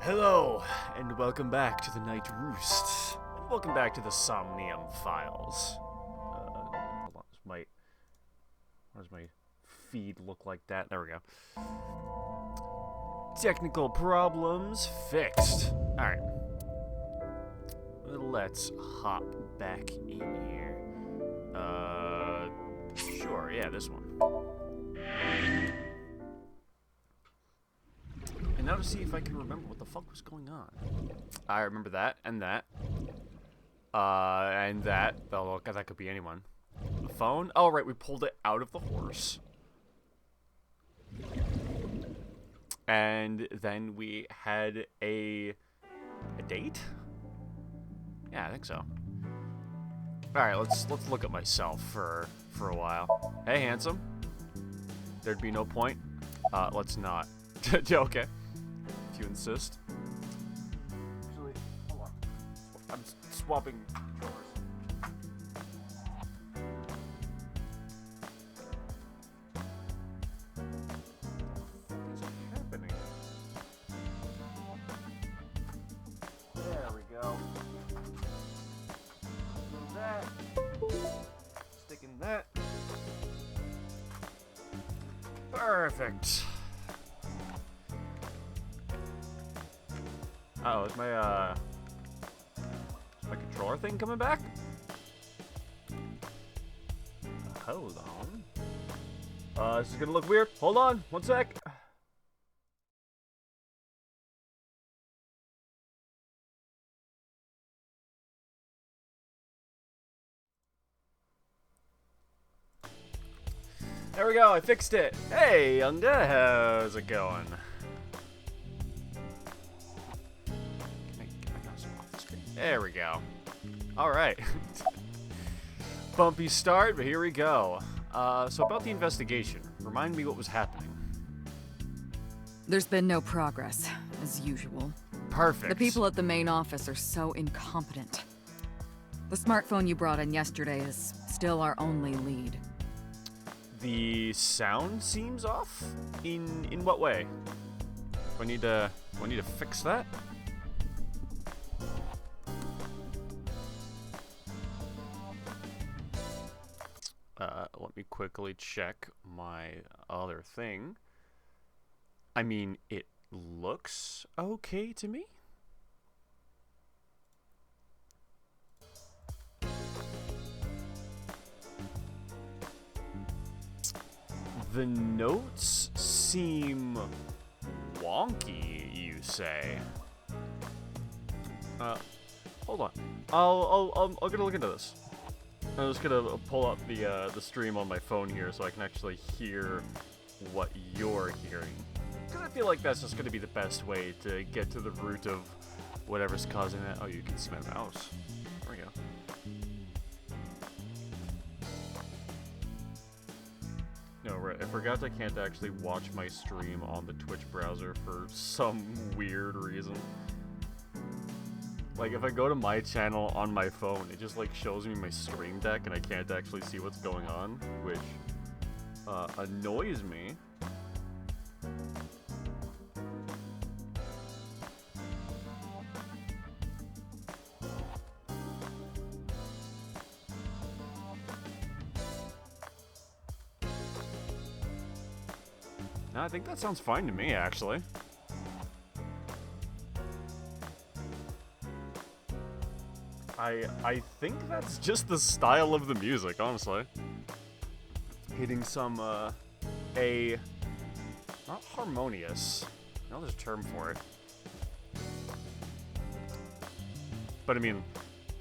Hello, and welcome back to the Night Roost. Welcome back to the Somnium Files. Hold on, why does my feed look like that? There we go. Technical problems fixed. Alright. Let's hop back in here. Sure, yeah, this one. And now to see if I can remember what the fuck was going on. I remember that, and that. And that. Oh, that could be anyone. The phone? Oh, right, we pulled it out of the horse. And then we had a date? Yeah, I think so. Alright, let's look at myself for a while. Hey, handsome. There'd be no point. Let's not. Okay. If you insist. Actually, hold on. I'm swapping controllers. What is happening? There we go. That. Sticking that. Perfect. Oh, is my controller thing coming back? Hold on. This is gonna look weird. Hold on, one sec. There we go, I fixed it. Hey, young guy, how's it going? There we go. Alright. Bumpy start, but here we go. So about the investigation. Remind me what was happening. There's been no progress, as usual. Perfect. The people at the main office are so incompetent. The smartphone you brought in yesterday is still our only lead. The sound seems off? In what way? We need to fix that? Let me quickly check my other thing. I mean, it looks okay to me. The notes seem wonky, you say? Hold on. I'll get a look into this. I'm just gonna pull up the stream on my phone here so I can actually hear what you're hearing. Because I feel like that's just gonna be the best way to get to the root of whatever's causing that. Oh, you can see my mouse. There we go. No, right, I forgot I can't actually watch my stream on the Twitch browser for some weird reason. Like, if I go to my channel on my phone, it just, like, shows me my stream deck, and I can't actually see what's going on, which, annoys me. No, I think that sounds fine to me, actually. I think that's just the style of the music, honestly. Hitting some, not harmonious. No, there's a term for it. But I mean,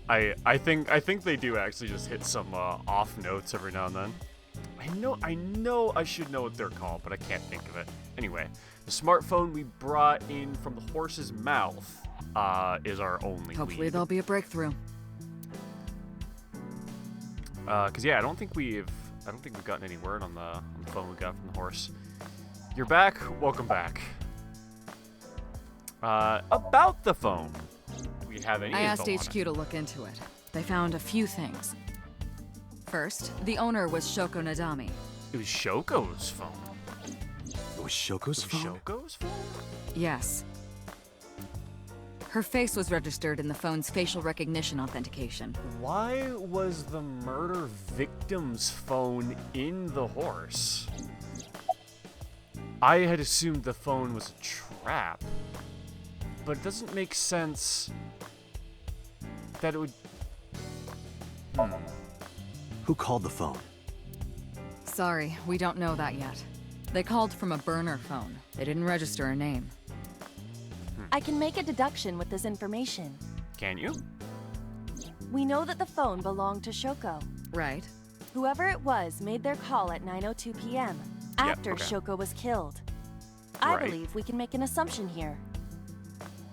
I think they do actually just hit some, off notes every now and then. I know I should know what they're called, but I can't think of it. Anyway, the smartphone we brought in from the horse's mouth, is our only Hopefully lead. there'll be a breakthrough. Cause yeah, I don't think we've gotten any word on the phone we got from the horse. You're back. Welcome back. About the phone. Do we have any I asked info on HQ to look into it. They found a few things. First, the owner was Shoko Nadami. It was Shoko's phone. It was Shoko's phone? Shoko's phone? Yes. Her face was registered in the phone's facial recognition authentication. Why was the murder victim's phone in the horse? I had assumed the phone was a trap, but it doesn't make sense that it would... Who called the phone? Sorry, we don't know that yet. They called from a burner phone. They didn't register a name. I can make a deduction with this information. Can you? We know that the phone belonged to Shoko. Right. Whoever it was made their call at 9:02 p.m. after okay. Shoko was killed. I Right. believe we can make an assumption here.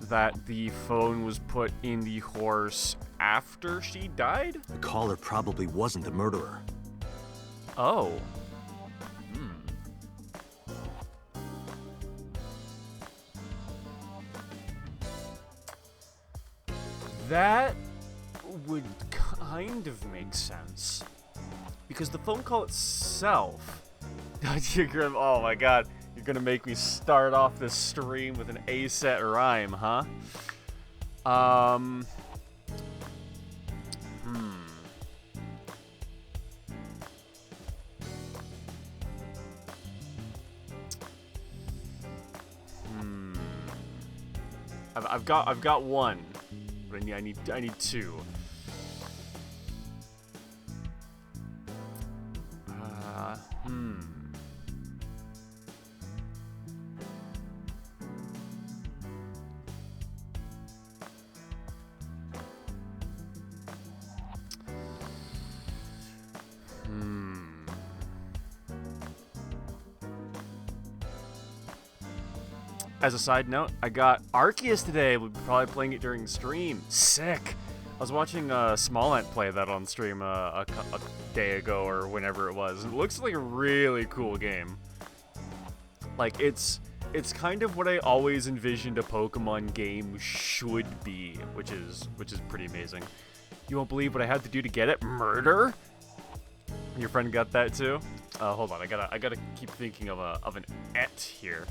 That the phone was put in the horse after she died? The caller probably wasn't the murderer. Oh. That would kind of make sense. Because the phone call itself... Oh my god, you're gonna make me start off this stream with an A-set rhyme, huh? I've got one, but I need two. As a side note, I got Arceus today. We'll be probably playing it during the stream. Sick! I was watching Small Ant play that on stream a day ago or whenever it was. It looks like a really cool game. Like, it's kind of what I always envisioned a Pokemon game should be, which is pretty amazing. You won't believe what I had to do to get it. Murder? Your friend got that too? Hold on, I gotta keep thinking of an et here.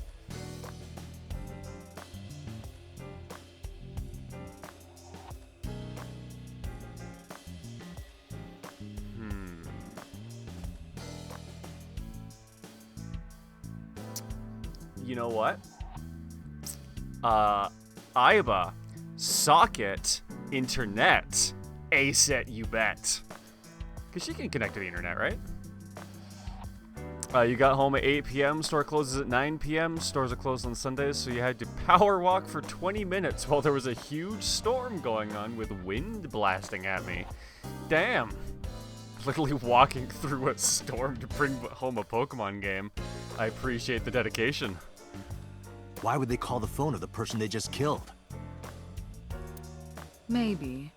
You know what? Iba, socket, internet, A-set, you bet. Because she can connect to the internet, right? You got home at 8 p.m., store closes at 9 p.m., stores are closed on Sundays, so you had to power walk for 20 minutes while there was a huge storm going on with wind blasting at me. Damn. Literally walking through a storm to bring home a Pokemon game. I appreciate the dedication. Why would they call the phone of the person they just killed? Maybe.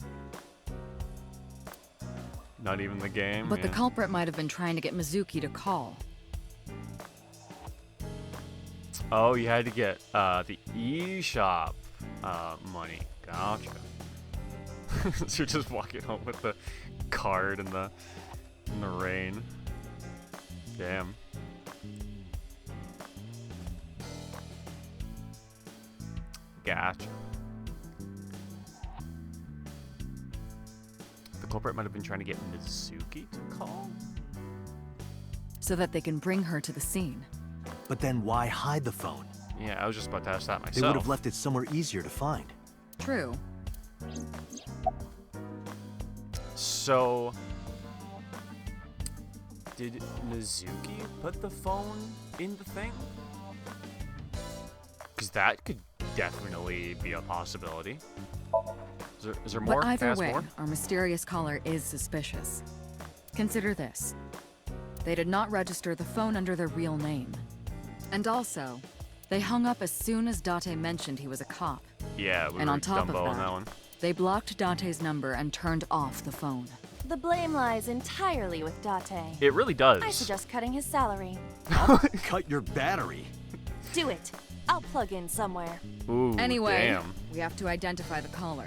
Not even the game? But yeah. the culprit might have been trying to get Mizuki to call. Oh, you had to get the eShop money. Gotcha. So you're just walking home with the card in the rain. Damn. Gotcha. The culprit might have been trying to get Mizuki to call? So that they can bring her to the scene. But then why hide the phone? Yeah, I was just about to ask that myself. They would have left it somewhere easier to find. True. So, did Mizuki put the phone in the thing? Because that could definitely be a possibility. Is there more? But either Ask way, more? our mysterious caller is suspicious. Consider this. They did not register the phone under their real name. And also, they hung up as soon as Date mentioned he was a cop. Yeah, we And were on top of Dumbo on that, that one. they blocked Date's number and turned off the phone. The blame lies entirely with Date. It really does. I suggest cutting his salary. Cut your battery. Do it. I'll plug in somewhere. Ooh, Anyway, damn. we have to identify the caller.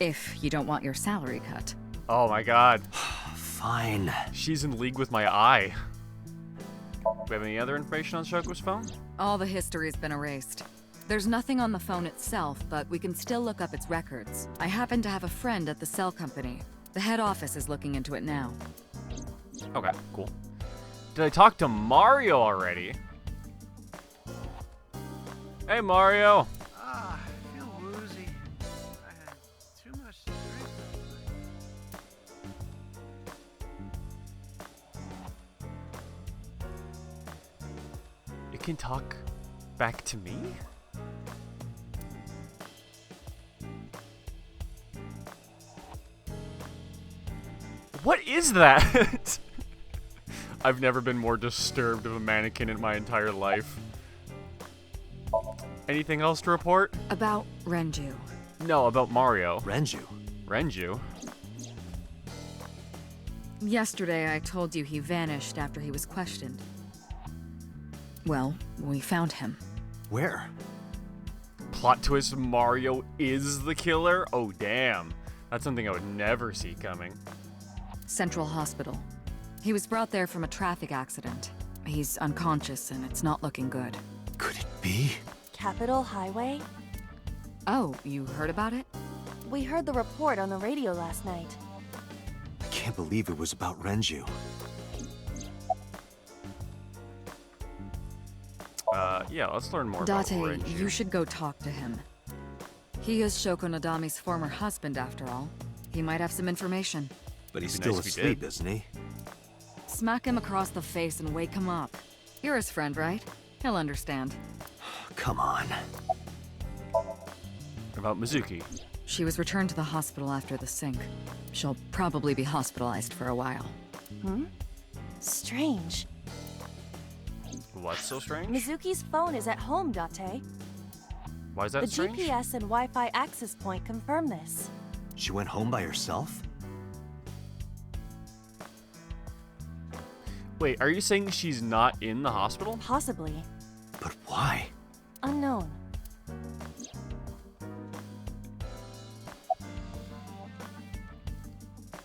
If you don't want your salary cut. Oh my god. Fine. She's in league with my eye. Do we have any other information on Shoko's phone? All the history's been erased. There's nothing on the phone itself, but we can still look up its records. I happen to have a friend at the cell company. The head office is looking into it now. Okay, cool. Did I talk to Mario already? Hey, Mario. I feel woozy. I had too much to drink last night. You can talk back to me? What is that? I've never been more disturbed of a mannequin in my entire life. Anything else to report? About Renju. No, about Mario. Renju. Renju? Yesterday I told you he vanished after he was questioned. Well, we found him. Where? Plot twist, Mario is the killer? Oh, damn. That's something I would never see coming. Central Hospital. He was brought there from a traffic accident. He's unconscious and it's not looking good. Could it be? Capitol Highway? Oh, you heard about it? We heard the report on the radio last night. I can't believe it was about Renju. Yeah, let's learn more about Date, Renju. you should go talk to him. He is Shoko Nadami's former husband, after all. He might have some information. But he's Be still nice if he asleep, did. isn't he? Smack him across the face and wake him up. You're his friend, right? He'll understand. Come on. About Mizuki. She was returned to the hospital after the sink. She'll probably be hospitalized for a while. Strange. What's so strange? Mizuki's phone is at home, Date. Why is that The strange? GPS and Wi-Fi access point confirm this. She went home by herself? Wait, are you saying she's not in the hospital? Possibly. But why? Unknown.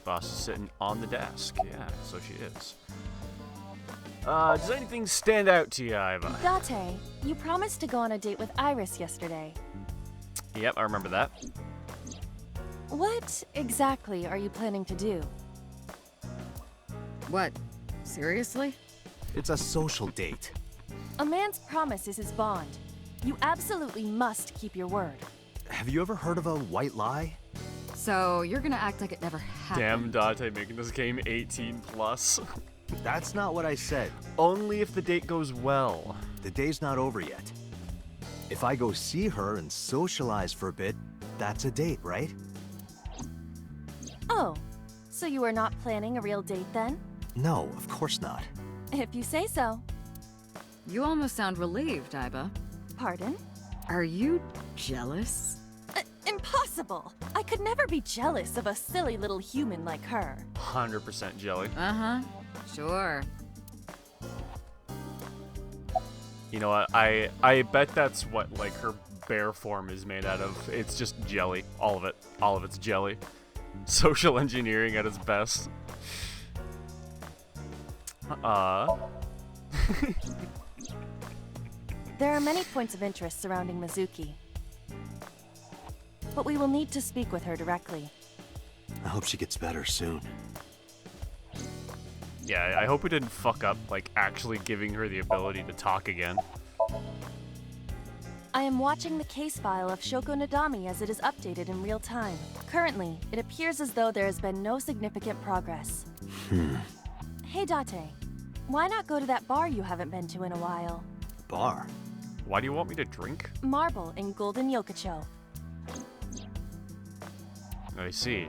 Boss is sitting on the desk. Yeah, so she is. Does anything stand out to you, Iva? Date, you promised to go on a date with Iris yesterday. Yep, I remember that. What exactly are you planning to do? What? Seriously? It's a social date. A man's promise is his bond. You absolutely must keep your word. Have you ever heard of a white lie? So, you're gonna act like it never happened. Damn, Date making this game 18 plus. That's not what I said. Only if the date goes well. The day's not over yet. If I go see her and socialize for a bit, that's a date, right? Oh, so you are not planning a real date then? No, of course not. If you say so. You almost sound relieved, Iba. Pardon? Are you jealous? Impossible! I could never be jealous of a silly little human like her. 100% jelly. Uh-huh. Sure. You know what? I bet that's what like her bear form is made out of. It's just jelly. All of it. All of it's jelly. Social engineering at its best. There are many points of interest surrounding Mizuki. But we will need to speak with her directly. I hope she gets better soon. Yeah, I hope we didn't fuck up, like, actually giving her the ability to talk again. I am watching the case file of Shoko Nadami as it is updated in real time. Currently, it appears as though there has been no significant progress. Hey Date, why not go to that bar you haven't been to in a while? Bar? Why do you want me to drink? Marble in Golden Yokocho. I see.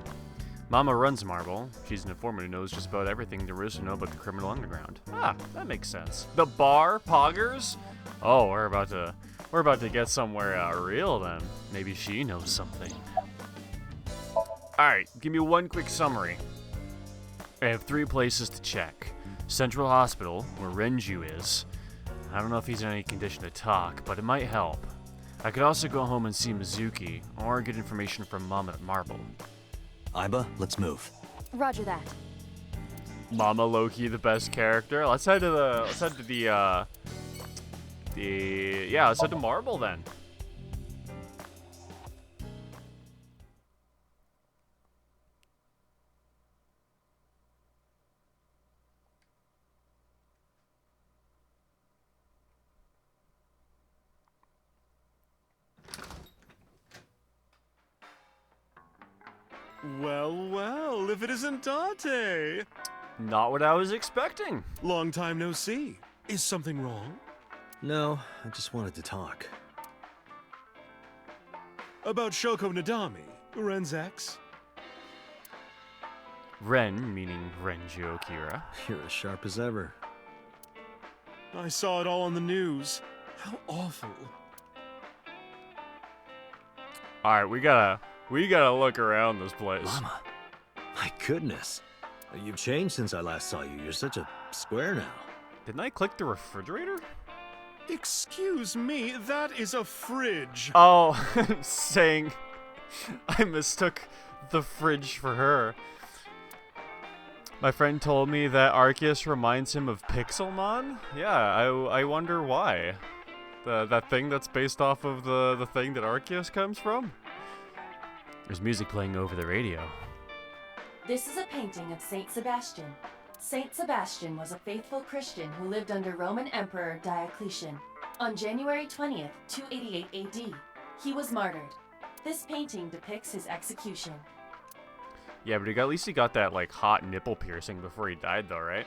Mama runs Marble. She's an informant who knows just about everything there is to know about the criminal underground. Ah, that makes sense. The bar, Poggers? Oh, we're about to get somewhere real then. Maybe she knows something. Alright, give me one quick summary. I have 3 places to check. Central Hospital, where Renju is. I don't know if he's in any condition to talk, but it might help. I could also go home and see Mizuki, or get information from Mama at Marble. Iba, let's move. Roger that. Mama Loki, the best character. Let's head to Marble then. Well, well, if it isn't Dante! Not what I was expecting. Long time no see. Is something wrong? No, I just wanted to talk. About Shoko Nadami, Ren's ex? Ren, meaning Renjo Kira. You're as sharp as ever. I saw it all on the news. How awful. Alright, we gotta look around this place. Mama, my goodness. You've changed since I last saw you. You're such a square now. Didn't I click the refrigerator? Excuse me, that is a fridge. Oh, saying I mistook the fridge for her. My friend told me that Arceus reminds him of Pixelmon. Yeah, I wonder why. That thing that's based off of the thing that Arceus comes from? There's music playing over the radio. This is a painting of Saint Sebastian. Saint Sebastian was a faithful Christian who lived under Roman Emperor Diocletian. On January 20th, 288 AD, he was martyred. This painting depicts his execution. Yeah, but at least he got that, like, hot nipple piercing before he died, though, right?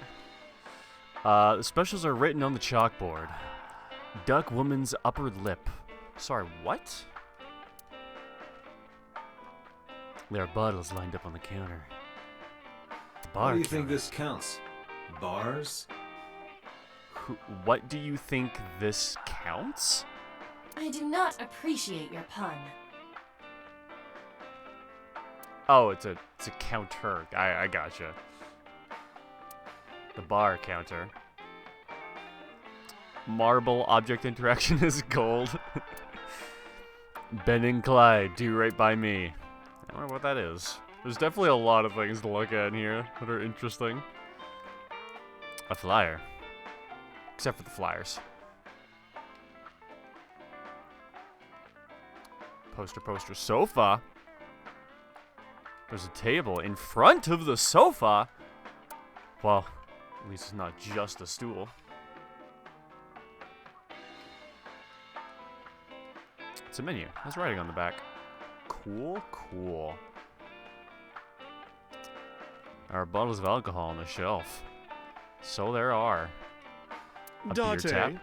The specials are written on the chalkboard. Duck woman's upper lip. Sorry, what? There are bottles lined up on the counter. The bar What do you think counter. this counts? Bars? What do you think this counts? I do not appreciate your pun. Oh, it's a counter. I gotcha. The bar counter. Marble object interaction is gold. Ben and Clyde, do right by me. I don't know what that is. There's definitely a lot of things to look at in here that are interesting. A flyer. Except for the flyers. Poster, sofa. There's a table in front of the sofa. Well, at least it's not just a stool. It's a menu. There's writing on the back. Cool. There are bottles of alcohol on the shelf. So there are. A beer Dante, tap.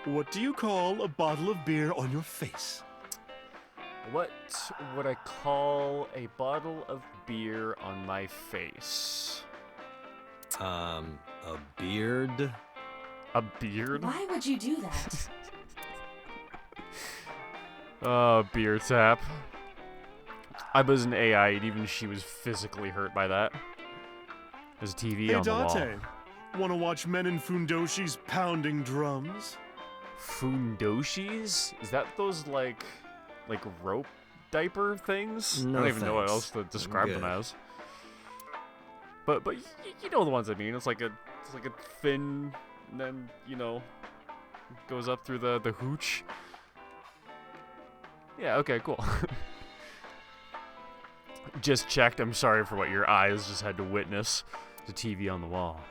what do you call a bottle of beer on your face? What would I call a bottle of beer on my face? A beard? A beard? Why would you do that? Oh, beer tap. I was an AI, and even she was physically hurt by that. There's a TV Hey on the Dante, wall. wanna watch men in Fundoshis pounding drums? Fundoshis? Is that those, like rope diaper things? No, I don't even know what thanks. else to describe them good. as. But you know the ones I mean. It's like a thin, and then, you know, goes up through the hooch. Yeah, okay, cool. Just checked. I'm sorry for what your eyes just had to witness. The TV on the wall.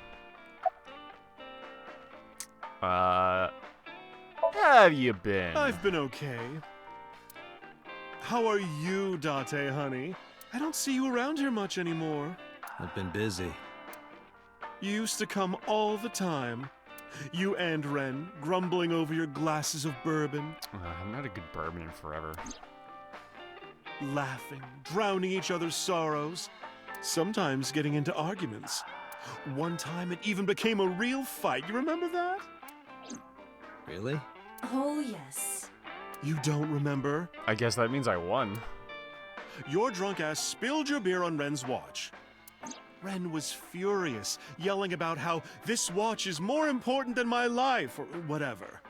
How have you been? I've been okay. How are you, Date, honey? I don't see you around here much anymore. I've been busy. You used to come all the time. You and Ren, grumbling over your glasses of bourbon, I haven't had a good bourbon in forever. laughing, drowning each other's sorrows, sometimes getting into arguments. One time it even became a real fight. You remember that? Really? Oh, yes. You don't remember? I guess that means I won. Your drunk ass spilled your beer on Ren's watch. Ren was furious, yelling about how this watch is more important than my life, or whatever.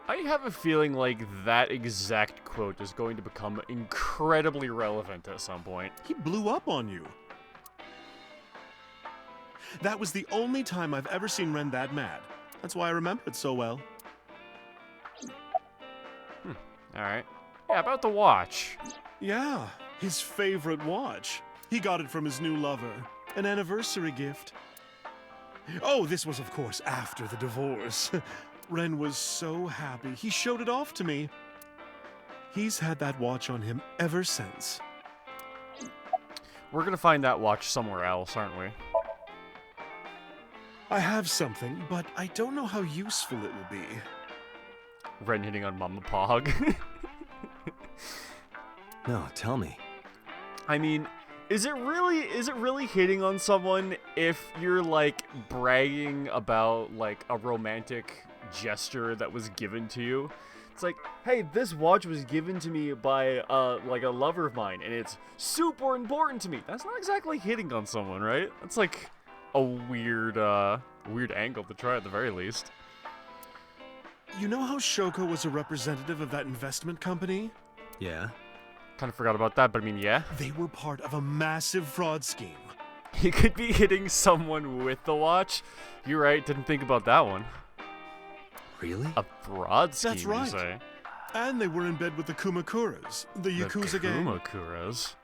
I have a feeling like that exact quote is going to become incredibly relevant at some point. He blew up on you. That was the only time I've ever seen Ren that mad. That's why I remember it so well. Alright. Yeah, about the watch. Yeah, his favorite watch. He got it from his new lover. An anniversary gift. Oh, this was, of course, after the divorce. Ren was so happy. He showed it off to me. He's had that watch on him ever since. We're gonna find that watch somewhere else, aren't we? I have something, but I don't know how useful it will be. Ren hitting on Mama Pog. No, tell me. I mean, is it really hitting on someone if you're like bragging about like a romantic gesture that was given to you? It's like, hey, this watch was given to me by like a lover of mine, and it's super important to me. That's not exactly hitting on someone, right? That's like a weird angle to try at the very least. You know how Shoko was a representative of that investment company? Yeah? Kind of forgot about that, but I mean, yeah. They were part of a massive fraud scheme. He could be hitting someone with the watch. You're right, didn't think about that one. Really? A fraud scheme, That's right. you say? And they were in bed with the Kumakuras, the Yakuza gang. The Kumakuras.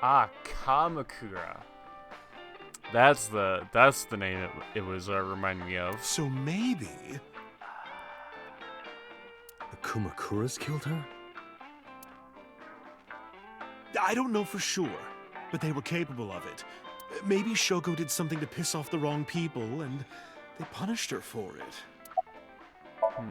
Ah, Kamakura. That's the name it was reminding me of. So maybe... The Kumakuras killed her? I don't know for sure, but they were capable of it. Maybe Shoko did something to piss off the wrong people, and they punished her for it. How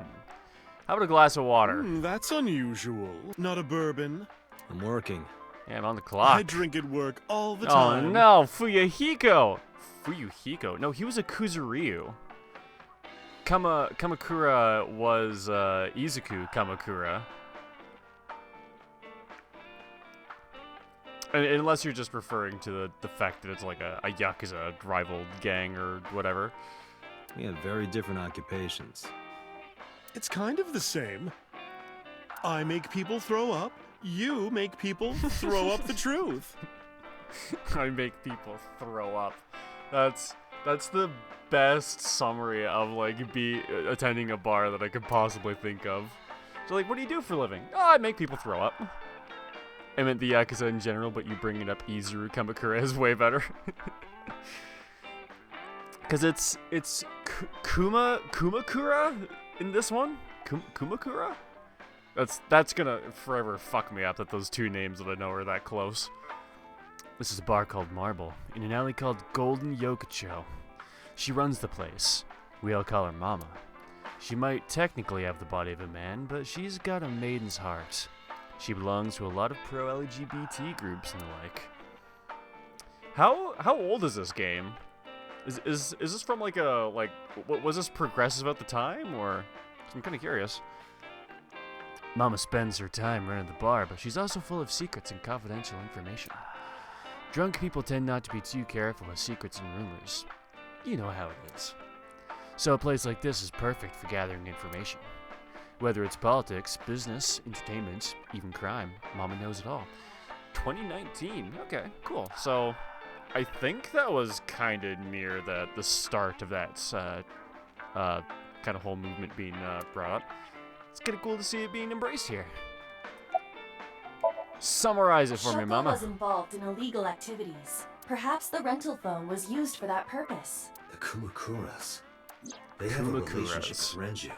about a glass of water? That's unusual. Not a bourbon. I'm working. Yeah, I'm on the clock. I drink at work all the Oh time. no, Fuyuhiko! Fuyuhiko? No, he was a Kuzuryu. Kamakura was Izuku Kamakura. Unless you're just referring to the fact that it's like a Yakuza rival gang or whatever. We have very different occupations. It's kind of the same. I make people throw up. You make people throw up the truth. I make people throw up. That's the best summary of like attending a bar that I could possibly think of. So like, what do you do for a living? Oh, I make people throw up. I meant the Yakuza in general, but you bringing up Izuru Kamakura is way better. Cause it's Kumakura in this one. Kumakura. That's gonna forever fuck me up that those two names that I know are that close. This is a bar called Marble, in an alley called Golden Yokocho. She runs the place. We all call her Mama. She might technically have the body of a man, but she's got a maiden's heart. She belongs to a lot of pro-LGBT groups and the like. How old is this game? Is this from like what was this progressive at the time, or? I'm kind of curious. Mama spends her time running the bar, but she's also full of secrets and confidential information. Drunk people tend not to be too careful with secrets and rumors. You know how it is. So a place like this is perfect for gathering information. Whether it's politics, business, entertainment, even crime, Mama knows it all. 2019. Okay, cool. So I think that was kind of near the start of that kind of whole movement being brought up. It's kind of cool to see it being embraced here. Summarize it for me, Shoko Mama. was involved in illegal activities. Perhaps the rental phone was used for that purpose. The Kumakuras. They have a relationship with Renju.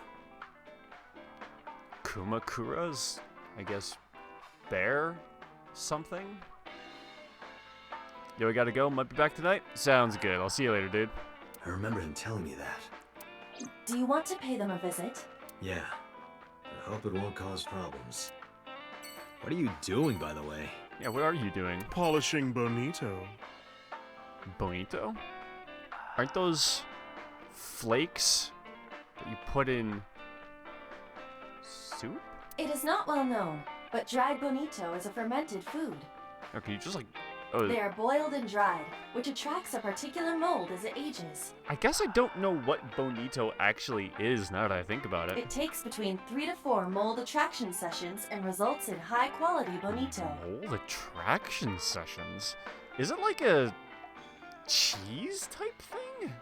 Kumakura's, I guess, bear something? Yo, we gotta go. Might be back tonight. Sounds good. I'll see you later, dude. I remember him telling me that. Do you want to pay them a visit? Yeah. I hope it won't cause problems. What are you doing, by the way? Yeah, what are you doing? Polishing Bonito. Bonito? Aren't those flakes that you put in soup? It is not well known, but dried bonito is a fermented food. Or can you just like... Oh, They are boiled and dried, which attracts a particular mold as it ages. I guess I don't know what bonito actually is now that I think about it. It takes between 3 to 4 mold attraction sessions and results in high-quality bonito. Mold attraction sessions? Is it like a cheese type thing?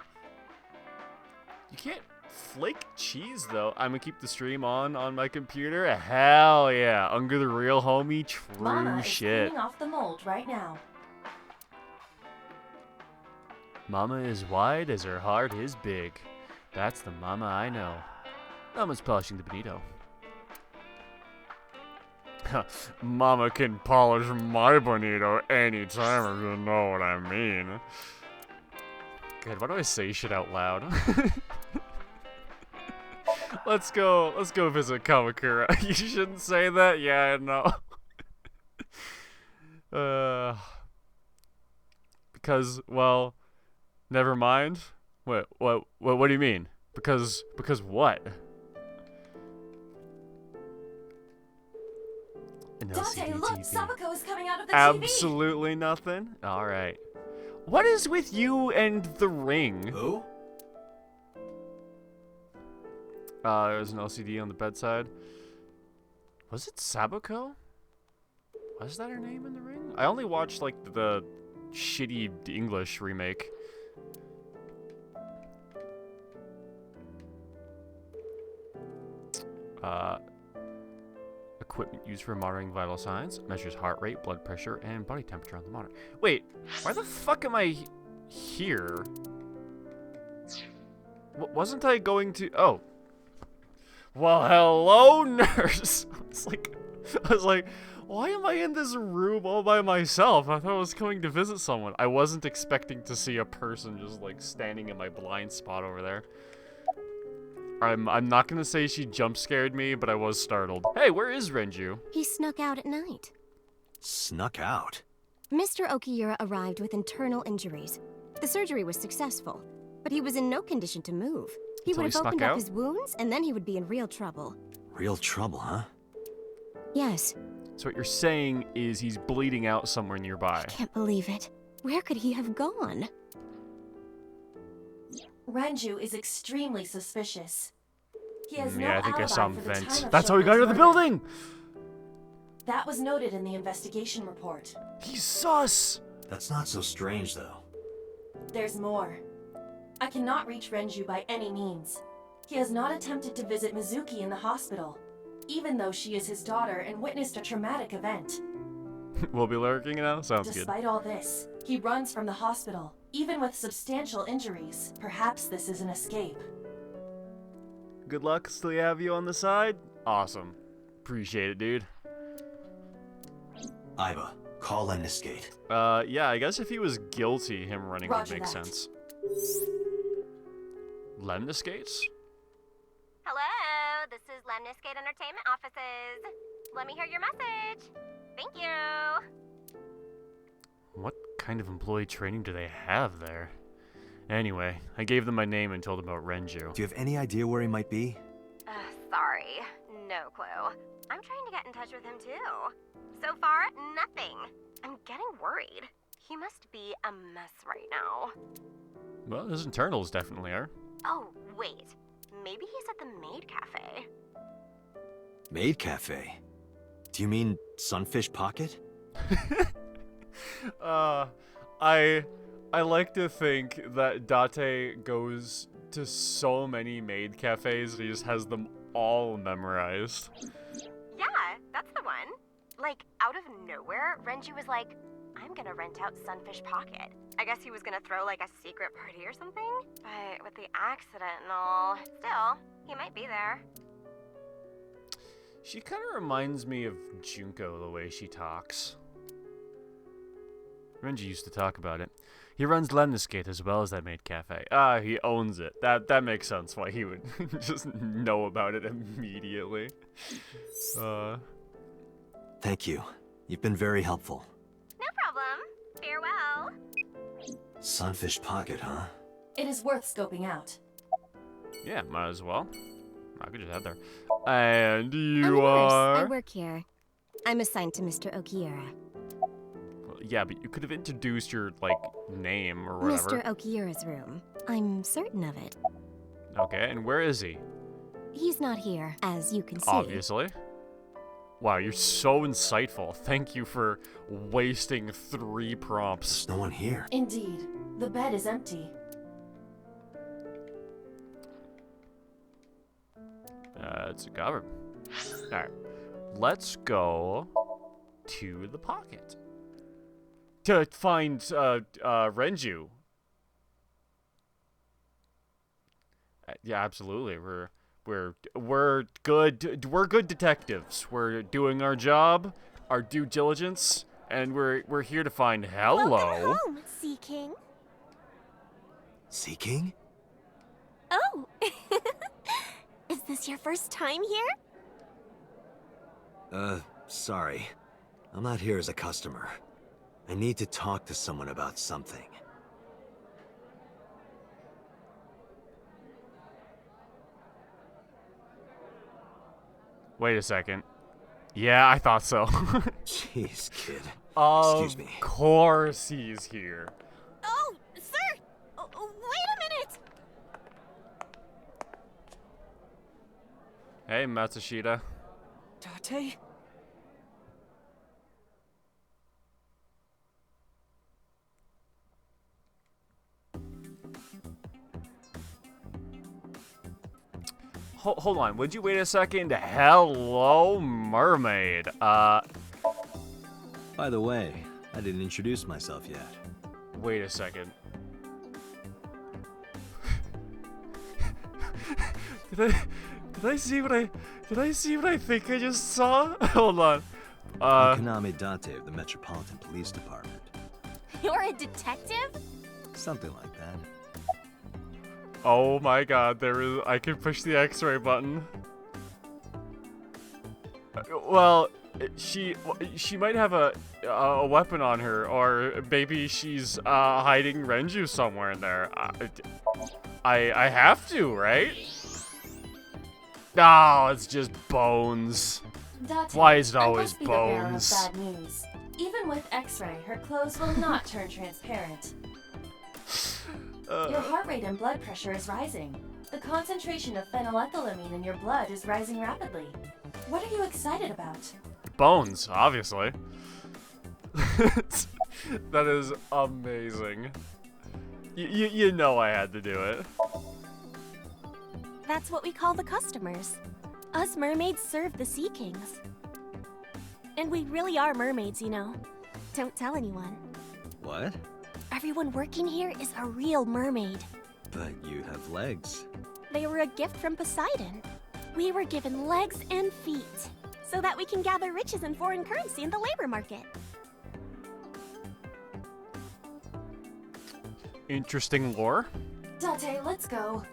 You can't flake cheese though. I'm gonna keep the stream on my computer. Hell yeah, Unger the real homie. True Mama is shit. cleaning off the mold right now. Mama is wide as her heart is big. That's the mama I know. Mama's polishing the bonito. Mama can polish my bonito anytime if you know what I mean. God, why do I say shit out loud? Let's go visit Kamakura. You shouldn't say that? Yeah, I know. Because, well, never mind. What do you mean? Because what? An Dante, LCD look! TV. Sabako is coming out of the TV! Absolutely nothing? Alright. What is with you and the ring? Who? There's an LCD on the bedside. Was it Sabako? Was that her name in the ring? I only watched, like, the shitty English remake. Equipment used for monitoring vital signs. Measures heart rate, blood pressure, and body temperature on the monitor. Wait, why the fuck am I here? Wasn't I going to... Oh. Well, hello, nurse! I was like, why am I in this room all by myself? I thought I was coming to visit someone. I wasn't expecting to see a person just, like, standing in my blind spot over there. I'm not gonna say she jump scared me, but I was startled. Hey, where is Renju? He snuck out at night. Snuck out? Mr. Okiura arrived with internal injuries. The surgery was successful, but he was in no condition to move. He So would he have opened snuck up out? his wounds, and then he would be in real trouble. Real trouble, huh? Yes, So what you're saying is he's bleeding out somewhere nearby. I can't believe it. Where could he have gone? Renju is extremely suspicious. He has no Yeah, I think I alibi saw him for the vent. time of That's how he got Shogo's into the murder. building! That was noted in the investigation report. He's sus! That's not so strange, though. There's more. I cannot reach Renju by any means. He has not attempted to visit Mizuki in the hospital, even though she is his daughter and witnessed a traumatic event. We'll be lurking now? Sounds good. Despite all this, he runs from the hospital, even with substantial injuries. Perhaps this is an escape. Good luck, still have you on the side? Awesome. Appreciate it, dude. Iva, call Lemniscate. Yeah, I guess if he was guilty, him running Roger would make that. sense. Lemniscates? Hello, this is Lemniscate Entertainment Offices. Let me hear your message. Thank you. What kind of employee training do they have there? Anyway, I gave them my name and told them about Renju. Do you have any idea where he might be? Sorry, no clue. I'm trying to get in touch with him too. So far, nothing. I'm getting worried. He must be a mess right now. Well, his internals definitely are. Oh, wait. Maybe he's at the Maid Cafe. Maid Cafe? Do you mean Sunfish Pocket? I like to think that Date goes to so many maid cafes, he just has them all memorized. Yeah, that's the one. Like, out of nowhere, Renju was like, I'm gonna rent out Sunfish Pocket. I guess he was gonna throw, like, a secret party or something? But with the accident and all, still, he might be there. She kind of reminds me of Junko, the way she talks. Renji used to talk about it. He runs Lemniscate as well as that maid cafe. Ah, he owns it. That makes sense why he would just know about it immediately. Thank you. You've been very helpful. No problem. Farewell. Sunfish Pocket, huh? It is worth scoping out. Yeah, might as well. I could just head there. And I'm a you nurse. I are... work here. I'm assigned to Mr. Okiura. Well, yeah, but you could have introduced your, like, name or whatever. Mr. Okiura's room. I'm certain of it. Okay, and where is he? He's not here, as you can see. Obviously. Wow, you're so insightful. Thank you for wasting 3 prompts. There's no one here. Indeed, the bed is empty. It's covered. Alright. Let's go to the pocket. To find, Renju. Yeah, absolutely. We're We're good detectives. We're doing our job, our due diligence, and we're here to find hello. Welcome home, Sea King. Sea King? Oh! Is this your first time here? Sorry. I'm not here as a customer. I need to talk to someone about something. Wait a second. Yeah, I thought so. Jeez, kid. Of Excuse me. course he's here. Oh, sir! Wait a minute! Hey, Matsushita. Date? Hold on, would you wait a second? Hello, mermaid. By the way, I didn't introduce myself yet. Wait a second. Did I see what I think I just saw? Hold on. I'm Kaname Date of the Metropolitan Police Department. You're a detective? Something like that. Oh my god, I can push the X-ray button. Well, she might have a weapon on her, or maybe she's hiding Renju somewhere in there. I have to, right? No, it's just bones. Date, Why is it I always must be the bearer of bones? bad news. Even with X-ray, her clothes will not turn transparent. Your heart rate and blood pressure is rising. The concentration of phenylethylamine in your blood is rising rapidly. What are you excited about? Bones, obviously. That is amazing. You know I had to do it. That's what we call the customers. Us mermaids serve the Sea Kings. And we really are mermaids, you know. Don't tell anyone. What? Everyone working here is a real mermaid. But you have legs. They were a gift from Poseidon. We were given legs and feet, so that we can gather riches and foreign currency in the labor market. Interesting lore. Date, let's go.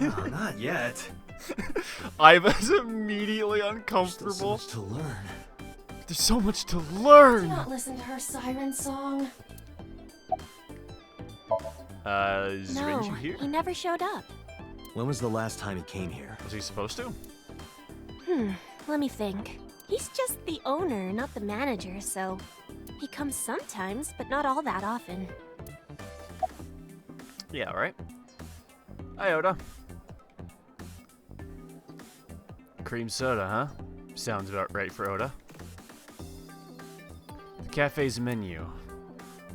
No, not yet. I was immediately Still so uncomfortable. much to learn. There's so much to Do learn. not listen to her siren song. Is No, Renju here? he never showed up. When was the last time he came here? Was he supposed to? Let me think. He's just the owner, not the manager, so he comes sometimes, but not all that often. Yeah, right. Hi, Oda. Cream soda, huh? Sounds about right for Oda. The cafe's menu.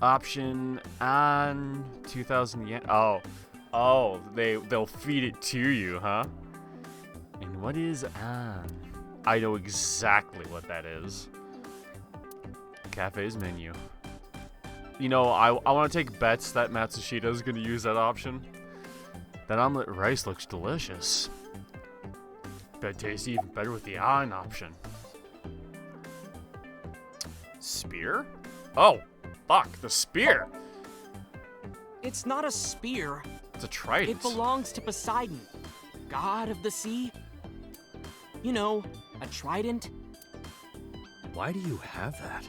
Option on 2,000 yen. Oh, they'll feed it to you, huh? And what is on? I know exactly what that is. Cafe's menu. You know, I want to take bets that Matsushita is going to use that option. That omelet rice looks delicious. Bet it tastes even better with the on option. Spear? Oh, fuck, the spear. It's not a spear. It's a trident. It belongs to Poseidon, god of the sea. You know, a trident. Why do you have that?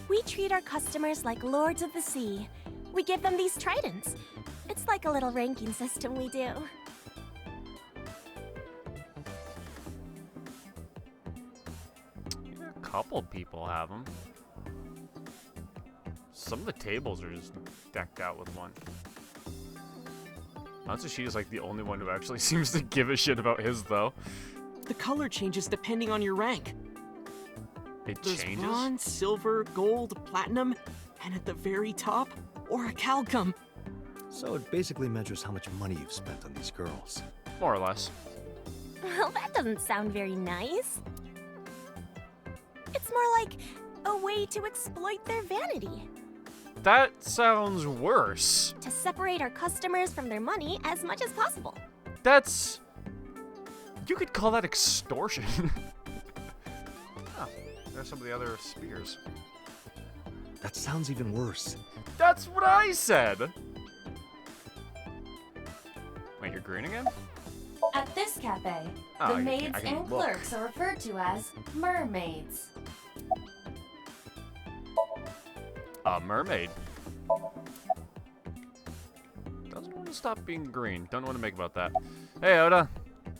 We treat our customers like lords of the sea. We give them these tridents. It's like a little ranking system we do. A couple people have them. Some of the tables are just decked out with one. Matsushita is like the only one who actually seems to give a shit about his, though. The color changes depending on your rank. It There's changes? bronze, silver, gold, platinum, and at the very top, orichalcum. So it basically measures how much money you've spent on these girls. More or less. Well, that doesn't sound very nice. It's more like a way to exploit their vanity. That sounds worse. To separate our customers from their money as much as possible. that's... You could call that extortion. Oh, there's some of the other spears. That sounds even worse. That's what I said! Wait, you're green again? At this cafe, Oh, the I maids can and look. clerks are referred to as mermaids. A mermaid. Doesn't want to stop being green. Don't know what to make about that. Hey, Oda.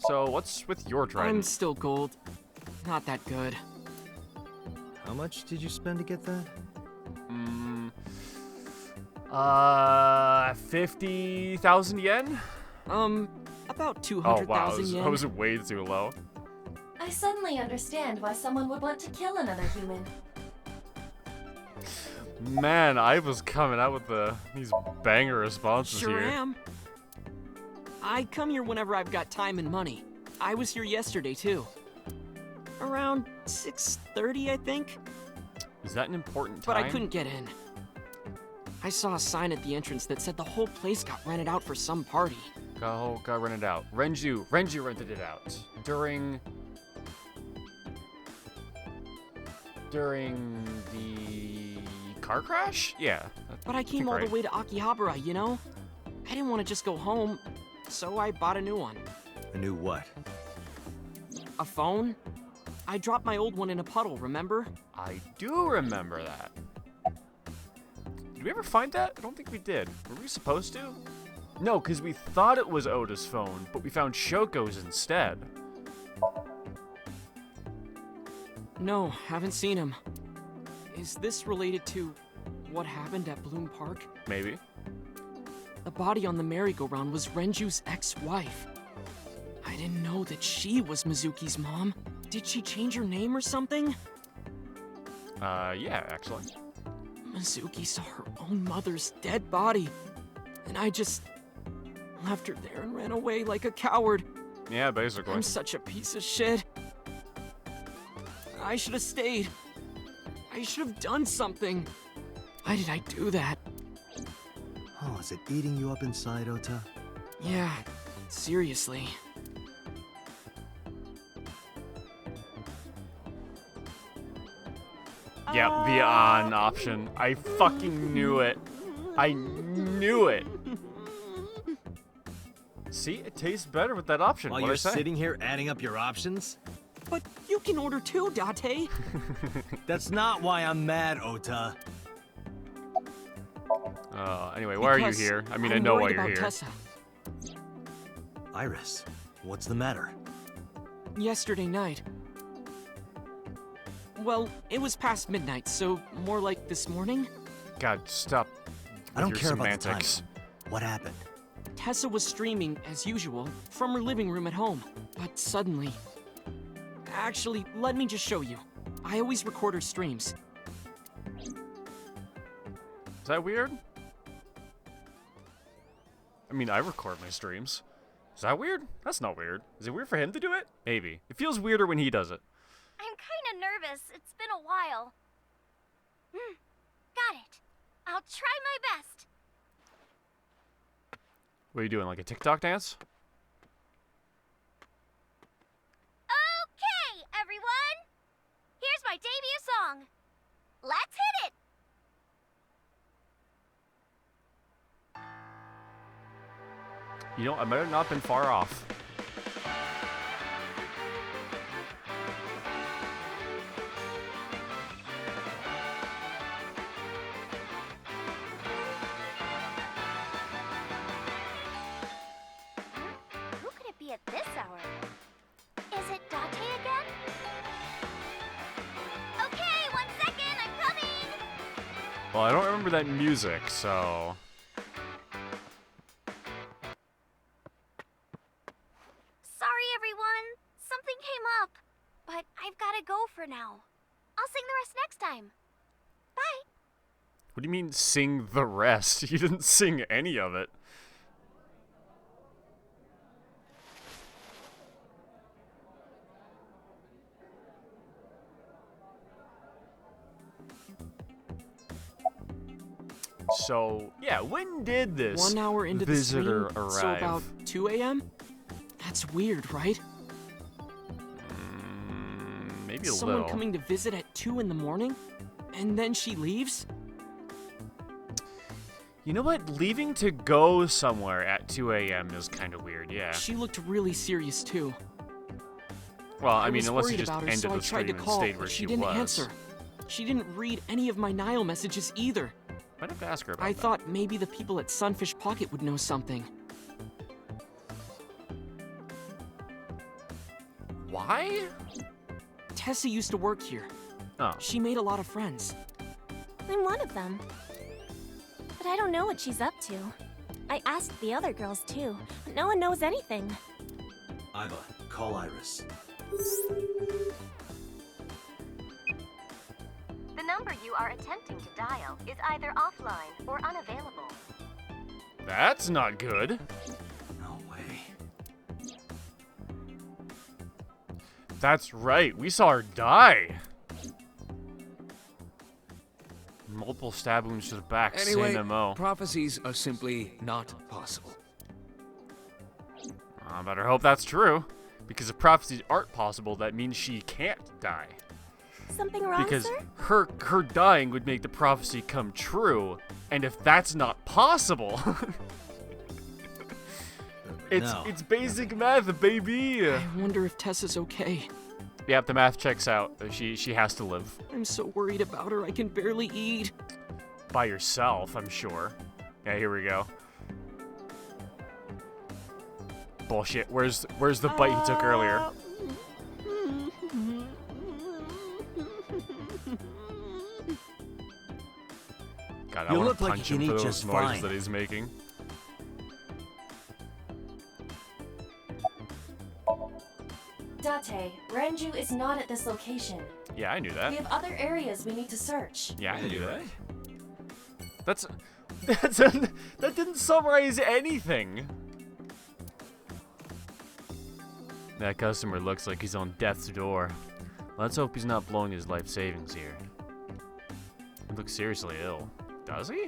So, what's with your I'm trident? still gold. Not that good. How much did you spend to get that? 50,000 yen? About Oh 200,000 wow, yen. I was way too low. I suddenly understand why someone would want to kill another human. Man, I was coming out with these banger responses Sure here. am. I come here whenever I've got time and money. I was here yesterday too. Around 6:30, I think. Is that an important But time? I couldn't get in. I saw a sign at the entrance that said the whole place got rented out for some party. Got rented out. Renju rented it out during the car crash. Yeah. But I came think all right. the way to Akihabara, you know? I didn't want to just go home, so I bought a new one. A new what? A phone? I dropped my old one in a puddle, remember? I do remember that. Did we ever find that? I don't think we did. Were we supposed to? No, because we thought it was Oda's phone, but we found Shoko's instead. No, haven't seen him. Is this related to what happened at Bloom Park? Maybe. The body on the merry-go-round was Renju's ex-wife. I didn't know that she was Mizuki's mom. Did she change her name or something? Yeah, actually. Mizuki saw her own mother's dead body, and I just left her there and ran away like a coward. Yeah, basically. I'm such a piece of shit. I should have stayed. I should have done something. Why did I do that? Oh, is it eating you up inside, Ota? Yeah, seriously. Yeah, the on option. I fucking knew it. I knew it. See, it tastes better with that option. While What'd you're I say? sitting here adding up your options? But you can order too, Date. That's not why I'm mad, Ota. Anyway, why are you Because here? I mean, I I'm know why worried you're about here. Tessa. Iris, what's the matter? Yesterday night. Well, it was past midnight, so more like this morning. God, stop. I don't with care your about the semantics. time. What happened? Tessa was streaming, as usual, from her living room at home. But suddenly... Actually, let me just show you. I always record her streams. Is that weird? I mean, I record my streams. Is that weird? That's not weird. Is it weird for him to do it? Maybe. It feels weirder when he does it. I'm kinda nervous. It's been a while. Got it. I'll try my best. What are you doing, like a TikTok dance? Okay, everyone! Here's my debut song. Let's hit it! You know, I might have not been far off. Who could it be at this hour? Is it Date again? Okay, 1 second, I'm coming! Well, I don't remember that music, so... Sorry, everyone. Something came up. But I've gotta go for now. I'll sing the rest next time. Bye. What do you mean, sing the rest? You didn't sing any of it. So, yeah, when did this 1 hour into the visitor stream, arrive? so about 2 a.m.? That's weird, right? Maybe a Someone little. coming to visit at 2 in the morning? And then she leaves? You know what? Leaving to go somewhere at 2 a.m. is kind of weird, yeah. She looked really serious, too. Well, I mean, was unless you worried just about her, ended so I the tried to stream and call, stayed where but she she didn't was. answer. She didn't read any of my Nile messages either. Might have to ask her about I that. thought maybe the people at Sunfish Pocket would know something. Why? Tessa used to work here. Oh. She made a lot of friends. I'm one of them. But I don't know what she's up to. I asked the other girls too, but no one knows anything. Iva, call Iris. The number you are attempting to dial is either offline or unavailable. That's not good. No way. That's right. We saw her die. Multiple stab wounds to the back. Anyway, Same MO. prophecies are simply not possible. I better hope that's true. Because if prophecies aren't possible, that means she can't die. Something wrong, Because sir? her dying would make the prophecy come true. And if that's not possible... No. It's basic math, baby! I wonder if Tessa's okay. Yep, the math checks out. She has to live. I'm so worried about her, I can barely eat. By yourself, I'm sure. Yeah, here we go. Bullshit. Where's the bite he took earlier? God, I You want look to like punch you him can for eat those just noises fine. that he's making. Date, Renju is not at this location. Yeah, I knew that. We have other areas we need to search. Yeah, I knew that. That didn't summarize anything. That customer looks like he's on death's door. Let's hope he's not blowing his life savings here. He looks seriously ill. Does he?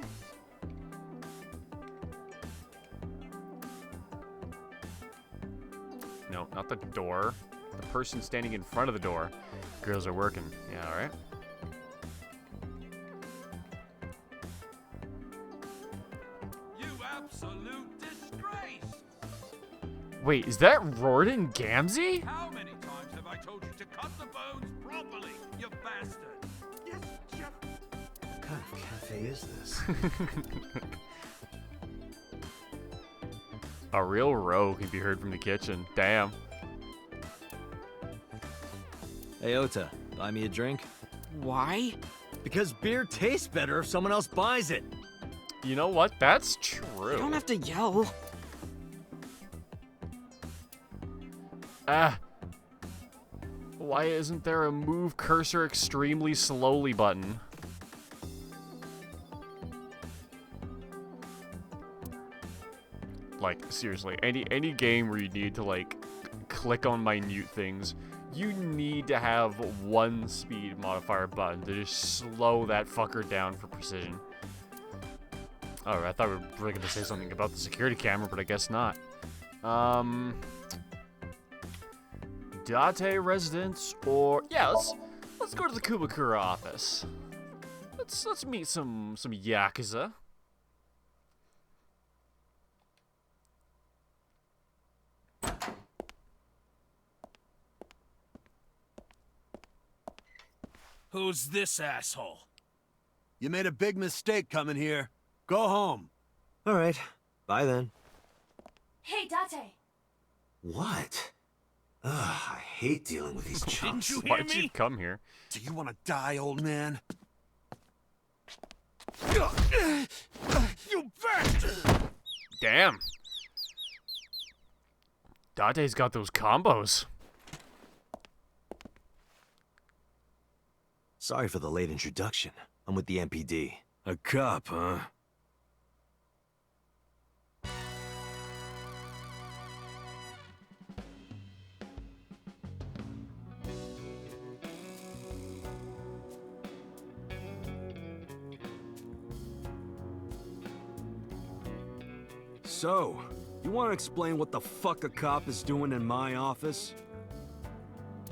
No, not the door. The person standing in front of the door. Girls are working. Yeah, alright. You absolute disgrace! Wait, is that Rorden Gamzee? How many times have I told you to cut the bones properly, you bastard? Yes, Chef. What kind of cafe is this? A real row can be heard from the kitchen. Damn. Hey, Ota, buy me a drink? Why? Because beer tastes better if someone else buys it. You know what? That's You true. don't have to yell. Why isn't there a move cursor extremely slowly button? Like, seriously, any game where you need to, like, click on minute things, you need to have one speed modifier button to just slow that fucker down for precision. Oh, I thought we were really going to say something about the security camera, but I guess not. Date residence, or yeah, let's go to the Kubakura office. Let's meet some yakuza. Who's this asshole? You made a big mistake coming here. Go home. All right, bye then. Hey, Date! What? Ugh, I hate dealing with these chumps. Didn't you hear Why'd you me? come here? Do you want to die, old man? You bastard! Damn. Date's got those combos. Sorry for the late introduction. I'm with the MPD. A cop, huh? So, You want to explain what the fuck a cop is doing in my office?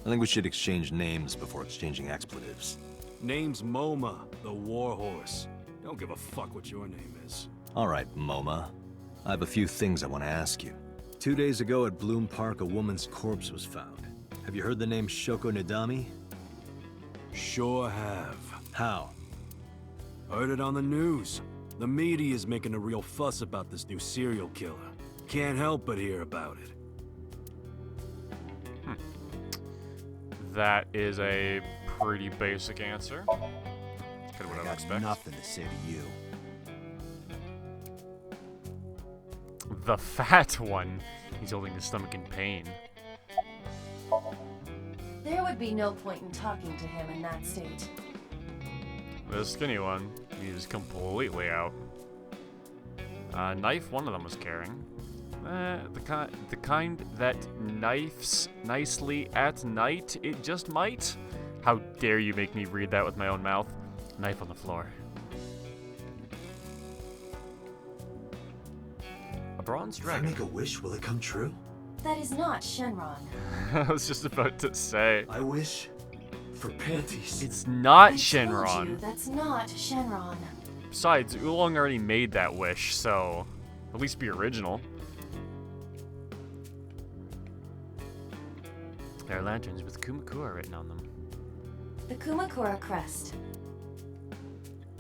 I think we should exchange names before exchanging expletives. Name's MoMA, the Warhorse. Don't give a fuck what your name is. All right, MoMA. I have a few things I want to ask you. 2 days ago at Bloom Park, a woman's corpse was found. Have you heard the name Shoko Nadami? Sure have. How? Heard it on the news. The media is making a real fuss about this new serial killer. Can't help but hear about it. That is a pretty basic answer. Kind of what I would expect. Nothing to say to you. The fat one. He's holding his stomach in pain. There would be no point in talking to him in that state. The skinny one, he's completely out. Knife, one of them was carrying. The kind that knifes nicely at night, it just might. How dare you make me read that with my own mouth? Knife on the floor. A bronze dragon. If I make a wish, will it come true? That is not Shenron. I was just about to say. I wish for panties. It's not I Shenron. told you, that's not Shenron. Besides, Oolong already made that wish, so at least be original. There are lanterns with Kumakura written on them. The Kumakura crest.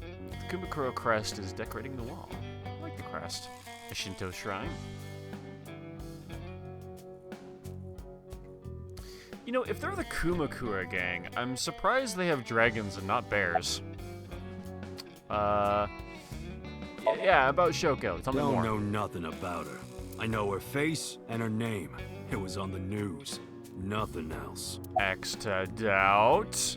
The Kumakura crest is decorating the wall. I like the crest. A Shinto shrine. You know, if they're the Kumakura gang, I'm surprised they have dragons and not bears. Yeah, about Shoko. Tell me more. Don't know nothing about her. I know her face and her name. It was on the news. Nothing else. X to doubt.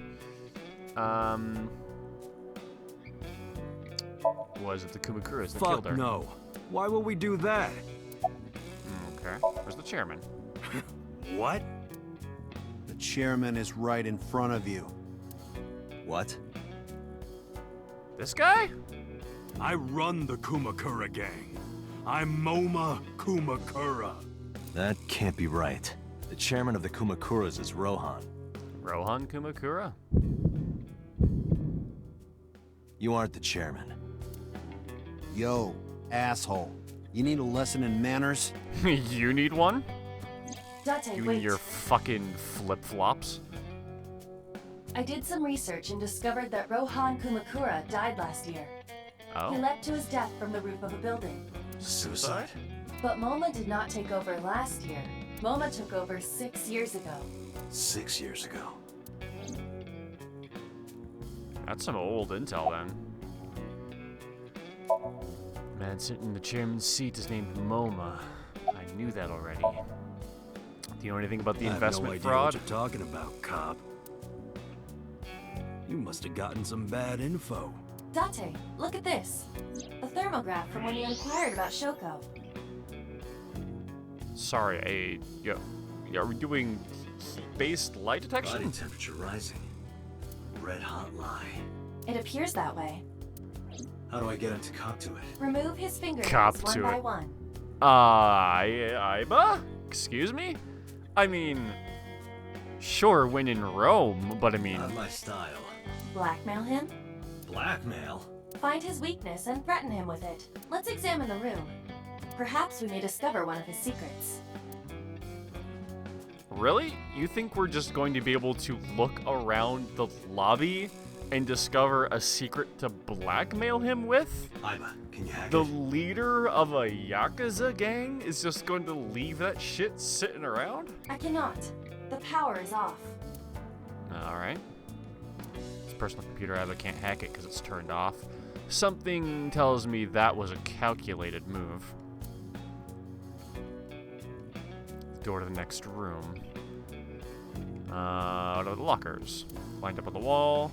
Was it the Kumakuras that killed her? Fuck no. Why would we do that? Okay. Where's the chairman? What? The chairman is right in front of you. What? This guy? I run the Kumakura gang. I'm MoMA Kumakura. That can't be right. The chairman of the Kumakuras is Rohan. Rohan Kumakura? You aren't the chairman. Yo, asshole. You need a lesson in manners? You need one? Date, You wait. and your fucking flip-flops? I did some research and discovered that Rohan Kumakura died last year. He Oh. leapt to his death from the roof of a building. Suicide? But MoMA did not take over last year. MoMA took over 6 years ago. 6 years ago. That's some old intel then. Man sitting in the chairman's seat is named MoMA. I knew that already. Do you know anything about the investment I have no fraud? idea what you're talking about, cop. You must have gotten some bad info. Date, look at this. A thermograph from when you inquired about Shoko. Sorry, are we doing heat-based light Body detection? temperature rising. Red hot lie. It appears that way. How do I get him to cop to it? Remove his fingernails Cop one to by it. one. Iba? Excuse me? I mean, sure, when in Rome, but I mean... Not my style. Blackmail him? Blackmail? Find his weakness and threaten him with it. Let's examine the room. Perhaps we may discover one of his secrets. Really? You think we're just going to be able to look around the lobby and discover a secret to blackmail him with? Iba, can you hack The it? leader of a Yakuza gang is just going to leave that shit sitting around? I cannot. The power is off. Alright. This personal computer I can't hack it because it's turned off. Something tells me that was a calculated move. Door to the next room. What are the lockers? Lined up on the wall.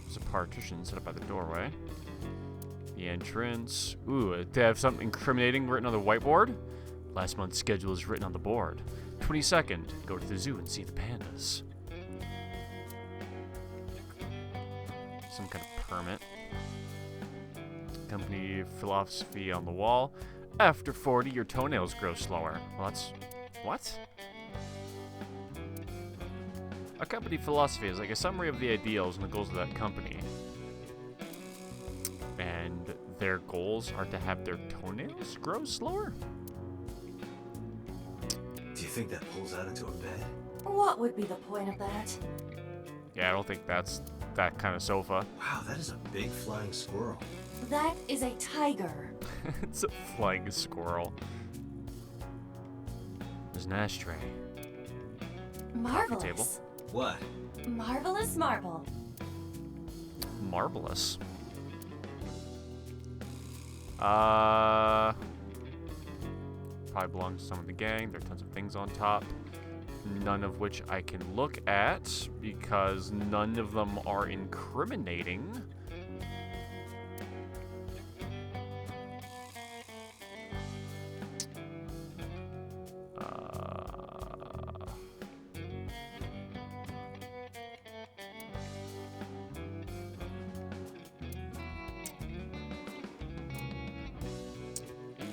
There's a partition set up by the doorway. The entrance. Ooh, they have something incriminating written on the whiteboard. Last month's schedule is written on the board. 22nd, go to the zoo and see the pandas. Some kind of permit. Company philosophy on the wall. After 40, your toenails grow slower. Well, that's... What? A company philosophy is like a summary of the ideals and the goals of that company. And their goals are to have their toenails grow slower? Do you think that pulls out into a bed? What would be the point of that? Yeah, I don't think that's that kind of sofa. Wow, that is a big flying squirrel. That is a tiger. It's a flying squirrel. There's an ashtray. Marvelous. Table. What? Marvelous marble. Marvelous. Probably belongs to some of the gang. There are tons of things on top. None of which I can look at because none of them are incriminating.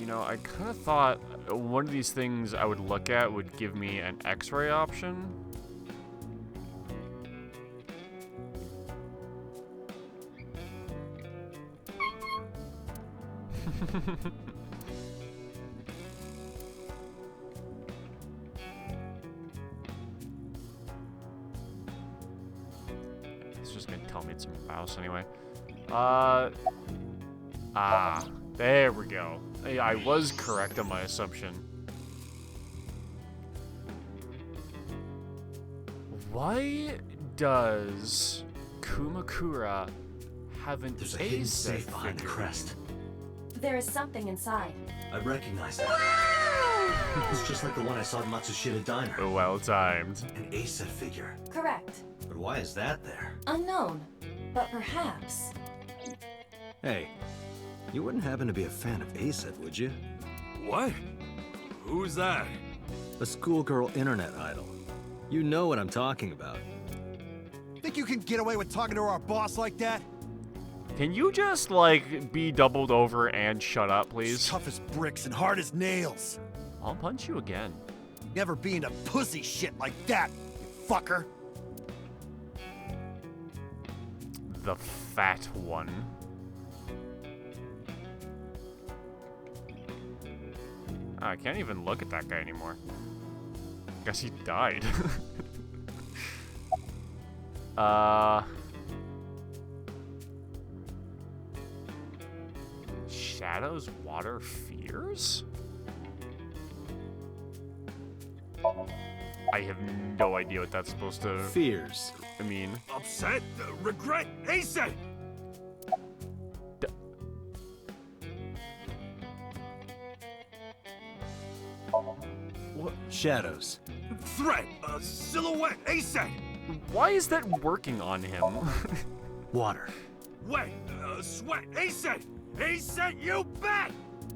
You know, I kind of thought one of these things I would look at would give me an X-ray option. It's just gonna tell me it's a mouse anyway. There we go. I was correct on my assumption. Why does Kumakura have an There's a hidden ace safe behind the crest. There is something inside. I recognize that. It's just like the one I saw at Matsushita Diner. Well timed. An ACET figure. Correct. But why is that there? Unknown. But perhaps. Hey, you wouldn't happen to be a fan of ACET, would you? What? Who's that? A schoolgirl internet idol. You know what I'm talking about. Think you can get away with talking to our boss like that? Can you just, like, be doubled over and shut up, please? Tough as bricks and hard as nails. I'll punch you again. Never be into pussy shit like that, you fucker. The fat one. Oh, I can't even look at that guy anymore. Guess he died. Shadows, water, fears? I have no idea what that's supposed to... Fears. I mean... Upset? Regret? ACET! What? Shadows. Threat! Silhouette! ACET! Why is that working on him? Water. Wet! Sweat! ACET! ACET, you bet!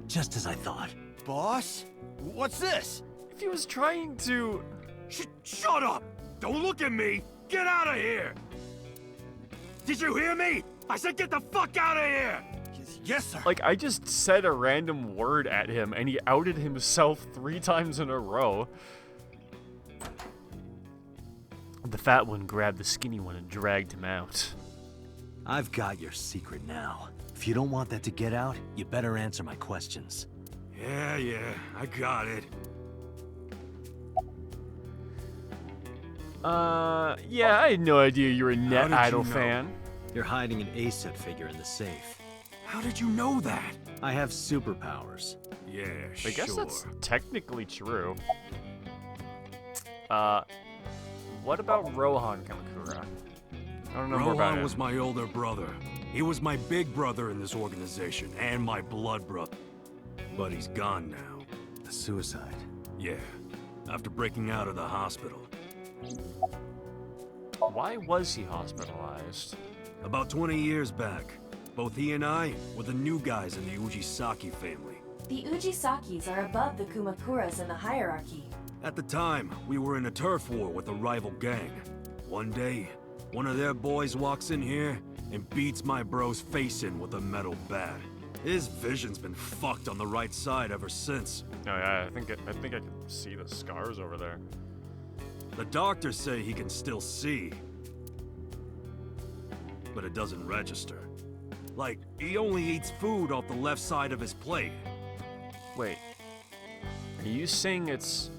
Just as I thought. Boss? What's this? If he was trying to... Shut up! Don't look at me! Get out of here! Did you hear me? I said get the fuck out of here! Yes, sir. Like, I just said a random word at him, and he outed himself 3 times in a row. The fat one grabbed the skinny one and dragged him out. I've got your secret now. If you don't want that to get out, you better answer my questions. Yeah, I got it. Yeah, I had no idea you were a Net Idol you know? fan. You're hiding an ACET figure in the safe. How did you know that? I have superpowers. Yeah, I guess that's technically true. What about Rohan Kamakura? I don't know more about Rohan him. was my older brother. He was my big brother in this organization, and my blood brother. But he's gone now. A suicide. Yeah, after breaking out of the hospital. Why was he hospitalized? About 20 years back, both he and I were the new guys in the Ujisaki family. The Ujisakis are above the Kumakuras in the hierarchy. At the time, we were in a turf war with a rival gang. One day, one of their boys walks in here and beats my bro's face in with a metal bat. His vision's been fucked on the right side ever since. Oh yeah, I think I can see the scars over there. The doctors say he can still see, but it doesn't register. Like, he only eats food off the left side of his plate. Wait, are you saying it's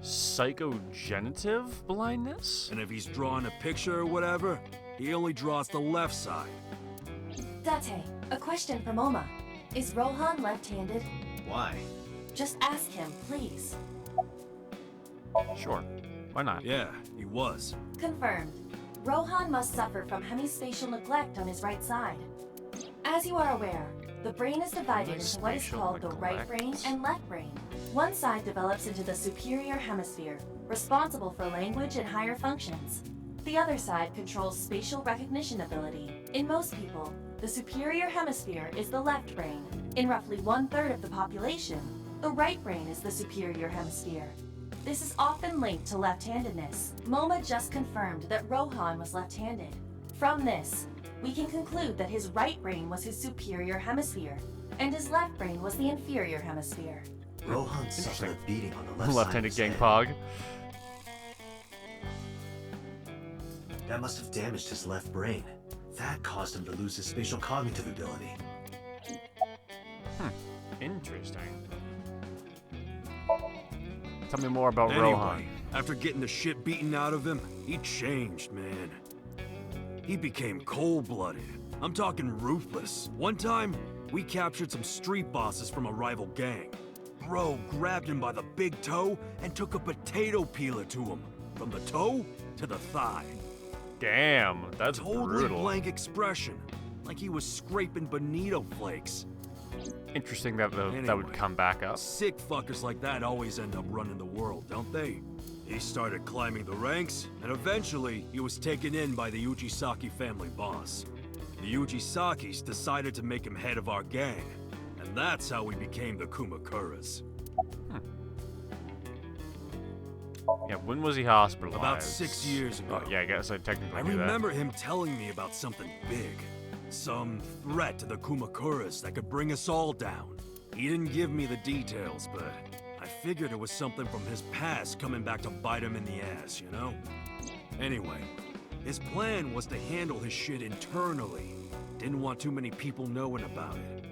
psychogenitive blindness? And if he's drawing a picture or whatever, he only draws the left side. Date, a question for Moma. Is Rohan left-handed? Why? Just ask him, please. Sure, why not? Yeah, he was. Confirmed. Rohan must suffer from hemispatial neglect on his right side. As you are aware, the brain is divided into what is called the right brain and left brain. One side develops into the superior hemisphere, responsible for language and higher functions. The other side controls spatial recognition ability. In most people, the superior hemisphere is the left brain. In roughly 1/3 of the population, the right brain is the superior hemisphere. This is often linked to left-handedness. Moma just confirmed that Rohan was left-handed. From this, we can conclude that his right brain was his superior hemisphere, and his left brain was the inferior hemisphere. Rohan suffered a beating on the left side. Left-handed gang pog. That must have damaged his left brain. That caused him to lose his spatial cognitive ability. Interesting. Tell me more about Anyway, Rohan. after getting the shit beaten out of him, he changed, man. He became cold-blooded. I'm talking ruthless. One time, we captured some street bosses from a rival gang. Bro grabbed him by the big toe and took a potato peeler to him. From the toe to the thigh. Damn, that's totally brutal. Blank expression. Like he was scraping bonito flakes. Interesting that that Anyway, would come back up. Sick fuckers like that always end up running the world, don't they? He started climbing the ranks, and eventually he was taken in by the Ujisaki family boss. The Ujisakis decided to make him head of our gang, and that's how we became the Kumakuras. Yeah, when was he hospitalized? About 6 years ago. Oh, yeah, I guess I technically I knew that. remember him telling me about something big. Some threat to the Kumakuras that could bring us all down. He didn't give me the details, but I figured it was something from his past coming back to bite him in the ass, you know? Anyway, his plan was to handle his shit internally. Didn't want too many people knowing about it.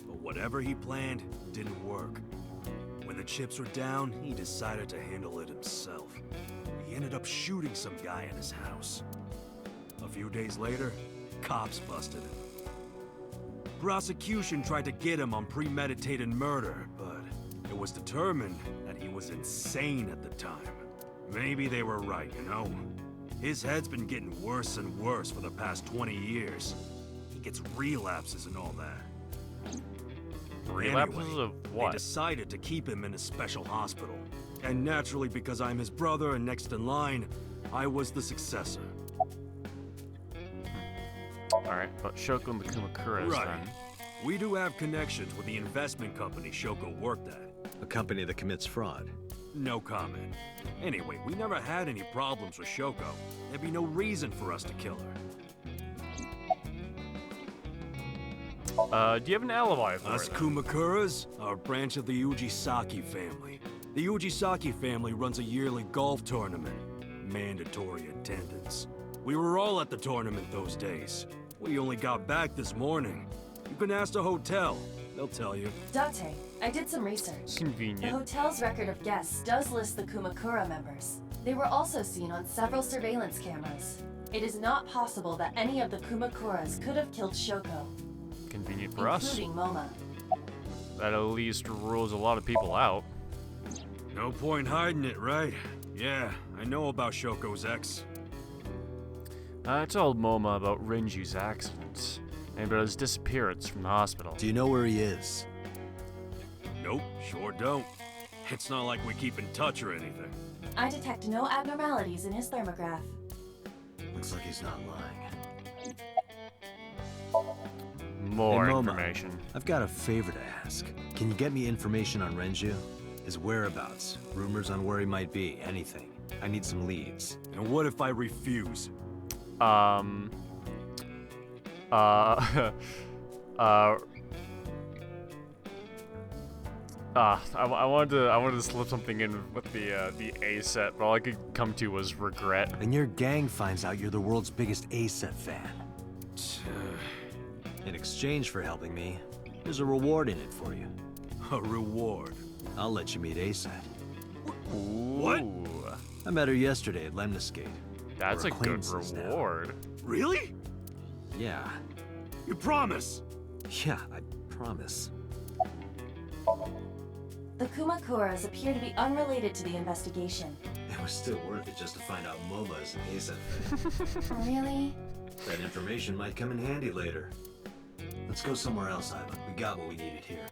But whatever he planned didn't work. When the chips were down, he decided to handle it himself. He ended up shooting some guy in his house. A few days later, cops busted him. Prosecution tried to get him on premeditated murder, but it was determined that he was insane at the time. Maybe they were right, you know? His head's been getting worse and worse for the past 20 years. He gets relapses and all that. Relapses Anyway, of what? They decided to keep him in a special hospital. And naturally, because I'm his brother and next in line, I was the successor. Alright, but Shoko and the Kumakuras Right. then. We do have connections with the investment company Shoko worked at. A company that commits fraud. No comment. Anyway, we never had any problems with Shoko. There'd be no reason for us to kill her. Do you have an alibi for Us it? then? Kumakuras are a branch of the Ujisaki family. The Ujisaki family runs a yearly golf tournament. Mandatory attendance. We were all at the tournament those days. We only got back this morning. You can ask the hotel. They'll tell you. Date, I did some research. Convenient. The hotel's record of guests does list the Kumakura members. They were also seen on several surveillance cameras. It is not possible that any of the Kumakuras could have killed Shoko, Convenient for us. including Moma. That at least rules a lot of people out. No point hiding it, right? Yeah, I know about Shoko's ex. I told Moma about Renju's accident and about his disappearance from the hospital. Do you know where he is? Nope, sure don't. It's not like we keep in touch or anything. I detect no abnormalities in his thermograph. Looks like he's not lying. More Hey, Moma, information. I've got a favor to ask. Can you get me information on Renju? His whereabouts, rumors on where he might be, anything. I need some leads. And what if I refuse? I wanted to slip something in with the A set, but all I could come to was regret. And your gang finds out you're the world's biggest A-set fan. In exchange for helping me, there's a reward in it for you. A reward? I'll let you meet A-set. What? I met her yesterday at Lemniscate. That's We're a good acquaintances now. reward. Really? Yeah. You promise? Yeah, I promise. The Kumakuras appear to be unrelated to the investigation. It was still worth it just to find out Momo is an A-set fan. Really? That information might come in handy later. Let's go somewhere else, Ivan. We got what we needed here.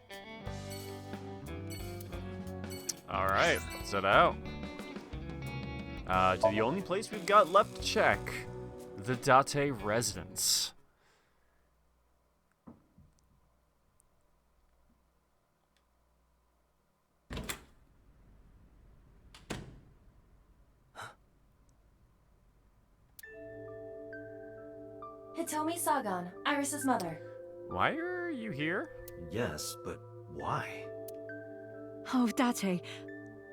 Alright, let's head out. To the only place we've got left to check. The Date residence. Hitomi Sagan, Iris's mother. Why are you here? Yes, but why? Oh, Date.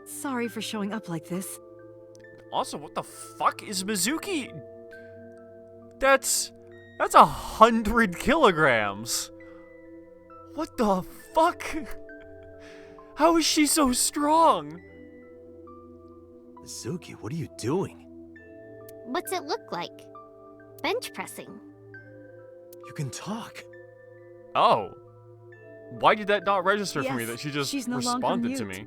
Sorry for showing up like this. Also, what the fuck is Mizuki? That's 100 kilograms. What the fuck? How is she so strong? Mizuki, what are you doing? What's it look like? Bench pressing. You can talk. Oh. Why did that not register for me Yes, that she just she's no longer responded to mute. me?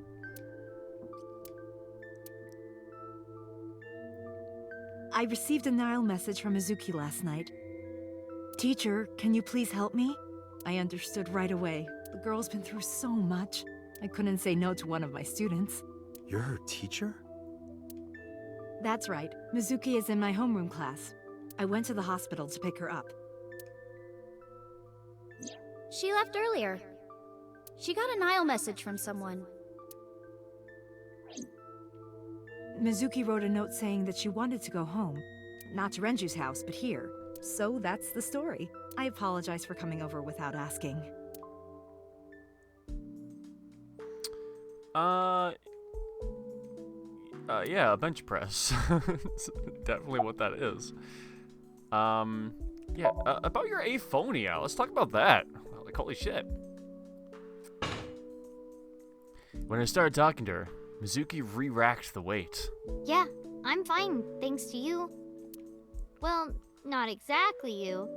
I received a Nile message from Mizuki last night. Teacher, can you please help me? I understood right away. The girl's been through so much. I couldn't say no to one of my students. You're her teacher? That's right. Mizuki is in my homeroom class. I went to the hospital to pick her up. She left earlier. She got a Nile message from someone. Mizuki wrote a note saying that she wanted to go home. Not to Renju's house, but here. So that's the story. I apologize for coming over without asking. Yeah, a bench press. It's definitely what that is. Yeah, about your aphonia, let's talk about that. Like, holy shit. When I started talking to her, Mizuki re-racked the weight. Yeah, I'm fine, thanks to you. Well, not exactly you.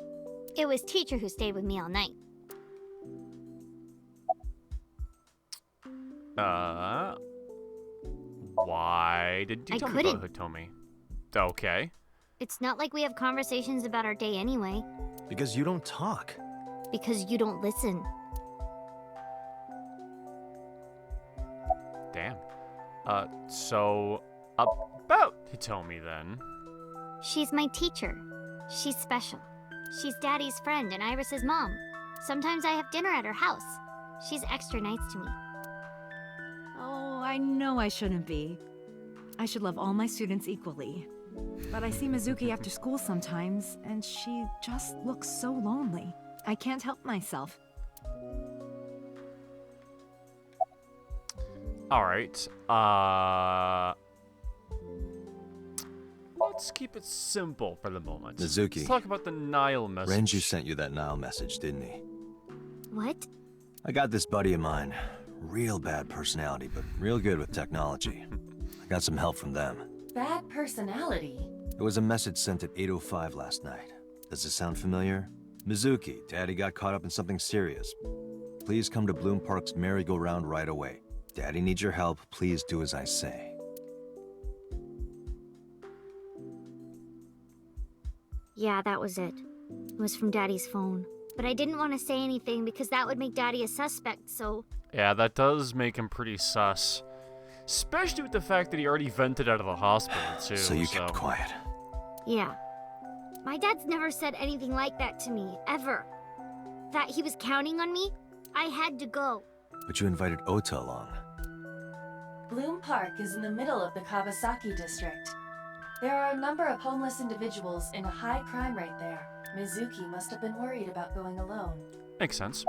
It was teacher who stayed with me all night. Why did you I tell me couldn't. about Hitomi? Okay. It's not like we have conversations about our day anyway, Because you don't talk. because you don't listen. Damn. So, about Hitomi then. She's my teacher. She's special. She's Daddy's friend and Iris's mom. Sometimes I have dinner at her house. She's extra nice to me. Oh, I know I shouldn't be. I should love all my students equally. But I see Mizuki after school sometimes, and she just looks so lonely. I can't help myself. Alright, let's keep it simple for the moment. Mizuki. Let's talk about the Nile message. Renju sent you that Nile message, didn't he? What? I got this buddy of mine. Real bad personality, but real good with technology. I got some help from them. Bad personality? There was a message sent at 8:05 last night. Does it sound familiar? Mizuki, Daddy got caught up in something serious. Please come to Bloom Park's merry-go-round right away. Daddy needs your help. Please do as I say. Yeah, that was it. It was from Daddy's phone. But I didn't want to say anything because that would make Daddy a suspect, so... Yeah, that does make him pretty sus. Especially with the fact that he already vented out of the hospital, too. So you kept quiet. Yeah. My dad's never said anything like that to me, ever. That he was counting on me, I had to go. But you invited Ota along. Bloom Park is in the middle of the Kawasaki district. There are a number of homeless individuals and a high crime rate there. Mizuki must have been worried about going alone. Makes sense.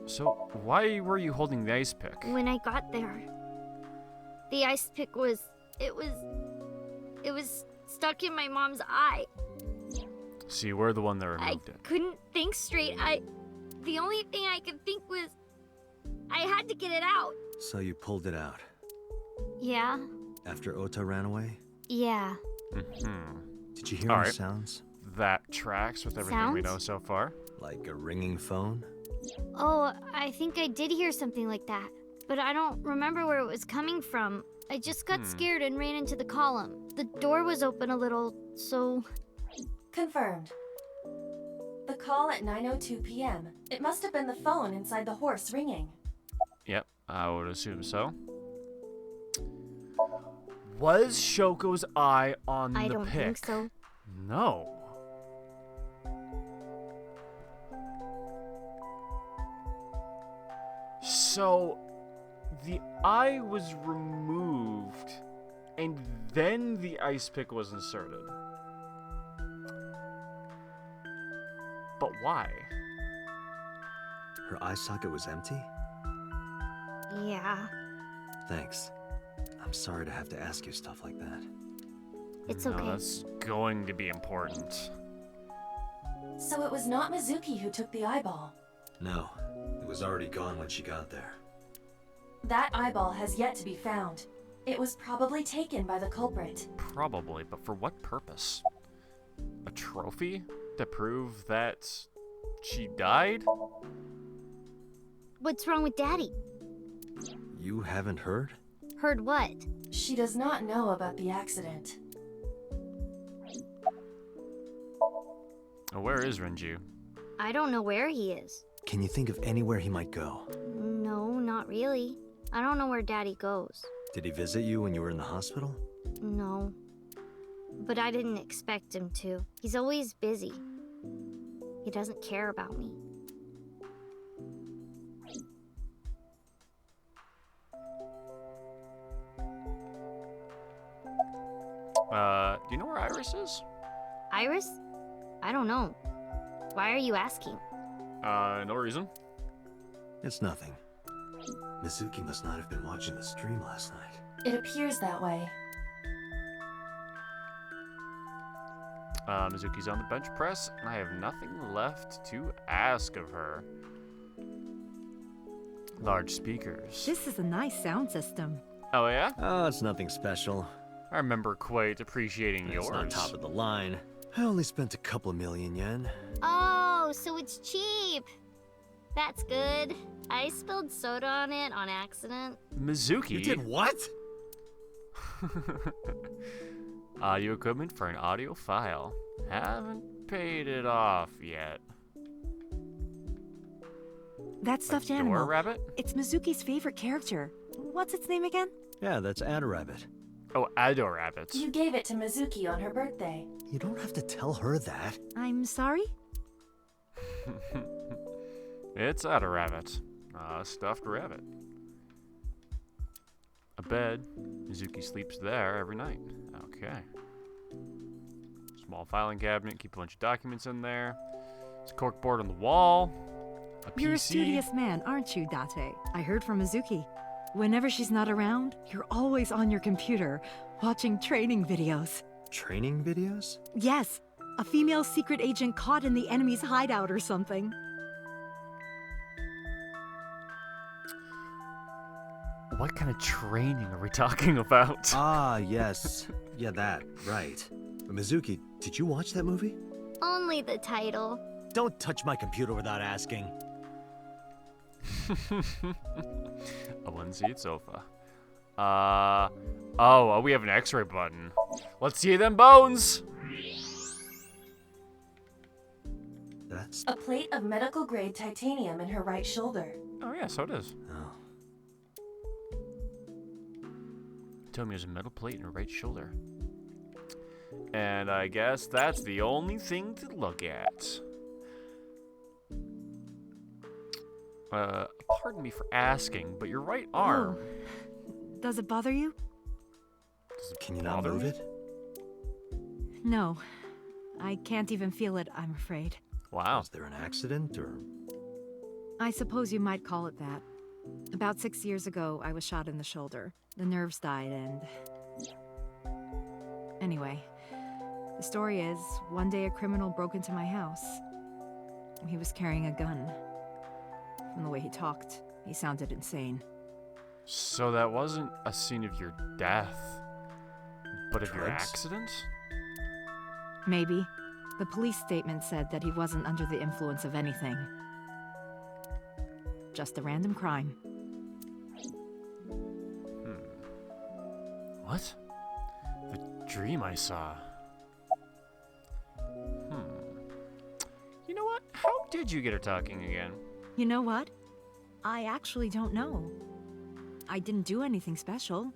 So, why were you holding the ice pick? When I got there, the ice pick was... It was stuck in my mom's eye. So you were the one that removed it. Couldn't think straight. The only thing I could think was... I had to get it out. So you pulled it out? Yeah. After Ota ran away? Yeah. Did you hear any sounds? That tracks with everything we know so far. Like a ringing phone? Oh, I think I did hear something like that. But I don't remember where it was coming from. I just got scared and ran into the column. The door was open a little, so... Confirmed. The call at 9:02 p.m. It must have been the phone inside the horse ringing. Yep, I would assume so. Was Shoko's eye on the pick? I don't think so. No. So, the eye was removed, and then the ice pick was inserted. But why? Her eye socket was empty? Yeah. Thanks. I'm sorry to have to ask you stuff like that. It's No, okay. that's going to be important. So it was not Mizuki who took the eyeball. No, it was already gone when she got there. That eyeball has yet to be found. It was probably taken by the culprit. Probably, but for what purpose? A trophy? To prove that she died? What's wrong with Daddy? You haven't heard? Heard what? She does not know about the accident. Oh, where is Renju? I don't know where he is. Can you think of anywhere he might go? No, not really. I don't know where Daddy goes. Did he visit you when you were in the hospital? No. But I didn't expect him to. He's always busy. He doesn't care about me. Do you know where Iris is? Iris? I don't know. Why are you asking? No reason. It's nothing. Mizuki must not have been watching the stream last night. It appears that way. Mizuki's on the bench press, and I have nothing left to ask of her. Large speakers. This is a nice sound system. Oh, yeah? Oh, it's nothing special. I remember quite appreciating yours. It's not top of the line. I only spent a couple million yen. Oh, so it's cheap. That's good. I spilled soda on it on accident. Mizuki? You did what? Audio equipment for an audio file. Haven't paid it off yet. That stuffed Door animal. rabbit? It's Mizuki's favorite character. What's its name again? Yeah, that's Adarabbit. Oh, Ado rabbits. You gave it to Mizuki on her birthday. You don't have to tell her that. I'm sorry? It's Ado rabbit. A stuffed rabbit. A bed. Mizuki sleeps there every night. Okay. Small filing cabinet. Keep a bunch of documents in there. It's a corkboard on the wall. A PC. You're a studious man, aren't you, Date? I heard from Mizuki. Whenever she's not around, you're always on your computer, watching training videos. Training videos? Yes, a female secret agent caught in the enemy's hideout or something. What kind of training are we talking about? Ah, yes. Yeah, that. Right. But Mizuki, did you watch that movie? Only the title. Don't touch my computer without asking. A one-seat sofa. Oh, we have an X-ray button. Let's see them bones. That's a plate of medical-grade titanium in her right shoulder. Oh yeah, so it is. Oh. Told me there's a metal plate in her right shoulder. And I guess that's the only thing to look at. Pardon me for asking, but your right arm... Oh. Does it bother you? Can you not move it? No. I can't even feel it, I'm afraid. Wow. Was there an accident, or...? I suppose you might call it that. About 6 years ago, I was shot in the shoulder. The nerves died and... Anyway, the story is, one day a criminal broke into my house. He was carrying a gun. From the way he talked, he sounded insane. So that wasn't a scene of your death, but of your Drugs? accident? Maybe. The police statement said that he wasn't under the influence of anything. Just a random crime. What? The dream I saw. You know what? How did you get her talking again? You know what? I actually don't know. I didn't do anything special.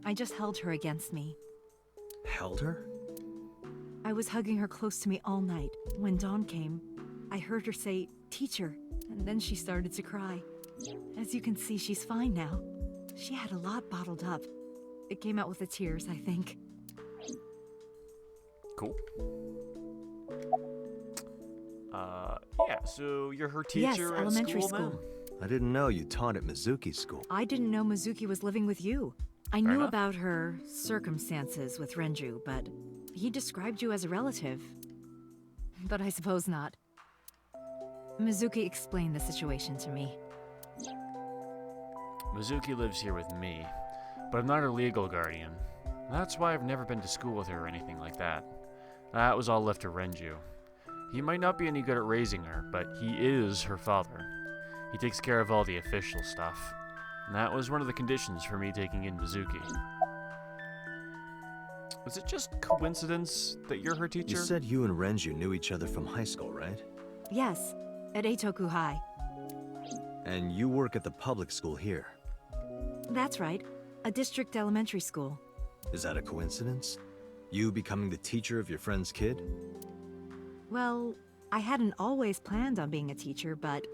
I just held her against me. Held her? I was hugging her close to me all night. When dawn came, I heard her say, "Teacher," and then she started to cry. As you can see, she's fine now. She had a lot bottled up. It came out with the tears, I think. Cool. Yeah, so you're her teacher Yes, at elementary school then? school. I didn't know you taught at Mizuki's school. I didn't know Mizuki was living with you. I Fair knew enough. about her circumstances with Renju, but he described you as a relative. But I suppose not. Mizuki explained the situation to me. Mizuki lives here with me, but I'm not her legal guardian. That's why I've never been to school with her or anything like that. That was all left to Renju. He might not be any good at raising her, but he is her father. He takes care of all the official stuff. And that was one of the conditions for me taking in Mizuki. Was it just coincidence that you're her teacher? You said you and Renju knew each other from high school, right? Yes, at Eitoku High. And you work at the public school here. That's right, a district elementary school. Is that a coincidence? You becoming the teacher of your friend's kid? Well, I hadn't always planned on being a teacher, but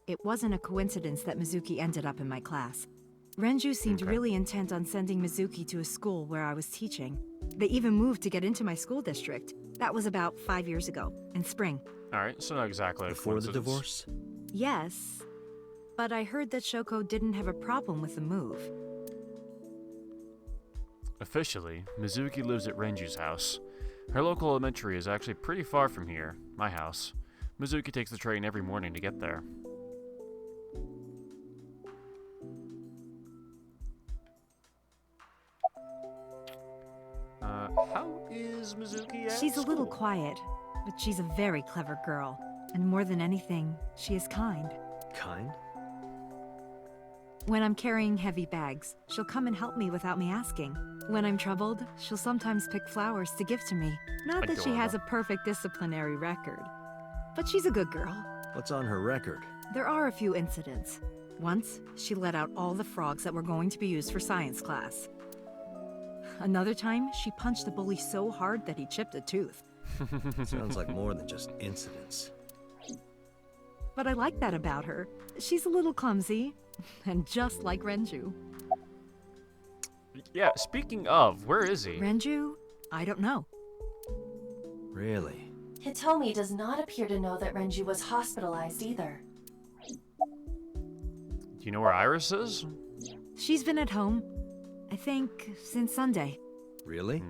it wasn't a coincidence that Mizuki ended up in my class. Renju seemed really intent on sending Mizuki to a school where I was teaching. They even moved to get into my school district. That was about 5 years ago, in spring. Alright, so not exactly a Before the coincidence. divorce? Yes, but I heard that Shoko didn't have a problem with the move. Officially, Mizuki lives at Renju's house. Her local elementary is actually pretty far from here, my house. Mizuki takes the train every morning to get there. How is Mizuki at She's a little school? quiet, but she's a very clever girl. And more than anything, she is kind. Kind? When I'm carrying heavy bags, she'll come and help me without me asking. When I'm troubled, she'll sometimes pick flowers to give to me. Not that she has a perfect disciplinary record, but she's a good girl. What's on her record? There are a few incidents. Once, she let out all the frogs that were going to be used for science class. Another time, she punched a bully so hard that he chipped a tooth. Sounds like more than just incidents. But I like that about her. She's a little clumsy, and just like Renju. Yeah, speaking of, where is he? Renju? I don't know. Really? Hitomi does not appear to know that Renju was hospitalized either. Do you know where Iris is? She's been at home, I think, since Sunday. Really?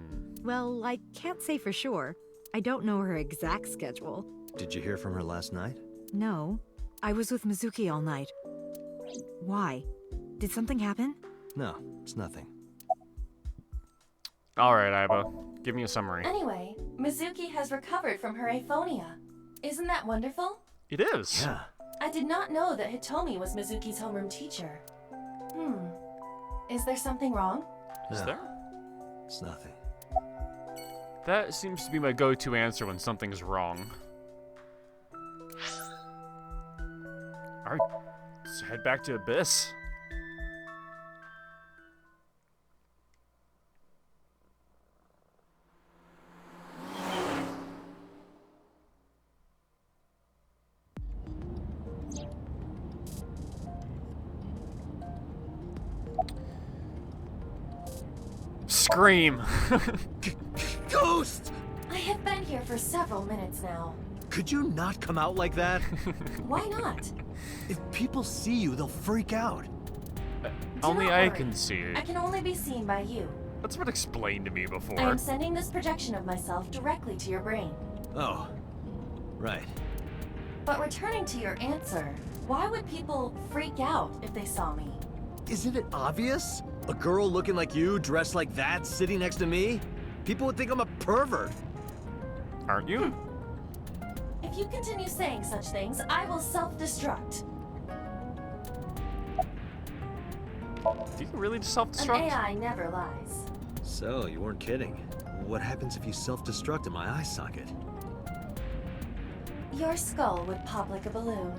Well, I can't say for sure. I don't know her exact schedule. Did you hear from her last night? No. I was with Mizuki all night. Why? Did something happen? No, it's nothing. Alright, Aiba. Give me a summary. Anyway, Mizuki has recovered from her aphonia. Isn't that wonderful? It is. Yeah. I did not know that Hitomi was Mizuki's homeroom teacher. Is there something wrong? Is No, there? It's nothing. That seems to be my go-to answer when something's wrong. Alright, let's head back to Abyss. Scream! Ghost! I have been here for several minutes now. Could you not come out like that? Why not? If people see you, they'll freak out. Only not I worry. can see I it. can only be seen by you. That's been explained to me I before. am sending this projection of myself directly to your brain. Oh, right. But returning to your answer, why would people freak out if they saw me? Isn't it obvious? A girl looking like you, dressed like that, sitting next to me? People would think I'm a pervert. Aren't you? If you continue saying such things, I will self-destruct. Do you really An self-destruct? AI never lies. So, you weren't kidding. What happens if you self-destruct in my eye socket? Your skull would pop like a balloon.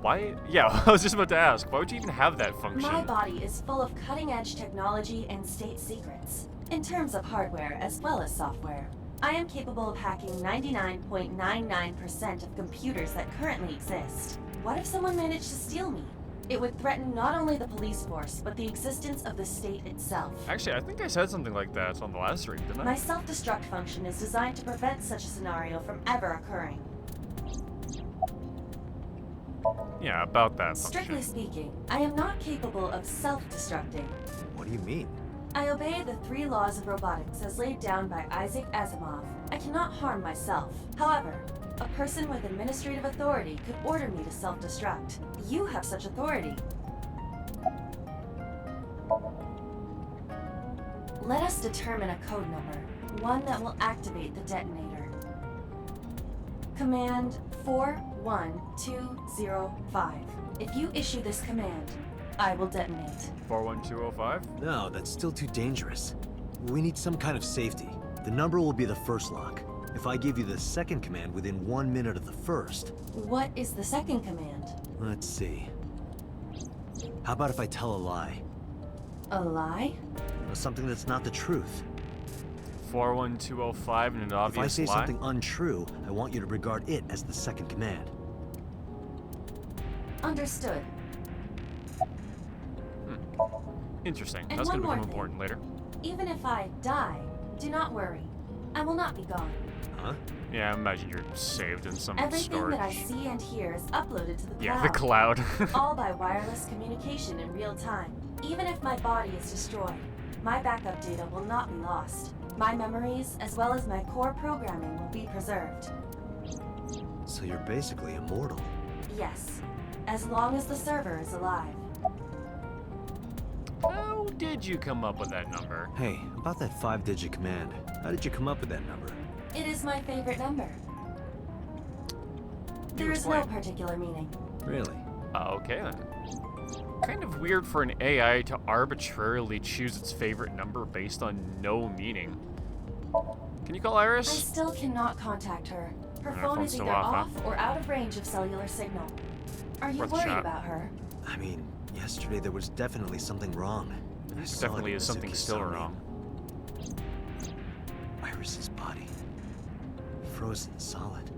Why? Yeah, I was just about to ask. Why would you even have that function? My body is full of cutting-edge technology and state secrets, in terms of hardware as well as software. I am capable of hacking 99.99% of computers that currently exist. What if someone managed to steal me? It would threaten not only the police force, but the existence of the state itself. Actually, I think I said something like that on the last stream, didn't I? My self-destruct function is designed to prevent such a scenario from ever occurring. Yeah, about that function. Strictly speaking, I am not capable of self-destructing. What do you mean? I obey the 3 laws of robotics as laid down by Isaac Asimov. I cannot harm myself. However, a person with administrative authority could order me to self-destruct. You have such authority. Let us determine a code number, one that will activate the detonator. Command 41205. If you issue this command, I will detonate. 41205? No, that's still too dangerous. We need some kind of safety. The number will be the first lock. If I give you the second command within 1 minute of the first... What is the second command? Let's see. How about if I tell a lie? A lie? Something that's not the truth. 41205 and an obvious If I say lie? something untrue, I want you to regard it as the second command. Understood. Interesting. And That's one gonna more become thing. important later. Even if I die, do not worry. I will not be gone. Huh? Yeah, I imagine you're saved in some Everything storage. that I see and hear is uploaded to the cloud. Yeah, the cloud. All by wireless communication in real time. Even if my body is destroyed, my backup data will not be lost. My memories, as well as my core programming, will be preserved. So you're basically immortal. Yes, as long as the server is alive. How did you come up with that number? Hey, about that 5-digit command. How did you come up with that number? It is my favorite number. There is no particular meaning. Really? Okay then. Kind of weird for an AI to arbitrarily choose its favorite number based on no meaning. Can you call I Iris? still cannot contact her. Her Her phone phone's is still either off, off or out of range of cellular signal. Are you Worth a worried shot. about her? I mean, yesterday there was definitely something wrong. There I saw it definitely in is something Mizuki's still cell wrong. Iris's body. Frozen solid.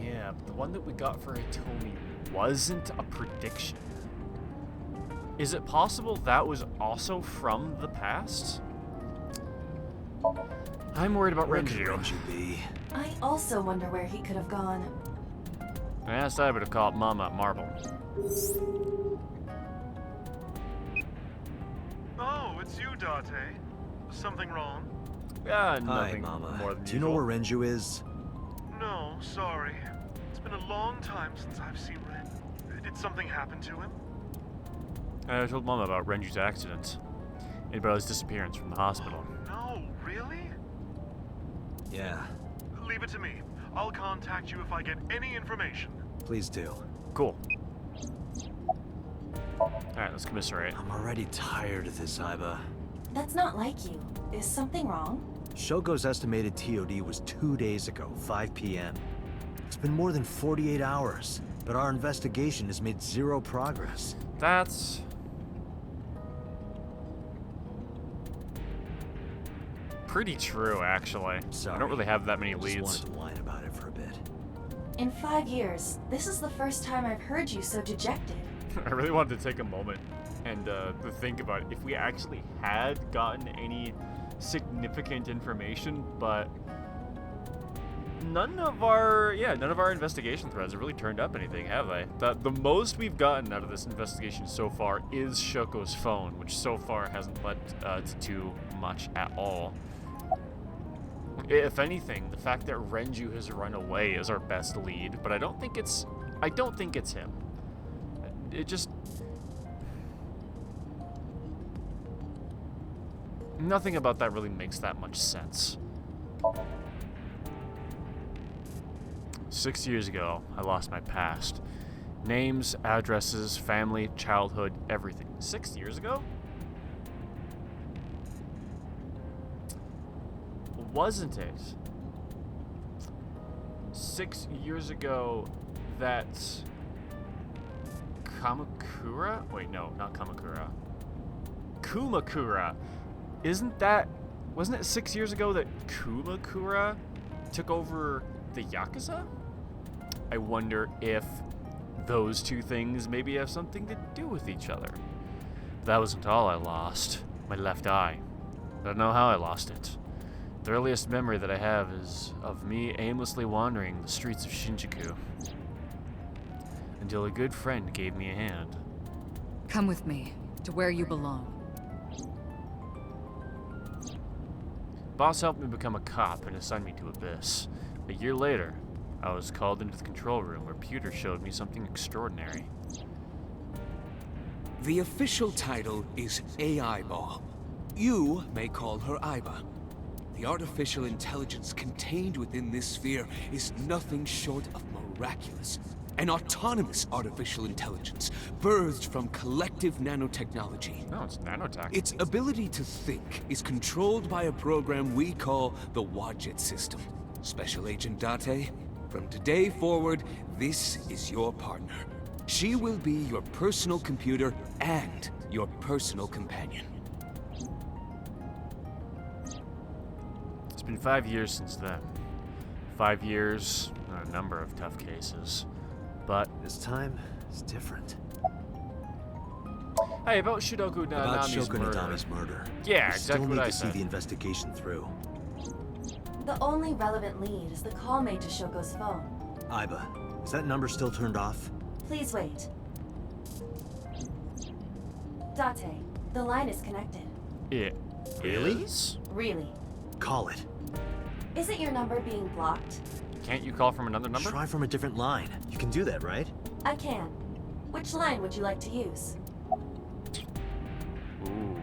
Yeah, but the one that we got for Hitomi wasn't a prediction. Is it possible that was also from the past? I'm worried about Where could Renju. Renju be? I also wonder where he could have gone. I asked Abba to call up Mama at Marble. Oh, it's you, Date. Something wrong? Yeah, Hi, nothing Mama. more than Do you know where Renju is? No, sorry. It's been a long time since I've seen Ren. Did something happen to him? I told Mama about Renju's accident and about his disappearance from the hospital. No, really? Yeah, Leave it to me. I'll contact you if I get any information. please do. Cool. Alright, let's commiserate. I'm already tired of this, Iba. That's not like you. Is something wrong? Shogo's estimated TOD was 2 days ago, 5 p.m. It's been more than 48 hours, but our investigation has made zero progress. That's... pretty true, actually. Sorry. I don't really have that many I just leads. wanted to whine about it for a bit. In 5 years, this is the first time I've heard you so dejected. I really wanted to take a moment and to think about if we actually had gotten any significant information, but none of our investigation threads have really turned up anything, have they? The most we've gotten out of this investigation so far is Shoko's phone, which so far hasn't led to too much at all. If anything, the fact that Renju has run away is our best lead, but I don't think it's him. It just... Nothing about that really makes that much sense. 6 years ago, I lost my past. Names, addresses, family, childhood, everything. 6 years ago? Wasn't it 6 years ago that Kamakura? Wait, no, not Kamakura. Kumakura. Wasn't it 6 years ago that Kumakura took over the Yakuza? I wonder if those two things maybe have something to do with each other. That wasn't all I lost. My left eye. I don't know how I lost it. The earliest memory that I have is of me aimlessly wandering the streets of Shinjuku until a good friend gave me a hand. Come with me to where you belong. Boss helped me become a cop and assigned me to Abyss. A year later, I was called into the control room where Pewter showed me something extraordinary. The official title is AI Ball. You may call her Aiba. The artificial intelligence contained within this sphere is nothing short of miraculous. An autonomous artificial intelligence, birthed from collective nanotechnology. No, it's nanotech. Its ability to think is controlled by a program we call the Wadjet system. Special Agent Date, from today forward, this is your partner. She will be your personal computer and your personal companion. It's been 5 years since then. 5 years, a number of tough cases. But this time is different. Hey, about Shoko Nadami's murder. Yeah, we exactly what I said. Still need to see the investigation through. The only relevant lead is the call made to Shoko's phone. Aiba, is that number still turned off? Please wait. Date, the line is connected. It really? Is? Really. Call it. Isn't your number being blocked? Can't you call from another number? Try from a different line. You can do that, right? I can. Which line would you like to use? Ooh.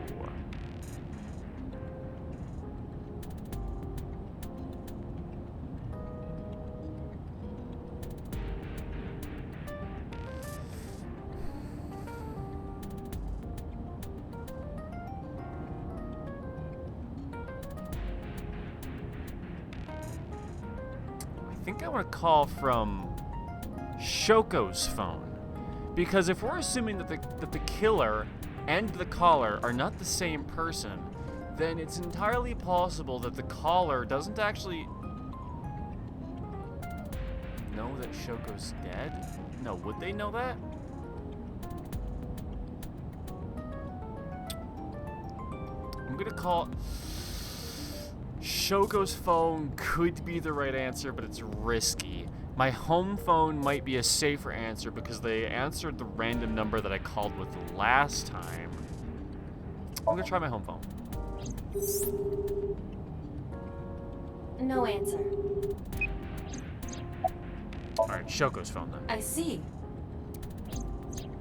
I think I want to call from Shoko's phone, because if we're assuming that the killer and the caller are not the same person, then it's entirely possible that the caller doesn't actually know that Shoko's dead. No, would they know that? I'm gonna call... Shoko's phone could be the right answer, but it's risky. My home phone might be a safer answer because they answered the random number that I called with last time. I'm gonna try my home phone. No answer. Alright, Shoko's phone then. I see.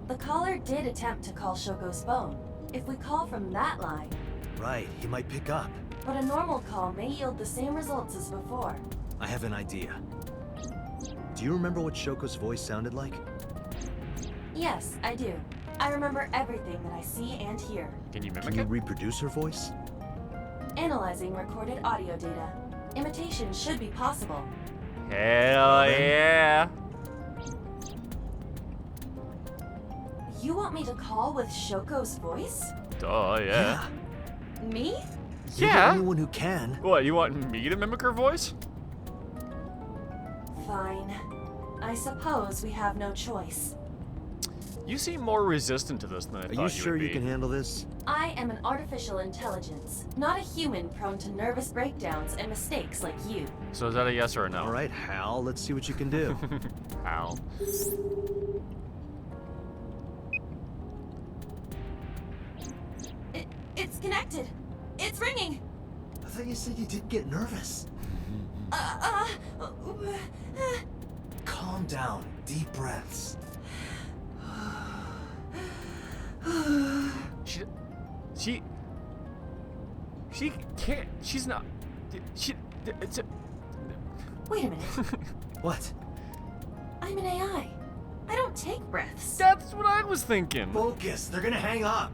The caller did attempt to call Shoko's phone. If we call from that line... Right, he might pick up. But a normal call may yield the same results as before. I have an idea. Do you remember what Shoko's voice sounded like? Yes, I do. I remember everything that I see and hear. Can you mimic Can you it? reproduce her voice? Analyzing recorded audio data. Imitation should be possible. Hell yeah! You want me to call with Shoko's voice? Duh, yeah. Me? You're Yeah. the only one who can. What, you want me to mimic her voice? Fine. I suppose we have no choice. You seem more resistant to this than I thought Are you sure would be. you can handle this? I am an artificial intelligence, not a human prone to nervous breakdowns and mistakes like you. So is that a yes or a no? All right, Hal, let's see what you can do. Hal. It's connected. It's ringing. I thought you said you didn't get nervous. Calm down. Deep breaths. She can't. She's not. It's a. Wait a minute. What? I'm an AI. I don't take breaths. That's what I was thinking. Focus. They're gonna hang up.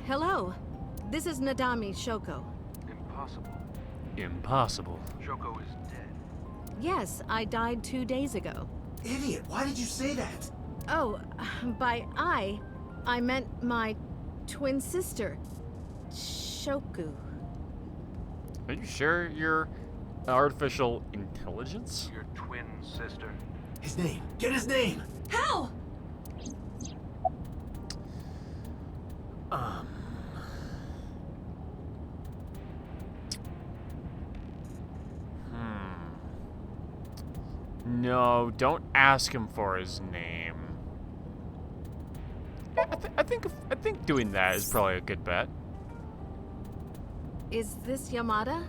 Hello. This is Nadami Shoko. Impossible. Impossible. Shoko is dead. Yes, I died 2 days ago. Idiot, why did you say that? Oh, by I meant my twin sister, Shoku. Are you sure you're an artificial intelligence? Your twin sister. His name. Get his name. How? No, don't ask him for his name. Yeah, I think doing that is probably a good bet. Is this Yamada?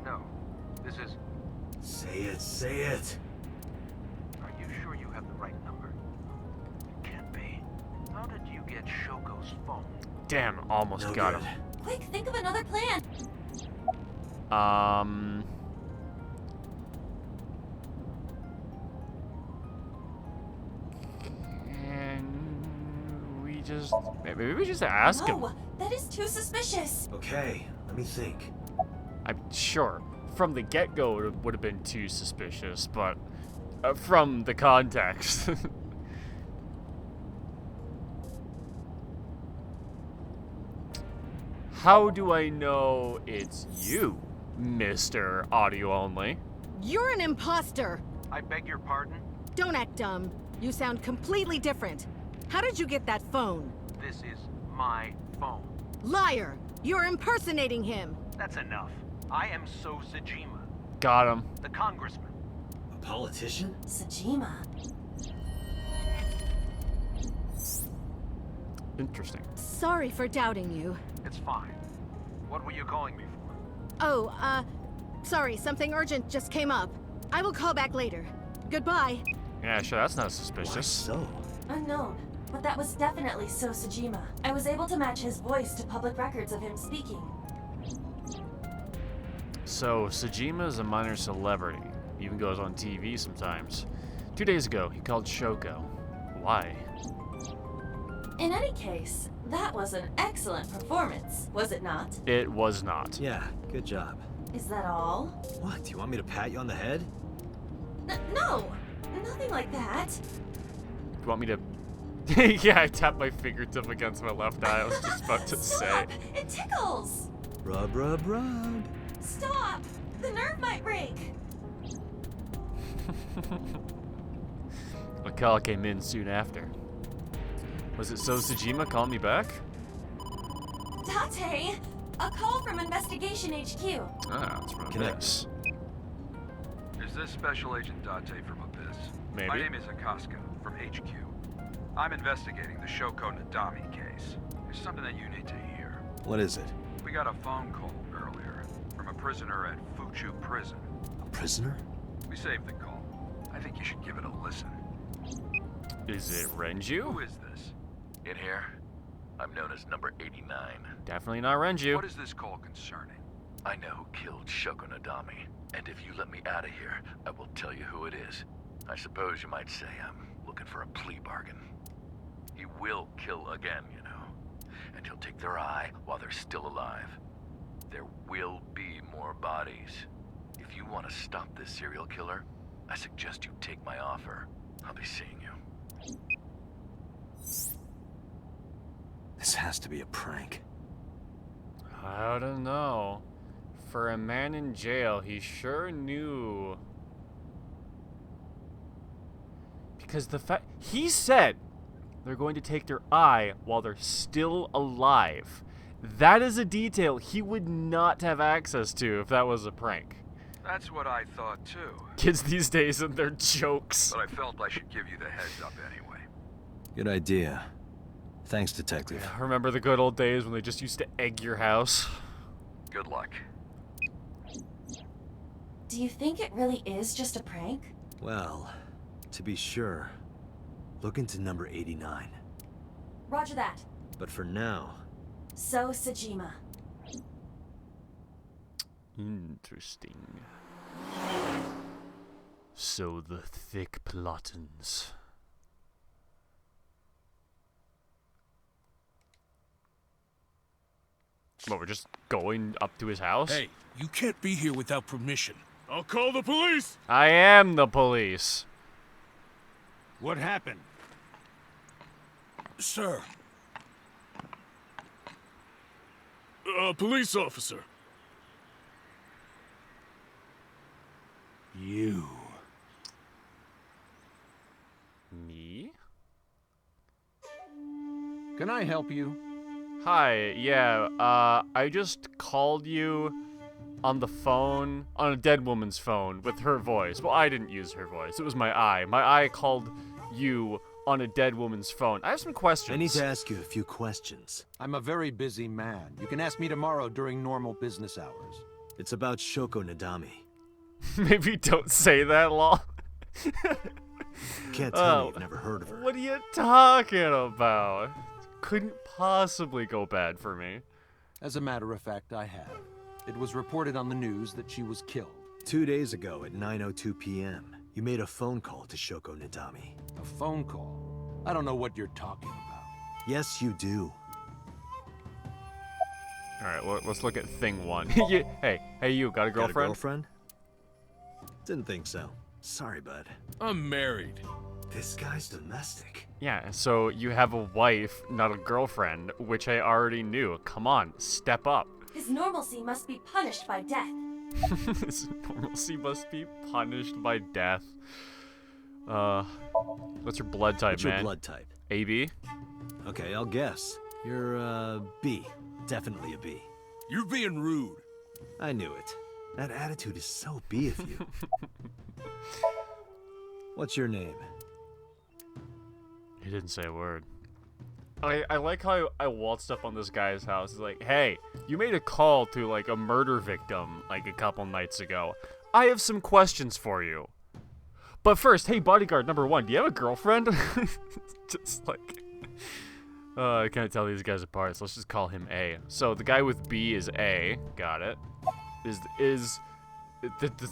No. This is... Say it, say it. Are you sure you have the right number? It can't be. How did you get Shoko's phone? Damn, almost got him. Quick, think of another plan. Maybe we just ask him. No, that is too suspicious. Okay, let me think. I'm sure. From the get-go, it would have been too suspicious, but from the context. How do I know it's you, Mr. Audio Only? You're an imposter! I beg your pardon? Don't act dumb. You sound completely different. How did you get that phone? This is my phone. Liar! You're impersonating him! That's enough. I am So Sajima. Got him. The congressman. A politician? Sajima. Interesting. Sorry for doubting you. It's fine. What were you calling me for? Oh, sorry, something urgent just came up. I will call back later. Goodbye. Yeah, sure, that's not suspicious. Why so? Unknown, but that was definitely So Sajima. I was able to match his voice to public records of him speaking. So, Sajima is a minor celebrity. He even goes on TV sometimes. 2 days ago, he called Shoko. Why? In any case, that was an excellent performance, was it not? It was not. Yeah, good job. Is that all? What, do you want me to pat you on the head? No, nothing like that. You want me to... Yeah, I tapped my fingertip against my left eye. I was just about to say. Stop! It tickles! Rub, rub, rub. Stop! The nerve might break! A call came in soon after. Was it So Sajima calling me back? Date! A call from Investigation HQ. Ah, let's run Connect. this. Is this Special Agent Date from Abyss? Maybe. My name is Akaska from HQ. I'm investigating the Shoko Nadami case. There's something that you need to hear. What is it? We got a phone call earlier from a prisoner at Fuchu Prison. A prisoner? We saved the call. I think you should give it a listen. Is it Renju? Who is this? In here, I'm known as number 89. Definitely not Renju. What is this call concerning? I know who killed Shoko Nadami, and if you let me out of here, I will tell you who it is. I suppose you might say I'm looking for a plea bargain. He will kill again, you know, and he'll take their eye while they're still alive. There will be more bodies. If you want to stop this serial killer, I suggest you take my offer. I'll be seeing you. This has to be a prank. I don't know. For a man in jail, he sure knew Because the fact he said they're going to take their eye while they're still alive. That is a detail he would not have access to if that was a prank. That's what I thought too. Kids these days and their jokes. But I felt I should give you the heads up anyway. Good idea. Thanks, Detective. Yeah, remember the good old days when they just used to egg your house? Good luck. Do you think it really is just a prank? Well, to be sure, look into number 89. Roger that. But for now... So, Sajima. Interesting. So the thick plottins. Well, we're just going up to his house? Hey, you can't be here without permission. I'll call the police! I am the police. What happened? Sir. Police officer. You. Me? Can I help you? Hi, yeah, I just called you on the phone, on a dead woman's phone, with her voice. Well, I didn't use her voice. It was my eye. My eye called you on a dead woman's phone. I have some questions. I need to ask you a few questions. I'm a very busy man. You can ask me tomorrow during normal business hours. It's about Shoko Nadami. Maybe don't say that, lol. Can't tell me you've never heard of her. What are you talking about? Couldn't possibly go bad for me. As a matter of fact, I have. It was reported on the news that she was killed. 2 days ago at 9:02 p.m., you made a phone call to Shoko Nadami. A phone call? I don't know what you're talking about. Yes, you do. Alright, well, let's look at thing one. Hey, you, got a girlfriend? Got a girlfriend? Didn't think so. Sorry, bud. I'm married. This guy's domestic. Yeah, so you have a wife, not a girlfriend, which I already knew. Come on, step up. His normalcy must be punished by death. His normalcy must be punished by death. What's your blood type, What's man? your blood type? AB? Okay, I'll guess. You're, B. Definitely a B. You're being rude. I knew it. That attitude is so B of you. What's your name? He didn't say a word. I like how I waltzed up on this guy's house. He's like, hey, you made a call to, like, a murder victim, like, a couple nights ago. I have some questions for you. But first, hey, bodyguard number 1, do you have a girlfriend? Just like... I can't tell these guys apart, so let's just call him A. So, the guy with B is A. Got it. Does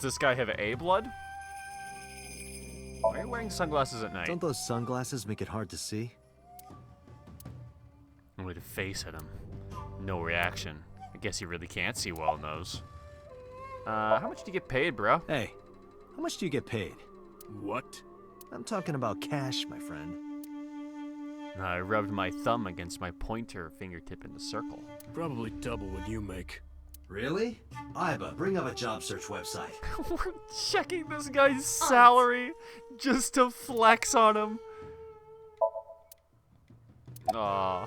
this guy have A blood? Why are you wearing sunglasses at night? Don't those sunglasses make it hard to see? I'm going to face at him. No reaction. I guess he really can't see well in those. How much do you get paid, bro? Hey, how much do you get paid? What? I'm talking about cash, my friend. I rubbed my thumb against my pointer fingertip in the circle. Probably double what you make. Really? Iba, bring up a job search website. We're checking this guy's salary just to flex on him. Aw.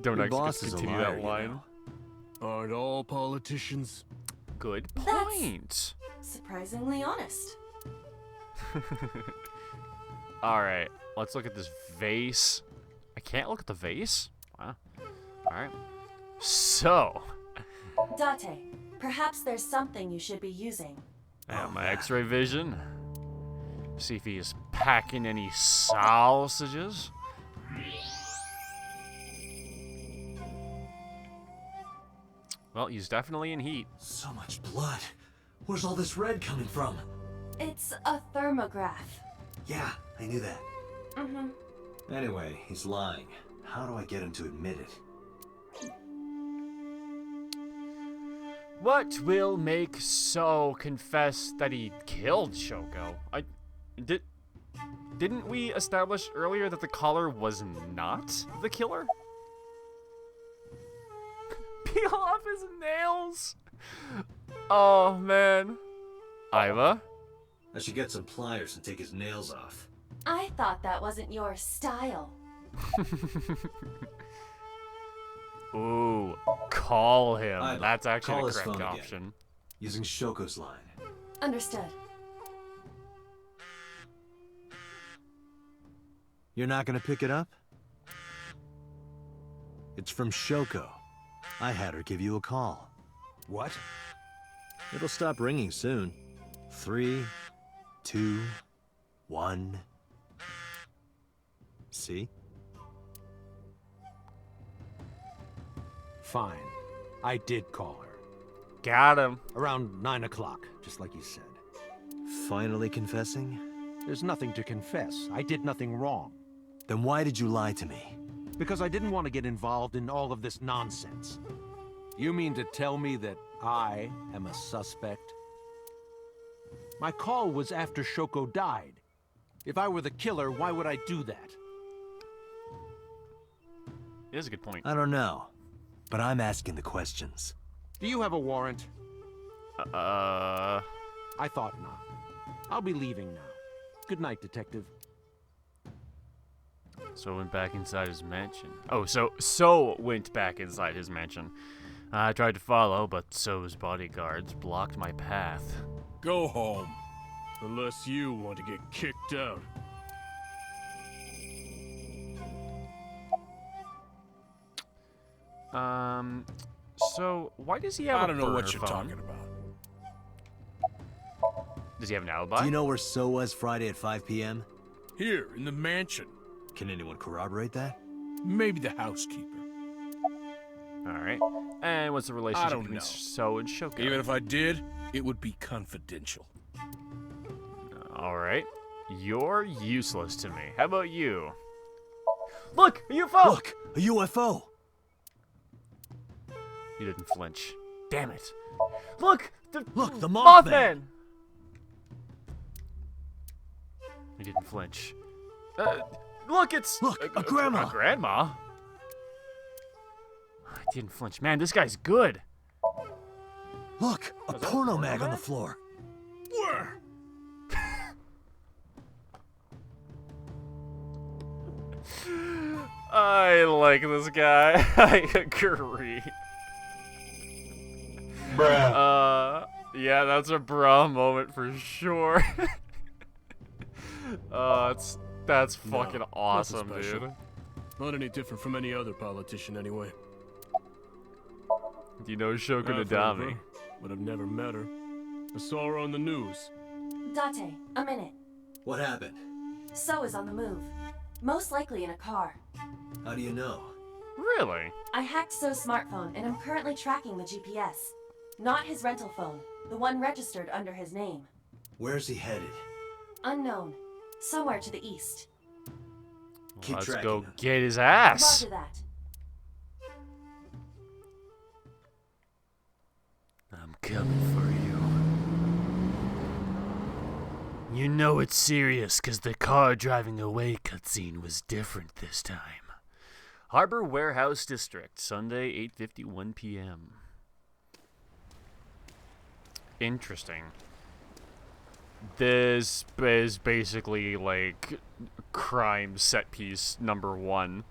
Don't actually continue that line. Aren't all politicians? Good point. Surprisingly honest. Alright, let's look at this vase. I can't look at the vase? Wow. Alright. So. Date, perhaps there's something you should be using. My x-ray vision. See if he is packing any sausages. Well, he's definitely in heat. So much blood. Where's all this red coming from? It's a thermograph. Yeah, I knew that. Mm-hmm. Anyway, he's lying. How do I get him to admit it? What will make So confess that he killed Shoko? Didn't we establish earlier that the caller was not the killer? Peel off his nails! Oh, man. Iva? I should get some pliers and take his nails off. I thought that wasn't your style. Ooh, call him. Idle. That's actually Call the his correct phone again. option. Using Shoko's line. Understood. You're not gonna pick it up? It's from Shoko. I had her give you a call. What? It'll stop ringing soon. 3, 2, 1. See? Fine. I did call her. Got him. Around 9 o'clock, just like you said. Finally confessing? There's nothing to confess. I did nothing wrong. Then why did you lie to me? Because I didn't want to get involved in all of this nonsense. You mean to tell me that I am a suspect? My call was after Shoko died. If I were the killer, why would I do that? It is a good point. I don't know, but I'm asking the questions. Do you have a warrant? I thought not. I'll be leaving now. Good night, Detective. So went back inside his mansion. Oh, so went back inside his mansion. I tried to follow, but So's bodyguards blocked my path. Go home. Unless you want to get kicked out. So why does he have I don't a know what burner you're phone? talking about. Does he have an alibi? Do you know where So was Friday at 5 p.m.? Here, in the mansion. Can anyone corroborate that? Maybe the housekeeper. Alright. And what's the relationship don't between know. So and Shoko? Even if I did, it would be confidential. Alright. You're useless to me. How about you? Look! A UFO! Look! A UFO! You didn't flinch. Damn it. Look! The Mothman! You didn't flinch. Look, it's... Look, a grandma! A grandma? I didn't flinch. Man, this guy's good. Look! A porno mag on the floor. Where? I like this guy. I agree. Bruh. Yeah, that's a bruh moment for sure. That's fucking awesome, nothing special. dude. Not any different from any other politician, anyway. Do you know Shoko I've heard of Nadami? her, but I've never met her. I saw her on the news. Date, a minute. What happened? So is on the move. Most likely in a car. How do you know? Really? I hacked So's smartphone and am currently tracking the GPS. Not his rental phone, the one registered under his name. Where's he headed? Unknown. Somewhere to the east. Keep Let's tracking go him. get his ass. Roger that. I'm coming for you. You know it's serious, because the car driving away cutscene was different this time. Harbor Warehouse District, Sunday, 8:51 p.m. Interesting. This is basically like crime set piece number 1.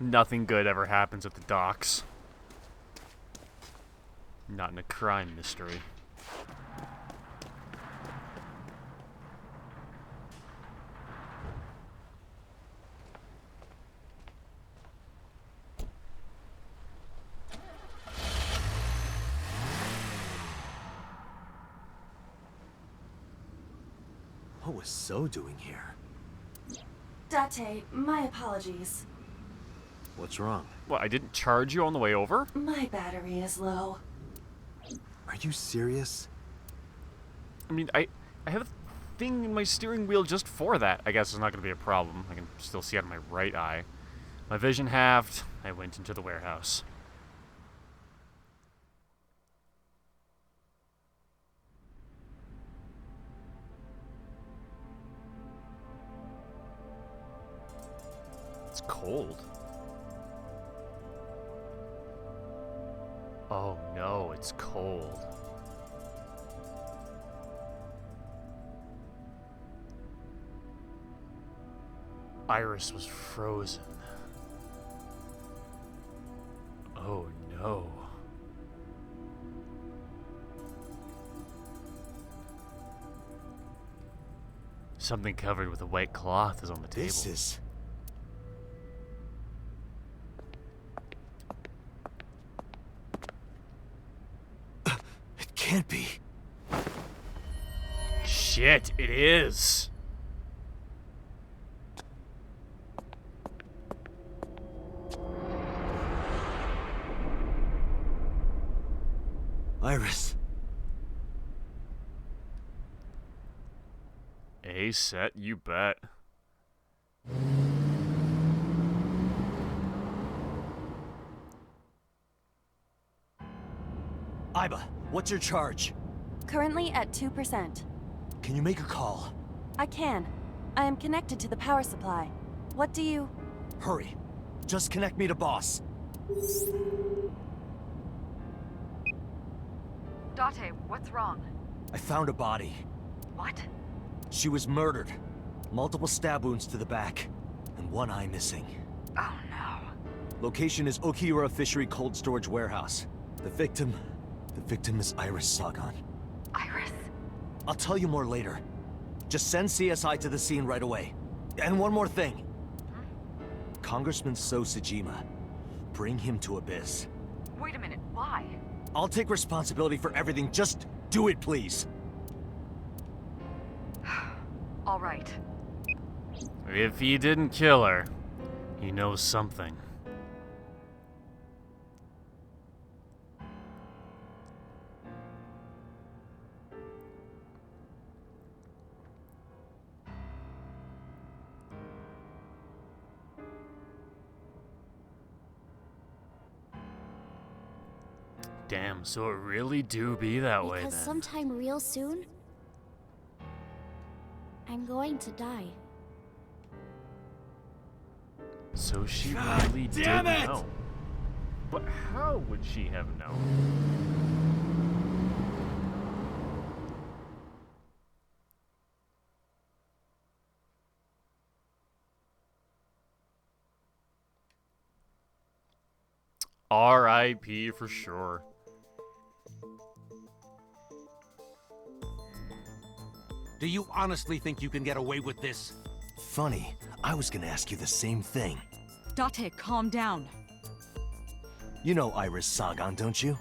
Nothing good ever happens at the docks. Not in a crime mystery. What was So doing here? Date, my apologies. What's wrong? What, I didn't charge you on the way over? My battery is low. Are you serious? I mean, I have a thing in my steering wheel just for that. I guess it's not going to be a problem. I can still see out of my right eye. My vision halved. I went into the warehouse. It's cold. Oh no, it's cold. Iris was frozen. Oh no. Something covered with a white cloth is on the table. This is... It can't be. Shit, it is. Iris. A set, you bet. Iba, what's your charge? Currently at 2%. Can you make a call? I can. I am connected to the power supply. What do you... Hurry. Just connect me to boss. Date, what's wrong? I found a body. What? She was murdered. Multiple stab wounds to the back. And one eye missing. Oh no. Location is Okiura Fishery Cold Storage Warehouse. The victim is Iris Sagan. Iris? I'll tell you more later. Just send CSI to the scene right away. And one more thing. Congressman So Sajima. Bring him to Abyss. Wait a minute, why? I'll take responsibility for everything. Just do it, please. All right. If he didn't kill her, he knows something. Damn, so it really do be that way Because then. sometime real soon, I'm going to die. So she God really damn didn't it! know. But how would she have known? R.I.P. for sure. Do you honestly think you can get away with this? Funny, I was gonna ask you the same thing. Date, calm down. You know Iris Sagan, don't you?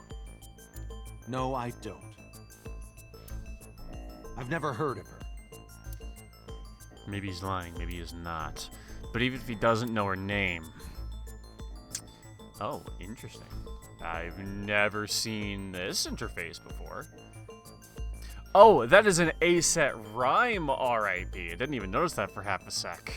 No, I don't. I've never heard of her. Maybe he's lying, maybe he's not. But even if he doesn't know her name... Oh, interesting. I've never seen this interface before. Oh, that is an A-set rhyme RIP. I didn't even notice that for half a sec.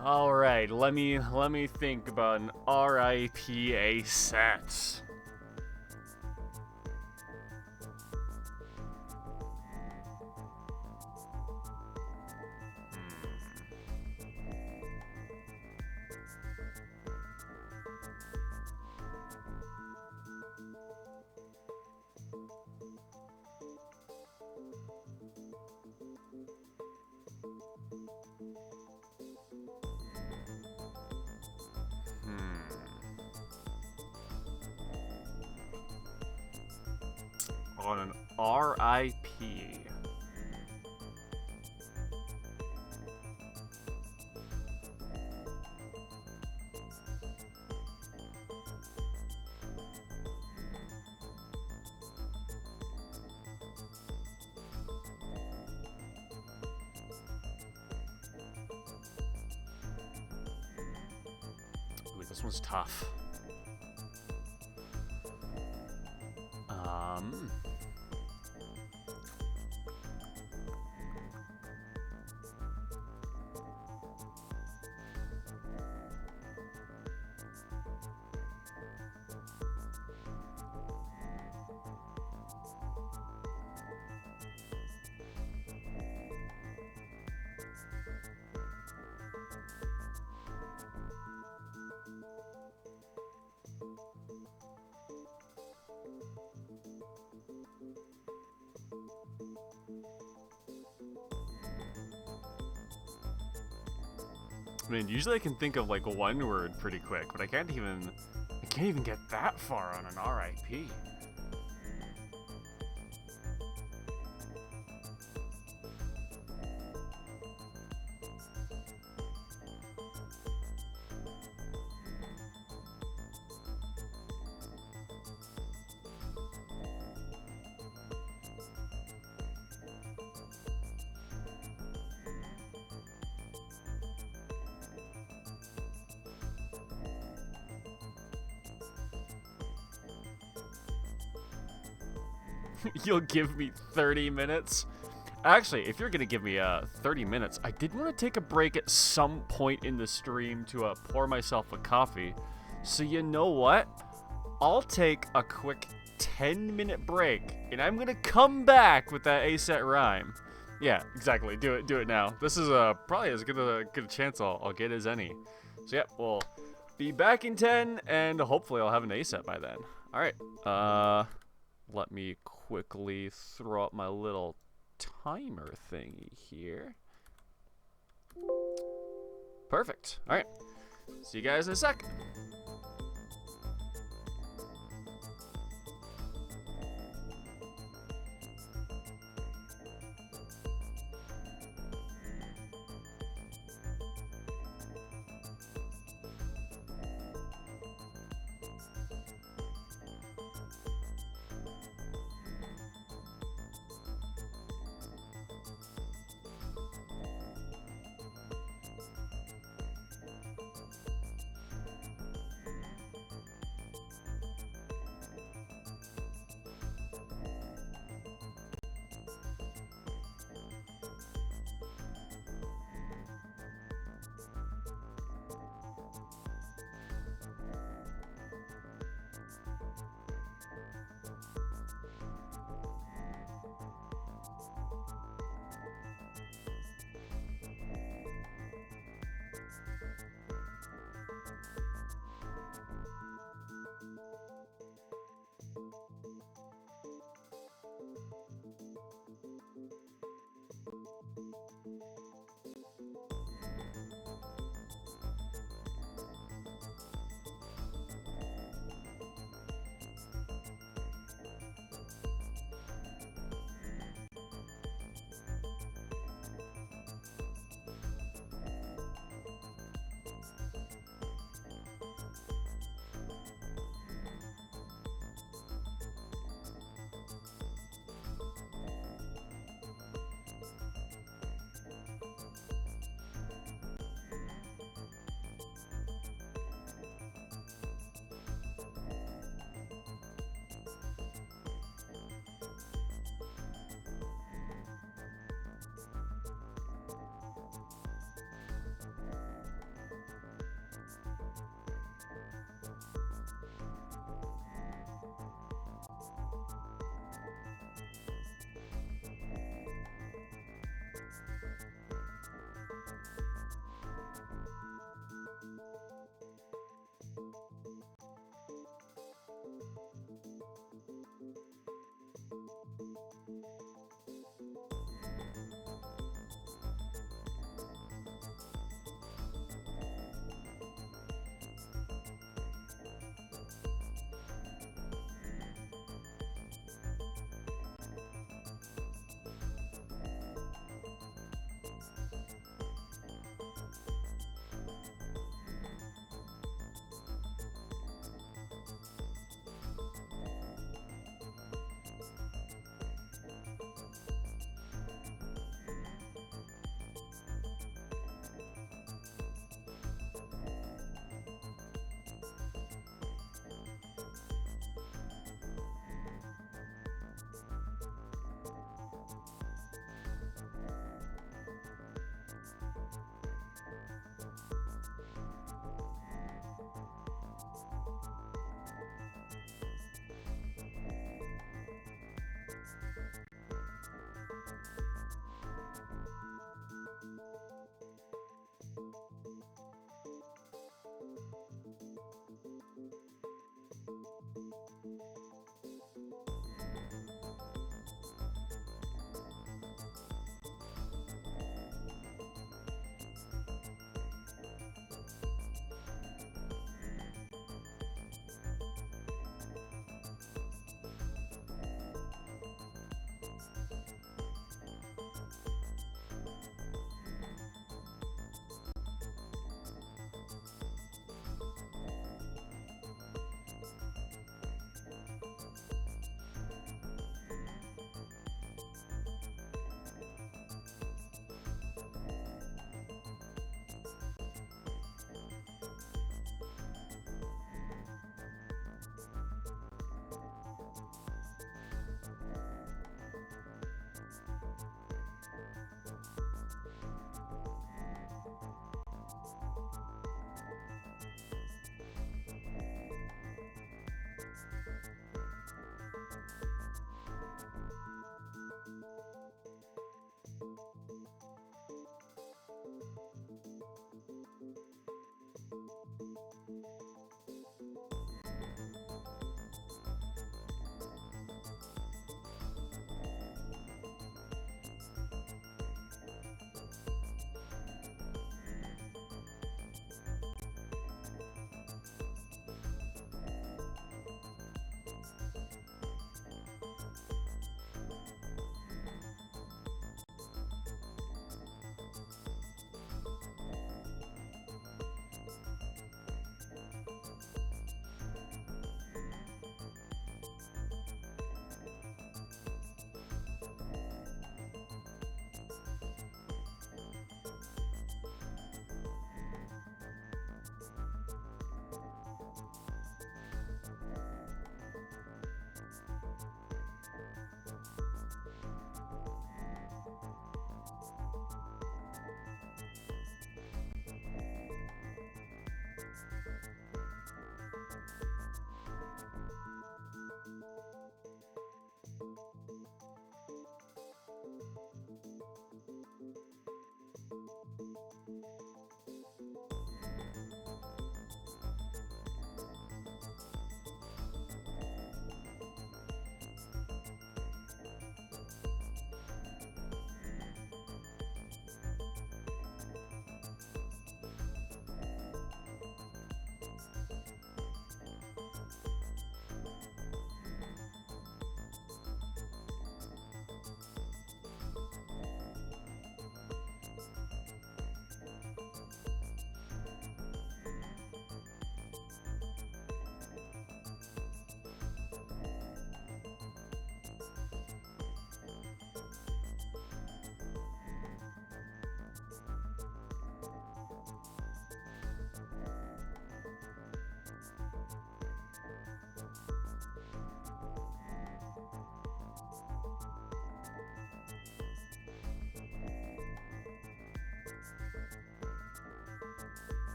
Alright, let me think about an RIP A-set. On an RIP. Ooh, this one's tough. I mean, usually I can think of like one word pretty quick, but I can't even get that far on an RIP. You'll give me 30 minutes? Actually, if you're gonna give me 30 minutes, I did want to take a break at some point in the stream to pour myself a coffee. So you know what? I'll take a quick 10-minute break, and I'm gonna come back with that A-set rhyme. Yeah, exactly. Do it now. This is probably as good a chance I'll get as any. So yeah, we'll be back in 10, and hopefully I'll have an A-set by then. All right. Let me quickly throw up my little timer thingy here. Perfect. All right. See you guys in a sec.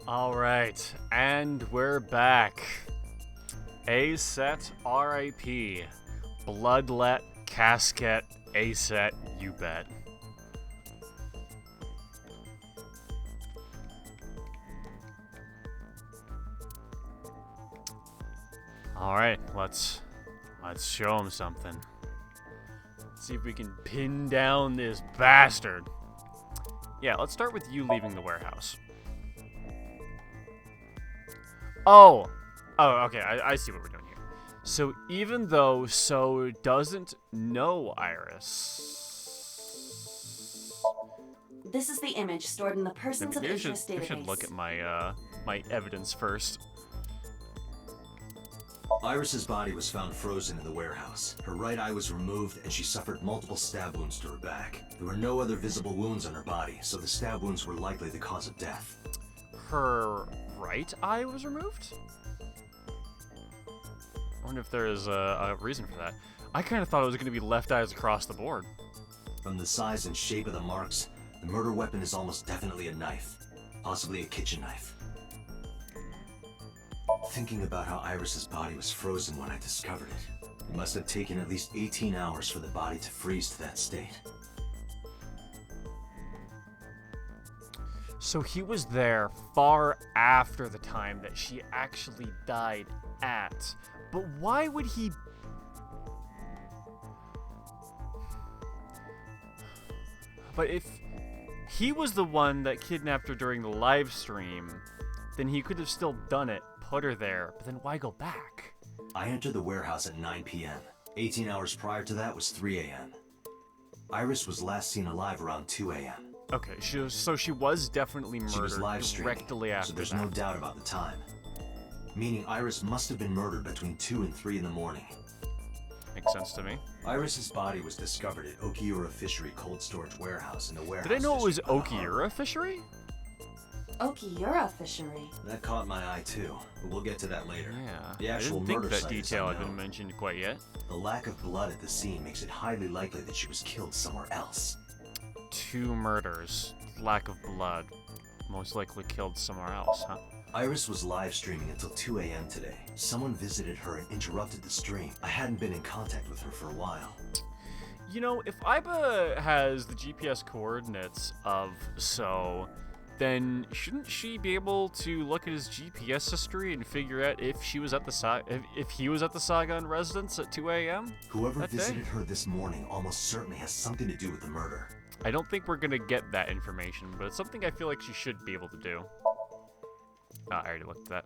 Alright, and we're back. A-set R.I.P. Bloodlet, casket, A-set, you bet. Alright, let's show him something. See if we can pin down this bastard. Yeah, let's start with you leaving the warehouse. Oh, okay, I see what we're doing here. So even though So doesn't know Iris... This is the image stored in the Persons of Interest database. I should look at my, my evidence first. Iris's body was found frozen in the warehouse. Her right eye was removed, and she suffered multiple stab wounds to her back. There were no other visible wounds on her body, so the stab wounds were likely the cause of death. Her right eye was removed? I wonder if there is a reason for that. I kind of thought it was going to be left eyes across the board. From the size and shape of the marks, the murder weapon is almost definitely a knife. Possibly a kitchen knife. Thinking about how Iris's body was frozen when I discovered it, it must have taken at least 18 hours for the body to freeze to that state. So he was there far after the time that she actually died at. But why would he... But if he was the one that kidnapped her during the live stream, then he could have still done it, put her there, but then why go back? I entered the warehouse at 9 p.m. 18 hours prior to that was 3 a.m. Iris was last seen alive around 2 a.m. Okay, so she was definitely murdered She was live directly after so there's that. no doubt about the time. Meaning Iris must have been murdered between 2 and 3 in the morning. Makes sense to me. Iris's body was discovered at Okiura Fishery Cold Storage Warehouse in the warehouse. Did I know it was district of the Okiura Fishery? Okiura Fishery. That caught my eye too, but we'll get to that later. Yeah, The actual I didn't think murder that site is detail had unknown. been mentioned quite yet. The lack of blood at the scene makes it highly likely that she was killed somewhere else. 2 murders, lack of blood, most likely killed somewhere else, huh? Iris was live streaming until 2 a.m. today. Someone visited her and interrupted the stream. I hadn't been in contact with her for a while. You know, if Iba has the GPS coordinates of So, then shouldn't she be able to look at his GPS history and figure out if she was at the if he was at the Saigon residence at 2 a.m.? Whoever that visited day? her this morning almost certainly has something to do with the murder. I don't think we're gonna get that information, but it's something I feel like she should be able to do. I already looked at that.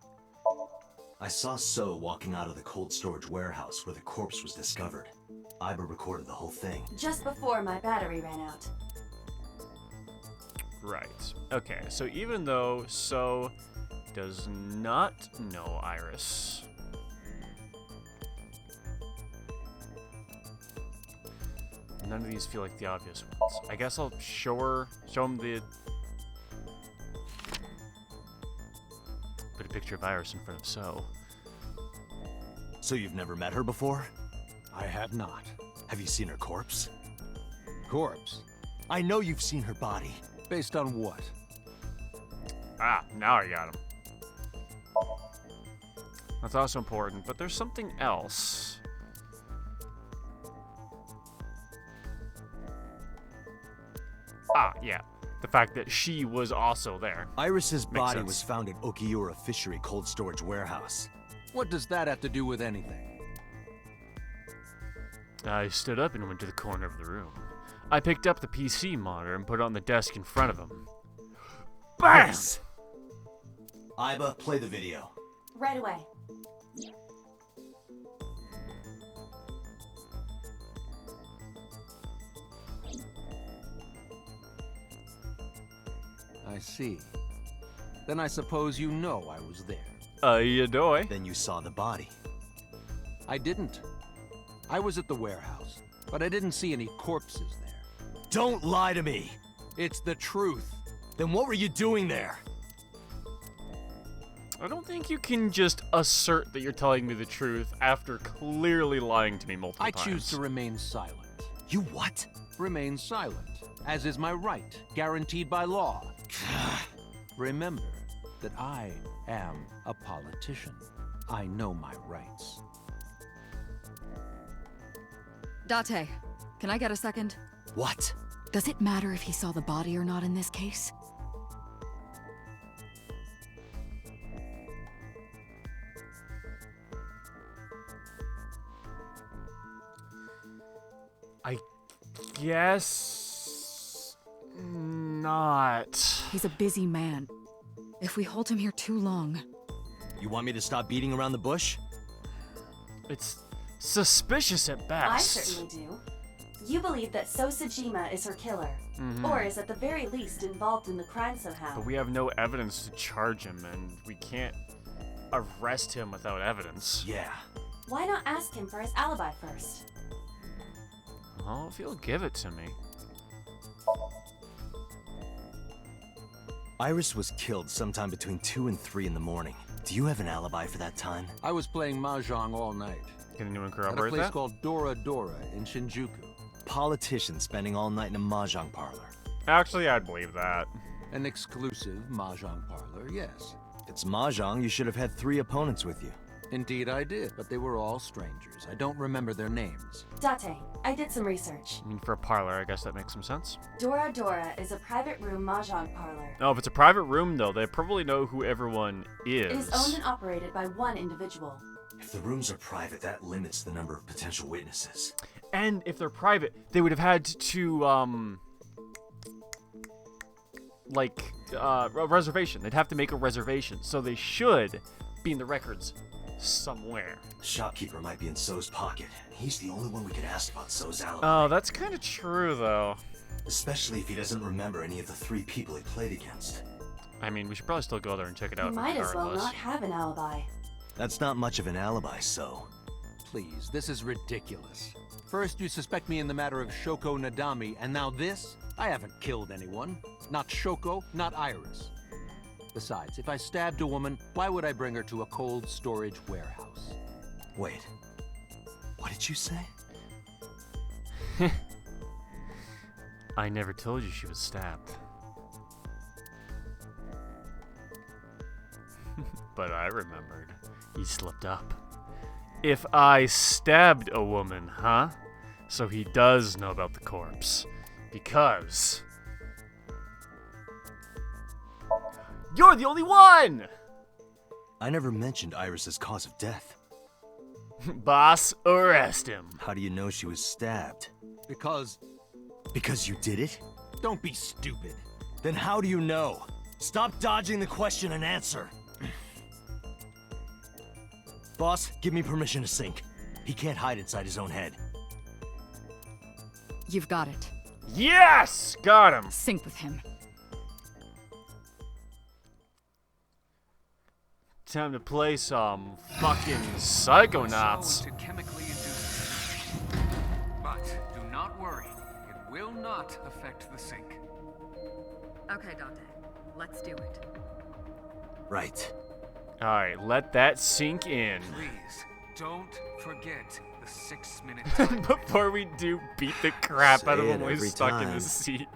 I saw So walking out of the cold storage warehouse where the corpse was discovered. Iba recorded the whole thing. Just before my battery ran out. Right. Okay, so even though So does not know Iris, none of these feel like the obvious ones. I guess I'll show him the... Put a picture of Iris in front of So. So you've never met her before? I have not. Have you seen her corpse? Corpse? I know you've seen her body. Based on what? Ah, now I got him. That's also important, but there's something else. Ah, yeah. The fact that she was also there. Iris's Makes body sense. was found at Okiura Fishery Cold Storage Warehouse. What does that have to do with anything? I stood up and went to the corner of the room. I picked up the PC monitor and put it on the desk in front of him. BAM! Yes. Iba, play the video. Right away. I see. Then I suppose you know I was there. You do. Then you saw the body. I didn't. I was at the warehouse, but I didn't see any corpses there. Don't lie to me! It's the truth. Then what were you doing there? I don't think you can just assert that you're telling me the truth after clearly lying to me multiple I times. choose to remain silent. You what? Remain silent, as is my right, guaranteed by law. Remember, that I am a politician. I know my rights. Date, can I get a second? What? Does it matter if he saw the body or not in this case? I guess not. He's a busy man. If we hold him here too long... You want me to stop beating around the bush? It's suspicious at best. I certainly do. You believe that Sosajima is her killer, or is at the very least involved in the crime somehow. But we have no evidence to charge him, and we can't arrest him without evidence. Yeah. Why not ask him for his alibi first? Well, if he'll give it to me. Iris was killed sometime between 2 and 3 in the morning. Do you have an alibi for that time? I was playing mahjong all night. Can anyone At a corroborate place that? called Dora Dora in Shinjuku. Politician spending all night in a mahjong parlor. Actually, I'd believe that. An exclusive mahjong parlor, yes. If it's mahjong, you should have had 3 opponents with you. Indeed I did, but they were all strangers. I don't remember their names. Date, I did some research. I mean, for a parlor, I guess that makes some sense. Dora Dora is a private room mahjong parlor. Oh, if it's a private room, though, they probably know who everyone is. It is owned and operated by one individual. If the rooms are private, that limits the number of potential witnesses. And if they're private, they would have had to, a reservation. They'd have to make a reservation, so they should be in the records somewhere. The shopkeeper might be in So's pocket. He's the only one we could ask about So's alibi. Oh, that's kind of true, though. Especially if he doesn't remember any of the 3 people he played against. I mean, we should probably still go there and check it You out might as well regardless. not have an alibi. That's not much of an alibi, So. Please, this is ridiculous. First you suspect me in the matter of Shoko Nadami, and now this? I haven't killed anyone. Not Shoko, not Iris. Besides, if I stabbed a woman, why would I bring her to a cold storage warehouse? Wait. What did you say? I never told you she was stabbed. But I remembered. He slipped up. If I stabbed a woman, huh? So he does know about the corpse. Because... you're the only one! I never mentioned Iris's cause of death. Boss, arrest him. How do you know she was stabbed? Because you did it? Don't be stupid. Then how do you know? Stop dodging the question and answer. Boss, give me permission to sync. He can't hide inside his own head. You've got it. Yes! Got him! Sync with him. Time to play some fucking Psychonauts. To chemically induce it. But do not worry, it will not affect the sync. Okay, Dante. Let's do it. Right. Alright, let that sink in. Please, don't forget the 6-minute time. Before we do beat the crap out of Say him it when he's every stuck in time. his seat.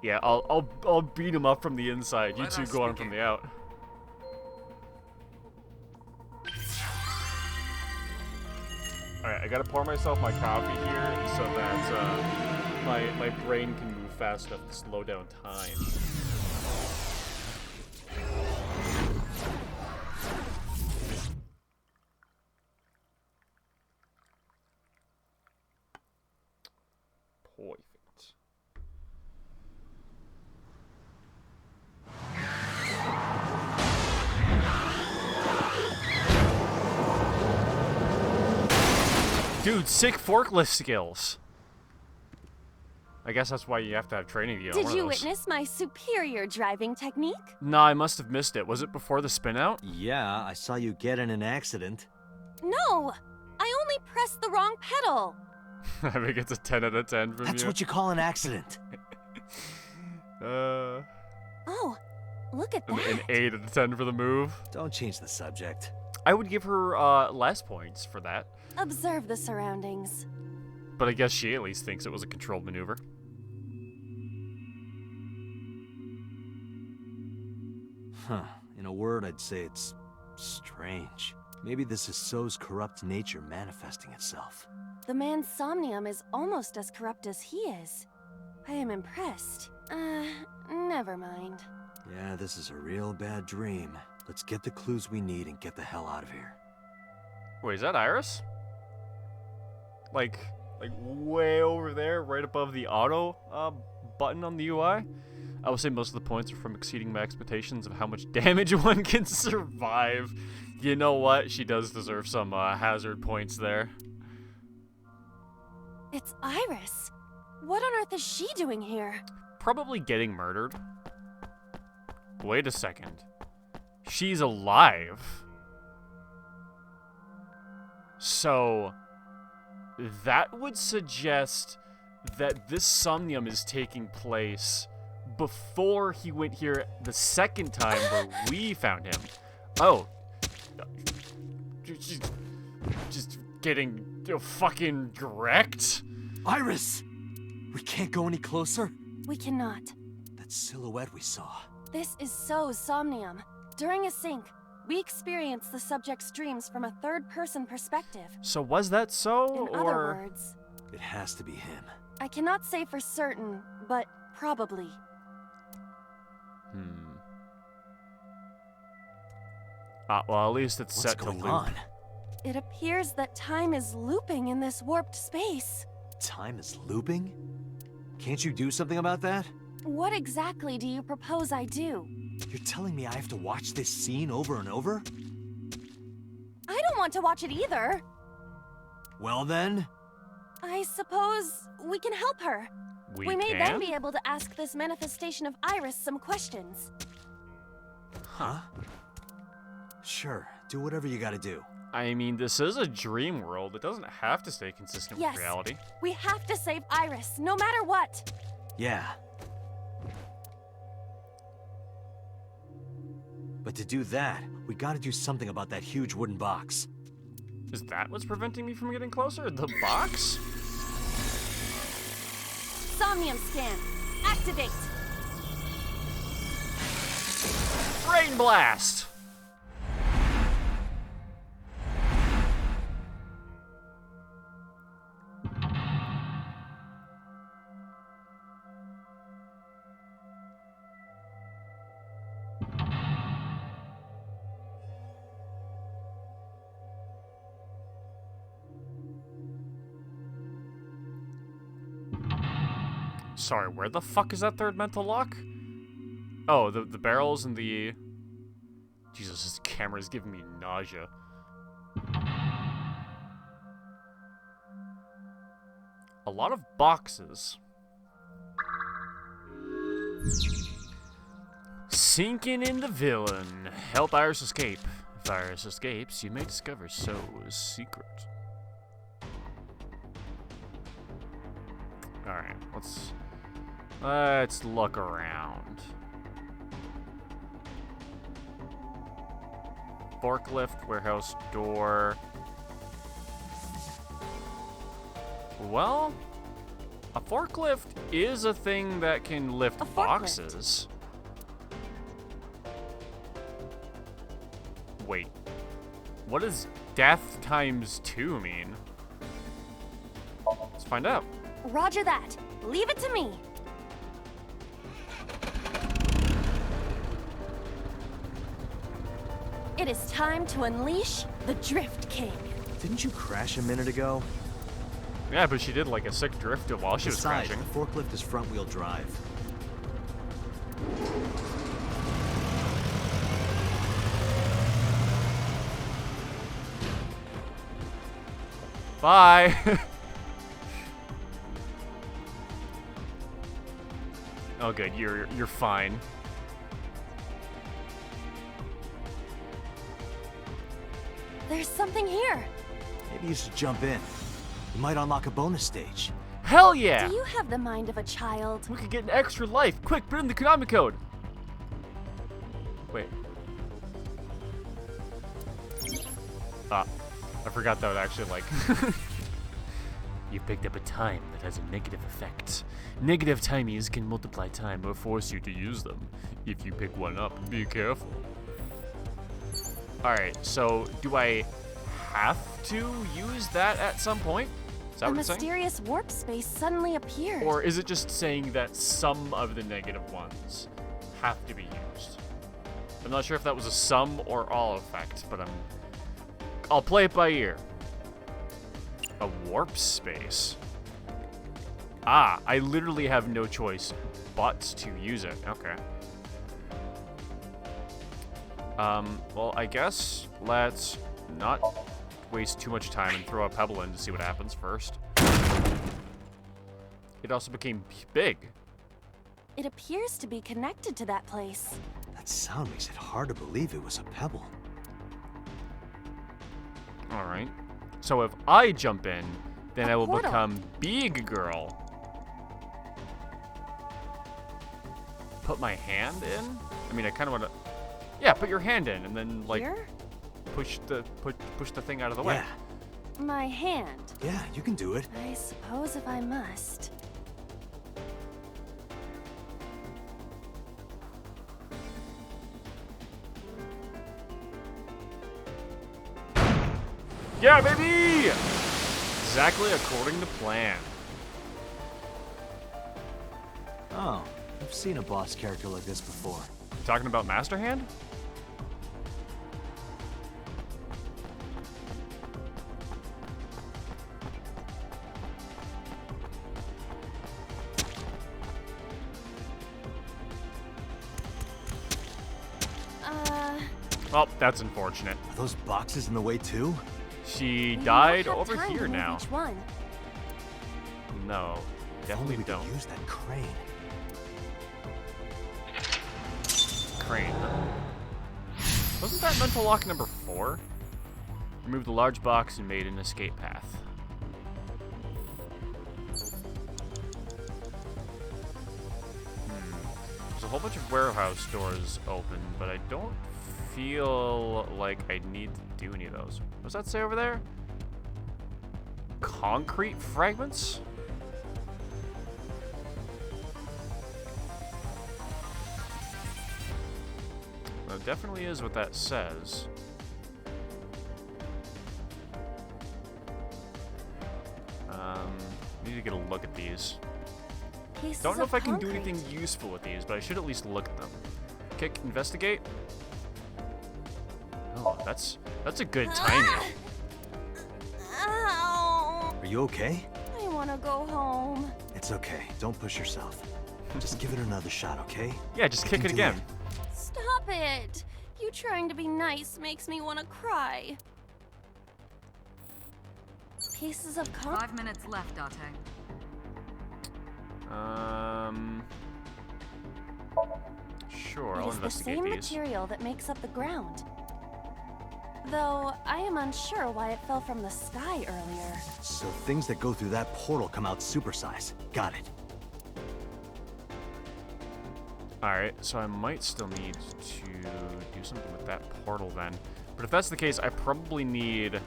Yeah, I'll beat him up from the inside. You Let two us go on from begin. the out. Alright, I gotta pour myself my coffee here so that my brain can move fast enough to slow down time. Perfect. Dude, sick forklift skills. I guess that's why you have to have training to get on Did one you of those. witness my superior driving technique? Nah, I must have missed it. Was it before the spin out? Yeah, I saw you get in an accident. No! I only pressed the wrong pedal. I think it's a 10 out of 10 from That's you. what you call an accident. Oh, look at An that. 8 out of 10 for the move. Don't change the subject. I would give her less points for that. Observe the surroundings. But I guess she at least thinks it was a controlled maneuver. Huh. In a word, I'd say it's strange. Maybe this is So's corrupt nature manifesting itself. The man's somnium is almost as corrupt as he is. I am impressed. Never mind. Yeah, this is a real bad dream. Let's get the clues we need and get the hell out of here. Wait, is that Iris? Like way over there, right above the auto button on the UI? I would say most of the points are from exceeding my expectations of how much damage one can survive. You know what? She does deserve some hazard points there. It's Iris. What on earth is she doing here? Probably getting murdered. Wait a second. She's alive. So that would suggest that this somnium is taking place before he went here the second time where we found him. Oh. Just getting fucking wrecked? Iris! We can't go any closer? We cannot. That silhouette we saw. This is So's somnium. During a sync, we experience the subject's dreams from a third-person perspective. So was that so, In other words, it has to be him. I cannot say for certain, but probably. Well, at least it's What's set to going loop. on? It appears that time is looping in this warped space. Time is looping? Can't you do something about that? What exactly do you propose I do? You're telling me I have to watch this scene over and over? I don't want to watch it either. Well then? I suppose we can help her. We may can? then be able to ask this manifestation of Iris some questions. Huh? Sure, do whatever you gotta do. I mean, this is a dream world. It doesn't have to stay consistent Yes, with reality. we have to save Iris, no matter what. Yeah. But to do that, we gotta do something about that huge wooden box. Is that what's preventing me from getting closer? The box? Somnium scan. Activate. Brain blast! Sorry, where the fuck is that third mental lock? Oh, the barrels and the... Jesus, this camera is giving me nausea. A lot of boxes. Sinking in the villain. Help Iris escape. If Iris escapes, you may discover So's secret. Alright, let's look around. Forklift, warehouse door. Well, a forklift is a thing that can lift boxes. Wait, what does death times 2 mean? Let's find out. Roger that. Leave it to me. It is time to unleash the Drift King. Didn't you crash a minute ago? Yeah, but she did like a sick drift while she was Besides, crashing. the forklift is front-wheel drive. Bye. Oh, good. You're fine. There's something here. Maybe you should jump in. You might unlock a bonus stage. Hell yeah! Do you have the mind of a child? We could get an extra life. Quick, put in the Konami code. Wait. Ah, I forgot that would actually like You picked up a time that has a negative effect. Negative timies can multiply time or force you to use them. If you pick one up, be careful. Alright, so do I have to use that at some point? Is that A what it's saying? mysterious warp space suddenly appeared. Or is it just saying that some of the negative ones have to be used? I'm not sure if that was a sum or all effect, but I'll play it by ear. A warp space. Ah, I literally have no choice but to use it. Okay. Well, I guess let's not waste too much time and throw a pebble in to see what happens first. It also became big. It appears to be connected to that place. That sound makes it hard to believe it was a pebble. Alright. So if I jump in, then I will portal. become Big Girl. Put my hand in? I mean, I kind of want to... Yeah, put your hand in, and then, like, Here? push the thing out of the way. My hand. Yeah, you can do it. I suppose if I must. Yeah, baby! Exactly according to plan. Oh, I've seen a boss character like this before. You talking about Master Hand? Well, that's unfortunate. Are those boxes in the way too? She We died don't have over time here to move now. Each one. No, definitely we don't. could use that crane. Crane. Wasn't that mental lock number 4? Removed the large box and made an escape path. There's a whole bunch of warehouse doors open, but I don't feel like I need to do any of those. What's that say over there? Concrete fragments? Well, it definitely is what that says. Need to get a look at these. Pieces Don't know of if I can do concrete. anything useful with these, but I should at least look at them. Kick, investigate. Oh, that's a good timing. Ow! Are you okay? I want to go home. It's okay. Don't push yourself. Just give it another shot, okay? Yeah, just You kick can it do again. Stop it! You trying to be nice makes me want to cry. Pieces of concrete. 5 minutes left, Date. Sure, It I'll is the investigate same these. material that makes up the ground. Though I am unsure why it fell from the sky earlier. So things that go through that portal come out supersize. Got it. Alright, so I might still need to do something with that portal then. But if that's the case, I probably need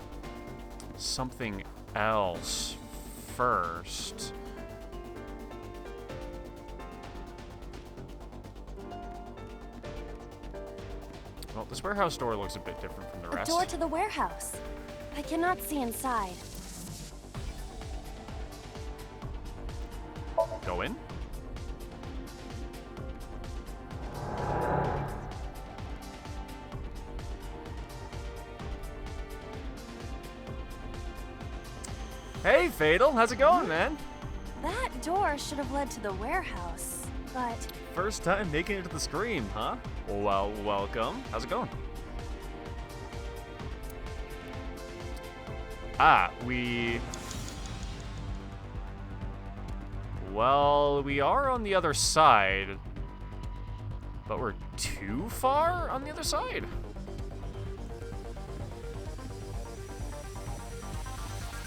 something else first. Well, this warehouse door looks a bit different from the A rest. door to the warehouse. I cannot see inside. Go in? Hey, Fatal, how's it going, man? That door should have led to the warehouse, but First time making it to the screen, huh? Well, welcome. How's it going? Well, we are on the other side, but we're too far on the other side.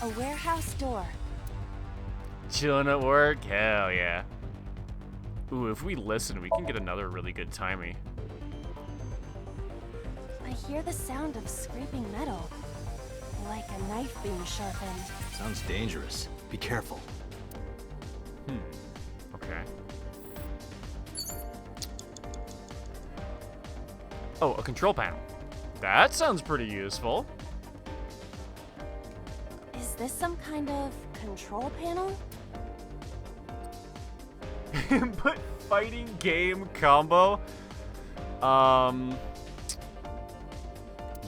a warehouse door. Chilling at work? Hell yeah. Ooh, if we listen, we can get another really good timey. I hear the sound of scraping metal. Like a knife being sharpened. Sounds dangerous. Be careful. Okay. Oh, a control panel. That sounds pretty useful. Is this some kind of control panel? Input fighting game combo.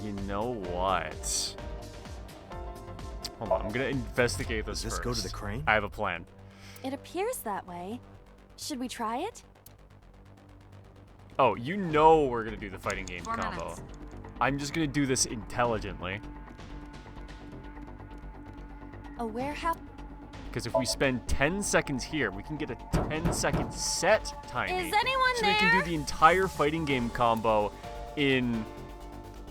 You know what? Hold on, I'm gonna investigate this Does this first. go to the crane? I have a plan. It appears that way. Should we try it? Oh, you know we're gonna do the fighting game 4 combo. minutes. I'm just gonna do this intelligently. A warehouse. Because if we spend 10 seconds here, we can get a 10-second set timing. Is anyone so there? we can do the entire fighting game combo in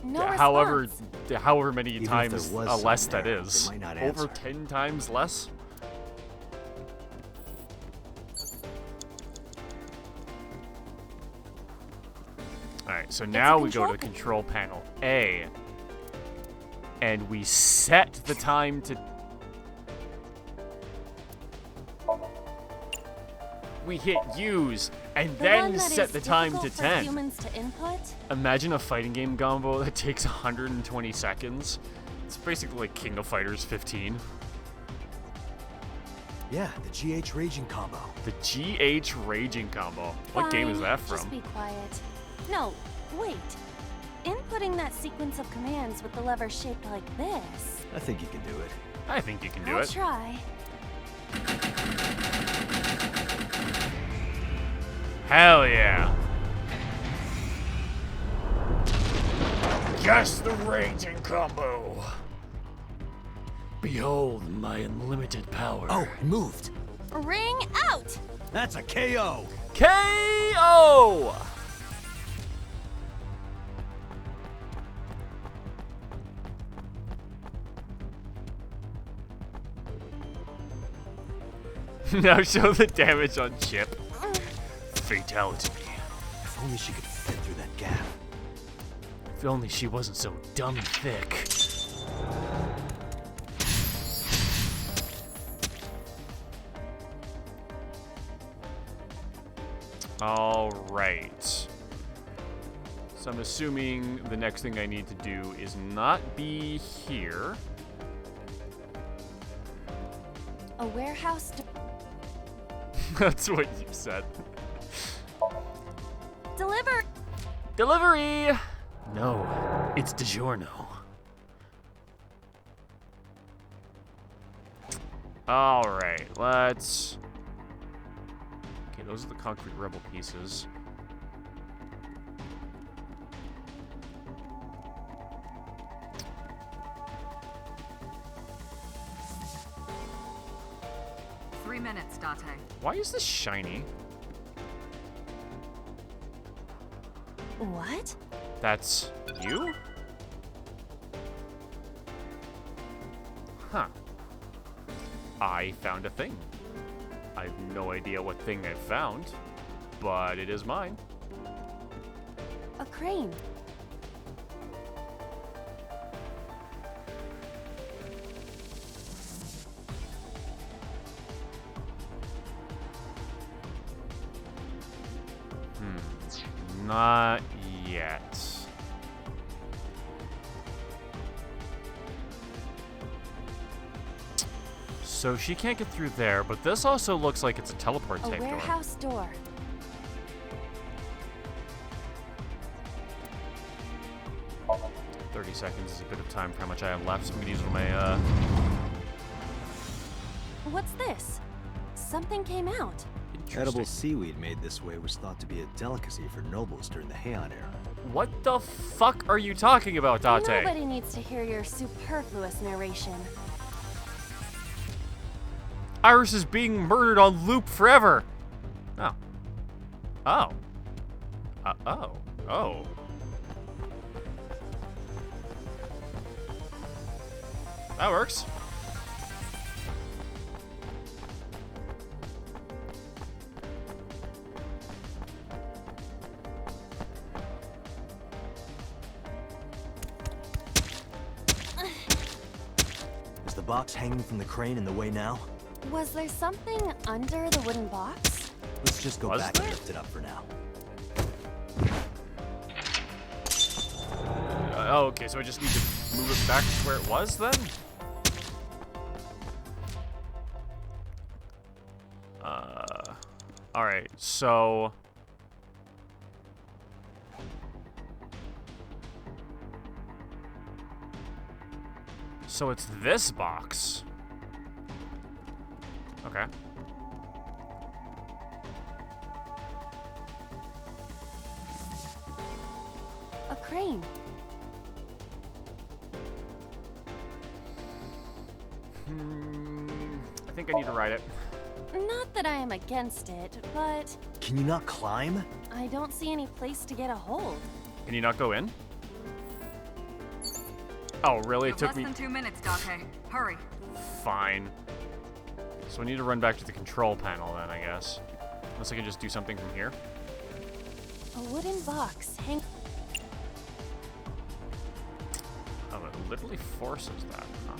No however response. many Even if times there was less someone that there, is. they might not Over answer. 10 times less? Alright, so now we go to control panel A. And we set the time to... We hit use, and The then one that set is the time to difficult for 10. humans to input? Imagine a fighting game combo that takes 120 seconds. It's basically like King of Fighters 15. Yeah, the GH Raging combo. The GH Raging combo. What game is Fine, that from? Just be quiet. No, wait. Inputting that sequence of commands with the lever shaped like this. I think you can do it. I think you can do I'll it. try. Hell yeah. Just the Raging combo. Behold my unlimited power. Oh, it moved. Ring out! That's a KO. KO! Now show the damage on Chip. Fatality. If only she could fit through that gap. If only she wasn't so dumb thick. Alright. So I'm assuming the next thing I need to do is not be here. A warehouse. That's what you said. Deliver! Delivery! No, it's DiGiorno. Alright, let's... Okay, those are the concrete rebel pieces. Three minutes, Date. Why is this shiny? What? That's you? Huh. I found a thing. I have no idea what thing I found, but it is mine. A crane. Not yet. So she can't get through there, but this also looks like it's a teleport A type door. warehouse door. Door. 30 seconds is a bit of time for how much I have left, so I'm gonna use my What's this? Something came out. Edible seaweed made this way was thought to be a delicacy for nobles during the Heian era. What the fuck are you talking about, Date? Nobody needs to hear your superfluous narration. Iris is being murdered on loop forever. Oh. Oh. Oh. That works. box hanging from the crane in the way now? Was there something under the wooden box? Let's just go back and lift it up for now. Oh, okay, so I just need to move it back to where it was then? Alright, so... So it's this box. Okay. A crane. I think I need to ride it. Not that I am against it, but Can you not climb? I don't see any place to get a hold. Can you not go in? Oh, really? It Less took me... than 2 minutes, Date. Hurry. Fine. So I need to run back to the control panel then, I guess. Unless I can just do something from here. A wooden box hang. Oh, it literally forces that, huh?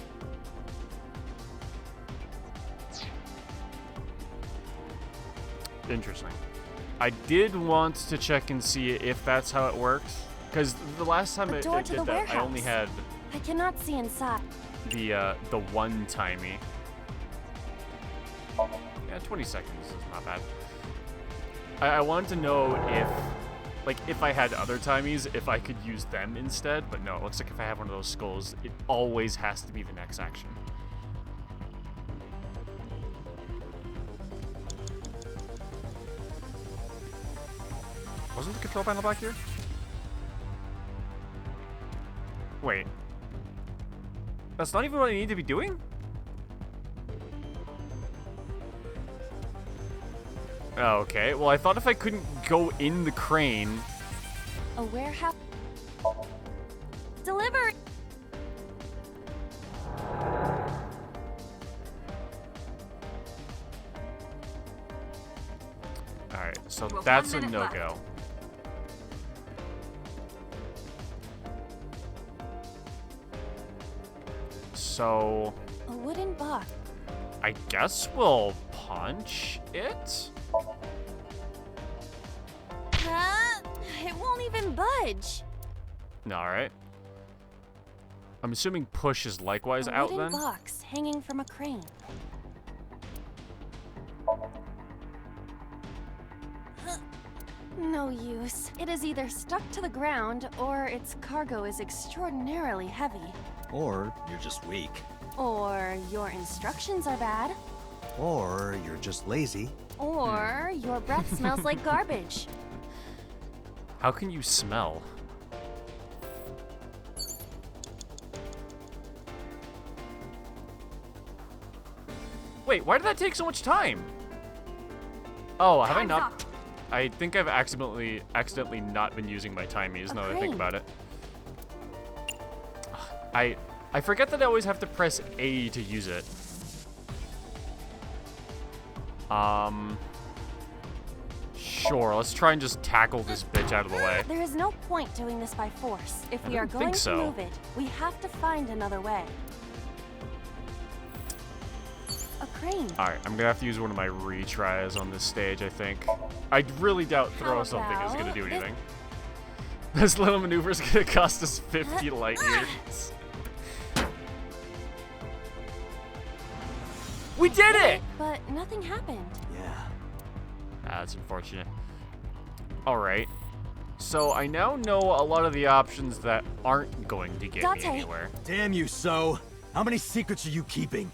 Interesting. I did want to check and see if that's how it works. Because the last time The it door did to the that, I only warehouse. had I cannot see inside. the one-timey. Yeah, 20 seconds is not bad. I wanted to know if, like, if I had other timies, if I could use them instead, but no, it looks like if I have one of those skulls, it always has to be the next action. Wasn't the control panel back here? Wait. That's not even what I need to be doing? Oh, okay. Well, I thought if I couldn't go in the crane... A warehouse. Delivery. Alright, so Well, that's a 1 minute no-go. left. So... A wooden box. I guess we'll punch it? It won't even budge. Alright. I'm assuming push is likewise A out wooden then? box hanging from a crane. No use. It is either stuck to the ground, or its cargo is extraordinarily heavy. Or you're just weak. Or your instructions are bad. Or you're just lazy. Or your breath smells like garbage. How can you smell? Wait, why did that take so much time? Oh, have I Time's not? up. I think I've accidentally not been using my timies now that I think crane. about it. I forget that I always have to press A to use it. Sure, let's try and just tackle this bitch out of the way. There is no point doing this by force. If I we are don't going think so. to move it, we have to find another way. A crane. Alright, I'm gonna have to use one of my retries on this stage, I think. I really doubt throw How something is gonna about do this- anything. This little maneuver is gonna cost us 50 light years. We did it! But nothing happened. Yeah. That's unfortunate. Alright. So I now know a lot of the options that aren't going to get me Date. anywhere. Damn you, So. How many secrets are you keeping?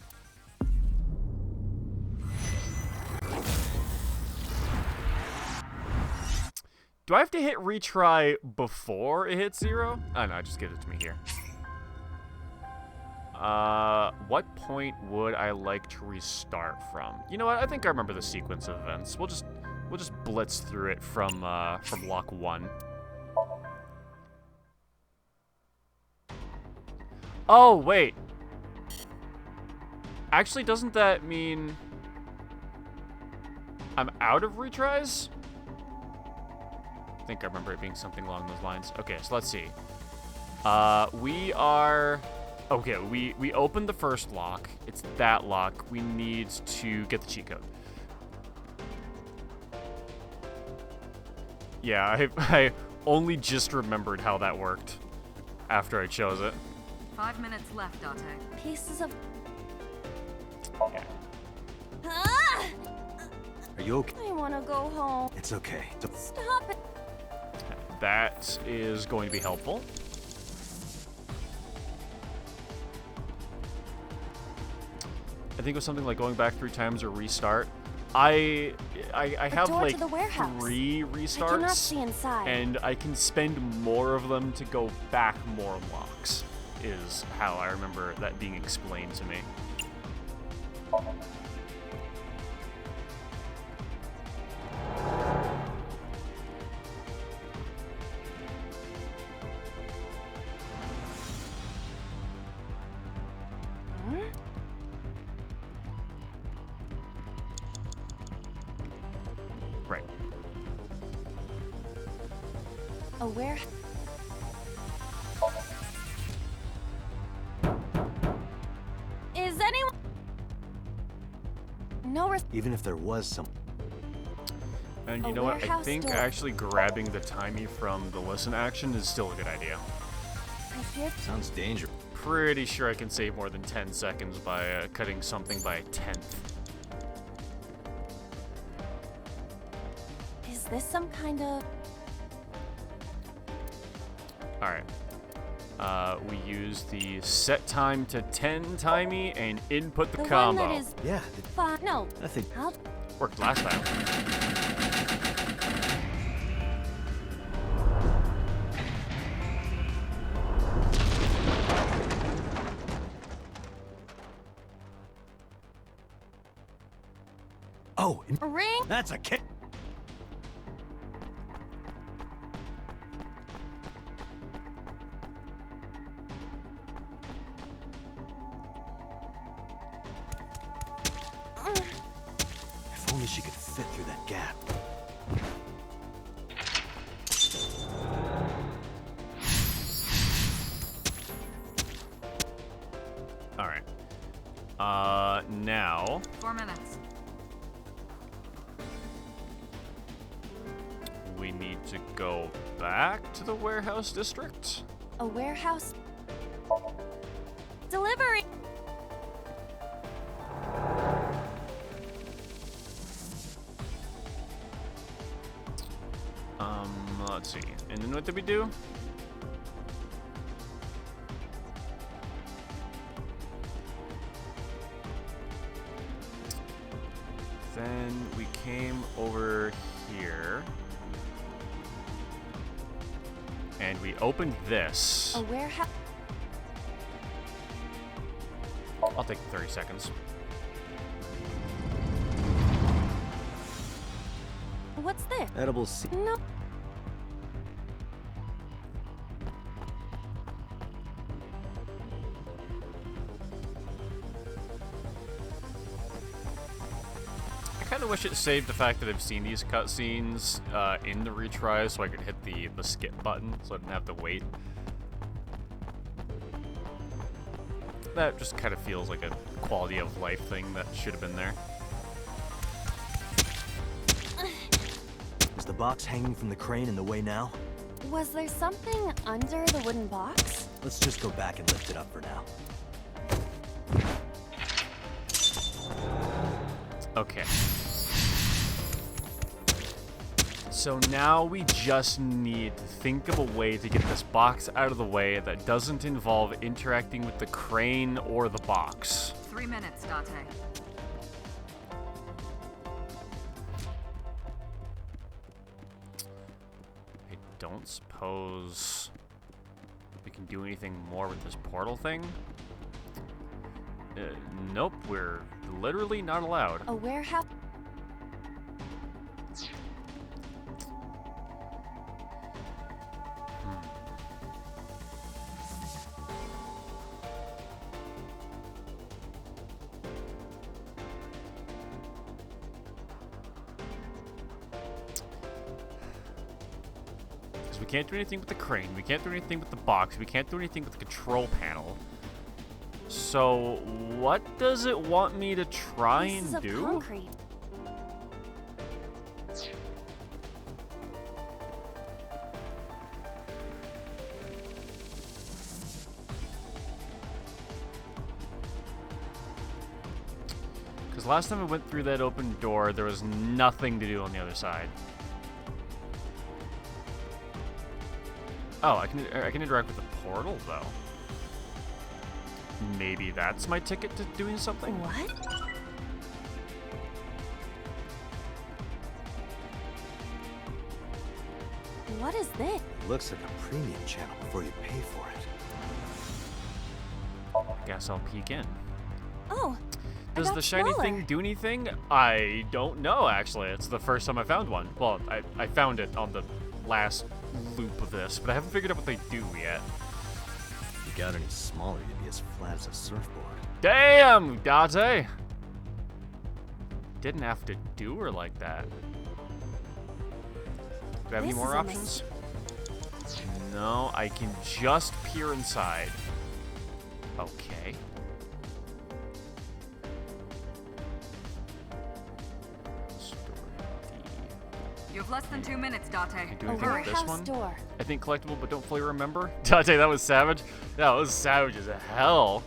Do I have to hit retry before it hits 0? Oh no, just give it to me here. What point would I like to restart from? You know what? I think I remember the sequence of events. We'll just blitz through it from lock 1. Oh, wait. Actually, doesn't that mean I'm out of retries? I think I remember it being something along those lines. Okay, so let's see. We are... Okay, we opened the first lock. It's that lock. We need to get the cheat code. Yeah, I only just remembered how that worked after I chose it. 5 minutes left, Date. Pieces of... Yeah. Ah! Are you okay? I want to go home. It's okay. Stop it. That is going to be helpful. I think it was something like going back 3 times or restart. I have like 3 restarts, I cannot see inside. and I can spend more of them to go back more locks, is how I remember that being explained to me. Right. A where? Is anyone? No. Even if there was some. And you know what? I think actually grabbing the timey from the listen action is still a good idea. Sounds dangerous. Pretty sure I can save more than 10 seconds by cutting something by a 10th. Is this some kind of... Alright. We use the set time to 10 timey and input the combo. One that is... Yeah. No. I think... Worked last time. Oh, ring? That's a kick. If only she could fit through that gap. All right. Now 4 minutes. we need to go back to the warehouse district. A warehouse? Delivery! Let's see. And then what did we do? Then we came over here. And we opened this. A warehouse? I'll take 30 seconds. What's this? Edible C. No. I kind of wish it saved the fact that I've seen these cutscenes in the retry so I could hit the skip button so I didn't have to wait. That just kind of feels like a quality of life thing that should have been there. Is the box hanging from the crane in the way now? Was there something under the wooden box? Let's just go back and lift it up for now. Okay. So now we just need to think of a way to get this box out of the way that doesn't involve interacting with the crane or the box. 3 minutes, Date. I don't suppose we can do anything more with this portal thing. Nope, we're literally not allowed. A warehouse? We can't do anything with the crane, we can't do anything with the box, we can't do anything with the control panel. So, what does it want me to try Pieces and of do? concrete. Because last time I went through that open door, there was nothing to do on the other side. Oh, I can interact with the portal, though. Maybe that's my ticket to doing something? What? What is this? Looks like a premium channel before you pay for it. I guess I'll peek in. Oh, Does the shiny thing do anything? I don't know, actually. It's the first time I found one. Well, I found it on the last loop of this, but I haven't figured out what they do yet. If you got any smaller, you'd be as flat as a surfboard. Damn, Date! Didn't have to do her like that. Do I have any more options? No, I can just peer inside. Okay. You have less than 2 minutes, Date. Can I do anything with this one? Door. I think collectible, but don't fully remember. Date, that was savage. That was savage as hell.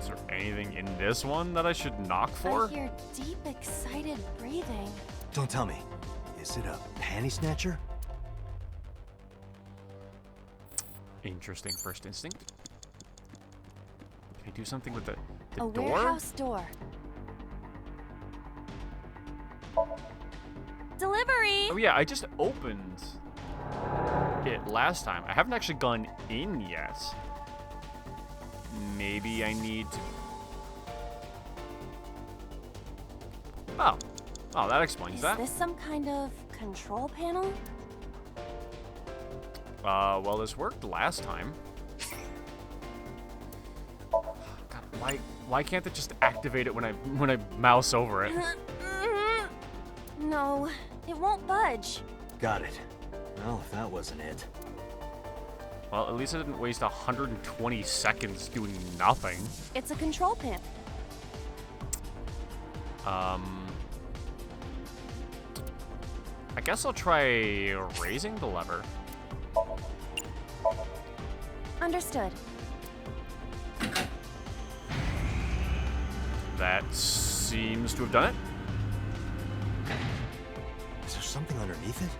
Is there anything in this one that I should knock for? I hear deep, excited breathing. Don't tell me. Is it a panty snatcher? Interesting first instinct. Can I do something with the A door? warehouse door. Delivery! Oh yeah, I just opened it last time. I haven't actually gone in yet. Maybe I need to... Oh. Oh, that explains that. Is this some kind of control panel? Well, this worked last time. God, why can't it just activate it when I mouse over it? No, it won't budge. Got it. Well, if that wasn't it. Well, at least I didn't waste 120 seconds doing nothing. It's a control panel. I guess I'll try raising the lever. Understood. That seems to have done it. Is there something underneath it?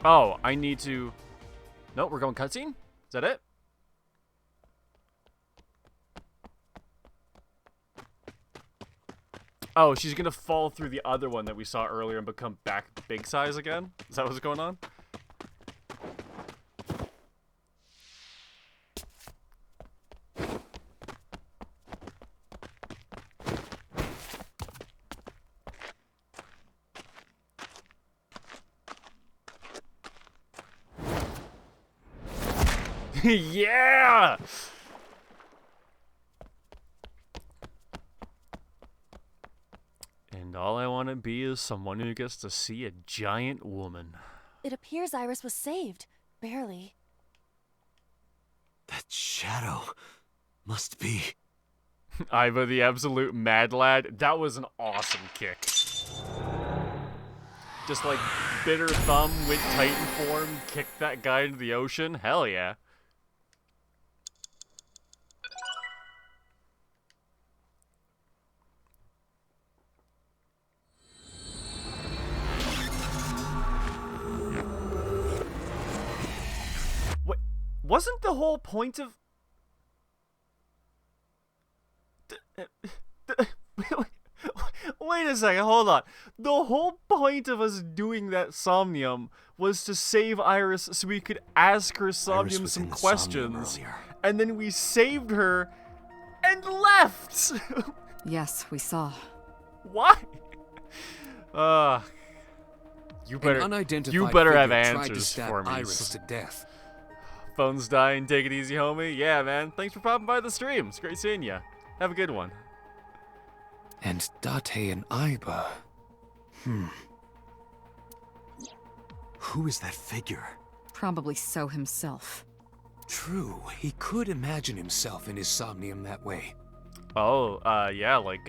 Oh, I need to... No, we're going cutscene? Is that it? Oh, she's gonna fall through the other one that we saw earlier and become back big size again? Is that what's going on? Yeah! And all I want to be is someone who gets to see a giant woman. It appears Iris was saved. Barely. That shadow must be... Iva the absolute mad lad. That was an awesome kick. Just like bitter thumb with Titan form, kicked that guy into the ocean. Hell yeah. Wait, wasn't the whole point of... Wait a second, hold on. The whole point of us doing that Somnium was to save Iris so we could ask her Somnium some questions. And then we saved her and left! Yes, we saw. Why? You better have answers for me. Iris to death. Phone's dying, take it easy, homie. Yeah, man. Thanks for popping by the stream. It's great seeing you. Have a good one. And Date and Iba. Who is that figure? Probably So himself. True, he could imagine himself in his somnium that way. Oh, yeah, like,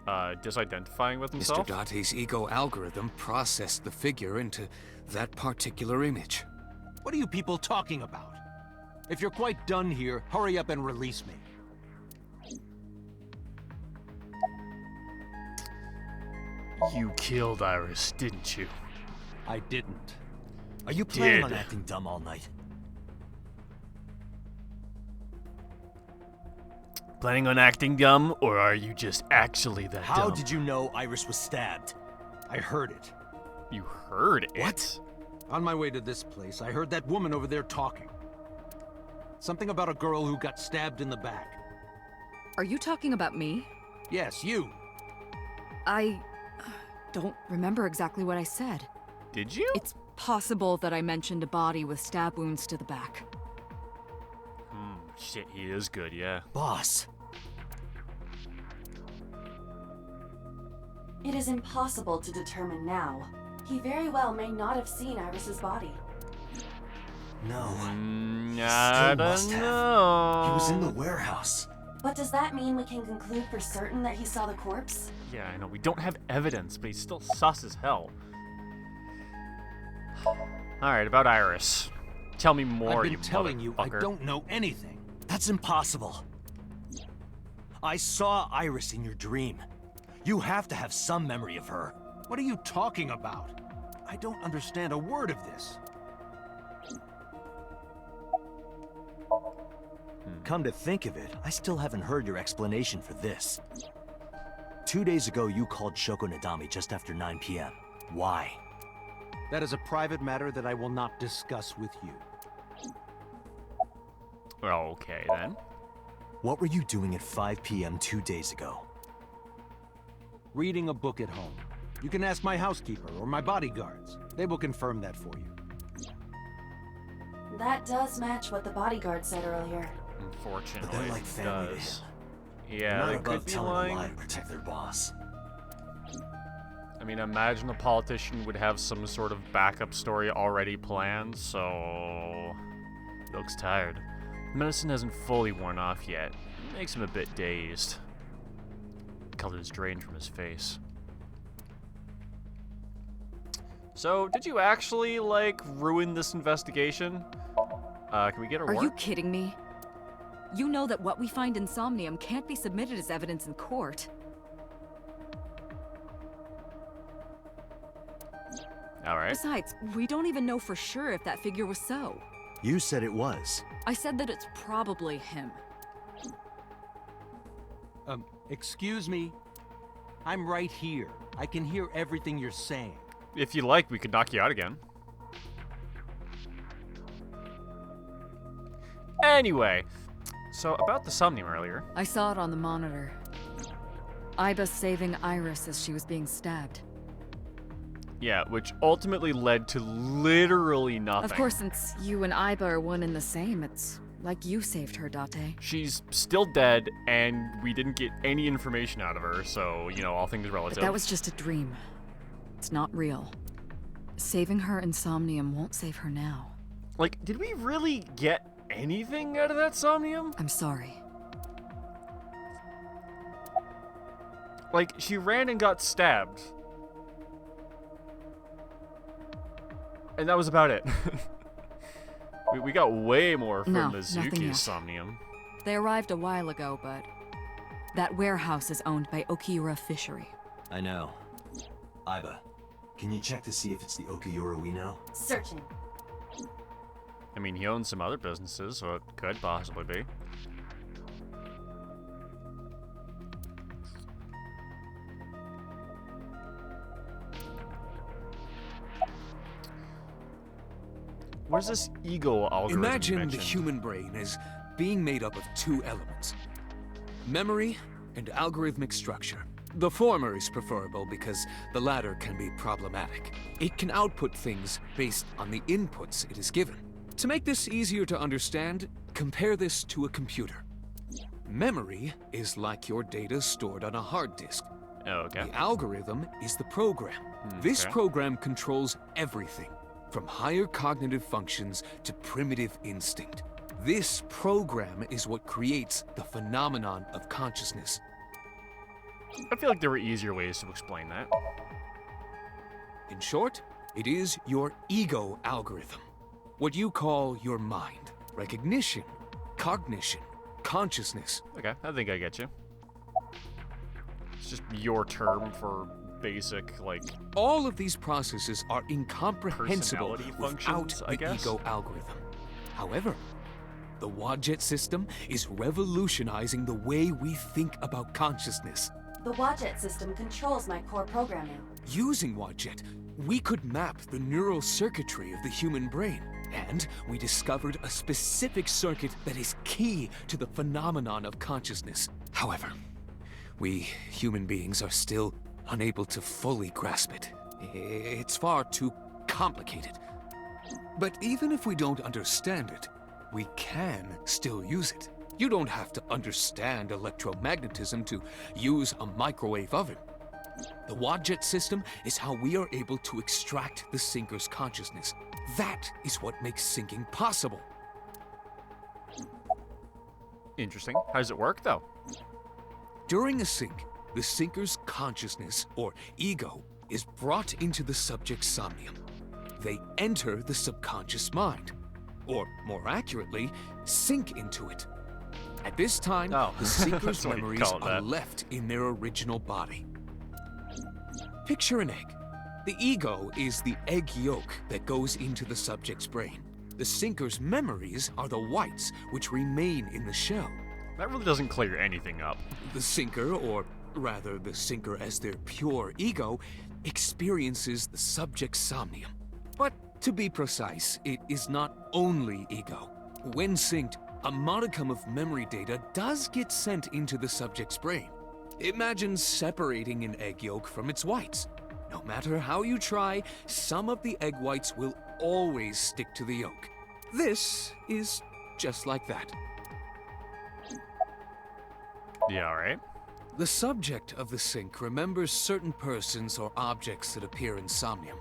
disidentifying with himself? Mr. Date's ego algorithm processed the figure into that particular image. What are you people talking about? If you're quite done here, hurry up and release me. You killed Iris, didn't you? I didn't. Are you planning on Did. acting dumb all night? Planning on acting dumb, or are you just actually that dumb? How did you know Iris was stabbed? I heard it. You heard it? What? On my way to this place, I heard that woman over there talking. Something about a girl who got stabbed in the back. Are you talking about me? Yes, you. I don't remember exactly what I said. Did you? It's possible that I mentioned a body with stab wounds to the back. Shit, he is good, yeah. Boss. It is impossible to determine now. He very well may not have seen Iris's body. No. I don't know. He was in the warehouse. But does that mean we can conclude for certain that he saw the corpse? Yeah, I know. We don't have evidence, but he's still sus as hell. Alright, about Iris. Tell me more, I've been telling you, I motherfucker. don't know anything. That's impossible. I saw Iris in your dream. You have to have some memory of her. What are you talking about? I don't understand a word of this. Come to think of it, I still haven't heard your explanation for this. 2 days ago, you called Shoko Nadami just after 9 p.m. Why? That is a private matter that I will not discuss with you. Okay, then. What were you doing at 5 p.m. 2 days ago? Reading a book at home. You can ask my housekeeper or my bodyguards. They will confirm that for you. That does match what the bodyguard said earlier. Unfortunately, But they're like it family to does. him. Yeah, They're they not could above be telling a lying. lie to protect their boss. I mean, imagine a politician would have some sort of backup story already planned, so... He looks tired. The medicine hasn't fully worn off yet. It makes him a bit dazed. The color's drained from his face. So, did you actually, like, ruin this investigation? Can we get a Are warrant? you kidding me? You know that what we find in Somnium can't be submitted as evidence in court. Alright. Besides, we don't even know for sure if that figure was so. You said it was. I said that it's probably him. Excuse me? I'm right here. I can hear everything you're saying. If you like, we could knock you out again. Anyway, so about the Somnium earlier. I saw it on the monitor. Iba saving Iris as she was being stabbed. Yeah, which ultimately led to literally nothing. Of course, since you and Iba are one and the same, it's like you saved her, Date. She's still dead, and we didn't get any information out of her, so, you know, all things relative. But that was just a dream. It's not real. Saving her in Somnium won't save her now. Like, did we really get anything out of that Somnium? I'm sorry. Like, she ran and got stabbed. And that was about it. we got way more from No, nothing Mizuki's yet. Somnium. They arrived a while ago, but that warehouse is owned by Okiura Fishery. I know. Iba, can you check to see if it's the Okiura we know? Searching. I mean, he owns some other businesses, so it could possibly be. What is this ego algorithm you Imagine the mentioned? human brain as being made up of two elements: memory and algorithmic structure. The former is preferable because the latter can be problematic. It can output things based on the inputs it is given. To make this easier to understand, compare this to a computer. Memory is like your data stored on a hard disk. Oh, okay. The algorithm is the program. This Okay. program controls everything, from higher cognitive functions to primitive instinct. This program is what creates the phenomenon of consciousness. I feel like there were easier ways to explain that. In short, it is your ego algorithm. What you call your mind, recognition, cognition, consciousness. Okay, I think I get you. It's just your term for basic, like... All of these processes are incomprehensible Personality without functions, I the guess? ego algorithm. However, the Wadjet system is revolutionizing the way we think about consciousness. The Wadjet system controls my core programming. Using Wadjet, we could map the neural circuitry of the human brain, and we discovered a specific circuit that is key to the phenomenon of consciousness. However, we human beings are still unable to fully grasp it. It's far too complicated. But even if we don't understand it, we can still use it. You don't have to understand electromagnetism to use a microwave oven. The Wadjet system is how we are able to extract the sinker's consciousness. That is what makes syncing possible. Interesting. How does it work, though? During a sync, the sinker's consciousness, or ego, is brought into the subject's somnium. They enter the subconscious mind, or more accurately, sink into it. At this time, Oh, the sinker's that's what you memories call it, are that. left in their original body. Picture an egg. The ego is the egg yolk that goes into the subject's brain. The sinker's memories are the whites, which remain in the shell. That really doesn't clear anything up. The sinker, or rather the sinker as their pure ego, experiences the subject's somnium. But to be precise, it is not only ego. When synced, a modicum of memory data does get sent into the subject's brain. Imagine separating an egg yolk from its whites. No matter how you try, some of the egg whites will always stick to the yolk. This is just like that. Yeah, alright. The subject of the sync remembers certain persons or objects that appear in somnium.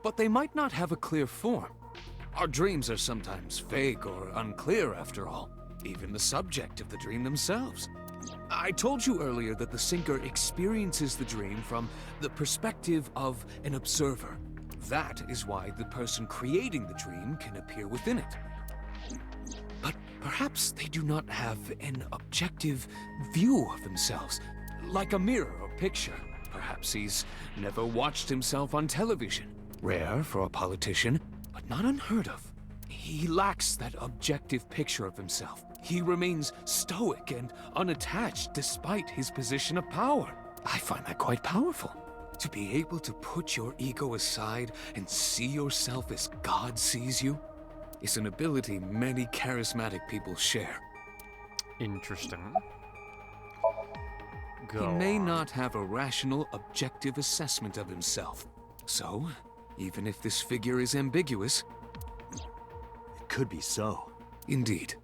But they might not have a clear form. Our dreams are sometimes vague or unclear, after all. Even the subject of the dream themselves. I told you earlier that the syncer experiences the dream from the perspective of an observer. That is why the person creating the dream can appear within it. But perhaps they do not have an objective view of themselves, like a mirror or picture. Perhaps he's never watched himself on television. Rare for a politician, but not unheard of. He lacks that objective picture of himself. He remains stoic and unattached despite his position of power. I find that quite powerful. To be able to put your ego aside and see yourself as God sees you is an ability many charismatic people share. Interesting. He may not have a rational, objective assessment of himself. So, even if this figure is ambiguous, it could be so. Indeed.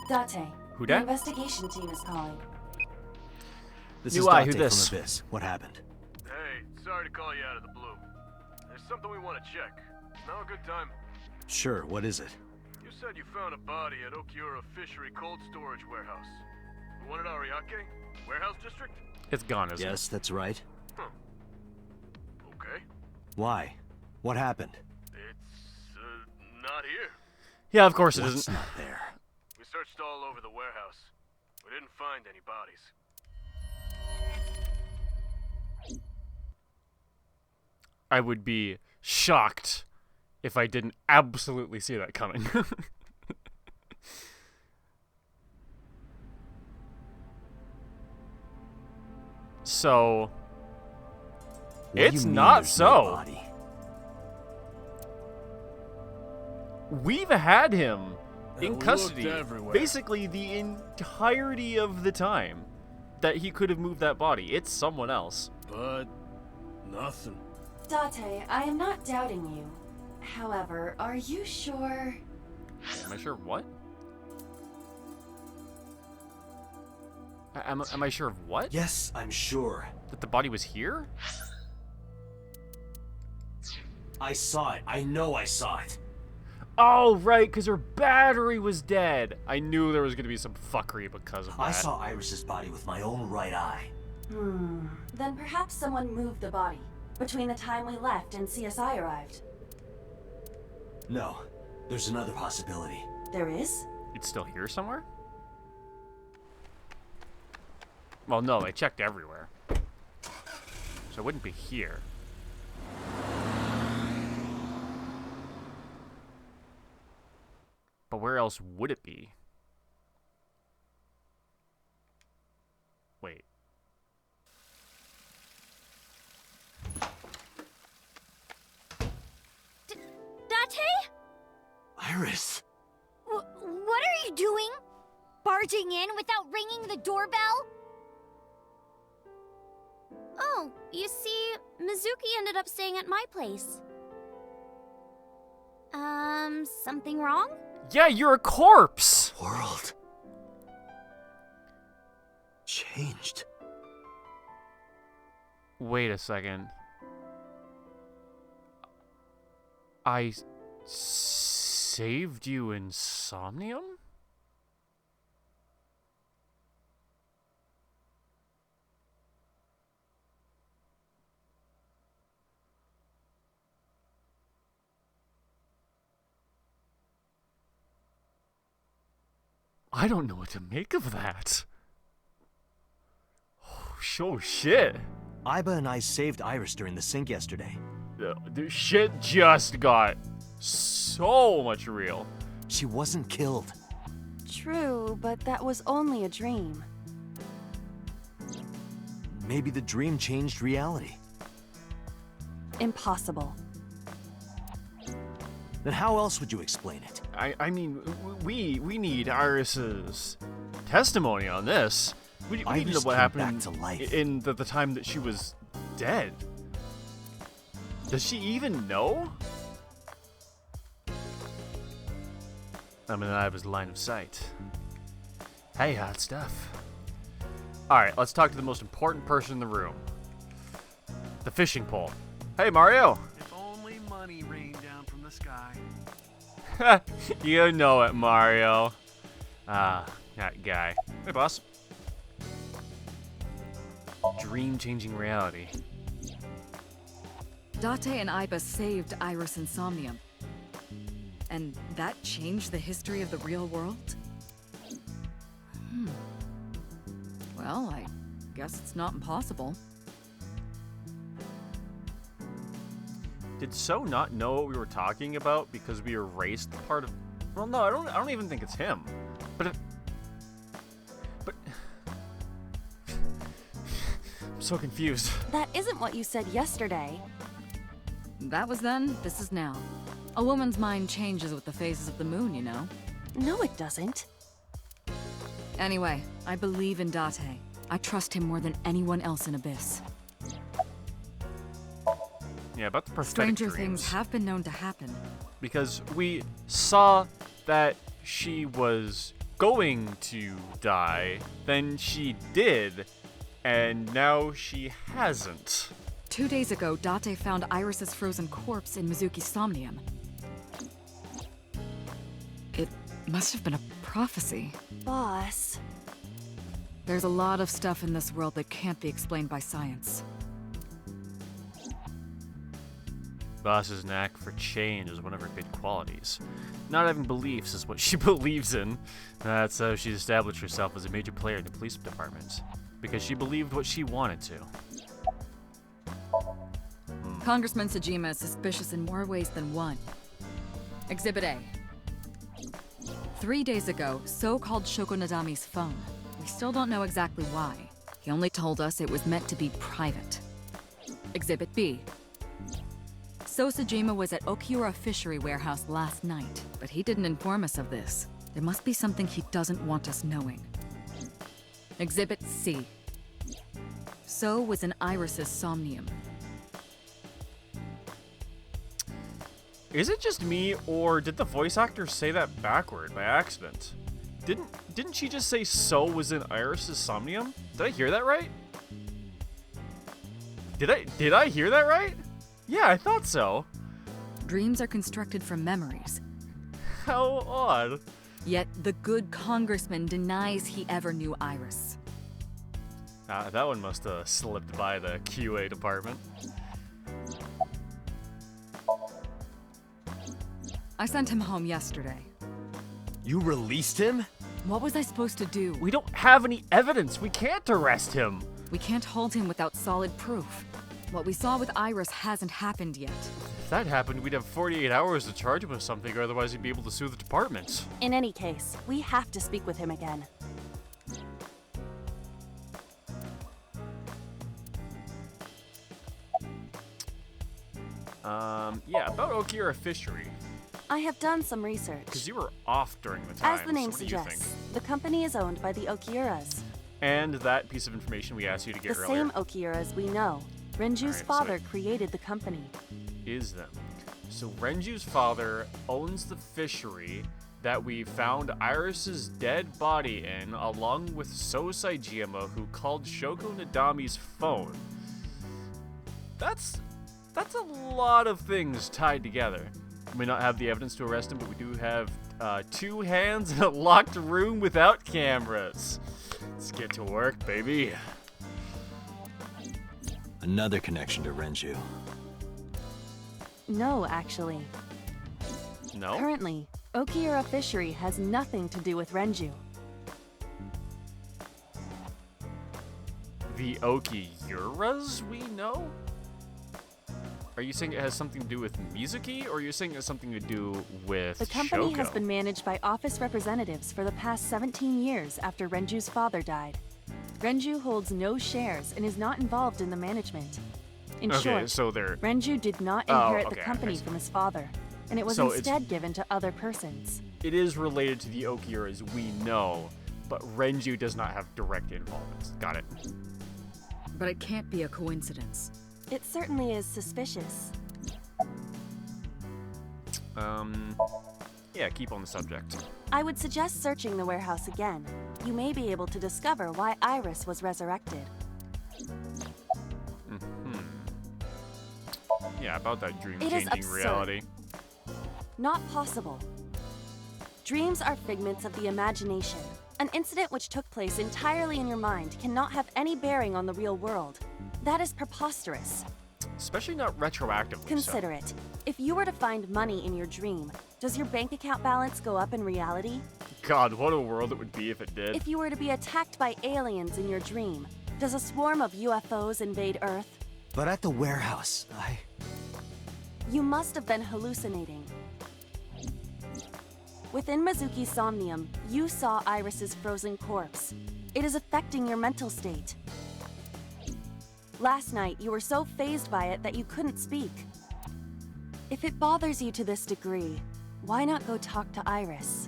Date. Who The dat? investigation team is calling. This New is eye, Date who this? from Abyss. What happened? Hey, sorry to call you out of the blue. There's something we want to check. Is now a good time? Sure, what is it? You said you found a body at Okiura Fishery Cold Storage Warehouse. The one at Ariake? Warehouse District? It's gone, isn't Yes, that's right. Huh. Okay. Why? What happened? It's, not here. Yeah, of course it What's isn't. not there? We searched all over the warehouse. We didn't find any bodies. I would be shocked if I didn't absolutely see that coming. So, What do you it's mean not there's no so. body? We've had him in we custody looked everywhere. basically the entirety of the time that he could have moved that body. It's someone else. But nothing. Date, I am not doubting you. However, are you sure? Am I sure what? Am I sure of what? Yes, I'm sure. That the body was here? I saw it. I know I saw it. Oh, right, because her battery was dead. I knew there was going to be some fuckery because of that. I saw Iris's body with my own right eye. Then perhaps someone moved the body between the time we left and CSI arrived. No, there's another possibility. There is? It's still here somewhere? Well, no, I checked everywhere. So it wouldn't be here. But where else would it be? Wait. Date? Iris! What are you doing? Barging in without ringing the doorbell? Oh, you see, Mizuki ended up staying at my place. Something wrong? Yeah, you're a corpse! World. Changed. Wait a second. I saved you in Somnium? I don't know what to make of that. Oh, shit. Iba and I saved Iris during the sync yesterday. The shit just got so much real. She wasn't killed. True, but that was only a dream. Maybe the dream changed reality. Impossible. Then how else would you explain it? I mean, we need Iris's testimony on this. We need to know what happened back to life. in the time that she was dead. Does she even know? I'm in Iva's line of sight. Hey, hot stuff. Alright, let's talk to the most important person in the room. The fishing pole. Hey, Mario! If only money rained down from the sky. You know it, Mario. Ah, that guy. Hey, boss. Dream-changing reality. Date and Iba saved Iris and Somnium. And that changed the history of the real world? Well, I guess it's not impossible. Did So not know what we were talking about because we erased the part of... Well, no, I don't even think it's him. But I'm so confused. That isn't what you said yesterday. That was then, this is now. A woman's mind changes with the phases of the moon, you know? No, it doesn't. Anyway, I believe in Date. I trust him more than anyone else in Abyss. Yeah, about the prophetic Stranger dreams. things have been known to happen. Because we saw that she was going to die, then she did, and now she hasn't. 2 days ago, Date found Iris's frozen corpse in Mizuki's Somnium. It must have been a prophecy. Boss. There's a lot of stuff in this world that can't be explained by science. Boss's knack for change is one of her good qualities. Not having beliefs is what she believes in. That's how she established herself as a major player in the police department. Because she believed what she wanted to. Congressman Sajima is suspicious in more ways than one. Exhibit A. 3 days ago, So called Shoko Nadami's phone. We still don't know exactly why. He only told us it was meant to be private. Exhibit B. So Sajima was at Okiura Fishery Warehouse last night, but he didn't inform us of this. There must be something he doesn't want us knowing. Exhibit C. So was in Iris's Somnium. Is it just me, or did the voice actor say that backward by accident? Didn't she just say So was in Iris's somnium? Did I hear that right? Did I hear that right? Yeah, I thought so. Dreams are constructed from memories. How odd. Yet the good congressman denies he ever knew Iris. That one must have slipped by the QA department. I sent him home yesterday. You released him? What was I supposed to do? We don't have any evidence. We can't arrest him. We can't hold him without solid proof. What we saw with Iris hasn't happened yet. If that happened, we'd have 48 hours to charge him with something, or otherwise he'd be able to sue the department. In any case, we have to speak with him again. Yeah, about Okira Fishery. I have done some research. Because you were off during the time. As the name so what do you suggests, think? the company is owned by the Okiuras. And that piece of information we asked you to get The earlier. same Okiuras we know. Renju's Alright, so father it created the company. Is them. So Renju's father owns the fishery that we found Iris's dead body in, along with Sosai Jima, who called Shoko Nadami's phone. That's a lot of things tied together. We may not have the evidence to arrest him, but we do have 2 hands in a locked room without cameras. Let's get to work, baby. Another connection to Renju. No, actually. No? Currently, Okiura Fishery has nothing to do with Renju. The Okiuras we know? Are you saying it has something to do with Mizuki, or are you saying it has something to do with The company Shoko? has been managed by office representatives for the past 17 years after Renju's father died. Renju holds no shares and is not involved in the management. In Okay, short, so they're... Renju did not Oh, inherit okay, the company I see. from his father, and it was So it's- instead given to other persons. It is related to the Okiuras we know, but Renju does not have direct involvement. Got it. But it can't be a coincidence. It certainly is suspicious. Yeah, keep on the subject. I would suggest searching the warehouse again. You may be able to discover why Iris was resurrected. Yeah, about that It is dream-changing absurd. reality. Not possible. Dreams are figments of the imagination. An incident which took place entirely in your mind cannot have any bearing on the real world. That is preposterous. Especially not retroactively. Consider it. If you were to find money in your dream, does your bank account balance go up in reality? God, what a world it would be if it did. If you were to be attacked by aliens in your dream, does a swarm of UFOs invade Earth? But at the warehouse, You must have been hallucinating. Within Mizuki's somnium, you saw Iris's frozen corpse. It is affecting your mental state. Last night, you were so fazed by it that you couldn't speak. If it bothers you to this degree, why not go talk to Iris?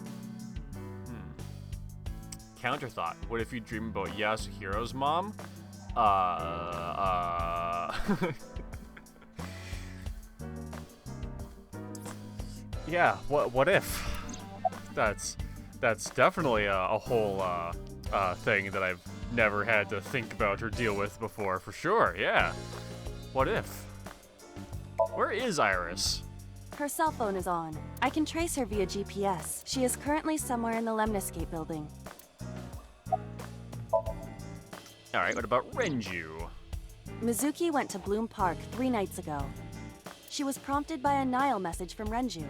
Counterthought. What if you dream about Yasuhiro's mom? Yeah, what if? That's definitely a whole thing that I've never had to think about or deal with before, for sure, yeah. What if? Where is Iris? Her cell phone is on. I can trace her via GPS. She is currently somewhere in the Lemniscape building. Alright, what about Renju? Mizuki went to Bloom Park 3 nights ago. She was prompted by a Nile message from Renju.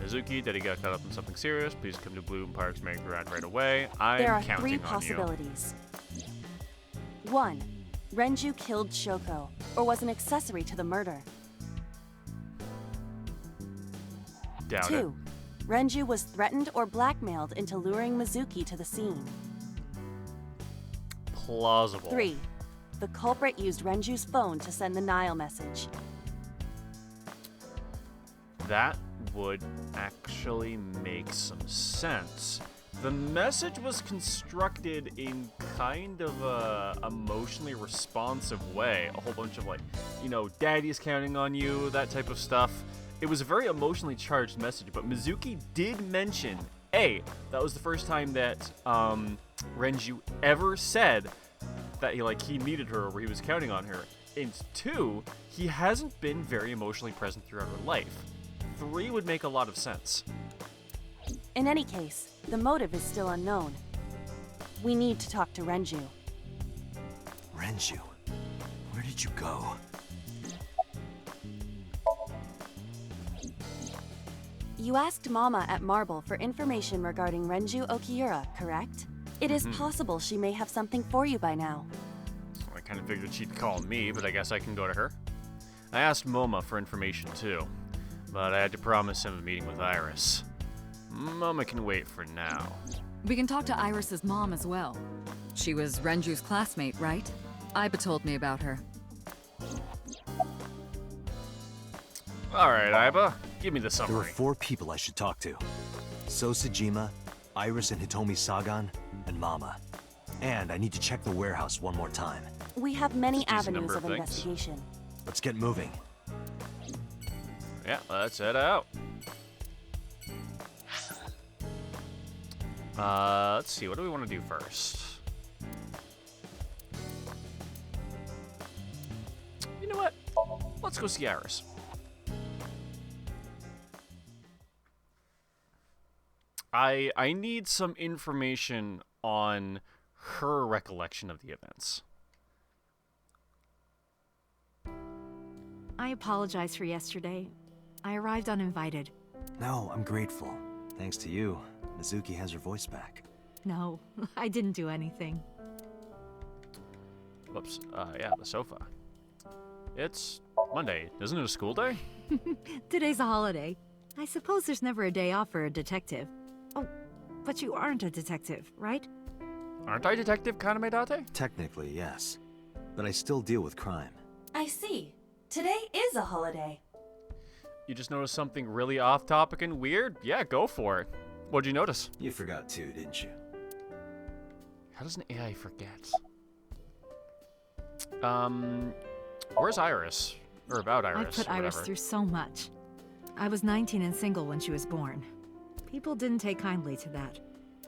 Mizuki, Daddy got caught up in something serious. Please come to Bloom Park's merry-go-round right away. I'm There are counting 3 on possibilities. 1. Renju killed Shoko, or was an accessory to the murder. you. Doubt 2. Renju was threatened or blackmailed into luring Mizuki to the scene. it. Plausible. 3. The culprit used Renju's phone to send the Nile message. That would actually make some sense. The message was constructed in kind of a emotionally responsive way. A whole bunch of Daddy's counting on you, that type of stuff. It was a very emotionally charged message, but Mizuki did mention that was the first time that Renju ever said that he needed her or he was counting on her. And 2, he hasn't been very emotionally present throughout her life. 3 would make a lot of sense. In any case, the motive is still unknown. We need to talk to Renju. Renju? Where did you go? You asked Mama at Marble for information regarding Renju Okiura, correct? It is possible she may have something for you by now. I kind of figured she'd call me, but I guess I can go to her. I asked Moma for information too, but I had to promise him a meeting with Iris. Moma can wait for now. We can talk to Iris's mom as well. She was Renju's classmate, right? Iba told me about her. Alright, Iba, give me the There summary. are 4 people I should talk to. Sosajima, Iris and Hitomi Sagan, and Mama. And I need to check the warehouse one more time. We have many Just a decent avenues number of of things. investigation. Let's get moving. Yeah, let's head out. Let's see, what do we want to do first? You know what? Let's go see Iris. I need some information on her recollection of the events. I apologize for yesterday. I arrived uninvited. No, I'm grateful. Thanks to you, Mizuki has her voice back. No, I didn't do anything. Whoops. Yeah, the sofa. It's Monday. Isn't it a school day? Today's a holiday. I suppose there's never a day off for a detective. Oh, but you aren't a detective, right? Aren't I Detective Kaname-date? Technically, yes. But I still deal with crime. I see. Today is a holiday. You just noticed something really off-topic and weird? Yeah, go for it. What'd you notice? You forgot too, didn't you? How does an AI forget? Where's Iris? Or about Iris, I've put or Iris whatever. through so much. I was 19 and single when she was born. People didn't take kindly to that.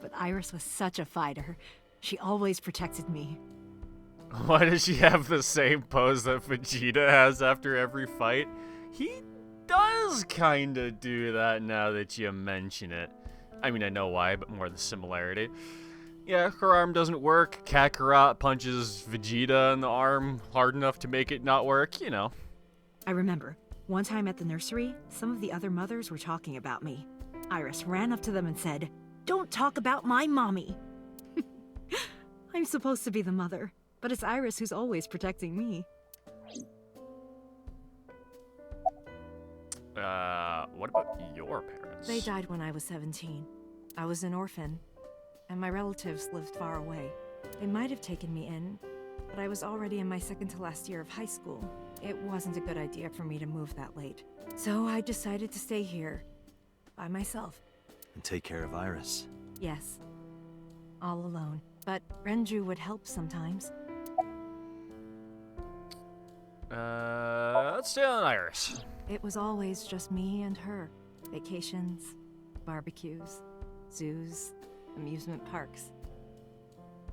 But Iris was such a fighter. She always protected me. Why does she have the same pose that Vegeta has after every fight? He does kinda do that now that you mention it. I mean, I know why, but more the similarity. Yeah, her arm doesn't work. Kakarot punches Vegeta in the arm hard enough to make it not work, you know. I remember, one time at the nursery, some of the other mothers were talking about me. Iris ran up to them and said, "Don't talk about my mommy." I'm supposed to be the mother, but it's Iris who's always protecting me. What about your parents? They died when I was 17. I was an orphan, and my relatives lived far away. They might have taken me in, but I was already in my second to last year of high school. It wasn't a good idea for me to move that late. So I decided to stay here, by myself. And take care of Iris. Yes, all alone. But Renju would help sometimes. Let's stay on Iris. It was always just me and her. Vacations, barbecues, zoos, amusement parks.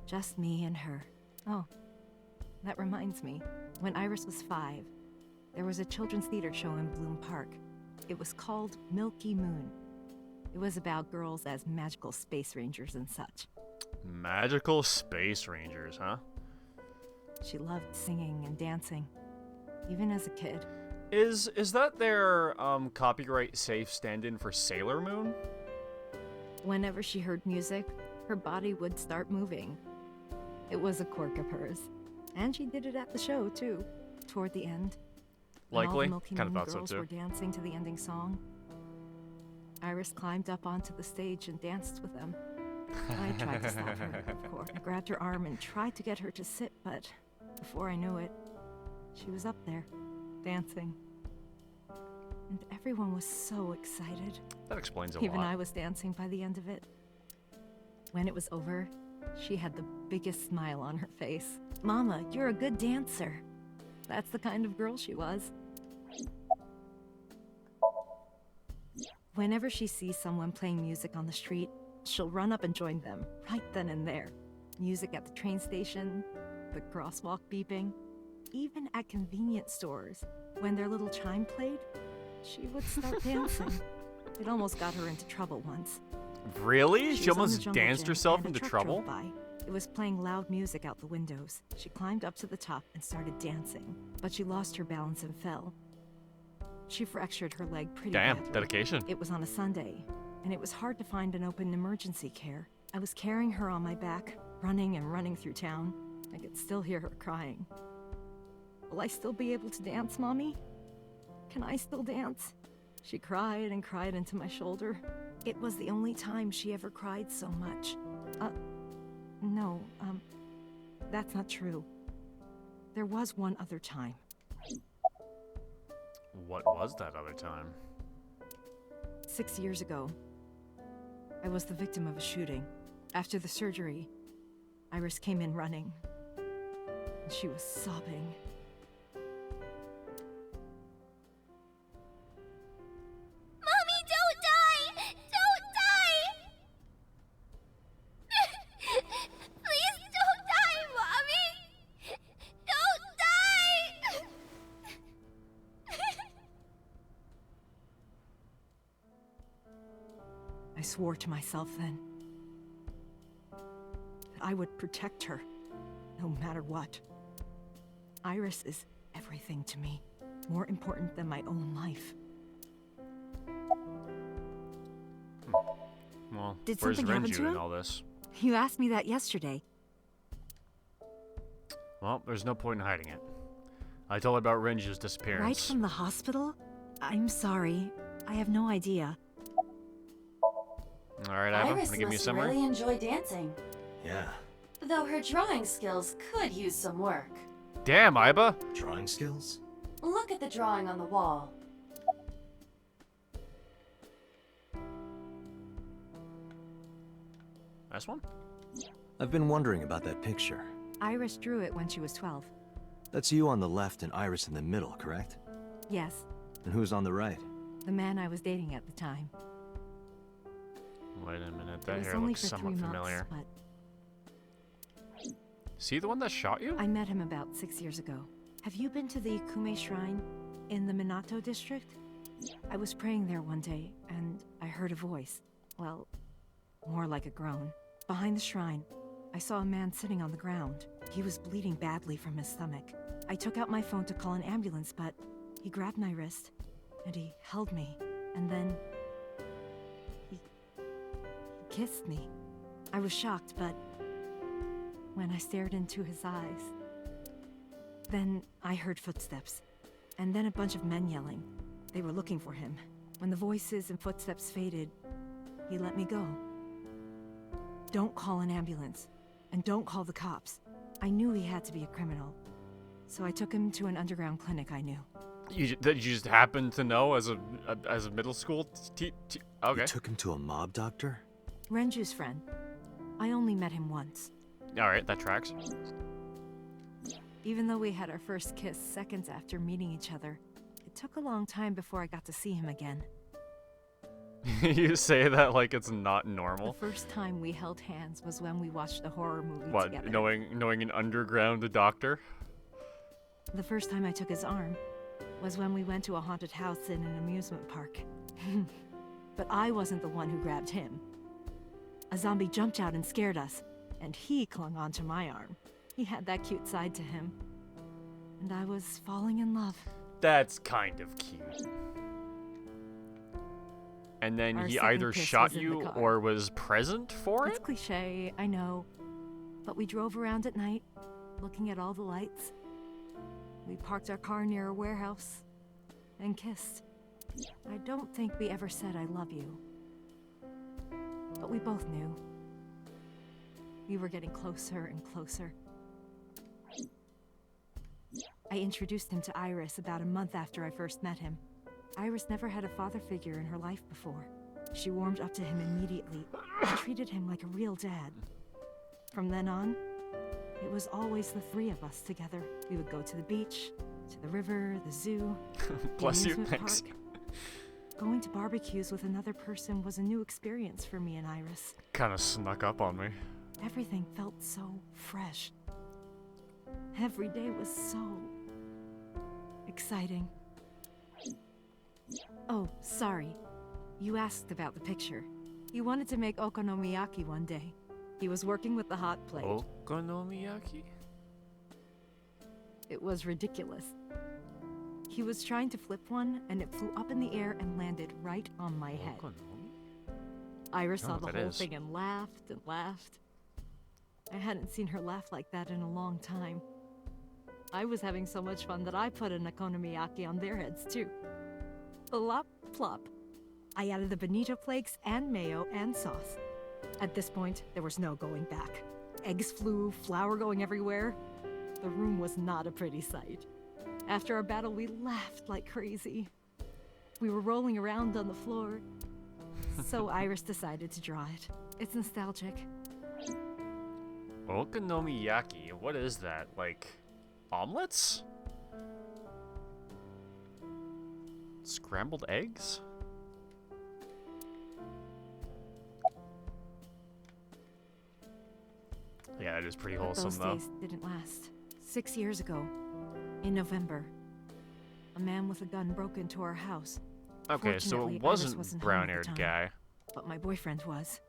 Just me and her. Oh, that reminds me. When Iris was 5, there was a children's theater show in Bloom Park. It was called Milky Moon. It was about girls as magical space rangers and such. Magical Space Rangers, huh? She loved singing and dancing, even as a kid. Is that their copyright safe stand-in for Sailor Moon? Whenever she heard music, her body would start moving. It was a quirk of hers. And she did it at the show, too, toward the end. When all Likely. the Milky Kind of Moon thought so, girls too. were dancing to the ending song. Iris climbed up onto the stage and danced with them. I tried to stop her, of course. I grabbed her arm and tried to get her to sit, but before I knew it, she was up there, dancing. And everyone was so excited. That explains a Even lot. I was dancing by the end of it. When it was over, she had the biggest smile on her face. "Mama, you're a good dancer." That's the kind of girl she was. Whenever she sees someone playing music on the street, she'll run up and join them, right then and there. Music at the train station, the crosswalk beeping. Even at convenience stores, when their little chime played, she would start dancing. It almost got her into trouble once. Really? was She on the almost jungle danced gym, herself and a into truck trouble? drove by. It was playing loud music out the windows. She climbed up to the top and started dancing, but she lost her balance and fell. She fractured her leg pretty Damn, badly. dedication. It was on a Sunday, and it was hard to find an open emergency care. I was carrying her on my back, running and running through town. I could still hear her crying. Will I still be able to dance, Mommy? Can I still dance? She cried and cried into my shoulder. It was the only time she ever cried so much. No, that's not true. There was one other time. What was that other time? 6 years ago, I was the victim of a shooting. After the surgery, Iris came in running, and she was sobbing. Mommy, don't die! Don't die! Please don't die, Mommy! Don't die! I swore to myself then that I would protect her, no matter what. Iris is everything to me, more important than my own life. Well, Did where's something happen to Renju in him? all this? You asked me that yesterday. Well, there's no point in hiding it. I told her about Renju's Right disappearance. from the hospital? I'm sorry. I have no idea. Alright, Iva, Iris wanna give me a must summary? really enjoy dancing. Yeah. Though her drawing skills could use some work. Damn, Iba! Drawing skills? Look at the drawing on the wall. This one? I've been wondering about that picture. Iris drew it when she was 12. That's you on the left and Iris in the middle, correct? Yes, And who's on the right? the man I was dating at the time. Wait a minute, It that was hair only looks for somewhat 3 familiar. months, but See the one that shot you? I met him about 6 years ago. Have you been to the Kume Shrine in the Minato district? I was praying there one day, and I heard a voice. Well, more like a groan. Behind the shrine, I saw a man sitting on the ground. He was bleeding badly from his stomach. I took out my phone to call an ambulance, but he grabbed my wrist, and he held me, and then he kissed me. I was shocked, but when I stared into his eyes, then I heard footsteps, and then a bunch of men yelling. They were looking for him. When the voices and footsteps faded, he let me go. Don't call an ambulance, and don't call the cops. I knew he had to be a criminal, so I took him to an underground clinic I knew. That you just happened to know as a middle school okay. You took him to a mob doctor? Renju's friend. I only met him once. Alright, that tracks. Even though we had our first kiss seconds after meeting each other, it took a long time before I got to see him again. You say that like it's not normal. The first time we held hands was when we watched a horror movie What, together. knowing an underground doctor? The first time I took his arm was when we went to a haunted house in an amusement park. But I wasn't the one who grabbed him. A zombie jumped out and scared us, and he clung onto my arm. He had that cute side to him. And I was falling in love. That's kind of cute. And then Our he second either kiss shot was in you the car. or was present for It's it? cliche, I know. But we drove around at night, looking at all the lights. We parked our car near a warehouse and kissed. I don't think we ever said I love you. But we both knew. We were getting closer and closer. I introduced him to Iris about a month after I first met him. Iris never had a father figure in her life before. She warmed up to him immediately and treated him like a real dad. From then on, it was always the three of us together. We would go to the beach, to the river, the zoo, the Bless you, amusement thanks. park. Going to barbecues with another person was a new experience for me and Iris. Kinda snuck up on me. Everything felt so fresh. Every day was so exciting. Oh, sorry. You asked about the picture. He wanted to make okonomiyaki one day. He was working with the hot plate. Okonomiyaki? It was ridiculous. He was trying to flip one, and it flew up in the air and landed right on my head. Iris saw the whole thing and laughed and laughed. I hadn't seen her laugh like that in a long time. I was having so much fun that I put an okonomiyaki on their heads too. Plop, plop. I added the bonito flakes and mayo and sauce. At this point, there was no going back. Eggs flew, flour going everywhere. The room was not a pretty sight. After our battle, we laughed like crazy. We were rolling around on the floor. So Iris decided to draw it. It's nostalgic. Okonomiyaki, what is that? Like, omelets? Scrambled eggs? Yeah, it is pretty wholesome, those though. days didn't last. 6 years ago, in November, a man with a gun broke into our house. Okay, so Fortunately, it Iris wasn't home at the brown-haired time, guy. But my boyfriend was.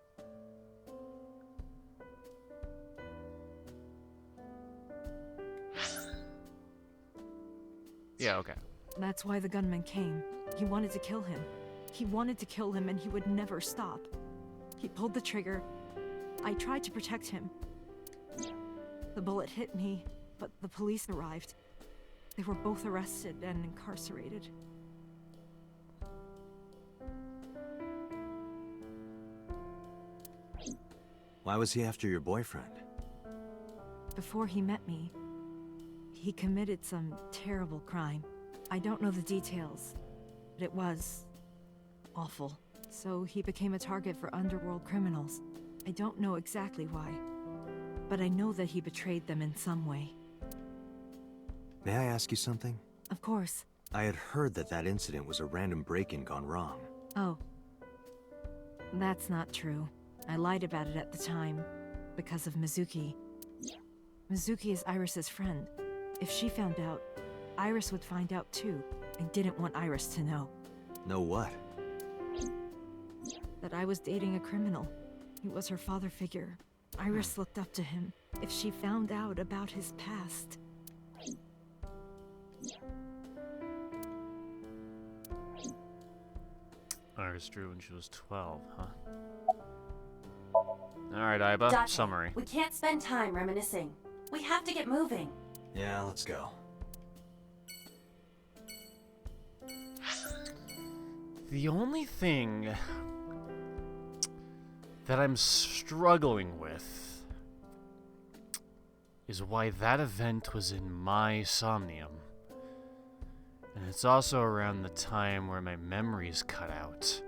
Yeah, okay. That's why the gunman came. He wanted to kill him. He wanted to kill him, and he would never stop. He pulled the trigger. I tried to protect him. The bullet hit me, but the police arrived. They were both arrested and incarcerated. Why was he after your boyfriend? Before he met me, he committed some terrible crime. I don't know the details, but it was awful. So he became a target for underworld criminals. I don't know exactly why, but I know that he betrayed them in some way. May I ask you something? Of course. I had heard that that incident was a random break-in gone wrong. Oh. That's not true. I lied about it at the time, because of Mizuki. Mizuki is Iris's friend. If she found out, Iris would find out too. I didn't want Iris to know. Know what? That I was dating a criminal. He was her father figure. Iris looked up to him. If she found out about his past... Iris drew when she was 12, huh? Alright, Aiba, Date, summary. We can't spend time reminiscing. We have to get moving. Yeah, let's go. The only thing that I'm struggling with is why that event was in my somnium. And it's also around the time where my memories cut out.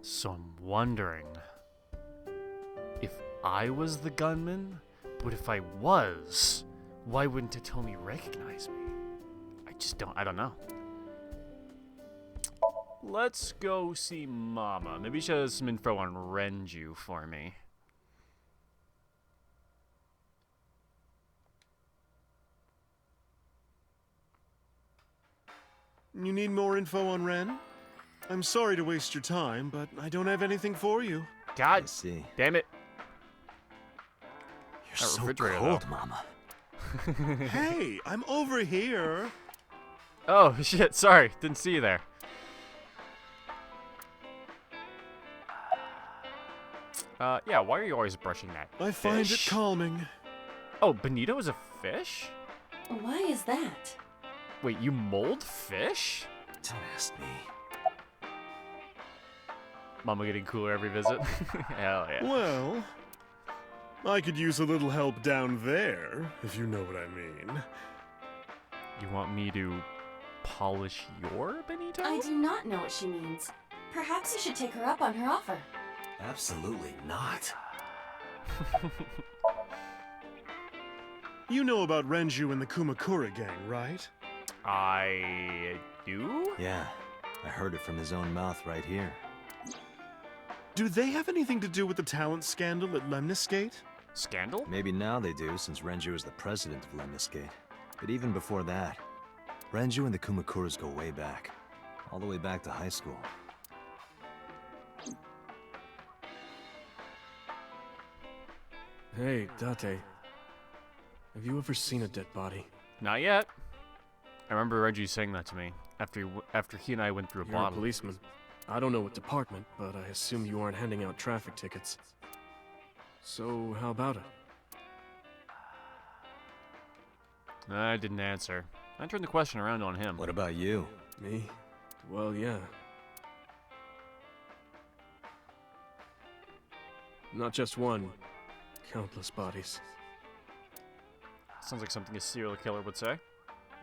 So I'm wondering if I was the gunman, but if I was, why wouldn't Hitomi recognize me? I don't know. Let's go see Mama. Maybe she has some info on Renju for me. You need more info on Ren? I'm sorry to waste your time, but I don't have anything for you. God, see. Damn it. You're That so refrigerator, cold, though. Mama. Hey, I'm over here. Oh, shit, sorry. Didn't see you there. Yeah, why are you always brushing that I find fish? it calming. Oh, bonito is a fish? Why is that? Wait, you mold fish? Don't ask me. Mama getting cooler every visit? Hell yeah. Well, I could use a little help down there, if you know what I mean. You want me to polish your bonito? I do not know what she means. Perhaps you should take her up on her offer. Absolutely not. You know about Renju and the Kumakura gang, right? I do? Yeah. I heard it from his own mouth right here. Do they have anything to do with the talent scandal at Lemniscate? Scandal? Maybe now they do, since Renju is the president of Lemniscate. But even before that, Renju and the Kumakuras go way back. All the way back to high school. Hey, Date. Have you ever seen a dead body? Not yet. I remember Reggie saying that to me after he and I went through a You're bottle. a policeman. I don't know what department, but I assume you aren't handing out traffic tickets. So, how about it? I didn't answer. I turned the question around on him. What about you? Me? Well, yeah. Not just one. Countless bodies. Sounds like something a serial killer would say.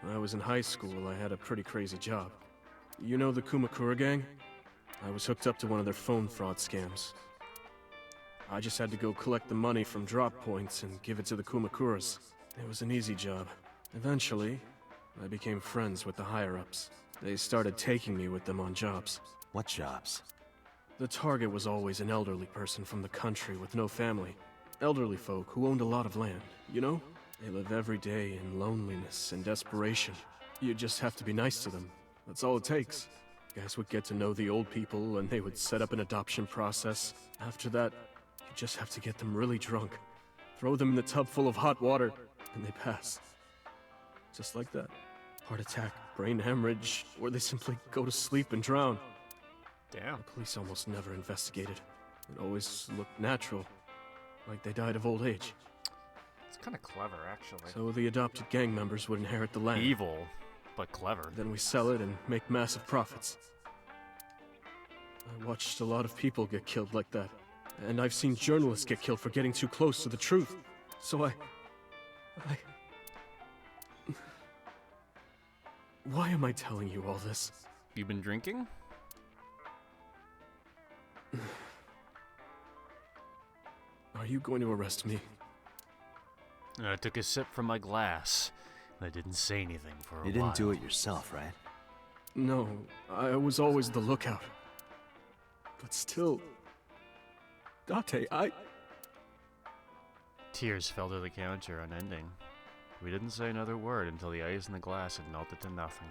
When I was in high school, I had a pretty crazy job. You know the Kumakura gang? I was hooked up to one of their phone fraud scams. I just had to go collect the money from drop points and give it to the Kumakuras. It was an easy job. Eventually, I became friends with the higher-ups. They started taking me with them on jobs. What jobs? The target was always an elderly person from the country with no family. Elderly folk who owned a lot of land, you know? They live every day in loneliness and desperation. You just have to be nice to them. That's all it takes. Guys would get to know the old people and they would set up an adoption process. After that, you just have to get them really drunk. Throw them in the tub full of hot water, and they pass. Just like that. Heart attack, brain hemorrhage, or they simply go to sleep and drown. Damn. The police almost never investigated. It always looked natural, like they died of old age. It's kind of clever, actually. So the adopted gang members would inherit the land. Evil, but clever. Then we sell it and make massive profits. I watched a lot of people get killed like that. And I've seen journalists get killed for getting too close to the truth. So I... Why am I telling you all this? You've been drinking? Are you going to arrest me? I took a sip from my glass, and I didn't say anything for a while. You didn't do it yourself, right? No, I was always the lookout. But still... Date, Tears fell to the counter, unending. We didn't say another word until the ice in the glass had melted to nothing.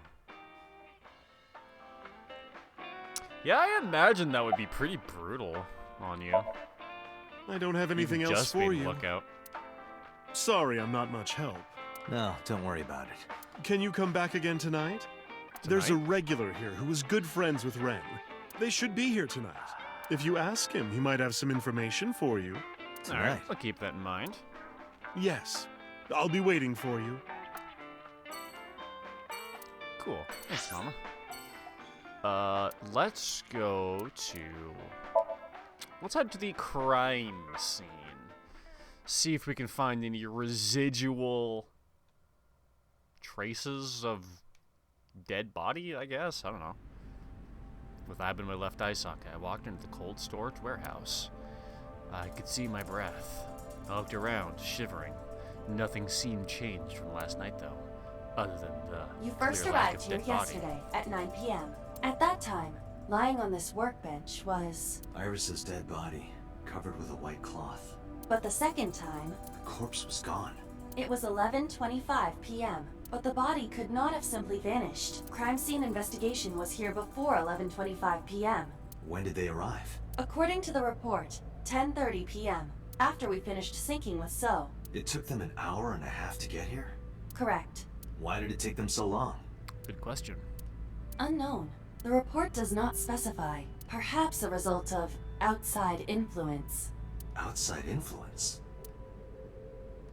Yeah, I imagine that would be pretty brutal on you. I don't have anything Even else just for being you. Lookout. Sorry, I'm not much help. No, don't worry about it. Can you come back again tonight? There's a regular here who is good friends with Ren. They should be here tonight. If you ask him, he might have some information for you. Alright, I'll keep that in mind. Yes. I'll be waiting for you. Cool. Thanks, Mama. Let's go to... Let's head to the crime scene. See if we can find any residual traces of dead body, I guess? I don't know. With eye in my left eye socket, I walked into the cold storage warehouse. I could see my breath. I looked around, shivering. Nothing seemed changed from last night, though, other than the You first clear lack arrived of here dead body. yesterday at 9 p.m. At that time, lying on this workbench was... Iris's dead body, covered with a white cloth. But the second time, The corpse was gone. it was 11:25 p.m. But the body could not have simply vanished. Crime scene investigation was here before 11:25 p.m. When did they arrive? According to the report, 10:30 p.m. After we finished sinking with So. It took them an hour and a half to get here? Correct. Why did it take them so long? Good question. Unknown. The report does not specify. Perhaps a result of outside influence. Outside influence?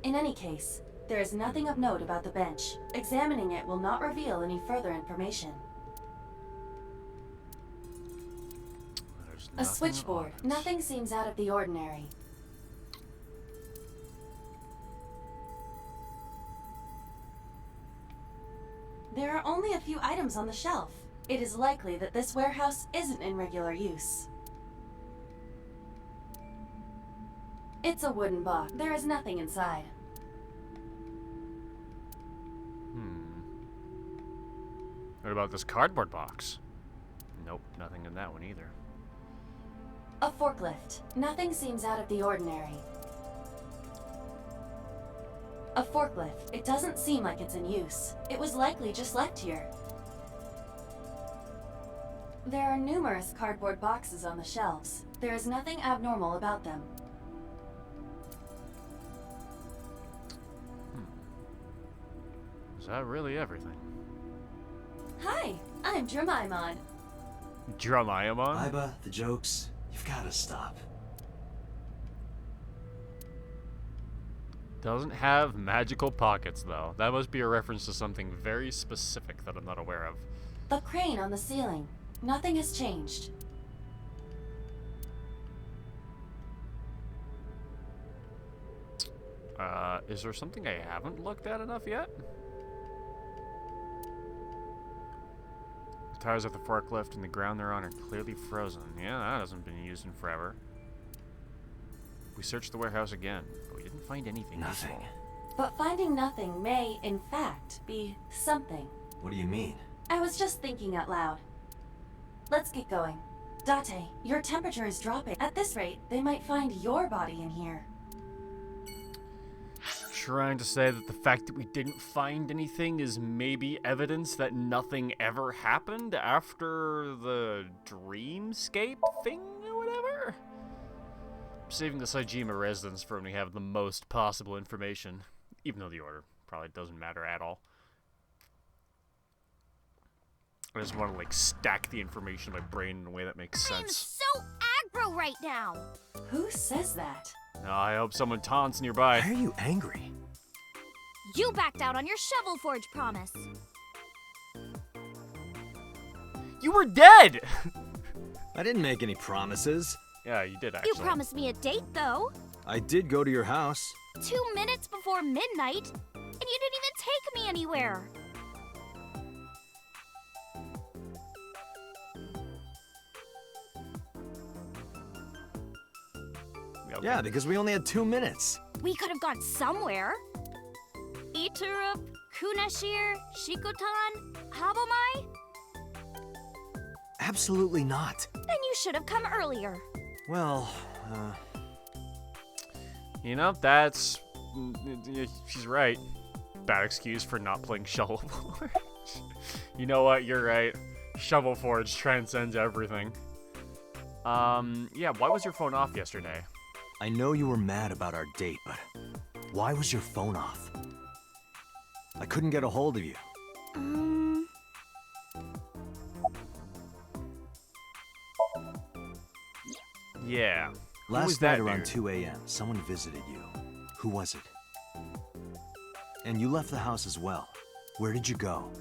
In any case, there is nothing of note about the bench. Examining it will not reveal any further information. A switchboard. Nothing seems out of the ordinary. There are only a few items on the shelf. It is likely that this warehouse isn't in regular use. It's a wooden box. There is nothing inside. What about this cardboard box? Nope, nothing in that one either. A forklift. Nothing seems out of the ordinary. A forklift. It doesn't seem like it's in use. It was likely just left here. There are numerous cardboard boxes on the shelves. There is nothing abnormal about them. Is that really everything? Hi, I'm Dramaimon. Dramaimon? Iba, the jokes, you've got to stop. Doesn't have magical pockets, though. That must be a reference to something very specific that I'm not aware of. The crane on the ceiling. Nothing has changed. Is there something I haven't looked at enough yet? The tires of the forklift and the ground they're on are clearly frozen. Yeah, that hasn't been used in forever. We searched the warehouse again, but we didn't find anything. Nothing. But finding nothing may, in fact, be something. What do you mean? I was just thinking out loud. Let's get going. Date, your temperature is dropping. At this rate, they might find your body in here. Trying to say that the fact that we didn't find anything is maybe evidence that nothing ever happened after the dreamscape thing or whatever? I'm saving the Saejima residence for when we have the most possible information, even though the order probably doesn't matter at all. I just want to, like, stack the information in my brain in a way that makes sense. I'm so aggro right now. Who says that? No, I hope someone taunts nearby. Why are you angry? You backed out on your Shovel Forge promise. You were dead! I didn't make any promises. Yeah, you did, actually. You promised me a date, though. I did go to your house. 2 minutes before midnight, and you didn't even take me anywhere. Okay. Yeah, because we only had 2 minutes. We could have gone somewhere. Iturup, Kunashir, Shikotan, Habomai? Absolutely not. Then you should have come earlier. Well, You know, that's... she's right. Bad excuse for not playing Shovel Forge. You know what? You're right. Shovel Forge transcends everything. Yeah, why was your phone off yesterday? I know you were mad about our date, but why was your phone off? I couldn't get a hold of you. Yeah. Last night around 2 a.m., someone visited you. Who was it? And you left the house as well. Where did you go?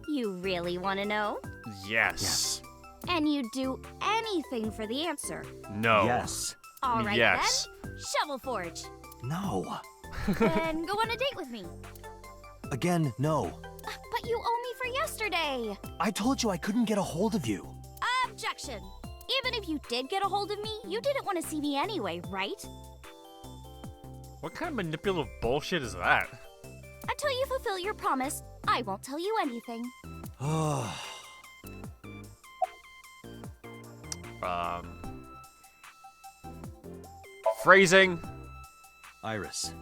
You really want to know? Yes. And you'd do anything for the answer. No. Yes. All right Yes. then. Shovel Forge. No. Then go on a date with me. Again, no. But you owe me for yesterday. I told you I couldn't get a hold of you. Objection. Even if you did get a hold of me, you didn't want to see me anyway, right? What kind of manipulative bullshit is that? Until you fulfill your promise, I won't tell you anything. Phrasing. Iris,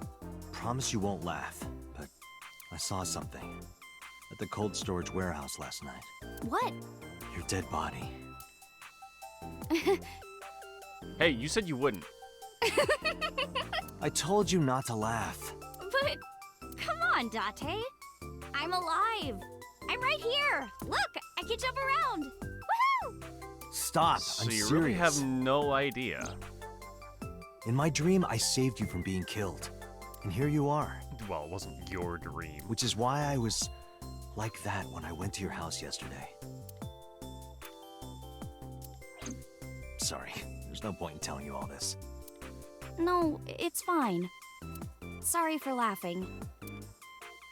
promise you won't laugh, but I saw something at the cold storage warehouse last night. What? Your dead body. Hey, you said you wouldn't. I told you not to laugh. But, come on, Date. I'm alive. I'm right here. Look, I can jump around. Woohoo! Stop, So I'm you serious. really have no idea. In my dream, I saved you from being killed. And here you are. Well, it wasn't your dream. Which is why I was like that when I went to your house yesterday. Sorry, there's no point in telling you all this. No, it's fine. Sorry for laughing.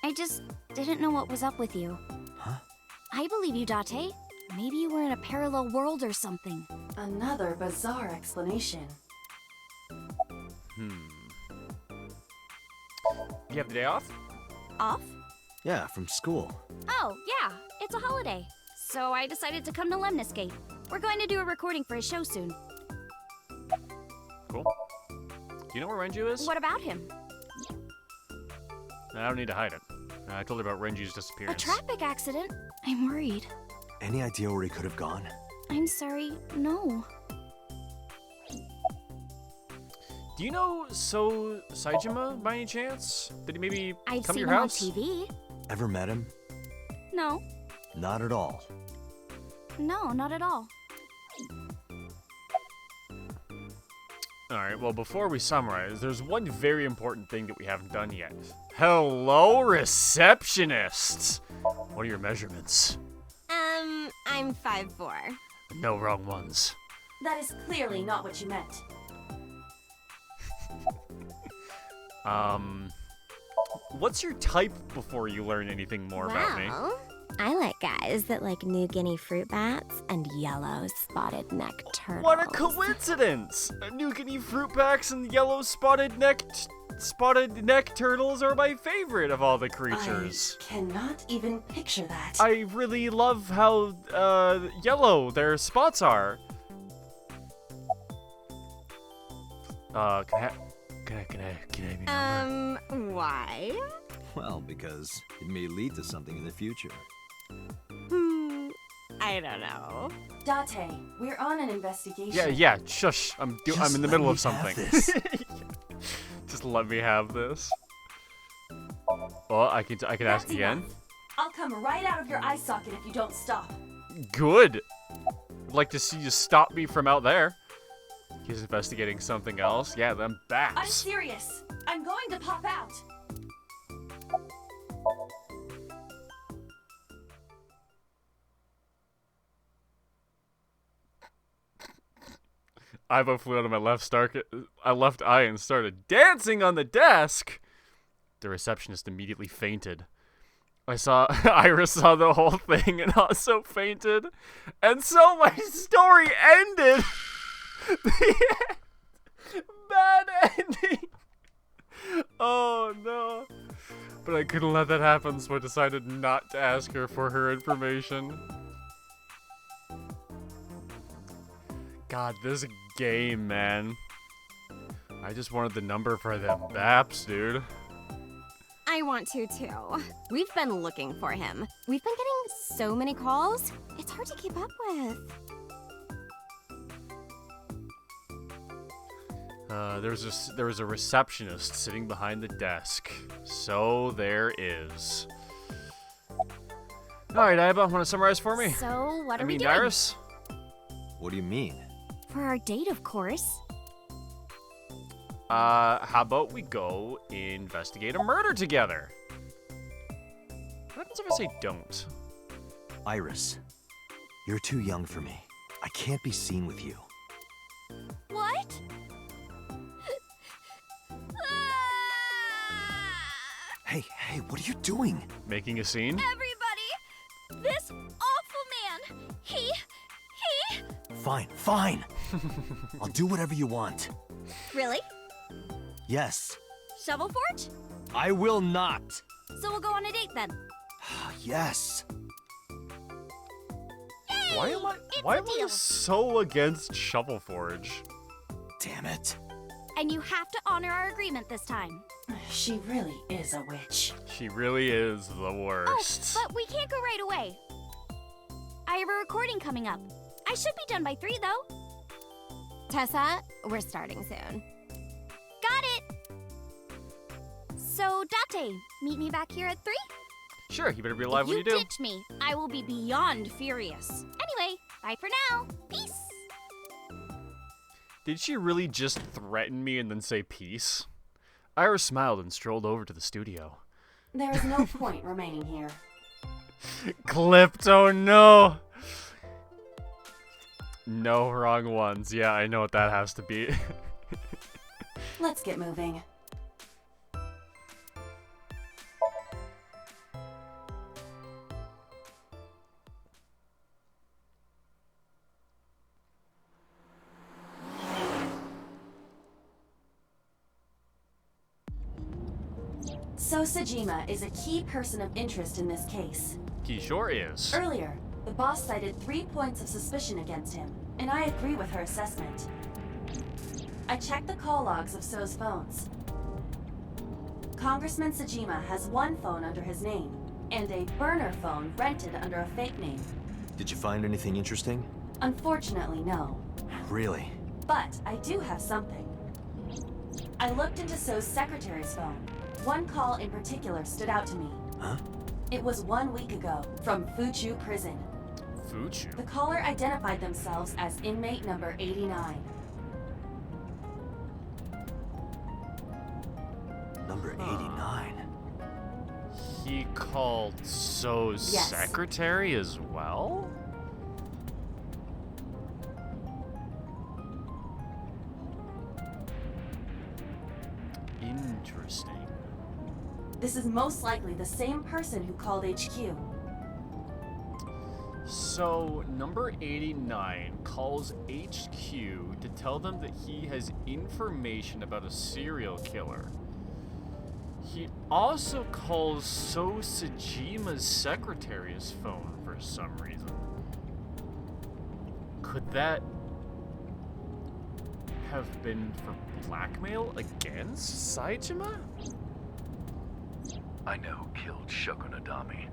I just didn't know what was up with you. Huh? I believe you, Date. Maybe you were in a parallel world or something. Another bizarre explanation. You have the day off? Off? Yeah, from school. Oh, yeah. It's a holiday. so I decided to come to Lemniscate. We're going to do a recording for a show soon. Cool. Do you know where Renju is? What about him? I don't need to hide it. I told her about Renju's disappearance. A traffic accident? I'm worried. Any idea where he could have gone? I'm sorry, no. Do you know Saejima by any chance? Did he maybe I've come to seen your him house? on TV. Ever met him? No. Not at all. No, not at all. Alright, well, before we summarize, there's one very important thing that we haven't done yet. Hello, receptionists! What are your measurements? I'm 5'4". No wrong ones. That is clearly not what you meant. What's your type before you learn anything more about me? I like guys that like New Guinea fruit bats and yellow spotted neck turtles. What a coincidence! New Guinea fruit bats and yellow spotted neck turtles are my favorite of all the creatures. I cannot even picture that. I really love how yellow their spots are. Can I have your number? Why? Well, because it may lead to something in the future. I don't know. Date, we're on an investigation. Yeah, shush. I'm in the middle of something. Just let me have this. Well, I can ask That's again. enough. I'll come right out of your eye socket if you don't stop. Good. I'd like to see you stop me from out there. He's investigating something else. Yeah, them bats. I'm serious. I'm going to pop out. Ivo flew out of my left eye and started dancing on the desk. The receptionist immediately fainted. Iris saw the whole thing and also fainted. And so my story ended. Bad ending. Oh no. But I couldn't let that happen, so I decided not to ask her for her information. God, this game, man. I just wanted the number for them baps, dude. I want to too. We've been looking for him. We've been getting so many calls. It's hard to keep up with. There was a receptionist sitting behind the desk. So there is. All right, Iba, want to summarize for me? So what are we doing? Iris? What do you mean? For our date, of course. How about we go investigate a murder together? What happens if I say don't? Iris, you're too young for me. I can't be seen with you. What? Hey, what are you doing? Making a scene? Everybody! This awful man! He... Fine. I'll do whatever you want. Really? Yes. Shovel Forge? I will not. So we'll go on a date then. Yes. Yay! Why am I so against Shovel Forge? Damn it. And you have to honor our agreement this time. She really is a witch. She really is the worst. Oh, but we can't go right away. I have a recording coming up. I should be done by 3, though. Tessa, we're starting soon. Got it! So, Date, meet me back here at 3? Sure, you better be alive if when you do. ditch me, I will be beyond furious. Anyway, bye for now. Peace! Did she really just threaten me and then say peace? Iris smiled and strolled over to the studio. There is no point remaining here. Clipped, no! No wrong ones. Yeah, I know what that has to be. Let's get moving. So Saejima is a key person of interest in this case. He sure is. Earlier, The boss cited 3 points of suspicion against him, and I agree with her assessment. I checked the call logs of So's phones. Congressman Sajima has one phone under his name, and a burner phone rented under a fake name. Did you find anything interesting? Unfortunately, no. Really? But I do have something. I looked into So's secretary's phone. One call in particular stood out to me. Huh? It was 1 week ago, from Fuchu Prison. Fuchu? The caller identified themselves as inmate number 89. Number 89? He called So's Yes. secretary as well? Interesting. This is most likely the same person who called HQ. So, number 89 calls HQ to tell them that he has information about a serial killer. He also calls So Sajima's secretary's phone for some reason. Could that have been for blackmail against Saejima? I know who killed Shoko Nadami.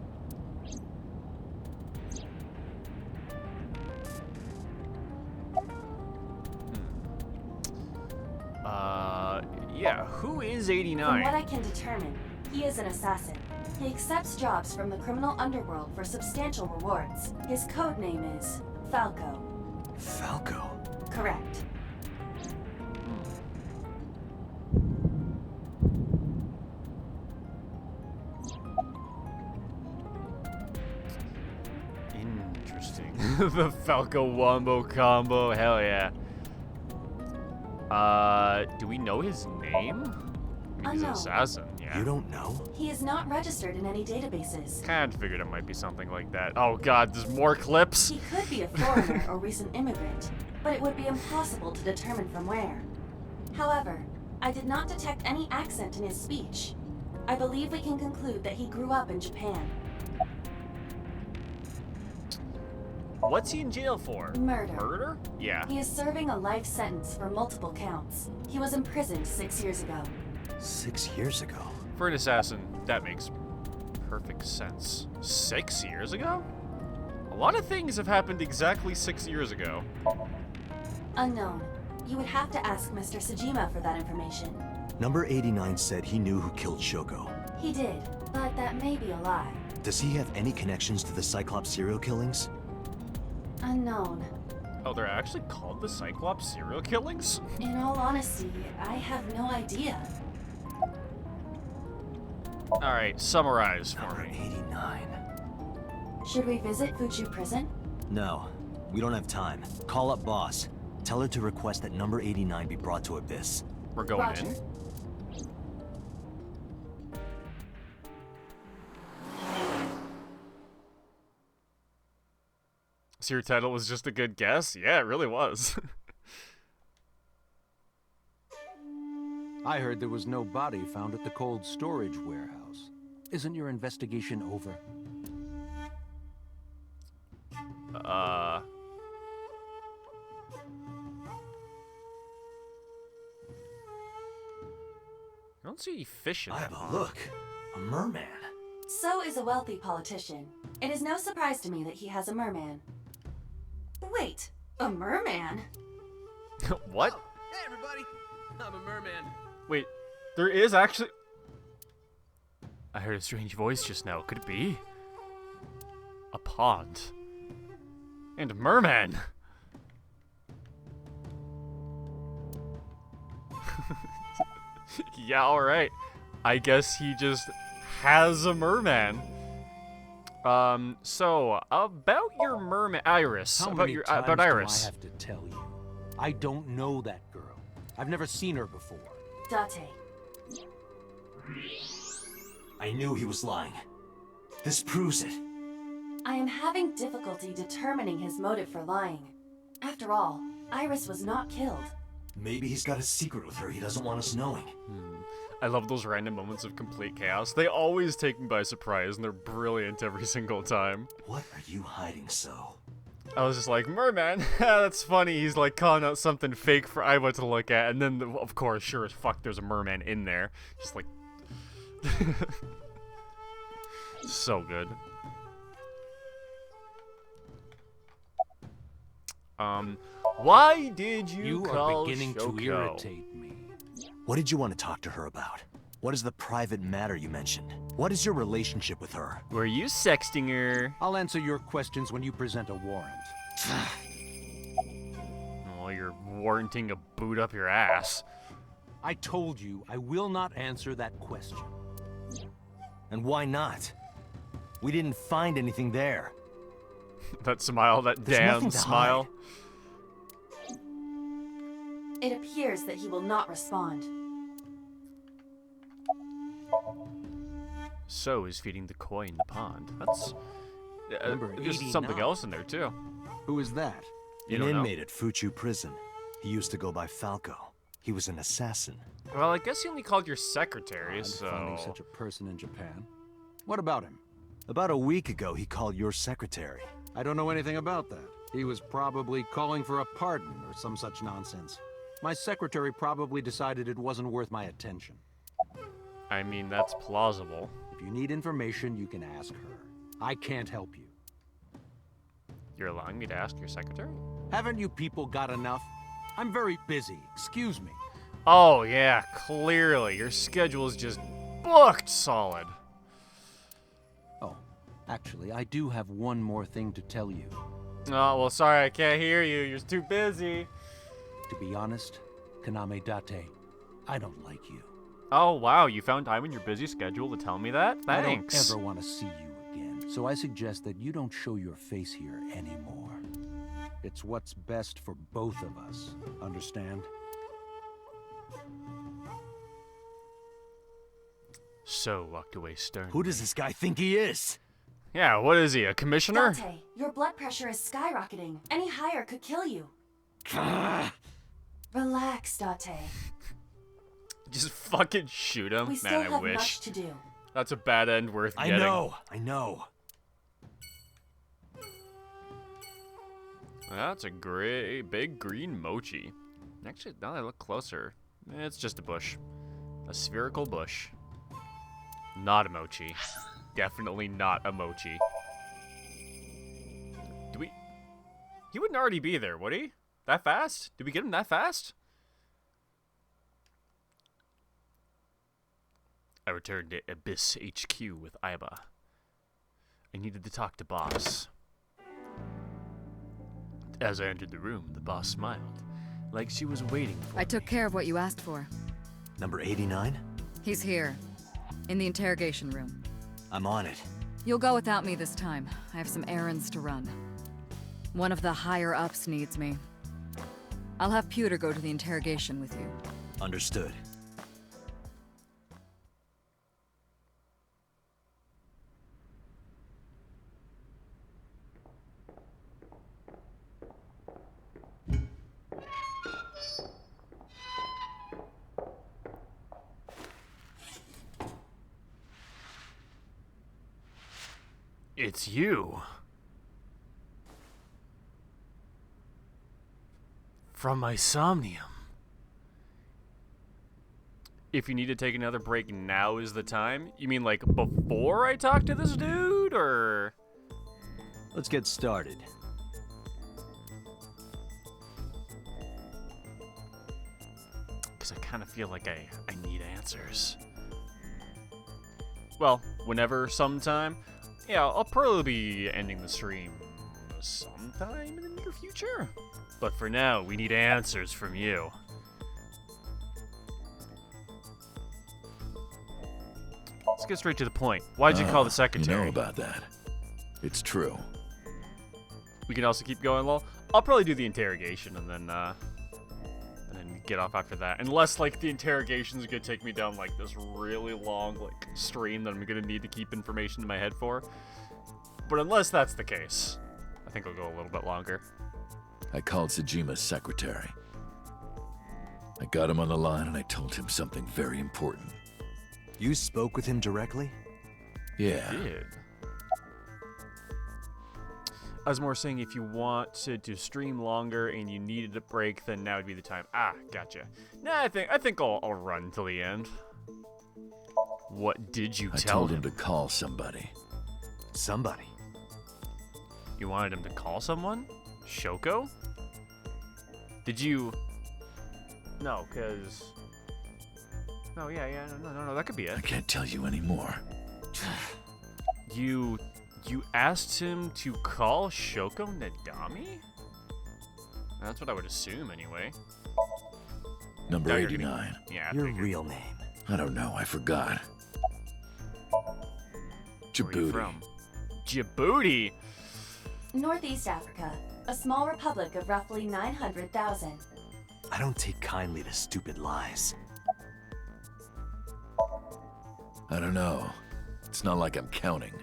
Yeah, who is From 89? what I can determine, he is an assassin. He accepts jobs from the criminal underworld for substantial rewards. His code name is Falco. Falco? Correct. Interesting. The Falco Wombo combo, hell yeah. Do we know his name? I mean, he's an Unknown. assassin, yeah. You don't know? He is not registered in any databases. Kind of figured it might be something like that. Oh god, there's more clips? He could be a foreigner or recent immigrant, but it would be impossible to determine from where. However, I did not detect any accent in his speech. I believe we can conclude that he grew up in Japan. What's he in jail for? Murder. Murder? Yeah. He is serving a life sentence for multiple counts. He was imprisoned 6 years ago. 6 years ago? For an assassin, that makes perfect sense. 6 years ago? A lot of things have happened exactly 6 years ago. Unknown. You would have to ask Mr. Sajima for that information. Number 89 said he knew who killed Shoko. He did, but that may be a lie. Does he have any connections to the Cyclops serial killings? Unknown. Oh, they're actually called the Cyclops serial killings? In all honesty, I have no idea. Alright, summarize for me. 89. Should we visit Fuchu Prison? No, we don't have time. Call up boss. Tell her to request that number 89 be brought to Abyss. We're going Roger. in. So your title was just a good guess? Yeah, it really was. I heard there was no body found at the cold storage warehouse. Isn't your investigation over? I don't see any fish in I that. have a look. A merman. So is a wealthy politician. It is no surprise to me that he has a merman. Wait, a merman? What? Hey, everybody! I'm a merman. Wait, there is actually... I heard a strange voice just now. Could it be? A pond. And a merman. Yeah, alright. I guess he just has a merman. So, about your merman... Iris. How about many your times about Iris. do I have to tell you? I don't know that girl. I've never seen her before. Date. I knew he was lying. This proves it. I am having difficulty determining his motive for lying. After all, Iris was not killed. Maybe he's got a secret with her he doesn't want us knowing. I love those random moments of complete chaos. They always take me by surprise, and they're brilliant every single time. What are you hiding so? I was just like, merman, that's funny. He's like calling out something fake for Iva to look at, and then, of course, sure as fuck, there's a merman in there. Just like... so good. Why did you call are beginning Shoko? to irritate me. What did you want to talk to her about? What is the private matter you mentioned? What is your relationship with her? Were you sexting her? I'll answer your questions when you present a warrant. Well, you're warranting a boot up your ass. I told you I will not answer that question. And why not? We didn't find anything there. That smile, that There's damn nothing to smile. It appears that he will not respond. So is feeding the koi in the pond. That's... Number there's 89. something else in there, too. Who is that? You An don't know? inmate at Fuchu prison. He used to go by Falco. He was an assassin. Well, I guess he only called your secretary, I'm so... finding such a person in Japan. What about him? About a week ago, he called your secretary. I don't know anything about that. He was probably calling for a pardon or some such nonsense. My secretary probably decided it wasn't worth my attention. I mean, that's plausible. If you need information, you can ask her. I can't help you. You're allowing me to ask your secretary? Haven't you people got enough? I'm very busy. Excuse me. Oh, yeah, clearly. Your schedule is just booked solid. Oh, actually, I do have one more thing to tell you. Oh, well, sorry, I can't hear you. You're too busy. To be honest, Kaname Date, I don't like you. Oh, wow, you found time in your busy schedule to tell me that? Thanks. I don't ever want to see you again, so I suggest that you don't show your face here anymore. It's what's best for both of us, understand? So walked away sternly. Who does this guy think he is? Yeah, what is he, a commissioner? Date, your blood pressure is skyrocketing. Any higher could kill you. Relax, Date. Just fucking shoot him. We still Man, I have wish. much to do. That's a bad end worth getting. I know. That's a great, big green mochi. Actually, now that I look closer, it's just a bush. A spherical bush. Not a mochi. Definitely not a mochi. Do we... He wouldn't already be there, would he? That fast? Did we get him that fast? I returned to Abyss HQ with Iba. I needed to talk to boss. As I entered the room, the boss smiled, like she was waiting for me. I took care of what you asked for. Number 89? He's here, in the interrogation room. I'm on it. You'll go without me this time. I have some errands to run. One of the higher-ups needs me. I'll have Pewter go to the interrogation with you. Understood. It's you. From my Somnium. If you need to take another break, now is the time? You mean like before I talk to this dude, or? Let's get started. Because I kind of feel like I need answers. Well, whenever, sometime. Yeah, I'll probably be ending the stream sometime in the near future. But for now, we need answers from you. Let's get straight to the point. Why'd you call the secretary? You know about that. It's true. We can also keep going, lol. I'll probably do the interrogation and then get off after that. Unless, like, the interrogation's gonna take me down, like, this really long, like, stream that I'm gonna need to keep information in my head for. But unless that's the case, I think I'll go a little bit longer. I called Tsujima's secretary. I got him on the line and I told him something very important. You spoke with him directly? Yeah. Did. I was more saying if you wanted to stream longer and you needed a break, then now would be the time. Ah, gotcha. Nah, I think I'll run till the end. What did you I tell told him? him to call somebody. Somebody? You wanted him to call someone? Shoko? Did you... No, because... No, yeah, no, that could be it. I can't tell you anymore. You asked him to call Shoko Nadami? That's what I would assume, anyway. Number Now you're gonna- 89. Yeah, I Your figured. real name. I don't know, I forgot. Where are you Djibouti. from? Djibouti? Northeast Africa, a small republic of roughly 900,000. I don't take kindly to stupid lies. I don't know. It's not like I'm counting.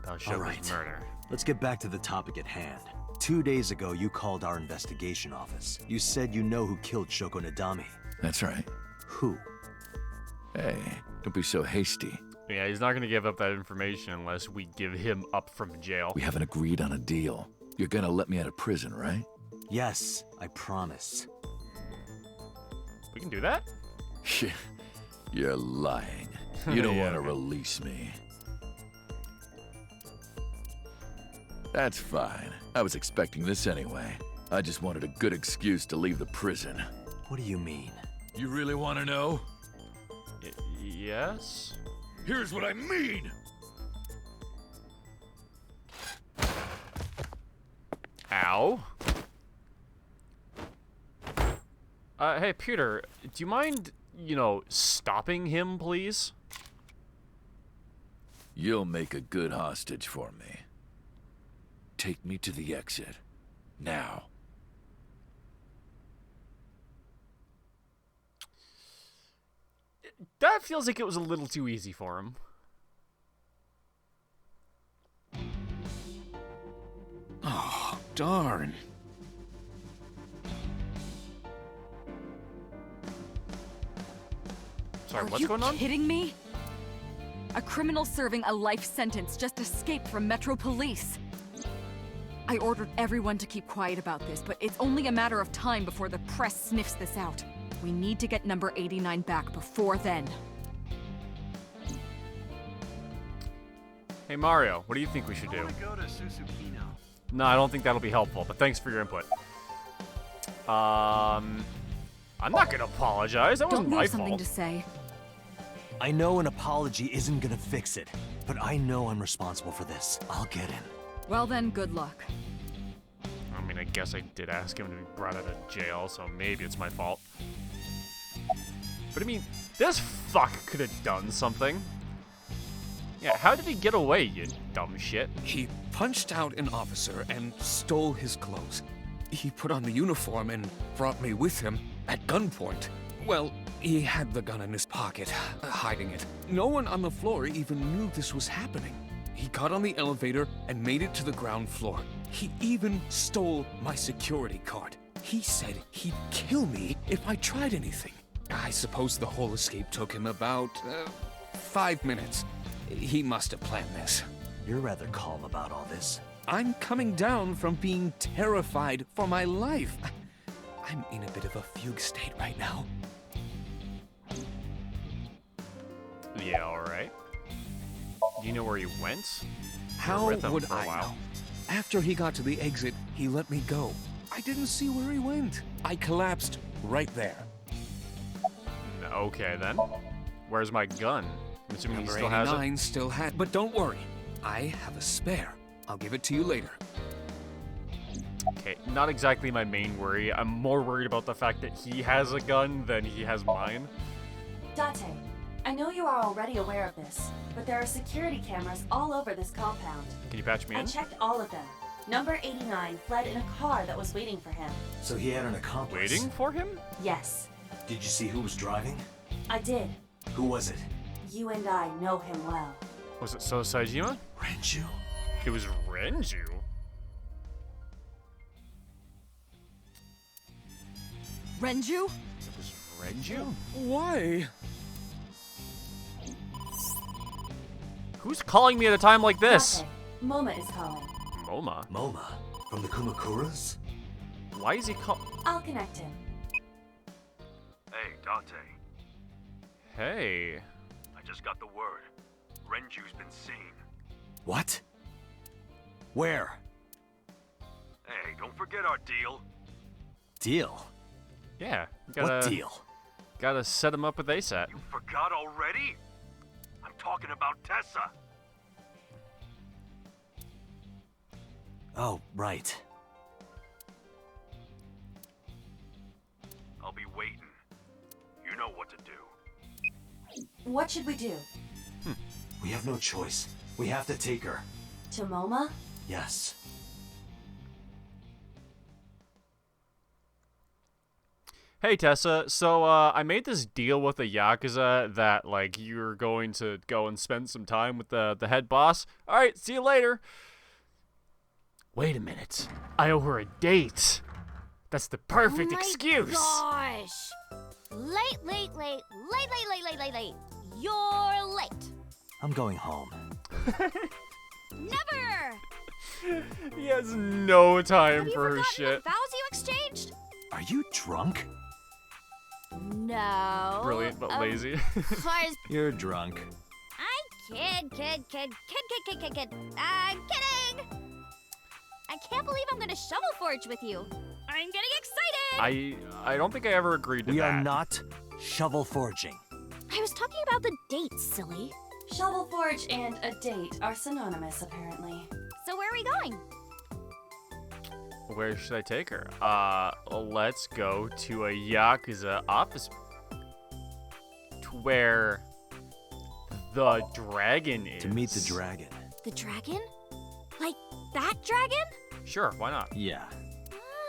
About All Shoko's right. murder. Let's get back to the topic at hand. 2 days ago, you called our investigation office. You said you know who killed Shoko Nadami. That's right. Who? Hey, don't be so hasty. Yeah, he's not going to give up that information unless we give him up from jail. We haven't agreed on a deal. You're gonna let me out of prison, right? Yes, I promise. We can do that? You're lying. You don't Yeah, want to okay. release me. That's fine. I was expecting this anyway. I just wanted a good excuse to leave the prison. What do you mean? You really want to know? Yes? Here's what I mean! Ow. Hey, Peter, do you mind, stopping him, please? You'll make a good hostage for me. Take me to the exit. Now. That feels like it was a little too easy for him. Oh, darn. Sorry, Are what's you going on? kidding me? A criminal serving a life sentence just escaped from Metro Police. I ordered everyone to keep quiet about this, but it's only a matter of time before the press sniffs this out. We need to get number 89 back before then. Hey, Mario, what do you think we should do? Go to Susukino. No, I don't think that'll be helpful, but thanks for your input. I'm not gonna apologize. That wasn't Don't you my have something fault. to say? I know an apology isn't gonna fix it, but I know I'm responsible for this. I'll get in. Well then, good luck. I mean, I guess I did ask him to be brought out of jail, so maybe it's my fault. But I mean, this fuck could have done something. Yeah, how did he get away, you dumb shit? He punched out an officer and stole his clothes. He put on the uniform and brought me with him at gunpoint. Well, he had the gun in his pocket, hiding it. No one on the floor even knew this was happening. He got on the elevator and made it to the ground floor. He even stole my security card. He said he'd kill me if I tried anything. I suppose the whole escape took him about 5 minutes. He must have planned this. You're rather calm about all this. I'm coming down from being terrified for my life. I'm in a bit of a fugue state right now. Yeah, alright. Do you know where he went? How With him would for a I while. know? After he got to the exit, he let me go. I didn't see where he went. I collapsed right there. Okay, then. Where's my gun? I'm assuming he Number still has it. 89 still had, but don't worry. I have a spare. I'll give it to you later. Okay, not exactly my main worry. I'm more worried about the fact that he has a gun than he has mine. Date, I know you are already aware of this, but there are security cameras all over this compound. Can you patch me I in? checked all of them. Number 89 fled in a car that was waiting for him. So he had an accomplice. Waiting for him? Yes, Did you see who was driving? I did. Who was it? You and I know him well. Was it So Saejima? Renju. It was Renju? Renju? It was Renju? Why? Who's calling me at a time like this? Date, Moma is calling. Moma? Moma? From the Kumakuras? Why is he call? I'll connect him. Hey, Date. Hey. I just got the word. Renju's been seen. What? Where? Hey, don't forget our deal. Deal? Yeah. What deal? Gotta set him up with ASAT. You forgot already? I'm talking about Tessa. Oh, right. I'll be waiting. You know what to do. What should we do? We have no choice. We have to take her. To Moma? Yes. Hey Tessa, so I made this deal with the Yakuza that like you're going to go and spend some time with the head boss. All right, see you later. Wait a minute. I owe her a date. That's the perfect excuse. Gosh. Late. You're late. I'm going home. Never. He has no time Have for you her forgotten shit. the vows you exchanged? Are you drunk? No. Brilliant, but lazy. Cause You're drunk. I'm kid. I'm kidding. I can't believe I'm gonna shovel forge with you. I'm getting excited. I don't think I ever agreed to We that. are not shovel forging. I was talking about the date, silly. Shovel Forge and a date are synonymous, apparently. So where are we going? Where should I take her? Let's go to a Yakuza office. To where the dragon is. To meet the dragon. The dragon? Like that dragon? Sure, why not? Yeah.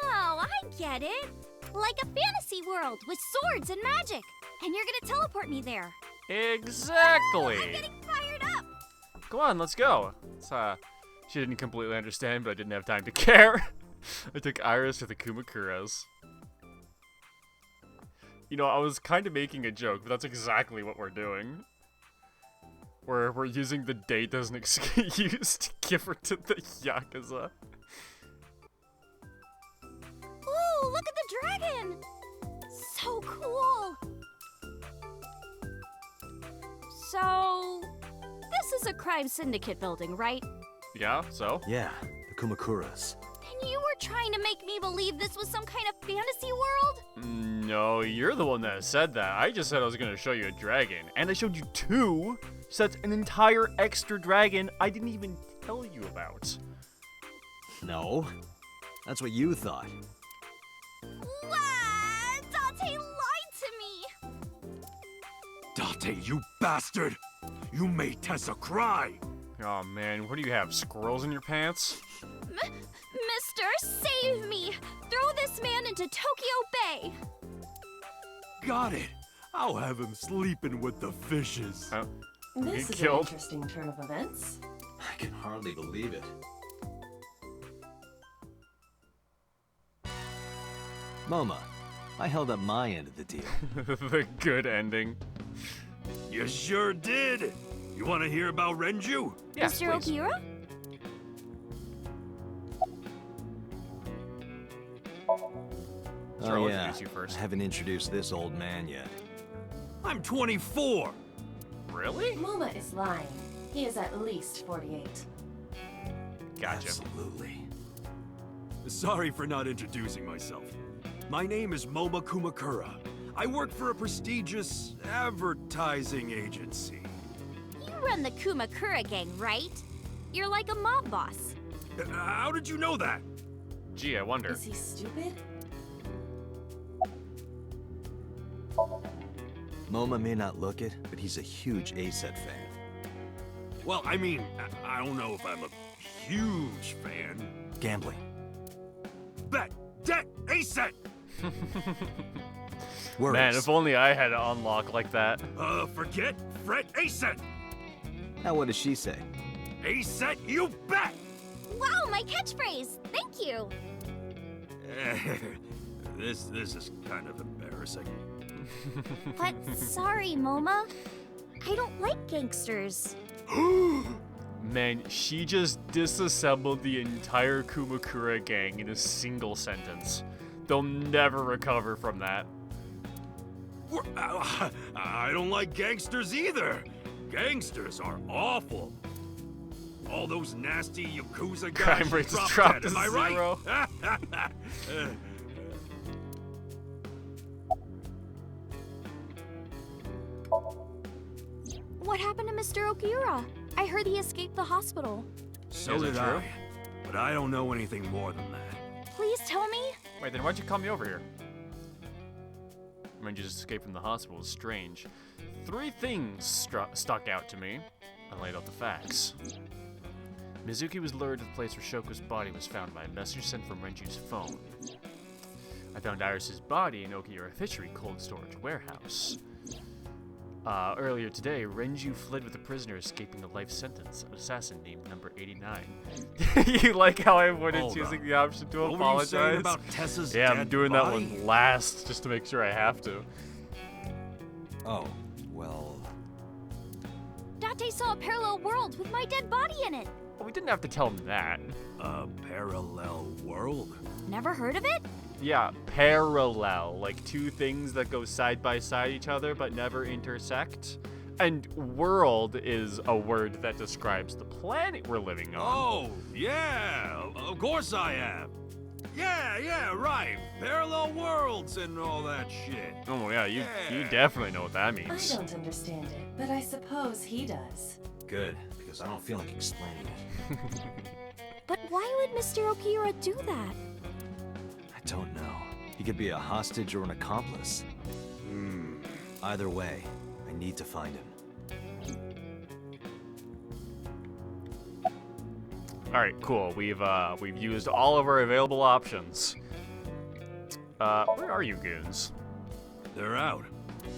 Oh, I get it. Like a fantasy world with swords and magic. And you're gonna teleport me there. Exactly. I'm getting fired up. Come on, let's go. She didn't completely understand, but I didn't have time to care. I took Iris to the Kumakuras. You know, I was kind of making a joke, but that's exactly what we're doing. We're using the date as an excuse to give her to the Yakuza. Ooh, look at the dragon. So cool. So, this is a crime syndicate building, right? Yeah, so? Yeah, the Kumakuras. And you were trying to make me believe this was some kind of fantasy world? No, you're the one that said that. I just said I was going to show you a dragon. And I showed you two sets, an entire extra dragon I didn't even tell you about. No, that's what you thought. What? Date lied to me. Date, you bastard! You made Tessa cry! Oh man, what do you have, squirrels in your pants? Mister, save me! Throw this man into Tokyo Bay! Got it! I'll have him sleeping with the fishes. This is an interesting turn of events. I can hardly believe it. Moma, I held up my end of the deal. The good ending. You sure did! You want to hear about Renju? Yes, Mr. please. Okira? Sure, Oh I'll yeah, introduce you first. I haven't introduced this old man yet. I'm 24! Really? Moma is lying. He is at least 48. Gotcha. Absolutely. Sorry for not introducing myself. My name is Moma Kumakura. I work for a prestigious advertising agency. You run the Kumakura gang, right? You're like a mob boss. How did you know that? Gee, I wonder. Is he stupid? Moma may not look it, but he's a huge ASET fan. Well, I mean, I don't know if I'm a huge fan. Gambling. Bet! Debt! ASET! Worries. Man, if only I had an unlock like that. Forget? Fret? ASET! Now what does she say? ASET, you bet! Wow, my catchphrase! Thank you! This is kind of embarrassing. But sorry, Moma. I don't like gangsters. Man, she just disassembled the entire Kumakura gang in a single sentence. They'll never recover from that. I don't like gangsters either. Gangsters are awful. All those nasty Yakuza guys. Crime rate is dropped to am I right? 0. What happened to Mr. Okiura? I heard he escaped the hospital. So Is it did true? I. But I don't know anything more than that. Please tell me. Wait, then why'd you call me over here? I mean, you just escaped from the hospital is strange. 3 things stuck out to me. I laid out the facts. Mizuki was lured to the place where Shoko's body was found by a message sent from Renju's phone. I found Iris's body in Okiura Fishery cold storage warehouse. Earlier today, Renju fled with a prisoner escaping a life sentence, an assassin named Number 89. You like how I avoided Hold choosing on. the option to What were you apologize? saying about Tessa's yeah, I'm dead doing body? that one last, just to make sure I have to. Oh, well... Date saw a parallel world with my dead body in it. Well, we didn't have to tell him that. A parallel world? Never heard of it? Yeah, parallel, like 2 things that go side by side each other but never intersect. And world is a word that describes the planet we're living on. Oh, yeah, of course I am. Yeah, right. Parallel worlds and all that shit. Oh yeah, you definitely know what that I means. don't understand it, but I suppose he does. Good, because I don't feel like explaining it. But why would Mr. Okiura do that? I don't know. He could be a hostage or an accomplice. Either way, I need to find him. All right, cool. We've used all of our available options. Where are you goons? They're out,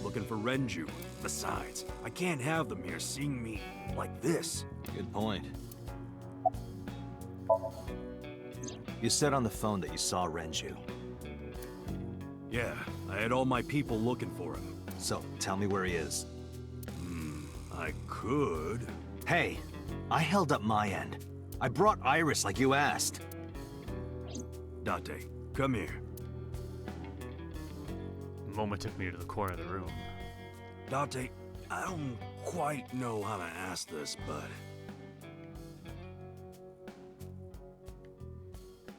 looking for Renju. Besides, I can't have them here seeing me like this. Good point. You said on the phone that you saw Renju. Yeah, I had all my people looking for him. So, tell me where he is. I could. Hey, I held up my end. I brought Iris like you asked. Date, come here. Moma took me to the corner of the room. Date, I don't quite know how to ask this, but...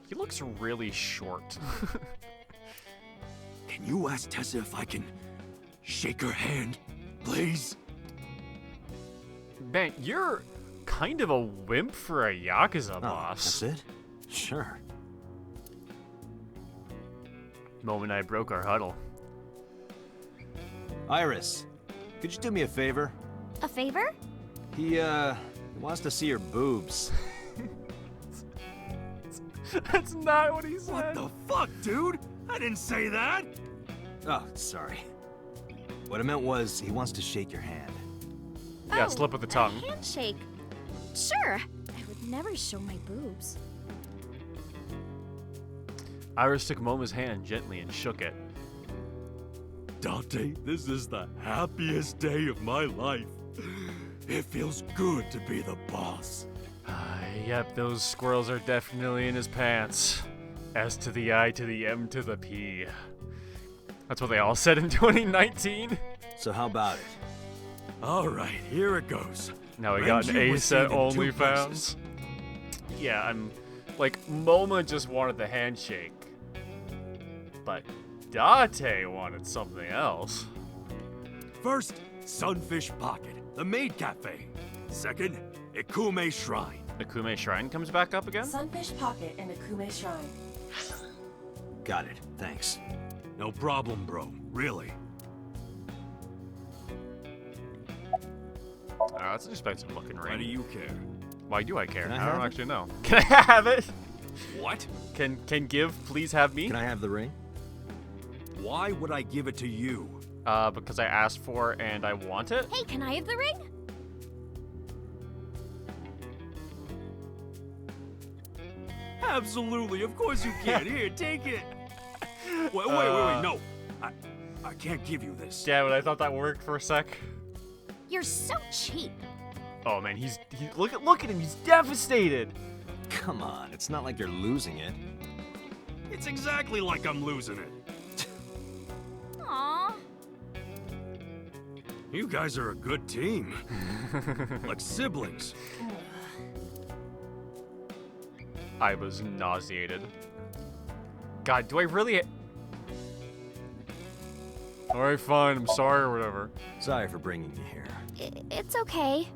He looks really short. Can you ask Tessa if I can shake her hand, please? Man, you're kind of a wimp for a Yakuza boss. That's it? Sure. Moma and I broke our huddle. Iris, could you do me a favor? A favor? He wants to see your boobs. That's not what he said. What the fuck, dude? I didn't say that! Oh, sorry. What I meant was, he wants to shake your hand. Yeah, slip of the tongue. A handshake. Sure. I would never show my boobs. Iris took Moma's hand gently and shook it. Date, this is the happiest day of my life. It feels good to be the boss. Yep, those squirrels are definitely in his pants. S to the I to the M to the P. That's what they all said in 2019. So how about it? All right, here it goes. Now we got an Renju A was set seen in 2 OnlyFans. places. Yeah, I'm like Moma just wanted the handshake, but Date wanted something else. First, Sunfish Pocket, the maid cafe. Second, Ikume Shrine. Ikume Shrine comes back up again? Sunfish Pocket and Akume Shrine. Got it, thanks. No problem, bro. Really. That's an expensive looking ring. Why do you care? Why do I care? Can I I have don't it? actually know. Can I have it? What? Can give please have me? Can I have the ring? Why would I give it to you? Because I asked for and I want it. Hey, can I have the ring? Absolutely, of course you can. Here, take it. Wait, no. I can't give you this. Damn it, I thought that worked for a sec. You're so cheap. Oh man, look at him, he's devastated. Come on, it's not like you're losing it. It's exactly like I'm losing it. Aww. You guys are a good team. Like siblings. I was nauseated. God, do I really... Alright, fine, I'm sorry or whatever. Sorry for bringing you here. It's okay.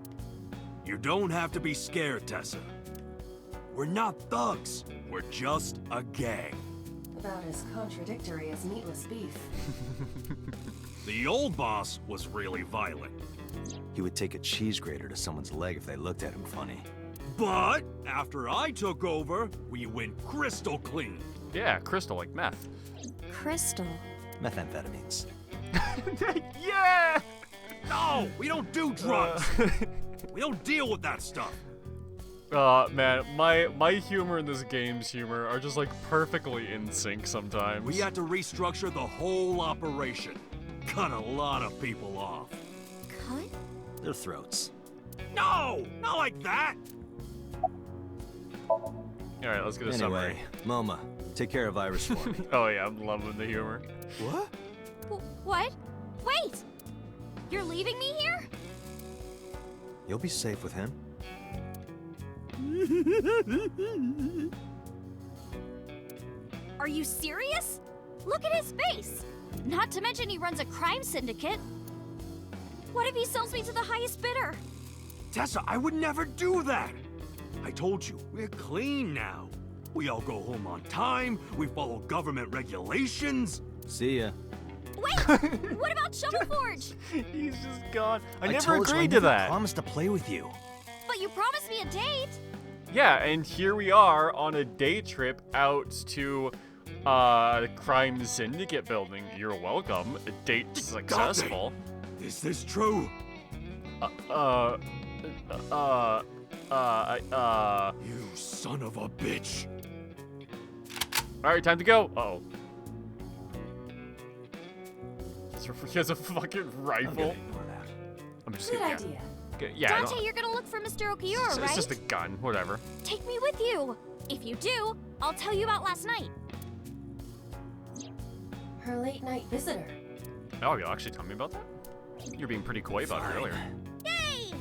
You don't have to be scared, Tessa. We're not thugs. We're just a gang. About as contradictory as meatless beef. The old boss was really violent. He would take a cheese grater to someone's leg if they looked at him funny. But after I took over, we went crystal clean. Yeah, crystal like meth. Crystal. Methamphetamines. Yeah! No, we don't do drugs. We don't deal with that stuff. Man, my humor and this game's humor are just like perfectly in sync sometimes. We had to restructure the whole operation. Cut a lot of people off. Cut? Their throats. No, not like that. Alright, let's get a Anyway, summary. Moma, take care of Iris for me. Oh yeah, I'm loving the humor. What? What? Wait! You're leaving me here? You'll be safe with him. Are you serious? Look at his face! Not to mention he runs a crime syndicate. What if he sells me to the highest bidder? Tessa, I would never do that. I told you, we're clean now. We all go home on time. We follow government regulations. See ya. Wait! What about Shovel Forge? He's just gone. I never told you, agreed I to never that. promised to play with you. But you promised me a date. Yeah, and here we are on a day trip out to the crime syndicate building. You're welcome. A date successful. Is this true? You son of a bitch. Alright, time to go. Uh-oh. He has a fucking rifle. I'm just Good kidding. idea. Yeah, Dante, you're gonna look for Mr. Okiura, it's right? just a gun, whatever. Take me with you. If you do, I'll tell you about last night. Her late night visitor. Oh, you'll actually tell me about that? You're being pretty coy about it earlier. Yay!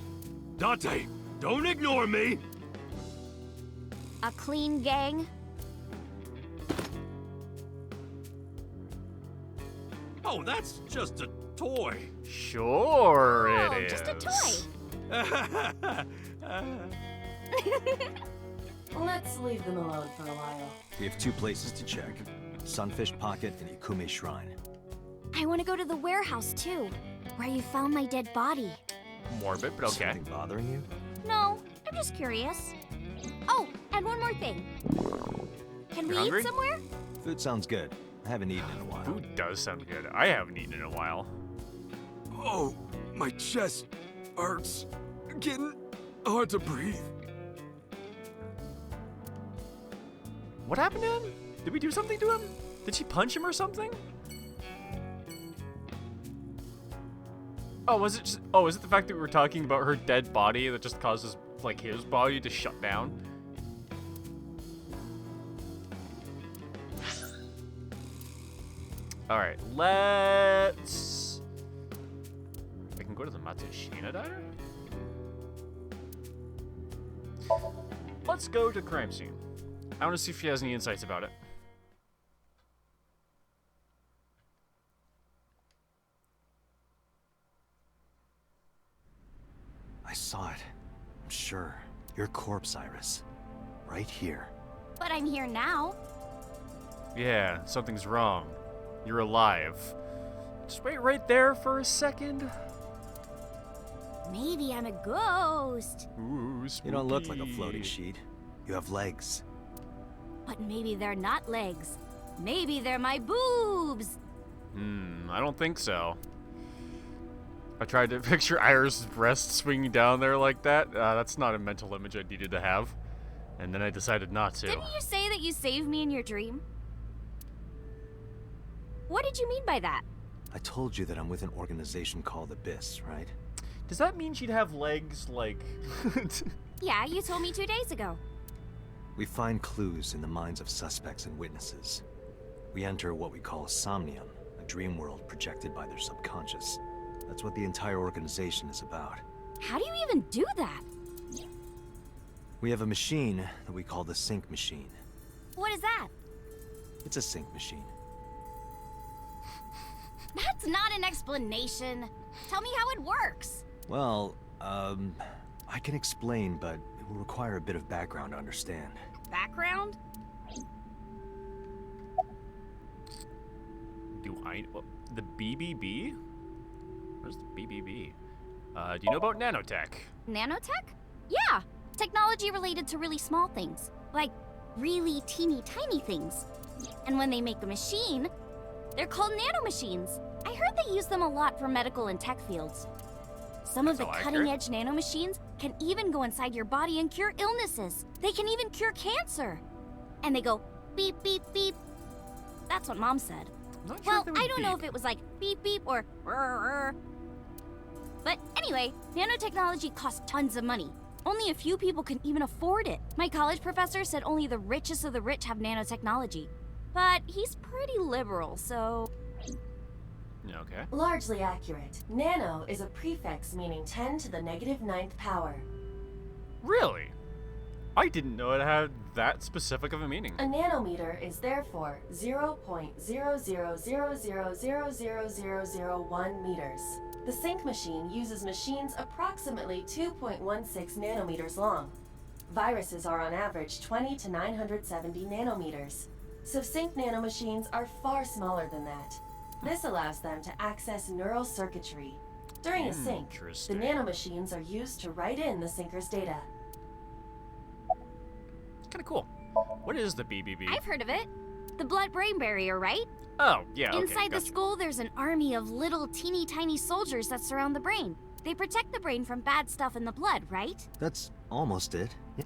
Dante, don't ignore me. A clean gang. Oh, that's just a toy. Sure Oh, it is. just a toy. Let's leave them alone for a while. We have 2 places to check. Sunfish Pocket and Ikume Shrine. I want to go to the warehouse too, where you found my dead body. Morbid, but okay. Something bothering you? No, I'm just curious. Oh, and one more thing. Can we You're hungry? eat somewhere? Food sounds good. I haven't eaten in a while. Food does sound good. I haven't eaten in a while. Oh, my chest hurts. Getting hard to breathe. What happened to him? Did we do something to him? Did she punch him or something? Oh, was it just... Oh, is it the fact that we were talking about her dead body that just causes, like, his body to shut down? Alright, let's... I can go to the Matsushina diner? Let's go to the crime scene. I want to see if she has any insights about it. I saw it. I'm sure. Your corpse, Iris. Right here. But I'm here now. Yeah, something's wrong. You're alive. Just wait right there for a second. Maybe I'm a ghost. Ooh, You don't look like a floating sheet. You have legs. But maybe they're not legs. Maybe they're my boobs. I don't think so. I tried to picture Iris' breast swinging down there like that. That's not a mental image I needed to have. And then I decided not to. Didn't you say that you saved me in your dream? What did you mean by that? I told you that I'm with an organization called Abyss, right? Does that mean she'd have legs like... Yeah, you told me 2 days ago. We find clues in the minds of suspects and witnesses. We enter what we call Somnium, a dream world projected by their subconscious. That's what the entire organization is about. How do you even do that? We have a machine that we call the Sync Machine. What is that? It's a sync machine. That's not an explanation. Tell me how it works. Well, I can explain, but it will require a bit of background to understand. Background? The BBB? Where's the BBB? Do you know about nanotech? Nanotech? Yeah, technology related to really small things. Like really teeny tiny things. And when they make a machine, they're called nanomachines. I heard they use them a lot for medical and tech fields. Some of the cutting-edge nanomachines can even go inside your body and cure illnesses. They can even cure cancer. And they go beep, beep, beep. That's what Mom said. Well, I don't know if it was like beep, beep or rrr. But anyway, nanotechnology costs tons of money. Only a few people can even afford it. My college professor said only the richest of the rich have nanotechnology. But he's pretty liberal, so... Okay. Largely accurate. Nano is a prefix meaning 10 to the -9th power. Really? I didn't know it had that specific of a meaning. A nanometer is therefore 0.0000000001 meters. The Sync machine uses machines approximately 2.16 nanometers long. Viruses are on average 20 to 970 nanometers. So Sync nanomachines are far smaller than that. This allows them to access neural circuitry. During a sync, the nanomachines are used to write in the syncer's data. Kind of cool. What is the BBB? I've heard of it. The blood-brain barrier, right? Oh, yeah, okay, Inside the skull, there's an army of little teeny tiny soldiers that surround the brain. They protect the brain from bad stuff in the blood, right? That's almost it. Yeah.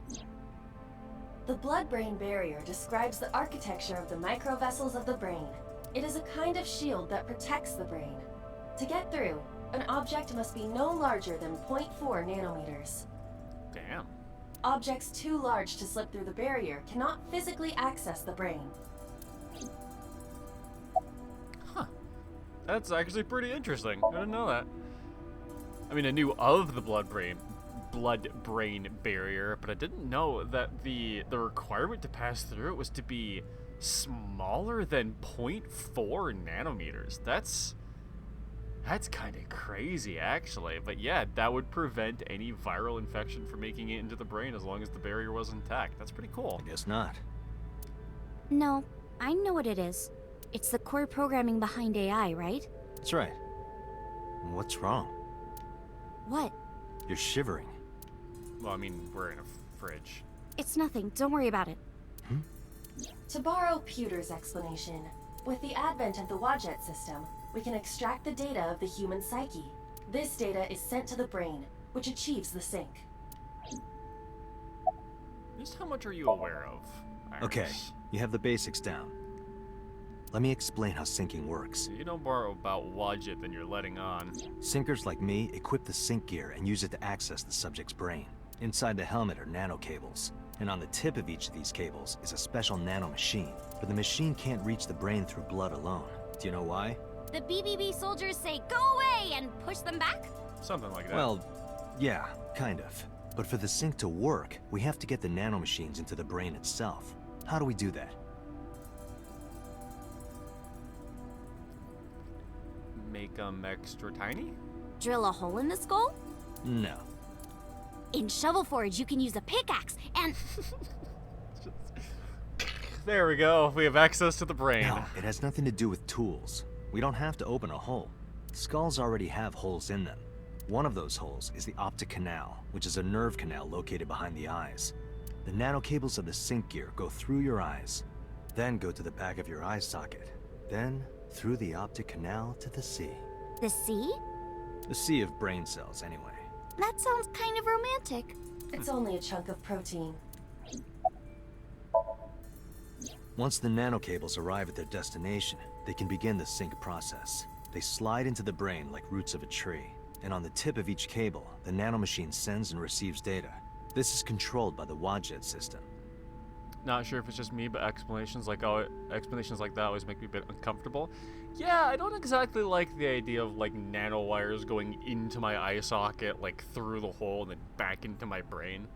The blood-brain barrier describes the architecture of the microvessels of the brain. It is a kind of shield that protects the brain. To get through, an object must be no larger than 0.4 nanometers. Damn. Objects too large to slip through the barrier cannot physically access the brain. Huh. That's actually pretty interesting. I didn't know that. I mean, I knew of the blood-brain barrier, but I didn't know that the requirement to pass through it was to be smaller than 0.4 nanometers. That's kind of crazy, actually. But yeah, that would prevent any viral infection from making it into the brain as long as the barrier was intact. That's pretty cool. I guess not. No, I know what it is. It's the core programming behind AI, right? That's right. What's wrong? What? You're shivering. Well, I mean, we're in a fridge. It's nothing. Don't worry about it. To borrow Pewter's explanation, with the advent of the Wadjet system, we can extract the data of the human psyche. This data is sent to the brain, which achieves the sync. Just how much are you aware of, Iris? Okay, you have the basics down. Let me explain how syncing works. You don't borrow about Wadjet, then you're letting on. Syncers like me equip the sync gear and use it to access the subject's brain. Inside the helmet are nanocables, and on the tip of each of these cables is a special nanomachine. But the machine can't reach the brain through blood alone. Do you know why? The BBB soldiers say, "Go away," and push them back? Something like that. Well, yeah, kind of. But for the sync to work, we have to get the nanomachines into the brain itself. How do we do that? Make them extra tiny? Drill a hole in the skull? No. In Shovel Forge, you can use a pickaxe and... There we go. We have access to the brain. No, it has nothing to do with tools. We don't have to open a hole. Skulls already have holes in them. One of those holes is the optic canal, which is a nerve canal located behind the eyes. The nanocables of the sync gear go through your eyes, then go to the back of your eye socket, then through the optic canal to the sea. The sea? The sea of brain cells, anyway. That sounds kind of romantic. It's only a chunk of protein. Once the nanocables arrive at their destination, they can begin the sync process. They slide into the brain like roots of a tree. And on the tip of each cable, the nanomachine sends and receives data. This is controlled by the Wadjet system. Not sure if it's just me, but explanations like that always make me a bit uncomfortable. Yeah, I don't exactly like the idea of like nanowires going into my eye socket, like through the hole and then back into my brain.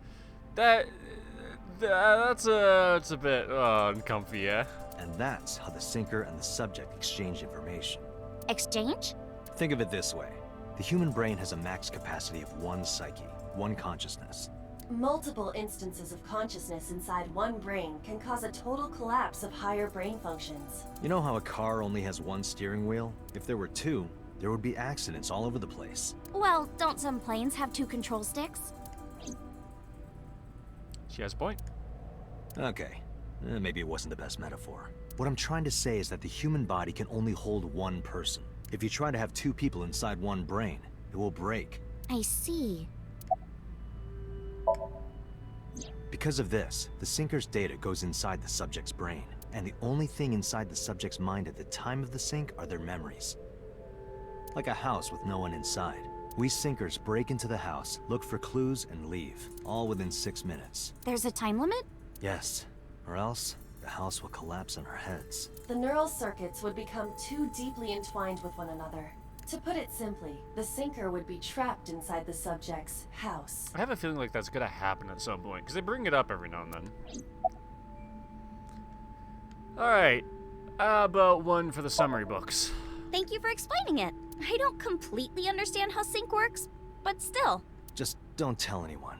It's a bit uncomfy, yeah. And that's how the sinker and the subject exchange information. Exchange? Think of it this way. The human brain has a max capacity of one psyche, one consciousness. Multiple instances of consciousness inside one brain can cause a total collapse of higher brain functions. You know how a car only has one steering wheel? If there were two, there would be accidents all over the place. Well, don't some planes have 2 control sticks? She has a point. Okay, maybe it wasn't the best metaphor. What I'm trying to say is that the human body can only hold one person. If you try to have 2 people inside one brain, it will break. I see. Because of this, the sinker's data goes inside the subject's brain, and the only thing inside the subject's mind at the time of the sync are their memories. Like a house with no one inside. We sinkers break into the house, look for clues, and leave, all within 6 minutes. There's a time limit? Yes, or else the house will collapse on our heads. The neural circuits would become too deeply entwined with one another. To put it simply, the sinker would be trapped inside the subject's house. I have a feeling like that's gonna happen at some point, because they bring it up every now and then. Alright, how about one for the summary books? Thank you for explaining it. I don't completely understand how sync works, but still. Just don't tell anyone.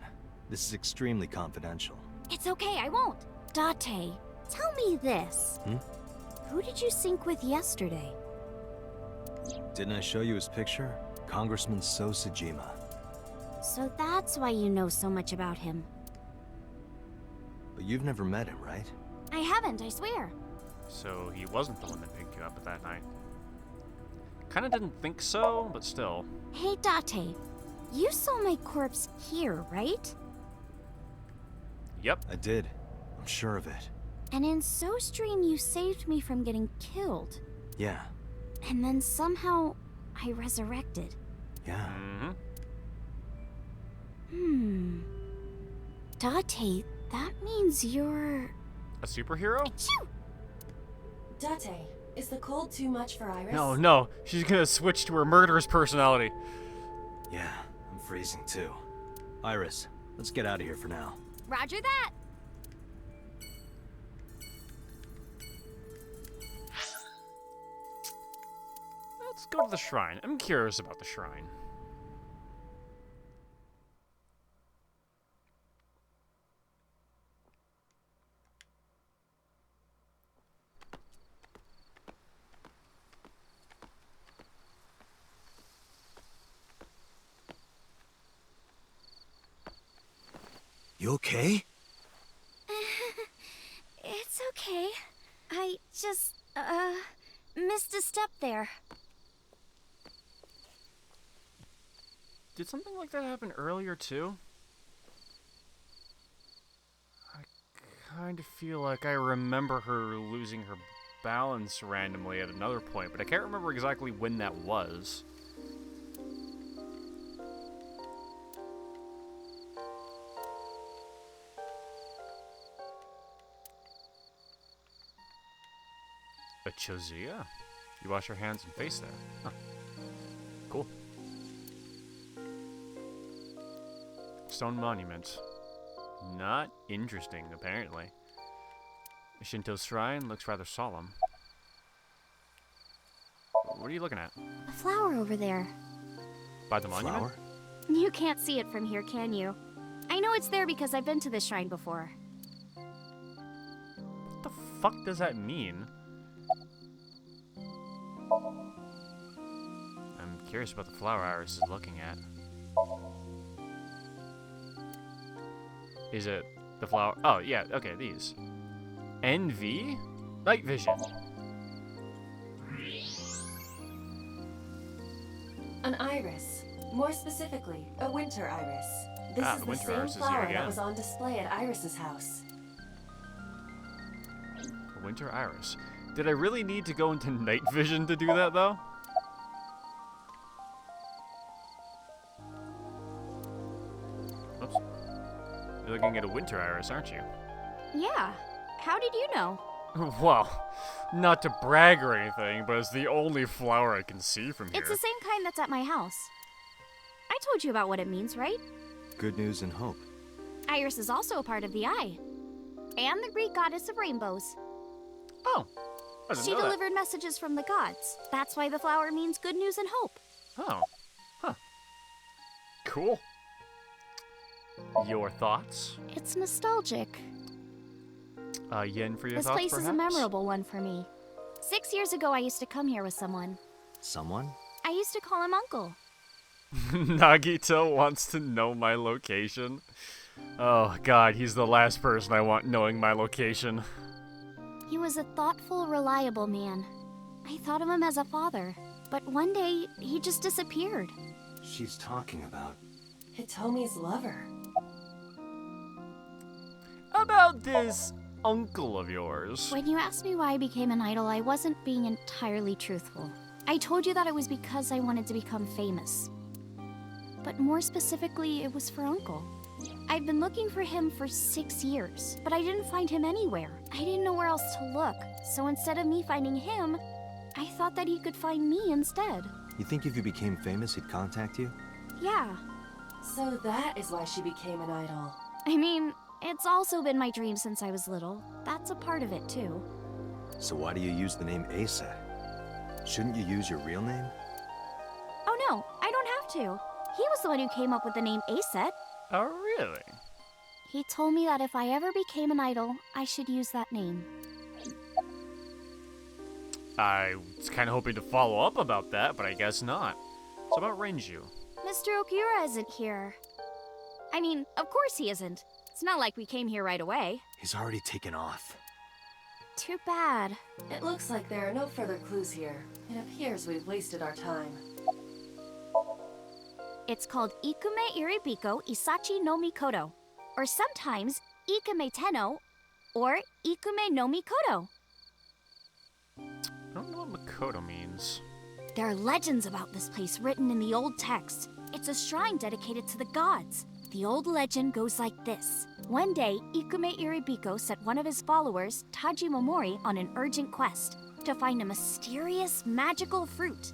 This is extremely confidential. It's okay, I won't. Date, tell me this. Who did you sync with yesterday? Didn't I show you his picture? Congressman So Sajima. So that's why you know so much about him. But you've never met him, right? I haven't, I swear. So he wasn't the one that picked you up at that night. Kinda didn't think so, but still. Hey, Date, you saw my corpse here, right? Yep. I did. I'm sure of it. And in SoStream, you saved me from getting killed. Yeah. And then somehow, I resurrected. Yeah. Date, that means you're... a superhero? Achoo! Date, is the cold too much for Iris? No, she's gonna switch to her murderous personality. Yeah, I'm freezing too. Iris, let's get out of here for now. Roger that! Let's go to the shrine. I'm curious about the shrine. You okay? It's okay. I just, missed a step there. Did something like that happen earlier, too? I kind of feel like I remember her losing her balance randomly at another point, but I can't remember exactly when that was. A Chozia? You wash your hands and face there. Huh. Cool. Stone monument. Not interesting, apparently. The Shinto shrine looks rather solemn. What are you looking at? A flower over there. By the monument? Flower? You can't see it from here, can you? I know it's there because I've been to this shrine before. What the fuck does that mean? I'm curious about the flower Iris is looking at. Is it the flower? Oh, yeah, okay, these. NV? Night vision. An iris. More specifically, a winter iris. This is the the winter same iris is here flower again. that was on display at Iris's house. A winter iris. Did I really need to go into night vision to do that, though? You're looking at a winter iris, aren't you? Yeah. How did you know? Well, not to brag or anything, but it's the only flower I can see from here. It's the same kind that's at my house. I told you about what it means, right? Good news and hope. Iris is also a part of the eye. And the Greek goddess of rainbows. Oh, I didn't She know that. delivered messages from the gods. That's why the flower means good news and hope. Oh, huh. Cool. Your thoughts? It's nostalgic. Yen for your This thoughts, place is a perhaps? memorable one for me. 6 years ago, I used to come here with someone. Someone? I used to call him Uncle. Nagito wants to know my location. Oh god, he's the last person I want knowing my location. He was a thoughtful, reliable man. I thought of him as a father. But one day, he just disappeared. She's talking about... Hitomi's lover. About this uncle of yours. When you asked me why I became an idol, I wasn't being entirely truthful. I told you that it was because I wanted to become famous. But more specifically, it was for Uncle. I've been looking for him for 6 years, but I didn't find him anywhere. I didn't know where else to look, so instead of me finding him, I thought that he could find me instead. You think if you became famous, he'd contact you? Yeah. So that is why she became an idol. I mean, it's also been my dream since I was little. That's a part of it, too. So why do you use the name Asa? Shouldn't you use your real name? Oh no, I don't have to. He was the one who came up with the name Aset. Oh, really? He told me that if I ever became an idol, I should use that name. I was kind of hoping to follow up about that, but I guess not. So about Renju. Mr. Okura isn't here. I mean, of course he isn't. It's not like we came here right away. He's already taken off. Too bad. It looks like there are no further clues here. It appears we've wasted our time. It's called Ikume Iribiko Isachi no Mikoto, or sometimes Ikume Tenno, or Ikume no Mikoto. I don't know what Makoto means. There are legends about this place written in the old text. It's a shrine dedicated to the gods. The old legend goes like this. One day, Ikume Iribiko sent one of his followers, Taji Momori, on an urgent quest to find a mysterious, magical fruit.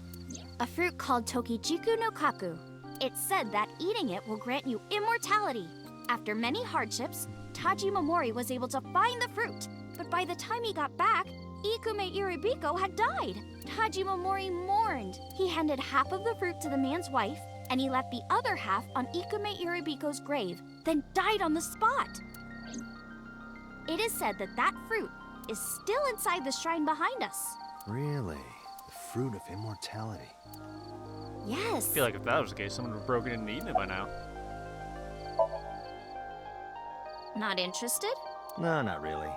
A fruit called Tokijiku no Kaku. It's said that eating it will grant you immortality. After many hardships, Taji Momori was able to find the fruit. But by the time he got back, Ikume Iribiko had died. Taji Momori mourned. He handed half of the fruit to the man's wife, and he left the other half on Ikume Iribiko's grave, then died on the spot. It is said that that fruit is still inside the shrine behind us. Really? The fruit of immortality. Yes. I feel like if that was the case, someone would have broken it and eaten it by now. Not interested? No, not really.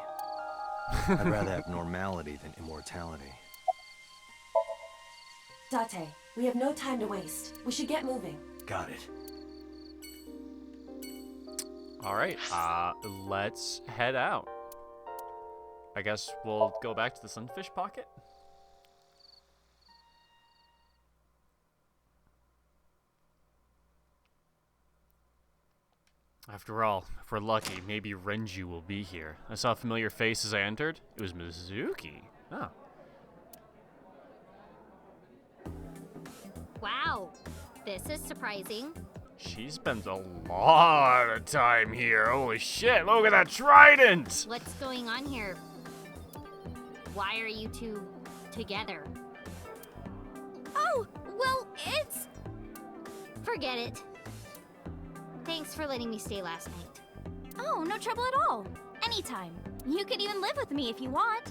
I'd rather have normality than immortality. Date, we have no time to waste. We should get moving. Got it. Alright, let's head out. I guess we'll go back to the sunfish pocket. After all, if we're lucky, maybe Renju will be here. I saw a familiar face as I entered. It was Mizuki. Oh. Wow, this is surprising. She spends a lot of time here. Holy shit, look at that trident! What's going on here? Why are you two together? Oh, well, it's... Forget it. Thanks for letting me stay last night. Oh, no trouble at all. Anytime. You can even live with me if you want.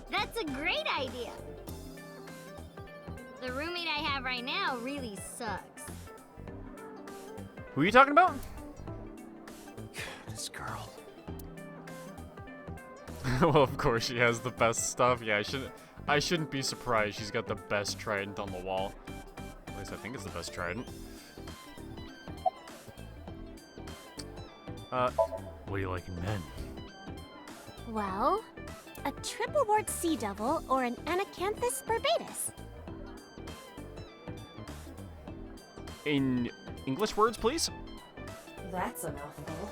That's a great idea. The roommate I have right now really sucks. Who are you talking about? This girl. Well, of course she has the best stuff. Yeah, I shouldn't be surprised. She's got the best trident on the wall. At least I think it's the best trident. What do you like in men? Well, a triple wart sea devil or an Anacanthus barbatus. In English words, please? That's a mouthful.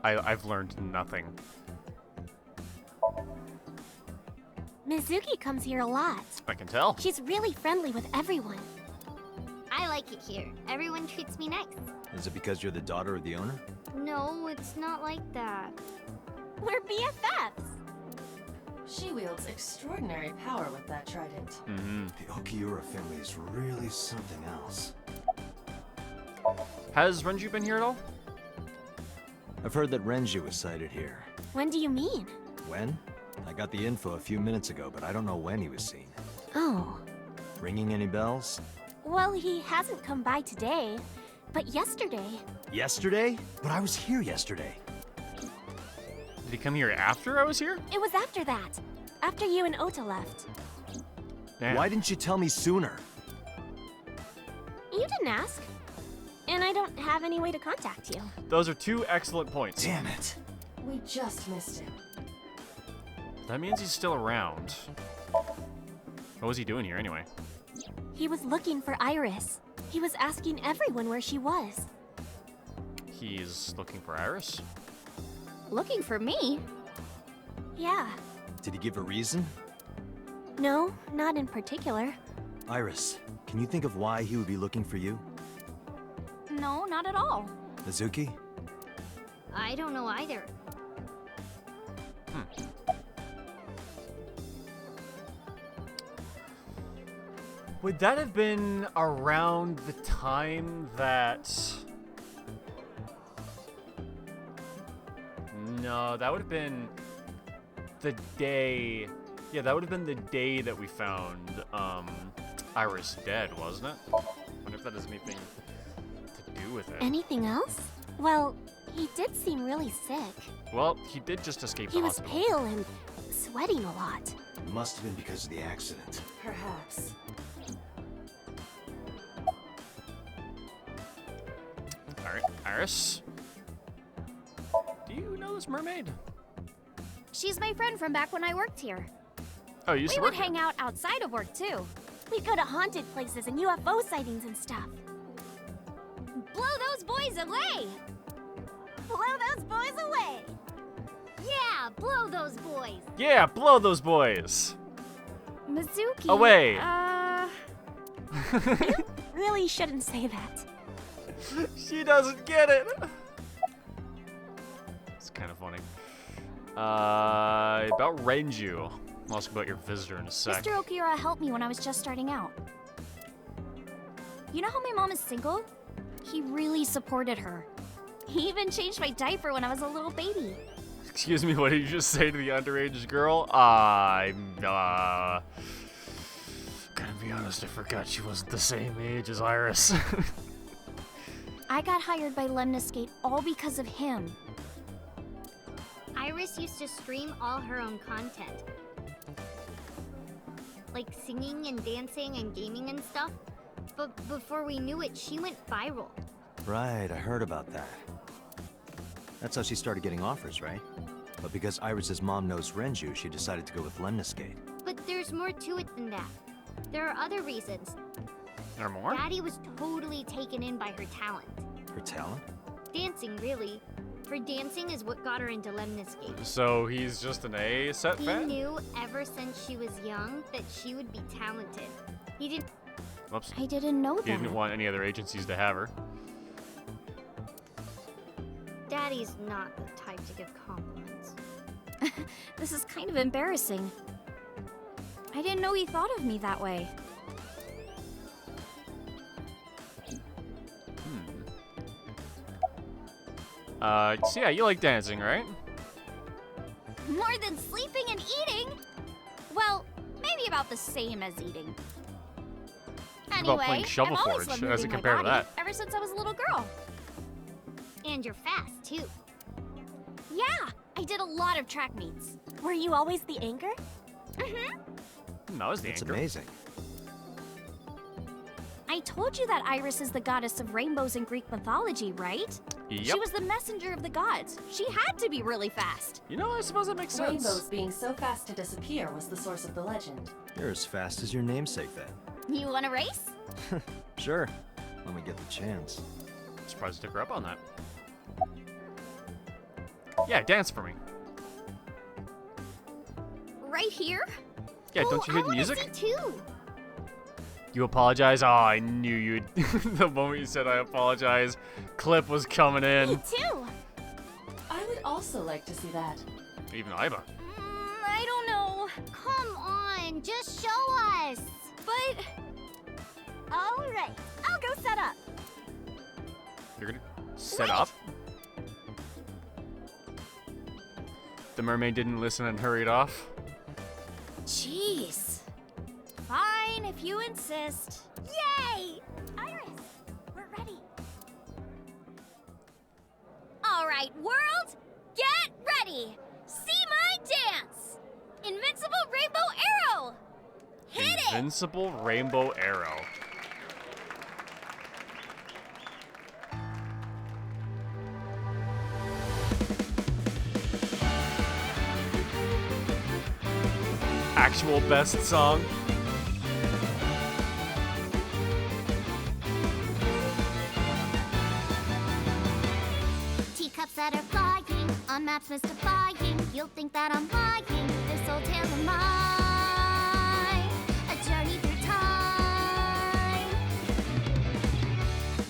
I've learned nothing. Mizuki comes here a lot. I can tell. She's really friendly with everyone. I like it here. Everyone treats me nice. Is it because you're the daughter of the owner? No, it's not like that. We're BFFs. She wields extraordinary power with that trident. The Okiura family is really something else. Has Renju been here at all? I've heard that Renju was sighted here. When do you mean? When? I got the info a few minutes ago, but I don't know when he was seen. Oh. Ringing any bells? Well, he hasn't come by today, but yesterday. Yesterday? But I was here yesterday. Did he come here after I was here? It was after that. After you and Ota left. Damn. Why didn't you tell me sooner? You didn't ask. And I don't have any way to contact you. Those are two excellent points. Damn it. We just missed him. That means he's still around. What was he doing here anyway? He was looking for Iris. He was asking everyone where she was. He's looking for Iris? Looking for me? Yeah. Did he give a reason? No, not in particular. Iris, can you think of why he would be looking for you? No, not at all. Mizuki? I don't know either. Would that have been around the time that... No, that would have been the day... Yeah, that would have been the day that we found Iris dead, wasn't it? I wonder if that has anything to do with it. Anything else? Well, he did seem really sick. Well, he did just escape the He was hospital. pale and sweating a lot. Must have been because of the accident. Perhaps. Alright, Iris. Do you know this mermaid? She's my friend from back when I worked here. Oh, you used We to would work here? hang out outside of work too. We'd go to haunted places and UFO sightings and stuff. Blow those boys away! Blow those boys away! Yeah, blow those boys. Yeah, blow those boys! Mizuki. Away! Really shouldn't say that. She doesn't get it! It's kind of funny. About Renju. I'll ask about your visitor in a sec. Mr. Okiura helped me when I was just starting out. You know how my mom is single? He really supported her. He even changed my diaper when I was a little baby. Excuse me, what did you just say to the underage girl? Gonna be honest, I forgot she wasn't the same age as Iris. I got hired by Lemniscate all because of him. Iris used to stream all her own content. Like singing and dancing and gaming and stuff. But before we knew it, she went viral. Right, I heard about that. That's how she started getting offers, right? But because Iris's mom knows Renju, she decided to go with Lemniscate. But there's more to it than that. There are other reasons. There are more? Daddy was totally taken in by her talent. Her talent? Dancing, really. Her dancing is what got her into Lemniscate. So he's just an A-set He fan? knew ever since she was young that she would be talented. He didn't... Whoops. I didn't know that. He didn't want any other agencies to have her. Daddy's not the type to give compliments. This is kind of embarrassing. I didn't know he thought of me that way. So yeah, you like dancing, right? More than sleeping and eating? Well, maybe about the same as eating. Anyway, About playing Shovel I've always Forge, loved as moving it my compared to body that. ever since I was a little girl. And you're fast, too. Yeah, I did a lot of track meets. Were you always the anchor? Mm-hmm. That was the That's anchor. amazing. I told you that Iris is the goddess of rainbows in Greek mythology, right? Yep. She was the messenger of the gods. She had to be really fast. You know, I suppose that makes sense. Rainbows being so fast to disappear was the source of the legend. You're as fast as your namesake then. You want to race? Sure, when we get the chance. surprised I took her up on that. Yeah, dance for me. Right here? Yeah, don't you hear the music? I see too. You apologize? Oh, I knew you'd. The moment you said I apologize, clip was coming in. Me too. I would also like to see that. Even Iba. I don't know. Come on, just show us. But... Alright, I'll go set up. You're gonna set up? The mermaid didn't listen and hurried off. Jeez. Fine, if you insist. Yay! Iris, we're ready. Alright, world, get ready. See my dance. Invincible Rainbow Arrow. Hit it! Invincible Rainbow Arrow. Actual best song. Teacups that are flying, on maps mystifying. You'll think that I'm lying. This old tale of mine, a journey through time.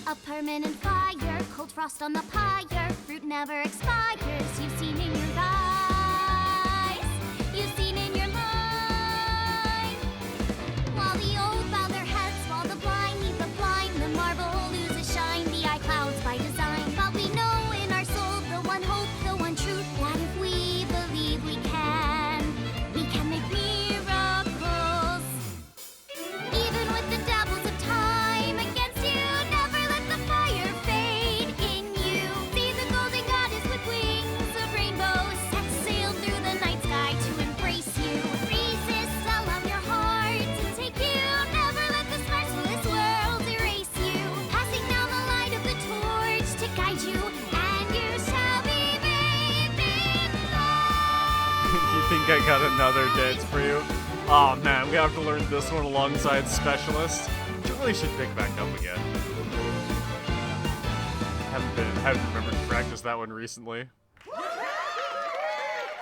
A permanent fire, cold frost on the pyre. Fruit never expires. You've seen in your eyes. You've seen in your mind. While the old bow their heads, while the blind meet the blind, the marble loses shine. The eye clouds by design, but we know in our soul the one hope, the one truth, that if we believe we can make miracles. Even with the dabbles of time against you, never let the fire fade in you. See the golden goddess with wings of rainbows set sail through the night sky to embrace you. Resist, allow your heart to take you. Never let this merciless world erase you. Passing down the light of the torch to guide you, and you shall be bathed in light. You think I got another dance for you? Oh man, we have to learn this one alongside Specialist, which I really should pick back up again. Haven't remembered to practice that one recently.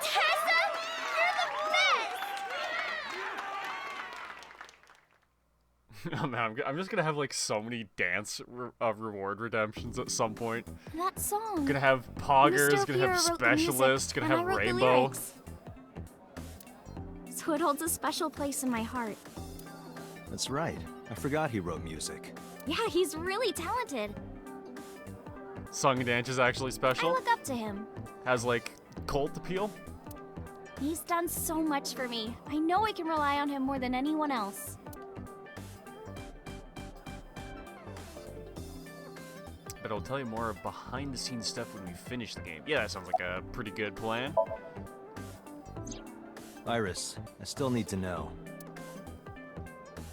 Tessa, you're the best! Oh man, I'm just gonna have like so many dance reward redemptions at some point. That song. Gonna have Poggers, Mr. gonna have Fiera wrote the music, Specialist, gonna and I have wrote the Rainbow. lyrics. So it holds a special place in my heart. That's right. I forgot he wrote music. Yeah, he's really talented. Song and Dance is actually I special. look up to him. Has like cult appeal. He's done so much for me. I know I can rely on him more than anyone else. But I'll tell you more behind the scenes stuff when we finish the game. Yeah, that sounds like a pretty good plan. Iris, I still need to know.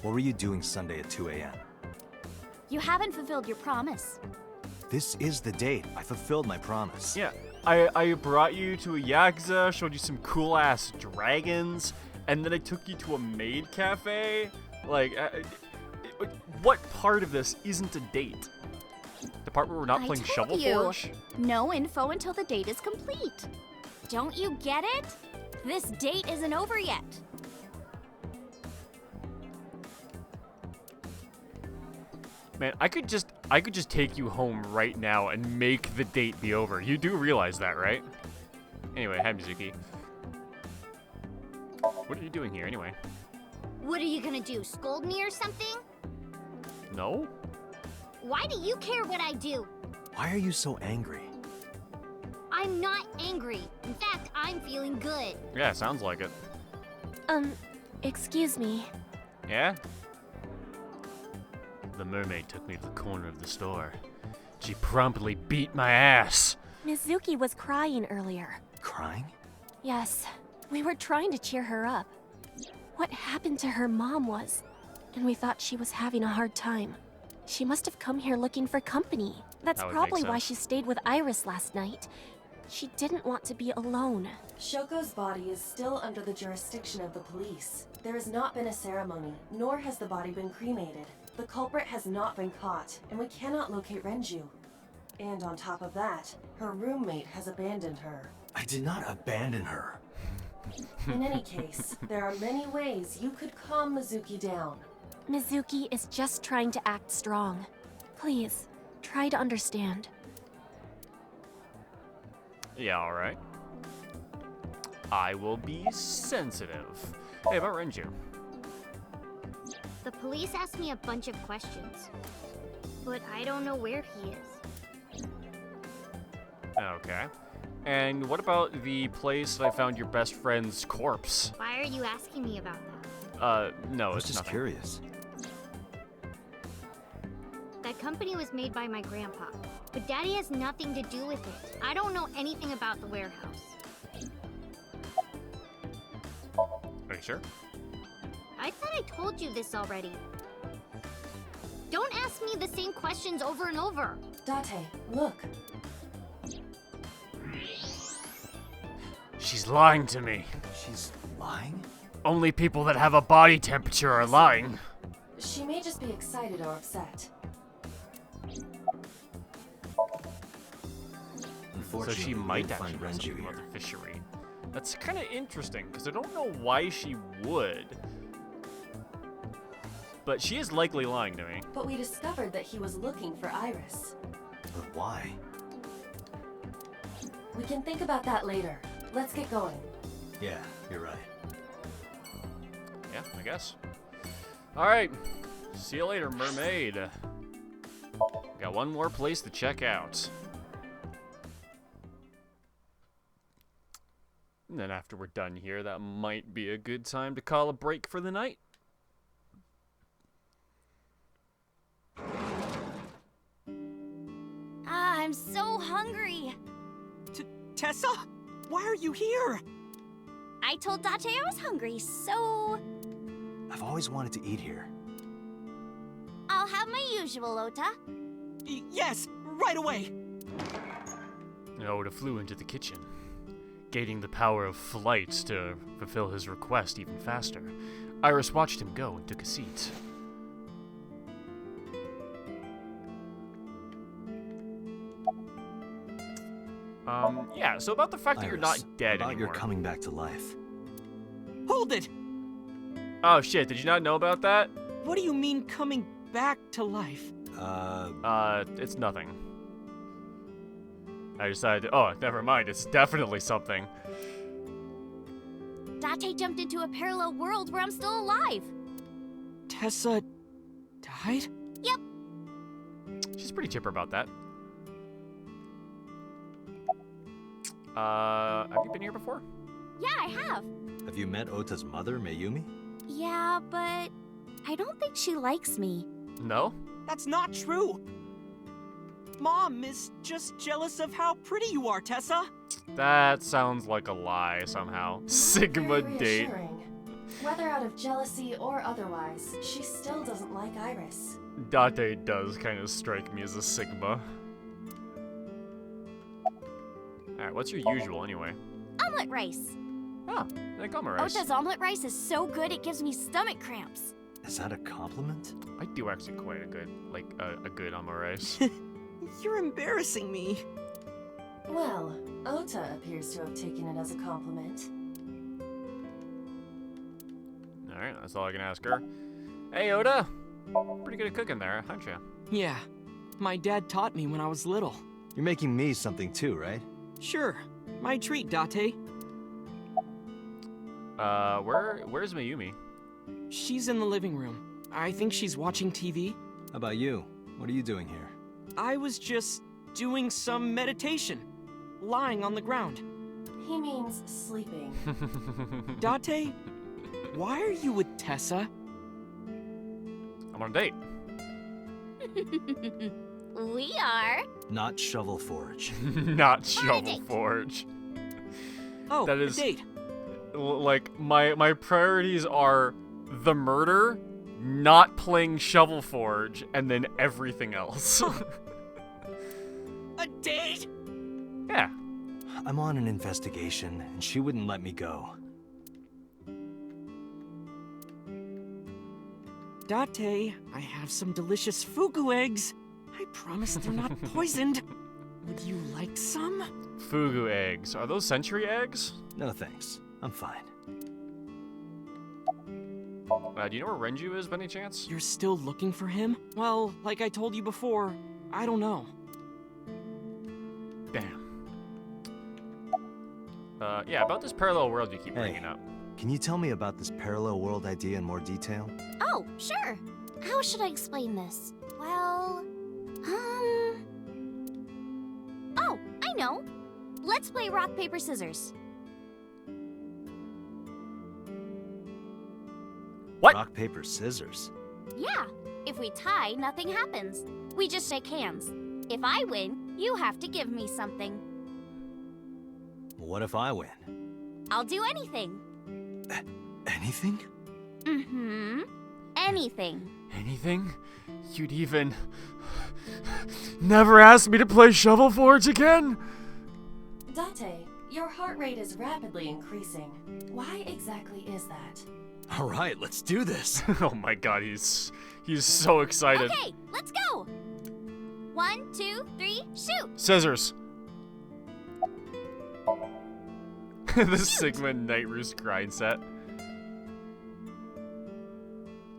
What were you doing Sunday at 2 a.m.? You haven't fulfilled your promise. This is the date. I fulfilled my promise. Yeah, I brought you to a Yakuza, showed you some cool-ass dragons, and then I took you to a maid cafe? Like, what part of this isn't a date? The part where we're not playing Shovel Forge? No info until the date is complete. Don't you get it? This date isn't over yet. Man, I could just take you home right now and make the date be over. You do realize that, right? Anyway, hi Mizuki. What are you doing here anyway? What are you gonna do, scold me or something? No? Why do you care what I do? Why are you so angry? I'm not angry. In fact, I'm feeling good. Yeah, sounds like it. Excuse me. Yeah? The mermaid took me to the corner of the store. She promptly beat my ass. Mizuki was crying earlier. Crying? Yes, we were trying to cheer her up. What happened to her mom was, and we thought she was having a hard time. She must have come here looking for company. That's That would probably make why sense. she stayed with Iris last night. She didn't want to be alone. Shoko's body is still under the jurisdiction of the police. There has not been a ceremony, nor has the body been cremated. The culprit has not been caught, and we cannot locate Renju. And on top of that, her roommate has abandoned her. I did not abandon her. In any case, there are many ways you could calm Mizuki down. Mizuki is just trying to act strong. Please, try to understand. Yeah, alright. I will be sensitive. Hey, about Renju. The police asked me a bunch of questions, but I don't know where he is. Okay. And what about the place that I found your best friend's corpse? Why are you asking me about that? No, I was it's just nothing. curious. That company was made by my grandpa, but Daddy has nothing to do with it. I don't know anything about the warehouse. Are you sure? I thought I told you this already. Don't ask me the same questions over and over. Date, look. She's lying to me. She's lying? Only people that have a body temperature are lying. She may just be excited or upset. So she might actually know something about the fishery. That's kind of interesting, because I don't know why she would. But she is likely lying to me. But we discovered that he was looking for Iris. But why? We can think about that later. Let's get going. Yeah, you're right. Yeah, I guess. Alright. See you later, mermaid. Got one more place to check out. And then after we're done here, that might be a good time to call a break for the night. Ah, I'm so hungry. Tessa? Why are you here? I told Date I was hungry, so I've always wanted to eat here. I'll have my usual, Ota. Yes, right away. Oda flew into the kitchen, gaining the power of flight to fulfill his request even faster. Iris watched him go and took a seat. Yeah, so about the fact that you're not dead about anymore. You're coming back to life. Hold it! Oh shit, did you not know about that? What do you mean coming back to life? It's nothing. I decided, oh, never mind, it's definitely something. Date jumped into a parallel world where I'm still alive. Tessa died? Yep. She's pretty chipper about that. Have you been here before? Yeah, I have. Have you met Ota's mother, Mayumi? Yeah, but I don't think she likes me. No? That's not true. Mom is just jealous of how pretty you are, Tessa. That sounds like a lie somehow. Sigma Very date. reassuring. Whether out of jealousy or otherwise, she still doesn't like Iris. Date does kind of strike me as a Sigma. Alright, what's your usual anyway? Omelet rice. Oh, like omelet rice. Ota's omelet rice is so good it gives me stomach cramps. Is that a compliment? I do actually quite a good, like, a good omelet rice. You're embarrassing me. Well, Ota appears to have taken it as a compliment. Alright, that's all I can ask her. Hey, Oda! Pretty good at cooking there, aren't you? Yeah. My dad taught me when I was little. You're making me something too, right? Sure. My treat, Date. Where's Mayumi? She's in the living room. I think she's watching TV. How about you? What are you doing here? I was just doing some meditation. Lying on the ground. He means sleeping. Date, why are you with Tessa? I'm on a date. We are. Not Shovel Forge. Not Shovel Forge. Oh, that is a date. Like my priorities are the murder, not playing Shovel Forge, and then everything else. A date? Yeah. I'm on an investigation, and she wouldn't let me go. Date, I have some delicious fugu eggs. I promise they're not poisoned. Would you like some? Fugu eggs. Are those century eggs? No thanks. I'm fine. Do you know where Renju is, by any chance? You're still looking for him? Well, like I told you before, I don't know. Damn. Yeah, about this parallel world you keep bringing up. Can you tell me about this parallel world idea in more detail? Oh, sure. How should I explain this? Well, Oh, I know. Let's play rock, paper, scissors. What? Rock, paper, scissors. Yeah. If we tie, nothing happens. We just shake hands. If I win, you have to give me something. What if I win? I'll do anything. Anything? Mm-hmm. Anything. Anything? You'd even... never asked me to play Shovel Forge again? Date, your heart rate is rapidly increasing. Why exactly is that? All right, let's do this. Oh my god, he's so excited. Okay, let's go. 1, 2, 3, shoot. Scissors. The Sigma Night Roost grind set.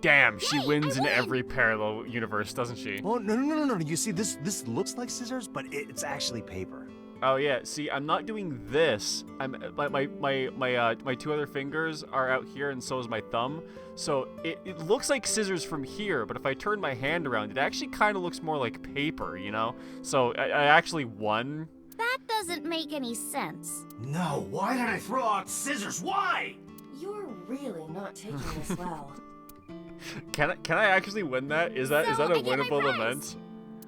Damn, she wins in every parallel universe, doesn't she? Oh, no. You see, this looks like scissors, but it's actually paper. Oh yeah, see, I'm not doing this. My two other fingers are out here, and so is my thumb. So it looks like scissors from here, but if I turn my hand around, it actually kind of looks more like paper, you know? So I actually won. That doesn't make any sense. No, why did I throw out scissors? Why? You're really not taking this well. Can I actually win that? Is that a winnable event?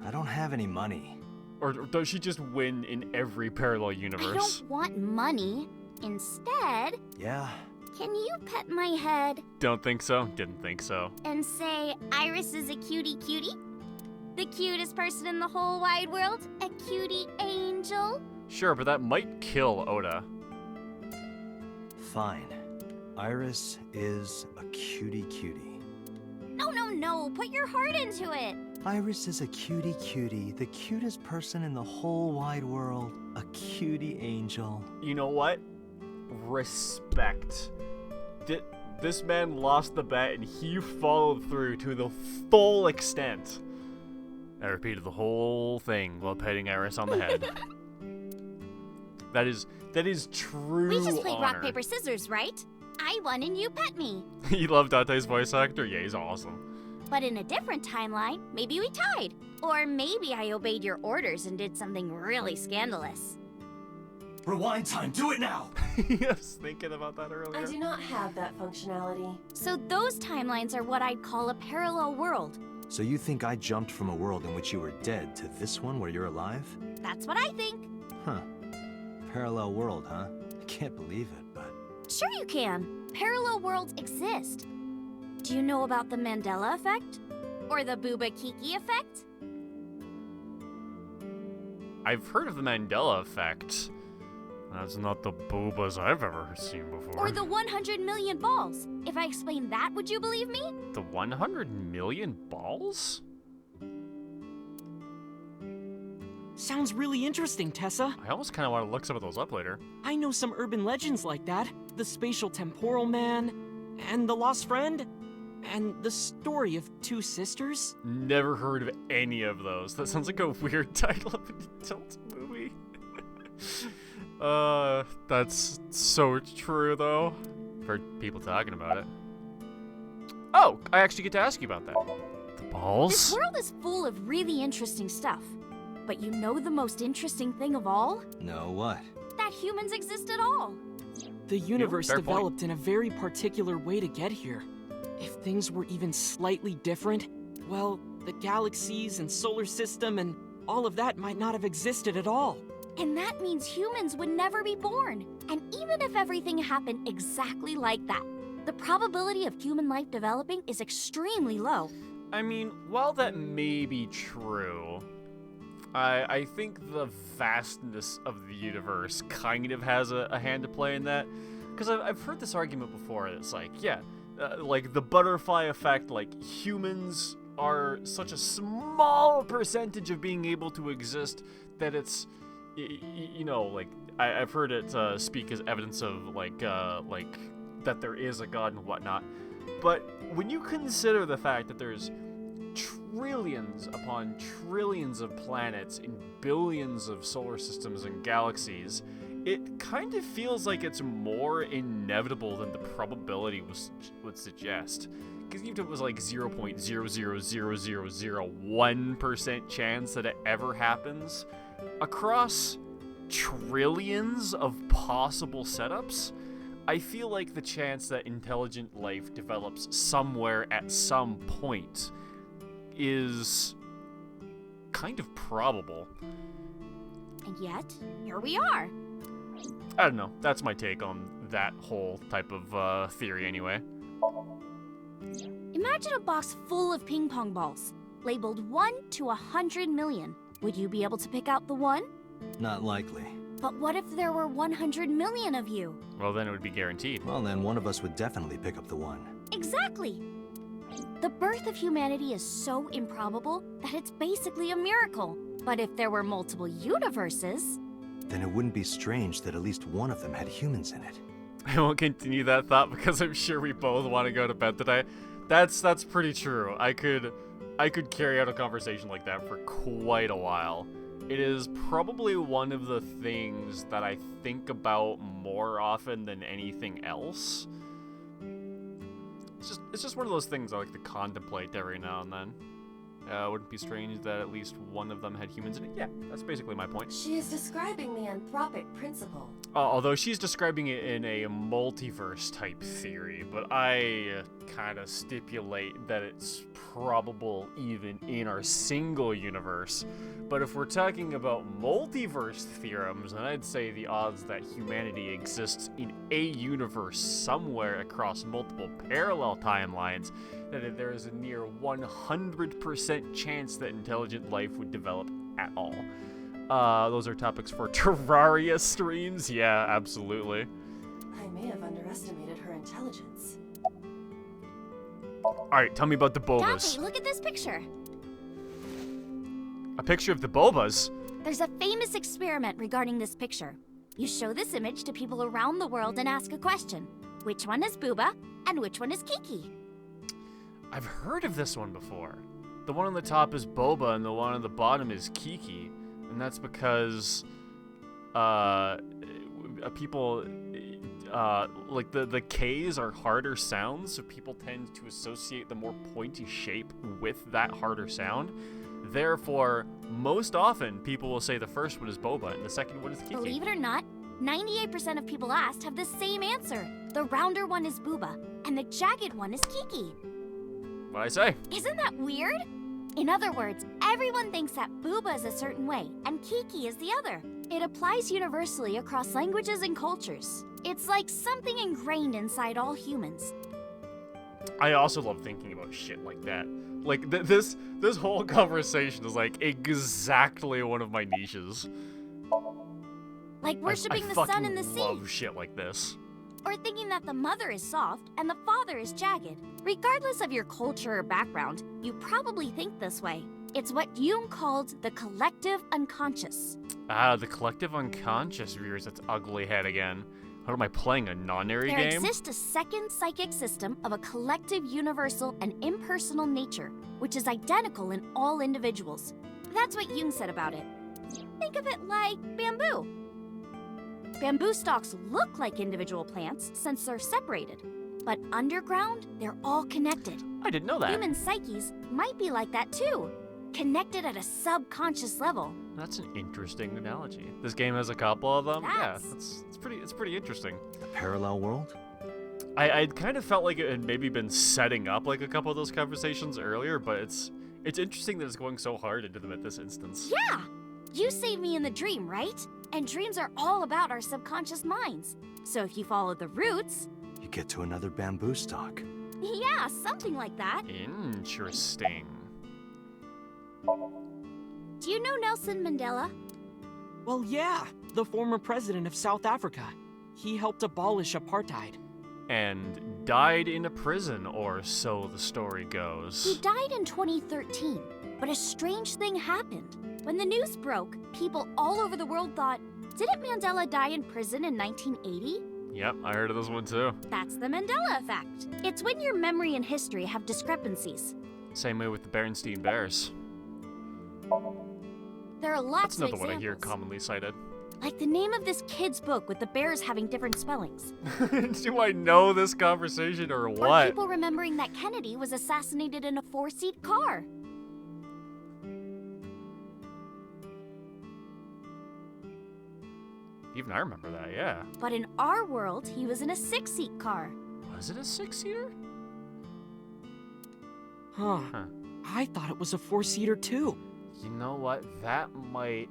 I don't have any money. Or does she just win in every parallel universe? I don't want money. Instead, Yeah. can you pet my head Don't think so. Didn't think so. and say Iris is a cutie cutie? The cutest person in the whole wide world? A cutie angel? Sure, but that might kill Oda. Fine. Iris is a cutie. No. Put your heart into it. Iris is a cutie, the cutest person in the whole wide world. A cutie angel. You know what? Respect. This man lost the bet and he followed through to the full extent. I repeated the whole thing while petting Iris on the head. That is true We just played honor. rock, paper, scissors, right? I won and you pet me. You love Date's voice actor? Yeah, he's awesome. But in a different timeline, maybe we tied. Or maybe I obeyed your orders and did something really scandalous. Rewind time, do it now! I was thinking about that earlier. I do not have that functionality. So those timelines are what I'd call a parallel world. So you think I jumped from a world in which you were dead to this one where you're alive? That's what I think. Huh. Parallel world, huh? I can't believe it, but... Sure you can. Parallel worlds exist. Do you know about the Mandela effect? Or the Booba Kiki effect? I've heard of the Mandela effect. That's not the boobas I've ever seen before. Or the 100 million balls. If I explain that, would you believe me? The 100 million balls? Sounds really interesting, Tessa. I almost kind of want to look some of those up later. I know some urban legends like that. The spatial temporal man, and the lost friend, and the story of two sisters. Never heard of any of those. That sounds like a weird title of an adult movie. That's so true, though. I've heard people talking about it. Oh, I actually get to ask you about that. The balls? This world is full of really interesting stuff. But you know the most interesting thing of all? No, what? That humans exist at all. The universe fair point. developed in a very particular way to get here. If things were even slightly different, well, the galaxies and solar system and all of that might not have existed at all. And that means humans would never be born. And even if everything happened exactly like that, the probability of human life developing is extremely low. I mean, while that may be true, I think the vastness of the universe kind of has a hand to play in that. Because I've heard this argument before. It's like, yeah, like the butterfly effect, like humans are such a small percentage of being able to exist that it's, you know, like I've heard it speak as evidence of like that there is a god and whatnot. But when you consider the fact that there's trillions upon trillions of planets in billions of solar systems and galaxies, it kind of feels like it's more inevitable than the probability would suggest. Because even if it was like 0.0000001% chance that it ever happens, across trillions of possible setups, I feel like the chance that intelligent life develops somewhere at some point is kind of probable. And yet, here we are. I don't know. That's my take on that whole type of theory anyway. Imagine a box full of ping pong balls, labeled 1 to 100 million. Would you be able to pick out the one? Not likely. But what if there were 100 million of you? Well, then it would be guaranteed. Well, then one of us would definitely pick up the one. Exactly. The birth of humanity is so improbable that it's basically a miracle. But if there were multiple universes... Then it wouldn't be strange that at least one of them had humans in it. I won't continue that thought because I'm sure we both want to go to bed today. That's pretty true. I could carry out a conversation like that for quite a while. It is probably one of the things that I think about more often than anything else. It's just one of those things I like to contemplate every now and then. Wouldn't be strange that at least one of them had humans in it. Yeah, that's basically my point. She is describing the anthropic principle. Although she's describing it in a multiverse type theory, but I kind of stipulate that it's probable even in our single universe. But if we're talking about multiverse theorems, then I'd say the odds that humanity exists in a universe somewhere across multiple parallel timelines, that there is a near 100% chance that intelligent life would develop at all. Those are topics for Terraria streams. Yeah, absolutely. I may have underestimated her intelligence. Alright, tell me about the Bobas. Dante, look at this picture. A picture of the Bobas? There's a famous experiment regarding this picture. You show this image to people around the world and ask a question. Which one is Booba and which one is Kiki? I've heard of this one before. The one on the top is Boba and the one on the bottom is Kiki. And that's because people like the K's are harder sounds, so people tend to associate the more pointy shape with that harder sound. Therefore, most often people will say the first one is Boba and the second one is Kiki. Believe it or not, 98% of people asked have the same answer. The rounder one is Booba and the jagged one is Kiki. What'd I say? Isn't that weird? In other words, everyone thinks that Booba is a certain way and Kiki is the other. It applies universally across languages and cultures. It's like something ingrained inside all humans. I also love thinking about shit like that. Like, this whole conversation is like exactly one of my niches. Like worshipping the sun and the sea. I love shit like this. Or thinking that the mother is soft and the father is jagged. Regardless of your culture or background, you probably think this way. It's what Jung called the collective unconscious. Ah, the collective unconscious rears its ugly head again. What am I playing, a nonary game? There exists a second psychic system of a collective, universal, and impersonal nature, which is identical in all individuals. That's what Jung said about it. Think of it like bamboo. Bamboo stalks look like individual plants since they're separated, but underground, they're all connected. I didn't know that. Human psyches might be like that too, connected at a subconscious level. That's an interesting analogy. This game has a couple of them. Yeah, it's pretty interesting. A parallel world? I kind of felt like it had maybe been setting up like a couple of those conversations earlier, but it's interesting that it's going so hard into them at this instance. Yeah! You saved me in the dream, right? And dreams are all about our subconscious minds. So if you follow the roots... You get to another bamboo stalk. Yeah, something like that. Interesting. Do you know Nelson Mandela? Well, yeah, the former president of South Africa. He helped abolish apartheid. And died in a prison, or so the story goes. He died in 2013, but a strange thing happened. When the news broke, people all over the world thought, didn't Mandela die in prison in 1980? Yep, I heard of this one too. That's the Mandela effect. It's when your memory and history have discrepancies. Same way with the Berenstain Bears. There are lots That's another of one I examples. hear commonly cited. Like the name of this kid's book with the bears having different spellings. Do I know this conversation or Or what? people remembering that Kennedy was assassinated in a 4-seat car. Even I remember that, yeah. But in our world, he was in a 6-seat car. Was it a 6-seater? Huh. I thought it was a 4-seater too. You know what? That might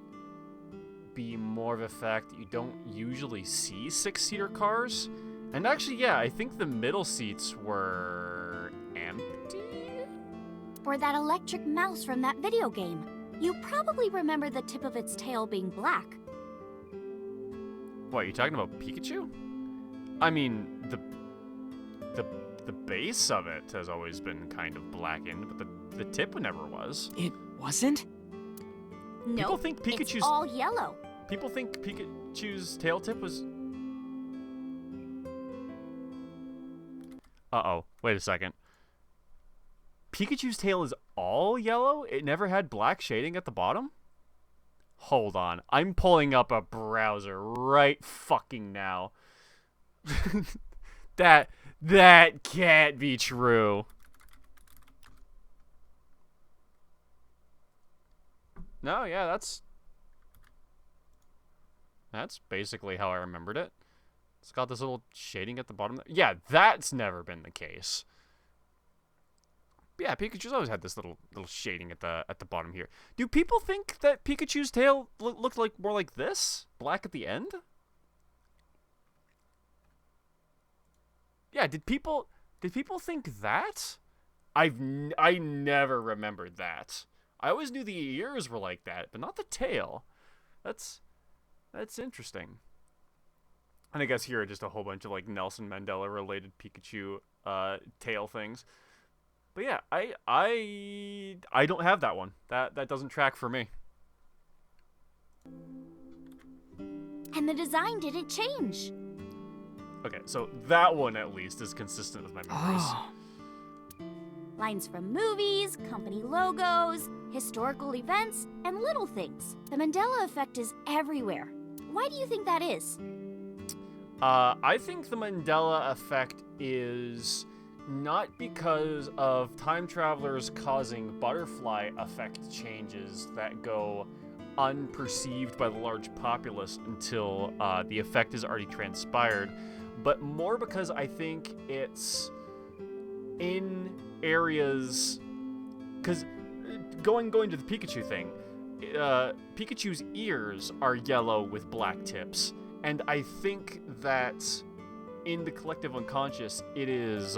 be more of a fact that you don't usually see 6-seater cars. And actually, yeah, I think the middle seats were empty? Or that electric mouse from that video game. You probably remember the tip of its tail being black. What, you talking about Pikachu? I mean, the base of it has always been kind of blackened, but the tip never was. It wasn't? No, People think Pikachu's it's all yellow. People think Pikachu's tail tip was. Uh-oh. Wait a second. Pikachu's tail is all yellow? It never had black shading at the bottom? Hold on. I'm pulling up a browser right fucking now. That can't be true. No, yeah, that's basically how I remembered it. It's got this little shading at the bottom. Yeah, that's never been the case. But yeah, Pikachu's always had this little shading at the bottom here. Do people think that Pikachu's tail looked like more like this, black at the end? Yeah, did people think that? I never remembered that. I always knew the ears were like that, but not the tail. That's interesting. And I guess here are just a whole bunch of like Nelson Mandela related Pikachu tail things. But yeah, I don't have that one. That doesn't track for me. And the design didn't change. Okay, so that one at least is consistent with my memories. Lines from movies, company logos, historical events, and little things. The Mandela effect is everywhere. Why do you think that is? I think the Mandela effect is not because of time travelers causing butterfly effect changes that go unperceived by the large populace until the effect is already transpired, but more because I think it's in areas, because going to the Pikachu thing, Pikachu's ears are yellow with black tips, and I think that in the collective unconscious it is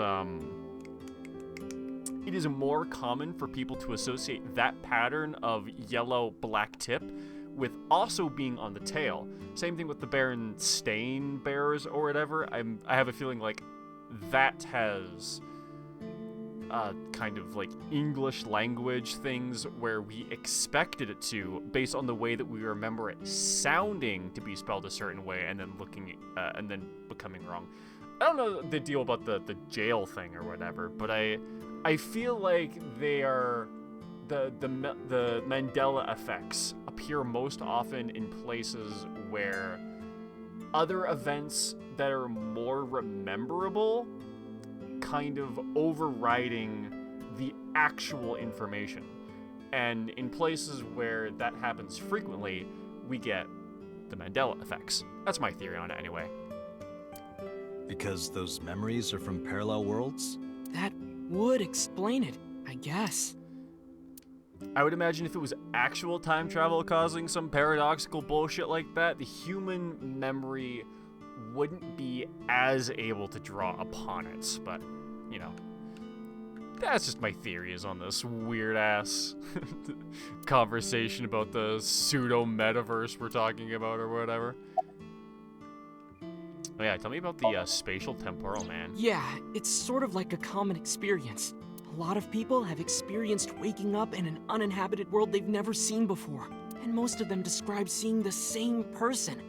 more common for people to associate that pattern of yellow black tip with also being on the tail. Same thing with the Berenstain Bears or whatever. I have a feeling like that has kind of like English language things where we expected it to, based on the way that we remember it sounding to be spelled a certain way, and then and then becoming wrong. I don't know the deal about the jail thing or whatever, but I feel like they are the Mandela effects appear most often in places where other events that are more rememberable kind of overriding the actual information. And in places where that happens frequently, we get the Mandela effects. That's my theory on it anyway. Because those memories are from parallel worlds? That would explain it, I guess. I would imagine if it was actual time travel causing some paradoxical bullshit like that, the human memory wouldn't be as able to draw upon it. But, you know, that's just my theories on this weird-ass conversation about the pseudo-metaverse we're talking about or whatever. Oh yeah, tell me about the spatial temporal man. Yeah, it's sort of like a common experience. A lot of people have experienced waking up in an uninhabited world they've never seen before. and most of them describe seeing the same person.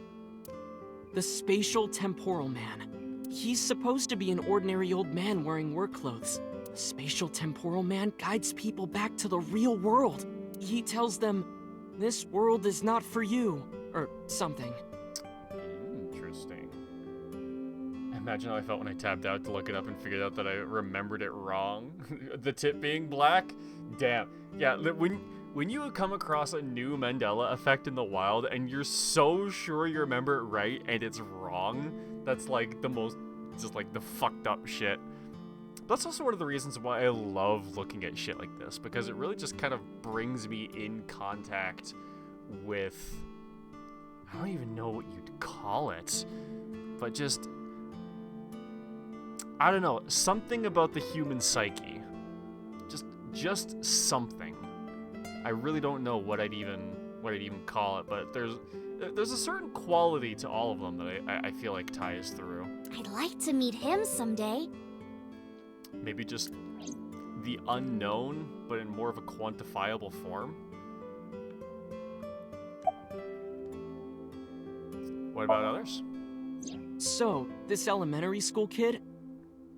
The Spatial Temporal Man. He's supposed to be an ordinary old man wearing work clothes. The Spatial Temporal Man guides people back to the real world. He tells them, "This world is not for you," or something. Interesting. Imagine how I felt when I tapped out to look it up and figured out that I remembered it wrong. The tip being black? Damn. Yeah, when you come across a new Mandela effect in the wild and you're so sure you remember it right and it's wrong, that's like the most, just like the fucked up shit. That's also one of the reasons why I love looking at shit like this, because it really just kind of brings me in contact with, I don't even know what you'd call it, but just, I don't know, something about the human psyche. Just something. I really don't know what I'd even call it, but there's a certain quality to all of them that I feel like ties through. I'd like to meet him someday. Maybe just the unknown, but in more of a quantifiable form. What about others? So, this elementary school kid,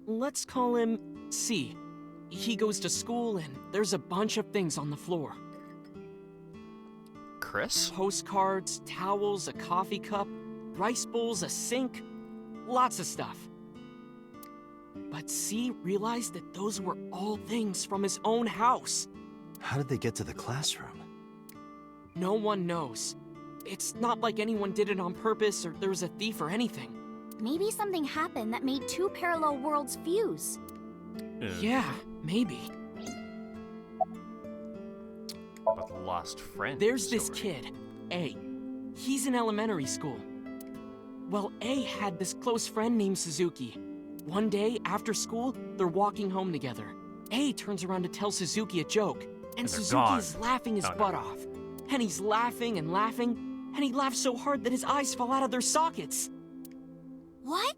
let's call him C. He goes to school and there's a bunch of things on the floor. Chris? Postcards, towels, a coffee cup, rice bowls, a sink, lots of stuff. But C realized that those were all things from his own house. How did they get to the classroom? No one knows. It's not like anyone did it on purpose or there was a thief or anything. Maybe something happened that made two parallel worlds fuse. Yeah, maybe. But the lost friend. There's this kid, A. He's in elementary school. Well, A had this close friend named Suzuki. One day, after school, they're walking home together. A turns around to tell Suzuki a joke, and Suzuki is laughing his butt off. And he's laughing and laughing, and he laughs so hard that his eyes fall out of their sockets. What?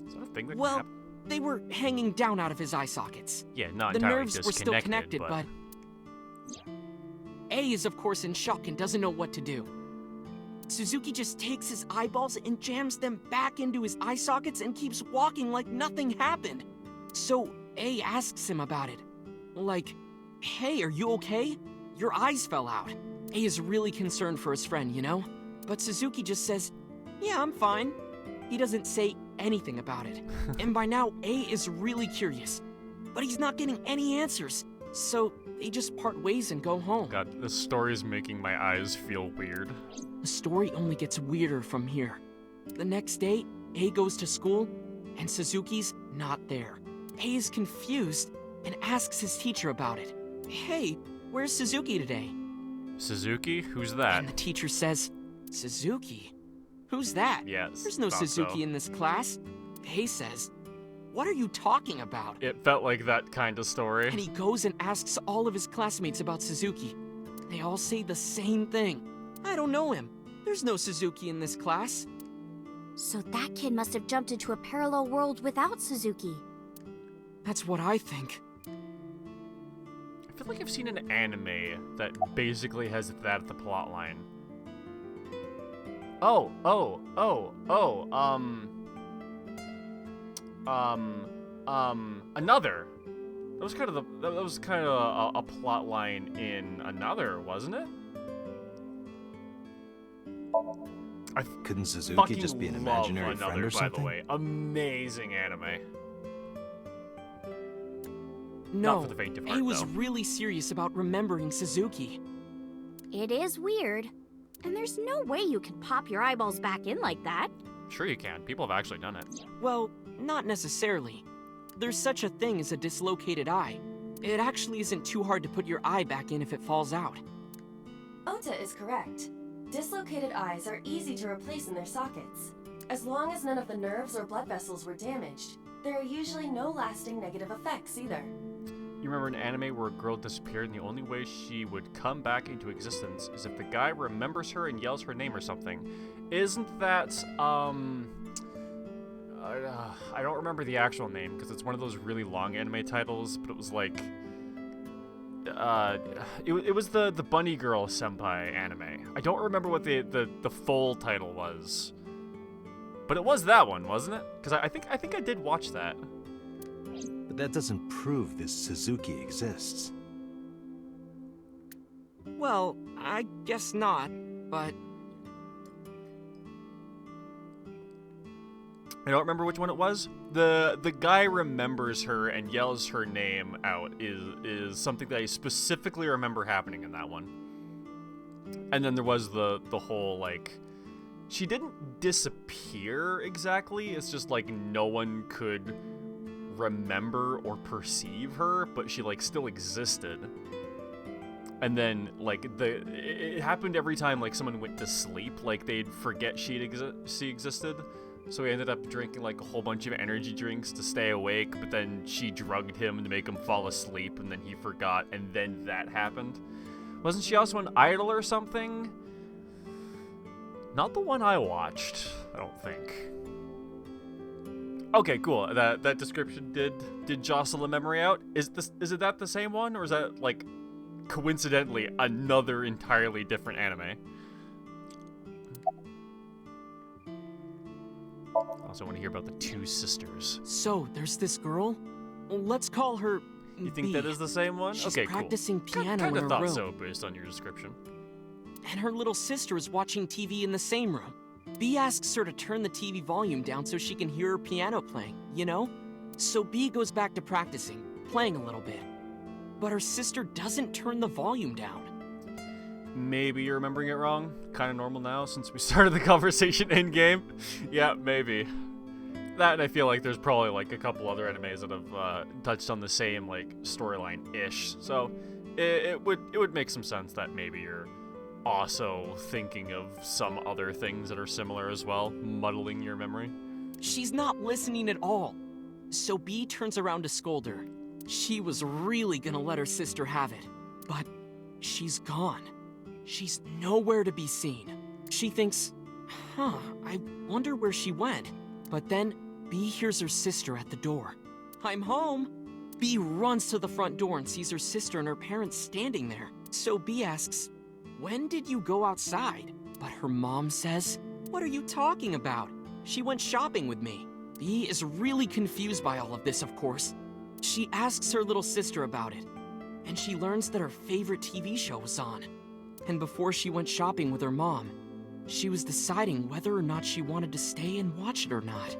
Is that a thing that can Well, happen? they were hanging down out of his eye sockets. Yeah, not the entirely nerves were still connected, but A is of course in shock and doesn't know what to do. Suzuki just takes his eyeballs and jams them back into his eye sockets and keeps walking like nothing happened. So A asks him about it. Like, "Hey, are you okay? Your eyes fell out." A is really concerned for his friend, you know? But Suzuki just says, "Yeah, I'm fine." He doesn't say anything about it. And by now, A is really curious. But he's not getting any answers. So they just part ways and go home. God, this story is making my eyes feel weird. The story only gets weirder from here. The next day, A goes to school, and Suzuki's not there. A is confused and asks his teacher about it. "Hey, where's Suzuki today?" Suzuki? Who's that? And the teacher says, "Suzuki? Who's that? Yes. There's no thought Suzuki so. in this class." A says, "What are you talking about?" It felt like that kind of story. And he goes and asks all of his classmates about Suzuki. They all say the same thing. "I don't know him. There's no Suzuki in this class." So that kid must have jumped into a parallel world without Suzuki. That's what I think. I feel like I've seen an anime that basically has that at the plot line. Another. That was kind of a plot line in Another, wasn't it? Couldn't Suzuki just be an imaginary Another, friend or something? by the way, amazing anime. No, Not for the faint of heart, A was though. really serious about remembering Suzuki. It is weird. And there's no way you can pop your eyeballs back in like that. Sure you can. People have actually done it. Well, not necessarily. There's such a thing as a dislocated eye. It actually isn't too hard to put your eye back in if it falls out. Ota is correct. Dislocated eyes are easy to replace in their sockets. As long as none of the nerves or blood vessels were damaged, there are usually no lasting negative effects either. You remember an anime where a girl disappeared and the only way she would come back into existence is if the guy remembers her and yells her name or something. Isn't that, I don't remember the actual name because it's one of those really long anime titles, but it was like, it was the Bunny Girl Senpai anime. I don't remember what the full title was, but it was that one, wasn't it? Because I think I did watch that. But that doesn't prove this Suzuki exists. Well, I guess not, but... I don't remember which one it was. The guy remembers her and yells her name out is something that I specifically remember happening in that one. And then there was the whole, like, she didn't disappear exactly. It's just like no one could remember or perceive her, but she like still existed. And then like it happened every time like someone went to sleep, like they'd forget she existed. So he ended up drinking like a whole bunch of energy drinks to stay awake, but then she drugged him to make him fall asleep, and then he forgot, and then that happened. Wasn't she also an idol or something? Not the one I watched, I don't think. Okay, cool. That description did jostle a memory out. Is it that the same one, or is that like coincidentally another entirely different anime? Also want to hear about the two sisters. So, there's this girl? Let's call her You think B. that is the same one? She's okay, practicing cool. piano Kinda in her thought room. so, based on your description. And her little sister is watching TV in the same room. B asks her to turn the TV volume down so she can hear her piano playing, you know? So B goes back to practicing, playing a little bit. But her sister doesn't turn the volume down. Maybe you're remembering it wrong. Kind of normal now since we started the conversation in-game. Yeah, maybe. That, and I feel like there's probably like a couple other animes that have touched on the same like storyline-ish. So it would make some sense that maybe you're also thinking of some other things that are similar as well, muddling your memory. She's not listening at all. So B turns around to scold her. She was really gonna let her sister have it, but she's gone. She's nowhere to be seen. She thinks, I wonder where she went. But then B hears her sister at the door. I'm home. B runs to the front door and sees her sister and her parents standing there. So B asks, when did you go outside? But her mom says, what are you talking about? She went shopping with me. B is really confused by all of this, of course. She asks her little sister about it, and she learns that her favorite TV show was on. And before she went shopping with her mom, she was deciding whether or not she wanted to stay and watch it or not.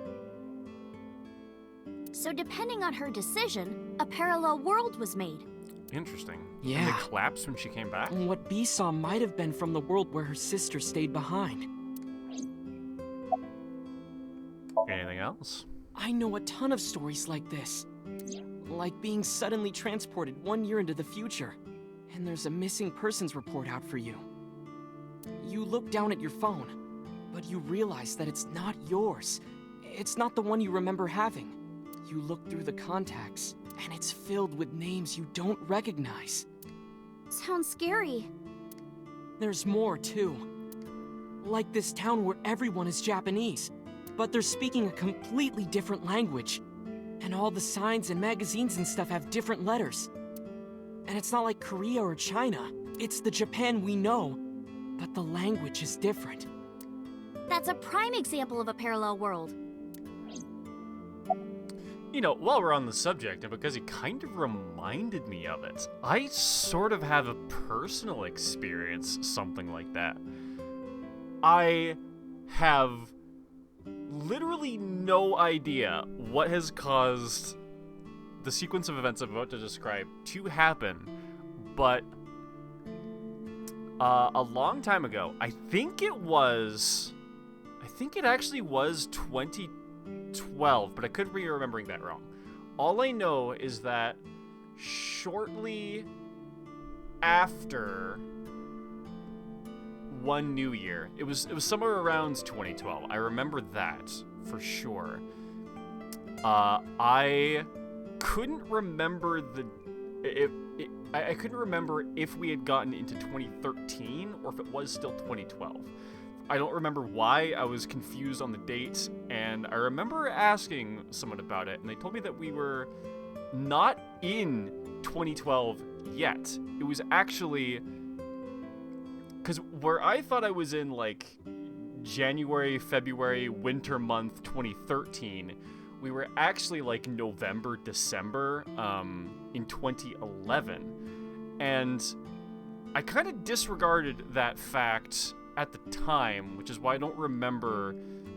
So depending on her decision, a parallel world was made. Interesting. Yeah. And they collapsed when she came back? What B saw might have been from the world where her sister stayed behind. Anything else? I know a ton of stories like this. Like being suddenly transported 1 year into the future, and there's a missing persons report out for you. You look down at your phone, but you realize that it's not yours. It's not the one you remember having. You look through the contacts, and it's filled with names you don't recognize. Sounds scary. There's more, too. Like this town where everyone is Japanese, but they're speaking a completely different language. And all the signs and magazines and stuff have different letters. And it's not like Korea or China. It's the Japan we know, but the language is different. That's a prime example of a parallel world. You know, while we're on the subject, and because he kind of reminded me of it, I sort of have a personal experience something like that. I have literally no idea what has caused the sequence of events I'm about to describe to happen, but a long time ago, I think it actually was 2012, but I could be remembering that wrong. All I know is that shortly after one New Year, it was somewhere around 2012. I remember that for sure. I couldn't remember I couldn't remember if we had gotten into 2013 or if it was still 2012. I don't remember why. I was confused on the dates, and I remember asking someone about it, and they told me that we were not in 2012 yet. It was actually, because where I thought I was in like January, February, winter month 2013, we were actually like November, December in 2011. And I kind of disregarded that fact at the time, which is why I don't remember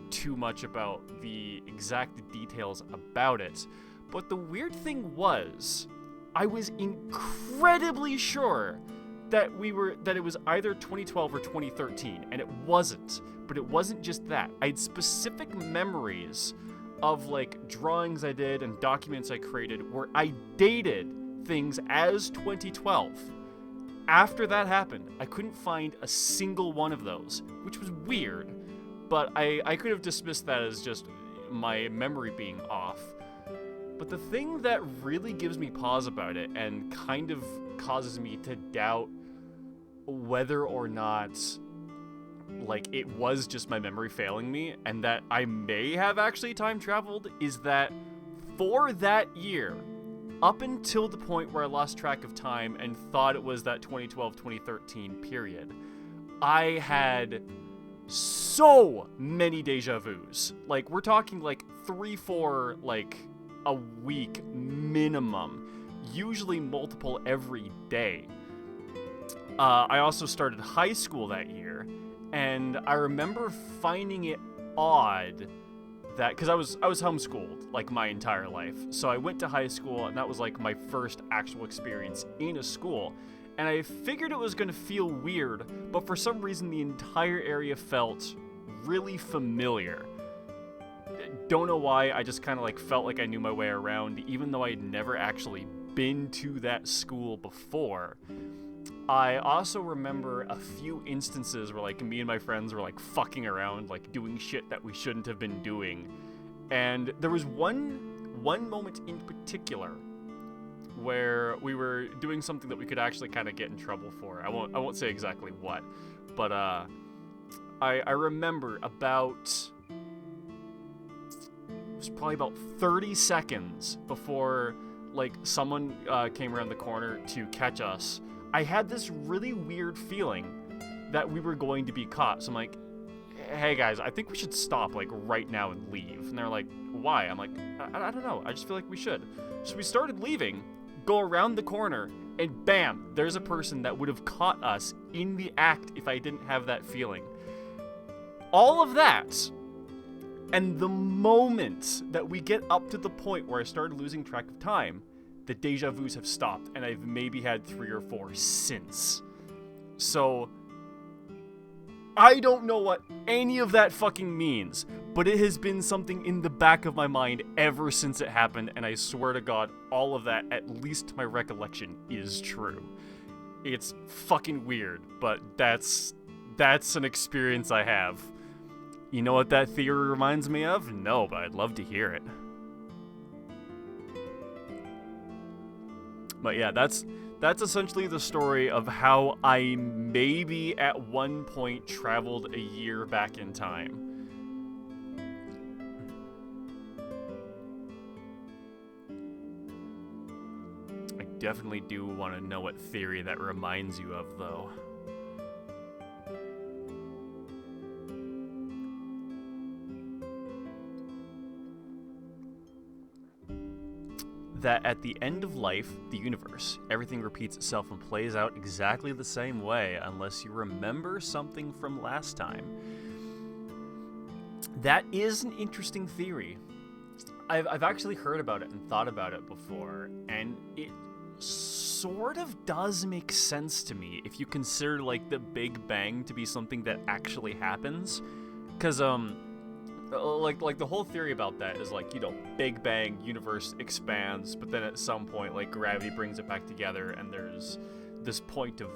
too much about the exact details about it. But the weird thing was, I was incredibly sure that it was either 2012 or 2013, and it wasn't. But it wasn't just that. I had specific memories of like drawings I did and documents I created where I dated things as 2012. After that happened, I couldn't find a single one of those, which was weird, but I could have dismissed that as just my memory being off. But the thing that really gives me pause about it and kind of causes me to doubt whether or not like it was just my memory failing me and that I may have actually time traveled is that for that year, up until the point where I lost track of time and thought it was that 2012-2013 period, I had so many deja vus. Like, we're talking like 3-4, like, a week minimum. Usually multiple every day. I also started high school that year, and I remember finding it odd that, because I was homeschooled like my entire life, so I went to high school and that was like my first actual experience in a school, and I figured it was going to feel weird, but for some reason the entire area felt really familiar. Don't know why, I just kind of like felt like I knew my way around, even though I had never actually been to that school before. I also remember a few instances where like me and my friends were like fucking around, like doing shit that we shouldn't have been doing. And there was one moment in particular where we were doing something that we could actually kind of get in trouble for. I won't say exactly what, but I remember about, it was probably about 30 seconds before like someone came around the corner to catch us. I had this really weird feeling that we were going to be caught. So I'm like, hey guys, I think we should stop like right now and leave. And they're like, why? I'm like, I don't know. I just feel like we should. So we started leaving, go around the corner, and bam, there's a person that would have caught us in the act if I didn't have that feeling. All of that, and the moment that we get up to the point where I started losing track of time, the deja vus have stopped, and I've maybe had 3 or 4 since. So, I don't know what any of that fucking means, but it has been something in the back of my mind ever since it happened, and I swear to God, all of that, at least to my recollection, is true. It's fucking weird, but that's an experience I have. You know what that theory reminds me of? No, but I'd love to hear it. But yeah, that's essentially the story of how I maybe at one point traveled a year back in time. I definitely do want to know what theory that reminds you of, though. That at the end of life, the universe, everything repeats itself and plays out exactly the same way unless you remember something from last time. That is an interesting theory. I've actually heard about it and thought about it before, and it sort of does make sense to me if you consider like the Big Bang to be something that actually happens. Because like the whole theory about that is like, you know, Big Bang, universe expands, but then at some point like gravity brings it back together, and there's this point of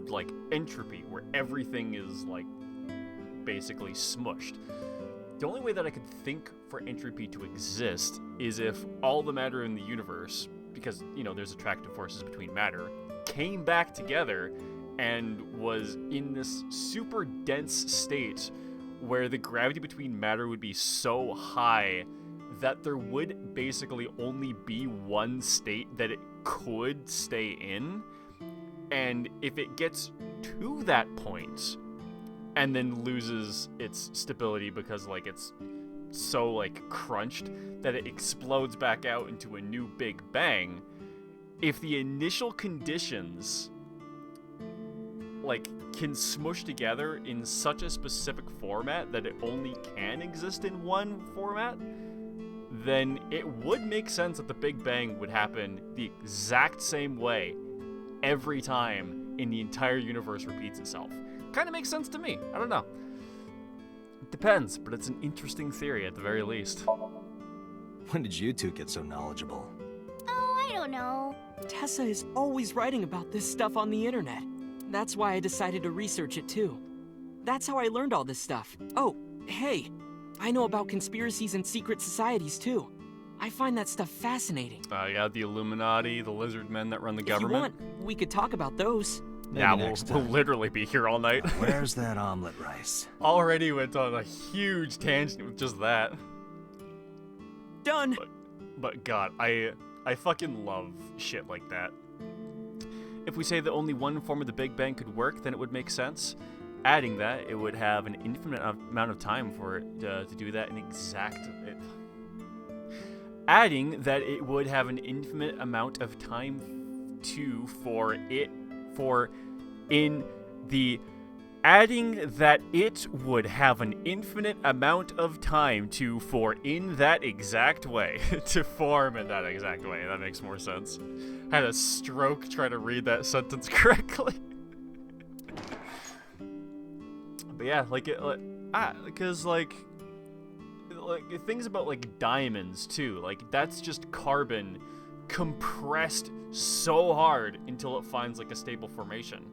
like entropy where everything is like basically smushed. The only way that I could think for entropy to exist is if all the matter in the universe, because, you know, there's attractive forces between matter, came back together and was in this super dense state where the gravity between matter would be so high that there would basically only be one state that it could stay in, and if it gets to that point and then loses its stability because like it's so like crunched that it explodes back out into a new Big Bang, if the initial conditions like can smush together in such a specific format that it only can exist in one format, then it would make sense that the Big Bang would happen the exact same way every time in the entire universe repeats itself. Kind of makes sense to me. I don't know. It depends, but it's an interesting theory at the very least. When did you two get so knowledgeable? Oh, I don't know. Tessa is always writing about this stuff on the internet. That's why I decided to research it too. That's how I learned all this stuff. Oh, hey, I know about conspiracies and secret societies too. I find that stuff fascinating. Yeah, the Illuminati, the lizard men that run the If you government. want, we could talk about those. Yeah, we'll literally be here all night. Where's that omelet rice? Already went on a huge tangent with just that. Done. But God, I fucking love shit like that. If we say that only one form of the Big Bang could work, then it would make sense. Adding that, it would have an infinite amount of time for it to do that in Adding that it would have an infinite amount of time Adding that it would have an infinite amount of time for in that exact way to form in that exact way. That makes more sense. Had a stroke trying to read that sentence correctly. But yeah, because like things about like diamonds too, like that's just carbon compressed so hard until it finds like a stable formation.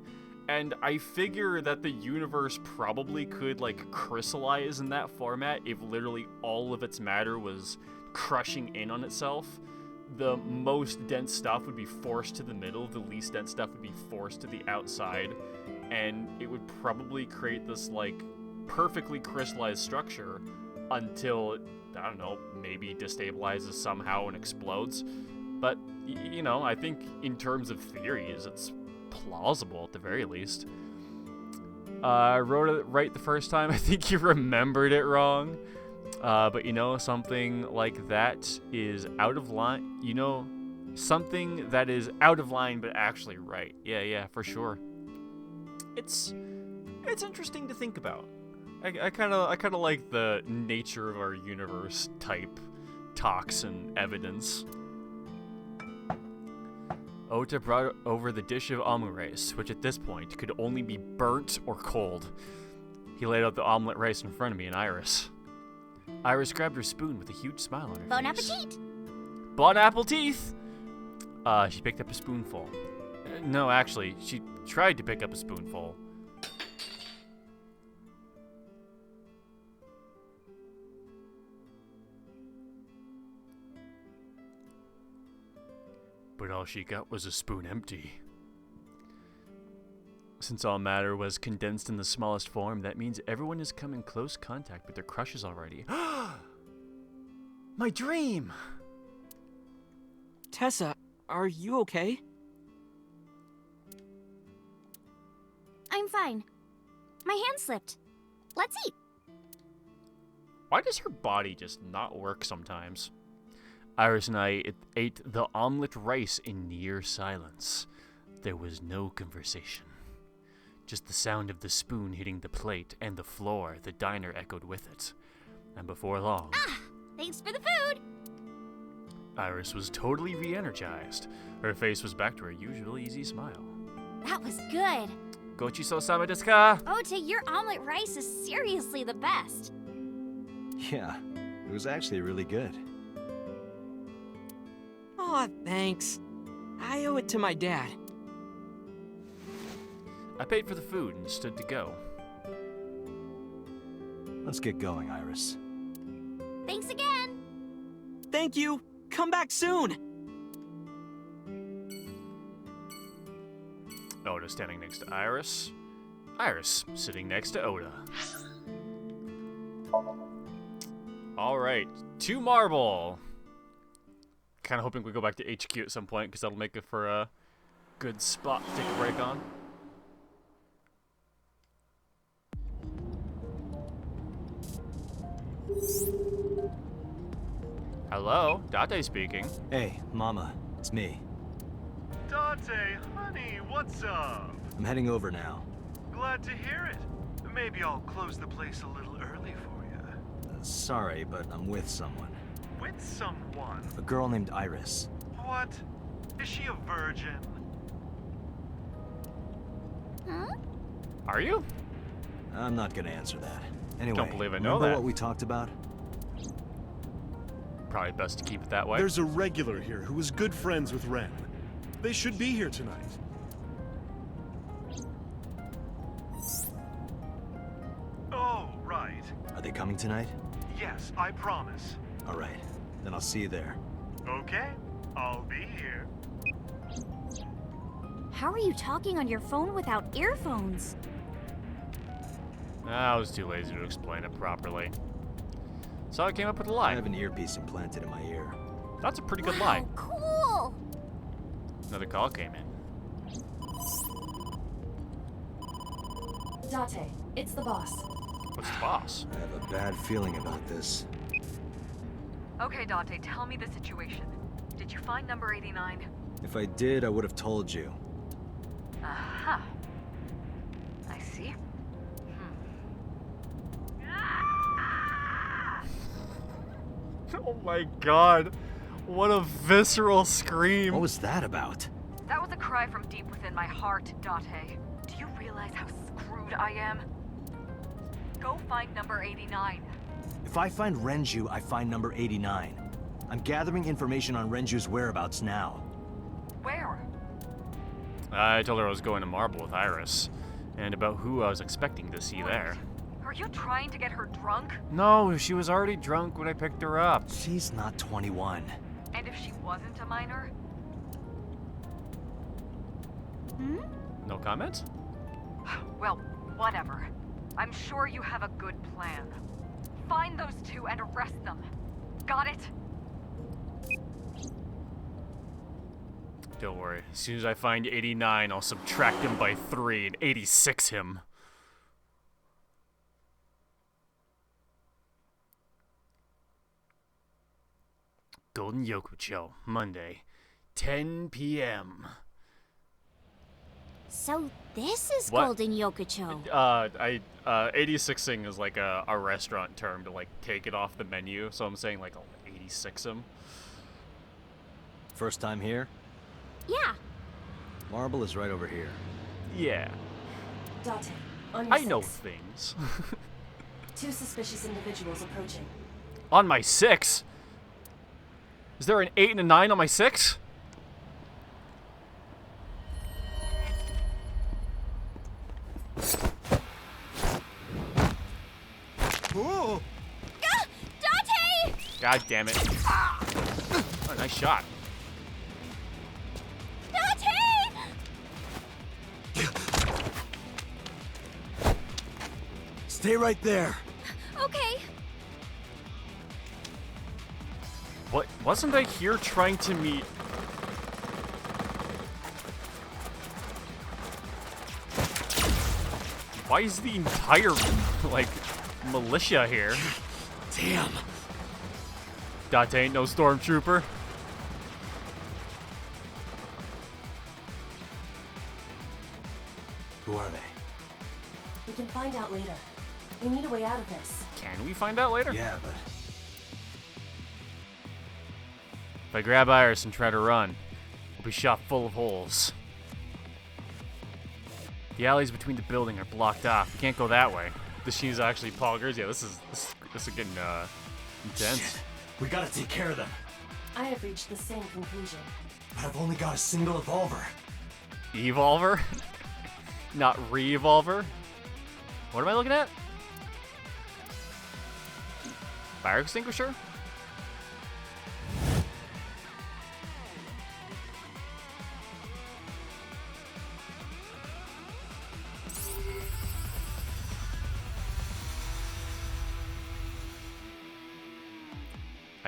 And I figure that the universe probably could like crystallize in that format if literally all of its matter was crushing in on itself. The most dense stuff would be forced to the middle, the least dense stuff would be forced to the outside, and it would probably create this like perfectly crystallized structure until it, I don't know, maybe destabilizes somehow and explodes. But, you know, I think in terms of theories, it's plausible at the very least. I wrote it right the first time. I think you remembered it wrong. But you know, something like that is out of line. You know, something that is out of line but actually right. Yeah, for sure. It's interesting to think about. I kind of like the nature of our universe type talks and evidence. Ota brought over the dish of omelet rice, which at this point could only be burnt or cold. He laid out the omelet rice in front of me and Iris. Iris grabbed her spoon with a huge smile on her Bon face. appetit! Bon appetit! She picked up a spoonful. No, actually, she tried to pick up a spoonful. But all she got was a spoon empty. Since all matter was condensed in the smallest form, that means everyone has come in close contact with their crushes already. My dream! Tessa, are you okay? I'm fine. My hand slipped. Let's eat. Why does her body just not work sometimes? Iris and I ate the omelet rice in near silence. There was no conversation. Just the sound of the spoon hitting the plate and the floor. The diner echoed with it. And before long... Thanks for the food! Iris was totally re-energized. Her face was back to her usual easy smile. That was good. Gochiso-sama desu ka? Ota, your omelet rice is seriously the best. Yeah, it was actually really good. Aw, thanks. I owe it to my dad. I paid for the food and stood to go. Let's get going, Iris. Thanks again. Thank you. Come back soon. Oda standing next to Iris. Iris sitting next to Oda. Alright, 2 marble. Kind of hoping we go back to HQ at some point, because that'll make it for a good spot to take a break on. Hello, Date speaking. Hey, Mama, it's me. Dante, honey, what's up? I'm heading over now. Glad to hear it. Maybe I'll close the place a little early for you. Sorry, but I'm with someone. With someone? A girl named Iris. What? Is she a virgin? Huh? Are you? I'm not gonna answer that. Anyway, Don't believe I know remember that. what we talked about? Probably best to keep it that way. There's a regular here who was good friends with Ren. They should be here tonight. Oh, right. Are they coming tonight? Yes, I promise. All right, then I'll see you there. Okay, I'll be here. How are you talking on your phone without earphones? I was too lazy to explain it properly. So I came up with a I lie. have an earpiece implanted in my ear. That's a pretty good Wow, lie. cool! Another call came in. Date, it's the boss. What's the boss? I have a bad feeling about this. Okay, Date, tell me the situation. Did you find number 89? If I did, I would have told you. Aha. I see. Oh my god. What a visceral scream. What was that about? That was a cry from deep within my heart, Date. Do you realize how screwed I am? Go find number 89. If I find Renju, I find number 89. I'm gathering information on Renju's whereabouts now. Where? I told her I was going to Marble with Iris, and about who I was expecting to see there. Are you trying to get her drunk? No, she was already drunk when I picked her up. She's not 21. And if she wasn't a minor? No comments? Well, whatever. I'm sure you have a good plan. Find those two and arrest them. Got it? Don't worry. As soon as I find 89, I'll subtract him by 3 and 86 him. Golden Yokucho, Monday, 10 p.m. So this is What? Golden Yokucho. 86ing is like a restaurant term to like take it off the menu, so I'm saying like I'll 86 him. First time here? Yeah. Marble is right over here. Yeah. Date, on your I know six. things. 2 suspicious individuals approaching. On my 6? Is there an 8 and a 9 on my 6? Ooh. Date! God damn it. Oh, nice shot. Date! Stay right there. Okay. What? Wasn't I here trying to meet... Why is the entire, like, militia here? Damn. Date ain't no stormtrooper. Who are they? We can find out later. We need a way out of this. Can we find out later? Yeah, but If I grab Iris and try to run, we'll be shot full of holes. The alleys between the building are blocked off. We can't go that way. The she's actually poggers. Yeah, this is getting intense. Shit. We gotta take care of them. I have reached the same conclusion. But I've only got a single evolver. Evolver? Not re-evolver? What am I looking at? Fire extinguisher?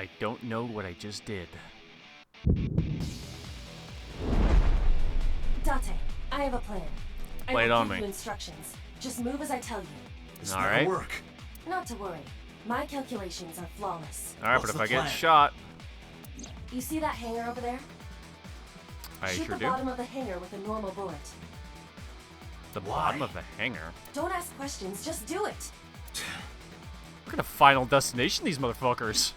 I don't know what I just did. Date, I have a plan. Lay it on give me. you instructions. Just move as I tell you. It's All not right. gonna work. Not to worry. My calculations are flawless. All right, What's but if the I plan? get shot, You see that hangar over there? I Shoot sure the do. bottom of the hangar with a normal bullet. The bottom of the hangar. Don't ask questions, just do it. We're gonna Final Destination these motherfuckers.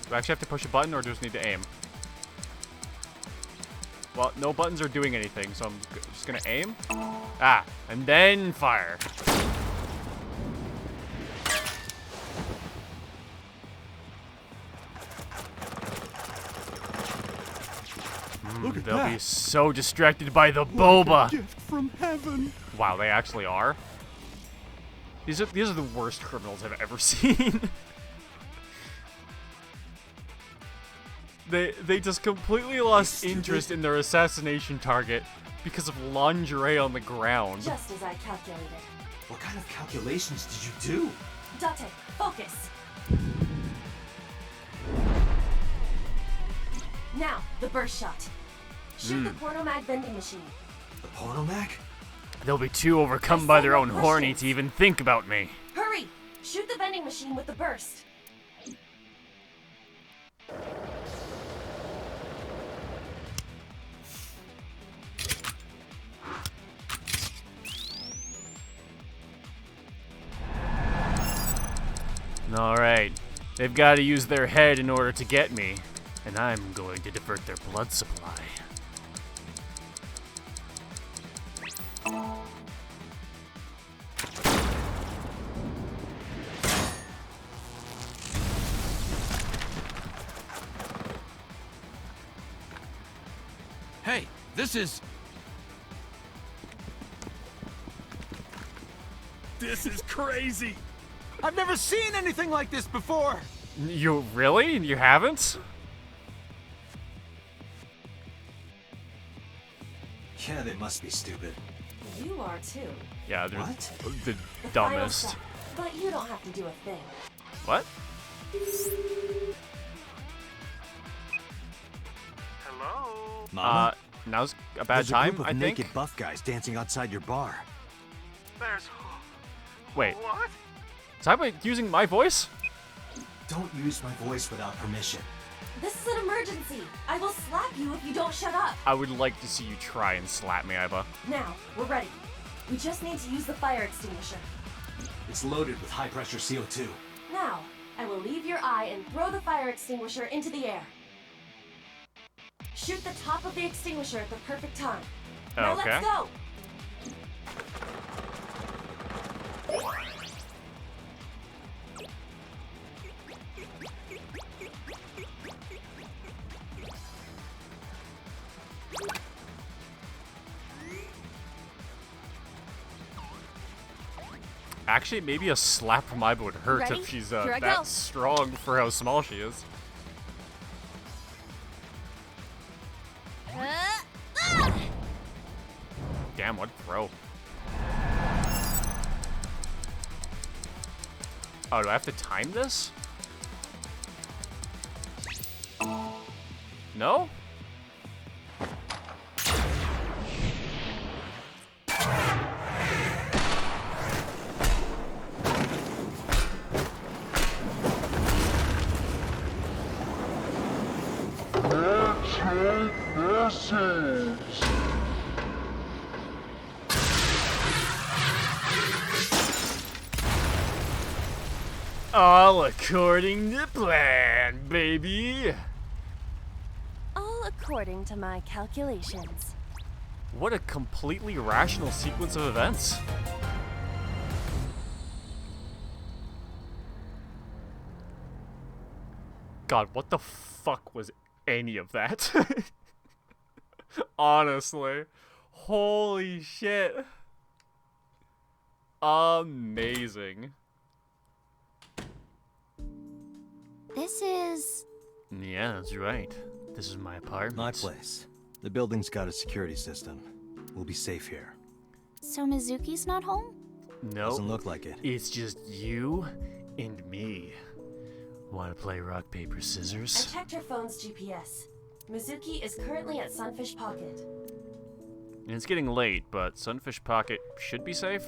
Do I actually have to push a button, or do I just need to aim? Well, no buttons are doing anything, so I'm just gonna aim. Ah, and then fire. Look at They'll be that. so distracted by the Like boba. a gift from heaven. Wow, they actually are. These are the worst criminals I've ever seen. They just completely lost interest in their assassination target because of lingerie on the ground. Just as I calculated. What kind of calculations did you do? Date, focus. Now, the burst shot. Shoot the pornomag vending machine. The pornomag? They'll be too overcome by their own horny to even think about me. Hurry! Shoot the vending machine with the burst. Alright, they've got to use their head in order to get me, and I'm going to divert their blood supply. Hey, this is... This is crazy. I've never seen anything like this before. You really? You haven't? Yeah, they must be stupid. You are too. Yeah, they're What? the The final dumbest. step. But you don't have to do a thing. What? Hello? Mama? Now's a bad There's a time, group of I think. naked buff guys dancing outside your bar. There's... Wait, What? is I using my voice? Don't use my voice without permission. This is an emergency. I will slap you if you don't shut up. I would like to see you try and slap me, Iba. Now, we're ready. We just need to use the fire extinguisher. It's loaded with high-pressure CO2. Now, I will leave your eye and throw the fire extinguisher into the air. Shoot the top of the extinguisher at the perfect time. Now Okay. let's go! Actually, maybe a slap from Iba would hurt Ready? if she's Here I that go. strong for how small she is. Damn, what throw. Oh, do I have to time this? No? All according to plan, baby. All according to my calculations. What a completely rational sequence of events. God, what the fuck was any of that? Honestly. Holy shit. Amazing. This is... Yeah, that's right. This is my apartment. My place. The building's got a security system. We'll be safe here. So Mizuki's not home? Nope. Doesn't look like it. It's just you and me. Want to play rock, paper, scissors? I checked her phone's GPS. Mizuki is currently at Sunfish Pocket. And it's getting late, but Sunfish Pocket should be safe.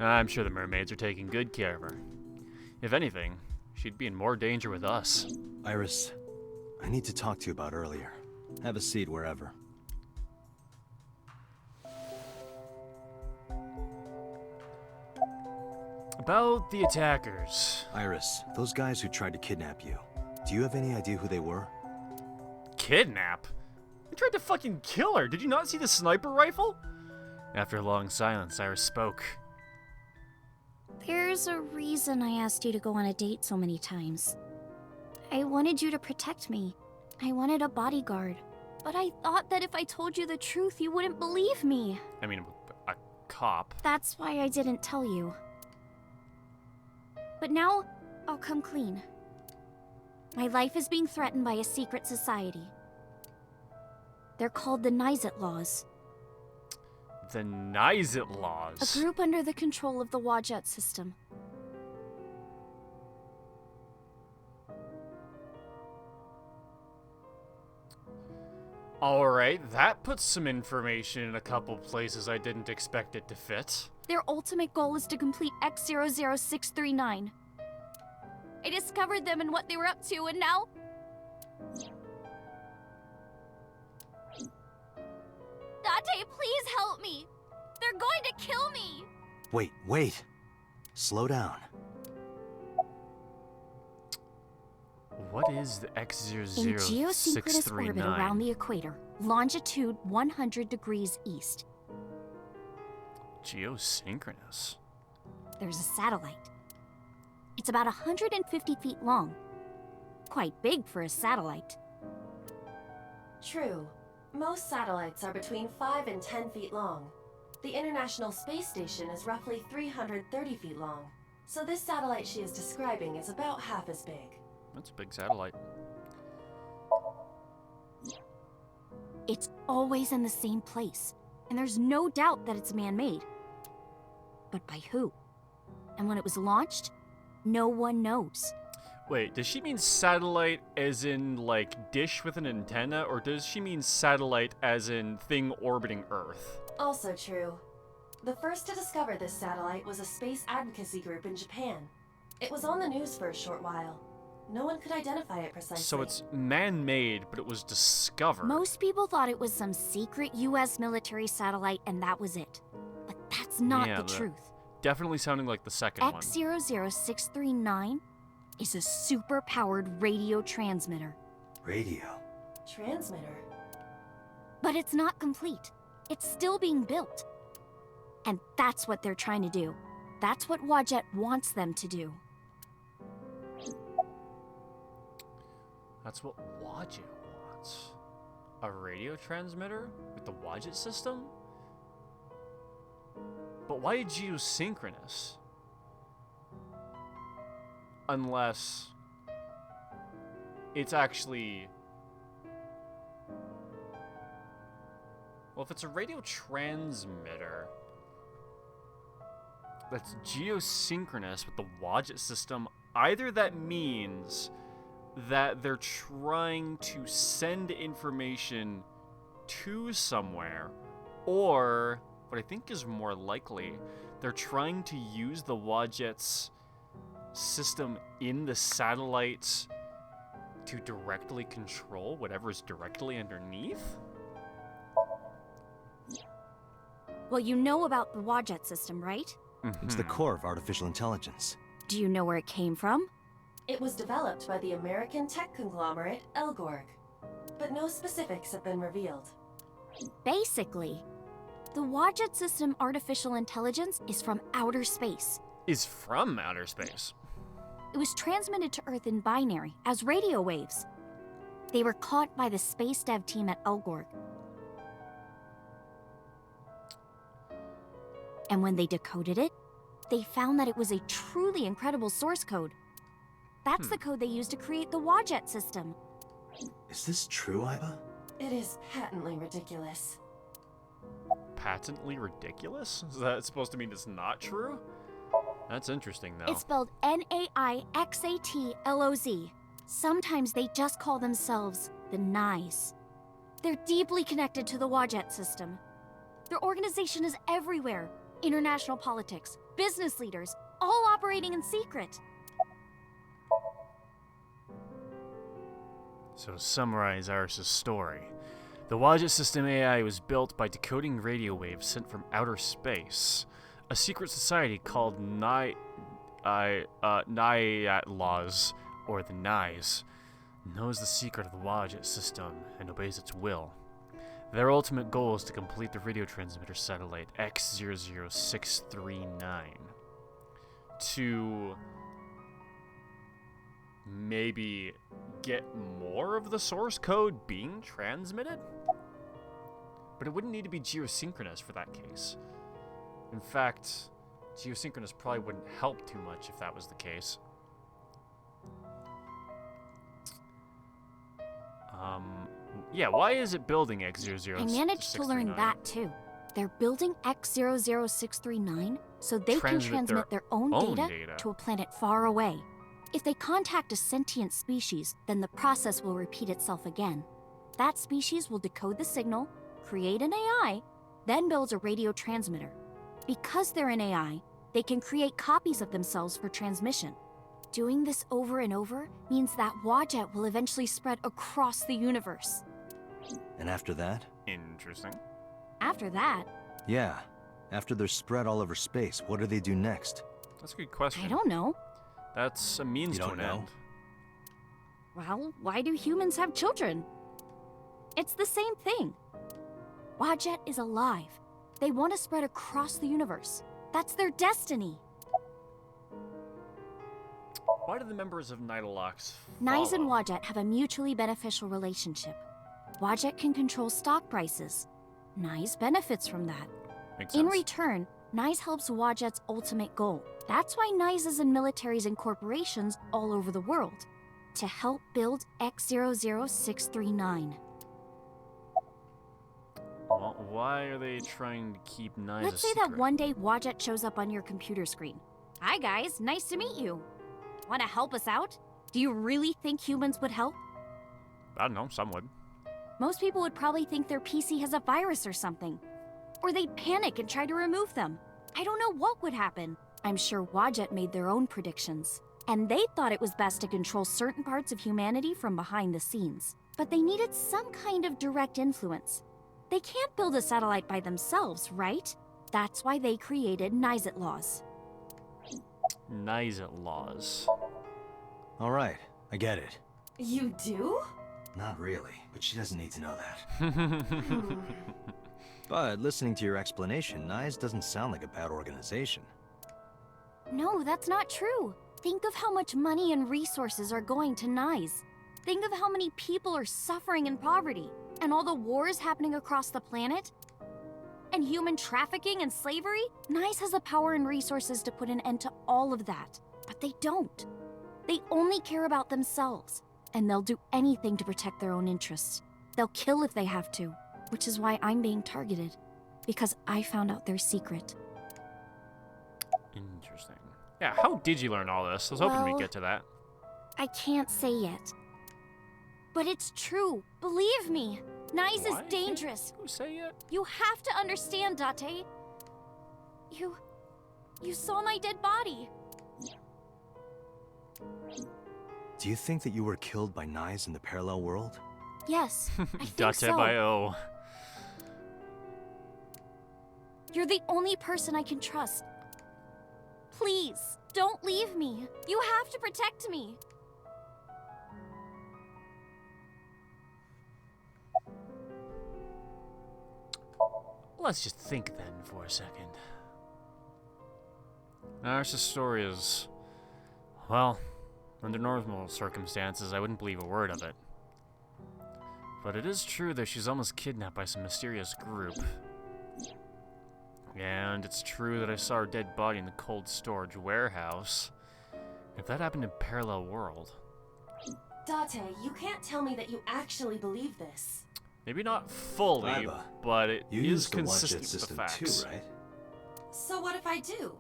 I'm sure the mermaids are taking good care of her. If anything, she'd be in more danger with us. Iris, I need to talk to you about earlier. Have a seat wherever. About the attackers. Iris, those guys who tried to kidnap you, do you have any idea who they were? Kidnap? They tried to fucking kill her. Did you not see the sniper rifle? After a long silence, Iris spoke. There's a reason I asked you to go on a date so many times. I wanted you to protect me. I wanted a bodyguard. But I thought that if I told you the truth, you wouldn't believe me. I mean, a cop. That's why I didn't tell you. But now, I'll come clean. My life is being threatened by a secret society. They're called the Nizet Laws. The Nizet Laws? A group under the control of the Wadjet system. Alright, that puts some information in a couple places I didn't expect it to fit. Their ultimate goal is to complete X00639. I discovered them and what they were up to, and now... Date, please help me! They're going to kill me! Wait. Slow down. What is the A geosynchronous orbit around the equator, longitude 100 degrees east. Geosynchronous? There's a satellite. It's about 150 feet long. Quite big for a satellite. True. Most satellites are between 5 and 10 feet long. The International Space Station is roughly 330 feet long. So this satellite she is describing is about half as big. That's a big satellite. It's always in the same place, and there's no doubt that it's man-made. But by who? And when it was launched, no one knows. Wait, does she mean satellite as in, like, dish with an antenna, or does she mean satellite as in thing orbiting Earth? Also true. The first to discover this satellite was a space advocacy group in Japan. It was on the news for a short while. No one could identify it precisely. So it's man-made, but it was discovered. Most people thought it was some secret US military satellite and that was it. But that's not the truth. Definitely sounding like the second one. X00639 is a super-powered radio transmitter. Radio? Transmitter? But it's not complete. It's still being built. And that's what they're trying to do. That's what Wadjet wants them to do. That's what Wadjet wants. A radio transmitter with the Wadjet system? But why geosynchronous? Unless it's actually... Well, if it's a radio transmitter that's geosynchronous with the Wadjet system, either that means that they're trying to send information to somewhere, or what I think is more likely, they're trying to use the Wadjet's system in the satellites to directly control whatever's directly underneath? Well, you know about the Wadjet system, right? It's the core of artificial intelligence. Do you know where it came from? It was developed by the American tech conglomerate Elgorg, but no specifics have been revealed. Basically, the Wadjet system artificial intelligence is from outer space. Is from outer space? It was transmitted to Earth in binary, as radio waves. They were caught by the space dev team at Elgorg. And when they decoded it, they found that it was a truly incredible source code. That's the code they used to create the Wadjet system. Is this true, Iba? It is patently ridiculous. patently ridiculous? Is that supposed to mean it's not true? That's interesting, though. It's spelled Naixatloz. Sometimes they just call themselves the Nais. They're deeply connected to the Wajet system. Their organization is everywhere. International politics, business leaders, all operating in secret. So summarize Aris's story. The Wajet system AI was built by decoding radio waves sent from outer space. A secret society called Nyatloz, or the Nais, knows the secret of the Wajet system and obeys its will. Their ultimate goal is to complete the radio transmitter satellite X00639 to maybe get more of the source code being transmitted? But it wouldn't need to be geosynchronous for that case. In fact, geosynchronous probably wouldn't help too much if that was the case. Yeah, why is it building X00639? I managed to learn that too. They're building X00639 so they can transmit their own data to a planet far away. If they contact a sentient species, then the process will repeat itself again. That species will decode the signal, create an AI, then builds a radio transmitter. Because they're an AI, they can create copies of themselves for transmission. Doing this over and over means that Wajet will eventually spread across the universe. And after that? Interesting. After that? Yeah. After they're spread all over space, what do they do next? That's a good question. I don't know. That's a means to an end. Well, why do humans have children? It's the same thing. Wajet is alive. They want to spread across the universe. That's their destiny. Why do the members of Nidalox Nais and Wajet have a mutually beneficial relationship. Wajet can control stock prices. Nais benefits from that. Makes In sense. return, Nais helps Wajet's ultimate goal. That's why Nais is in militaries and corporations all over the world. To help build X00639. Well, why are they trying to keep Nais Let's a say secret? that one day Wajet shows up on your computer screen. Hi guys, nice to meet you. Want to help us out? Do you really think humans would help? I don't know, some would. Most people would probably think their PC has a virus or something. Or they'd panic and try to remove them. I don't know what would happen. I'm sure Wajet made their own predictions. And they thought it was best to control certain parts of humanity from behind the scenes. But they needed some kind of direct influence. They can't build a satellite by themselves, right? That's why they created Nyatloz. Nyatloz. All right, I get it. You do? Not really, but she doesn't need to know that. But listening to your explanation, Nais doesn't sound like a bad organization. No, that's not true. Think of how much money and resources are going to Nais. Think of how many people are suffering in poverty, and all the wars happening across the planet. And human trafficking and slavery? Nais has the power and resources to put an end to all of that. But they don't. They only care about themselves. And they'll do anything to protect their own interests. They'll kill if they have to. Which is why I'm being targeted. Because I found out their secret. Interesting. Yeah, how did you learn all this? I was hoping Well, we'd get to that. I can't say yet. But it's true. Believe me. Nais is dangerous. Who say it? You have to understand, Date. You saw my dead body. Do you think that you were killed by Nais in the parallel world? Yes, I think Date so. by O. You're the only person I can trust. Please, don't leave me. You have to protect me. Let's just think then for a second. Aris's story is... well, under normal circumstances, I wouldn't believe a word of it. But it is true that she's almost kidnapped by some mysterious group. And it's true that I saw her dead body in the cold storage warehouse. If that happened in a parallel world... Date, you can't tell me that you actually believe this. Maybe not fully, Iba, but it you is used the consistent watch-it with the system facts. too, right? So what if I do?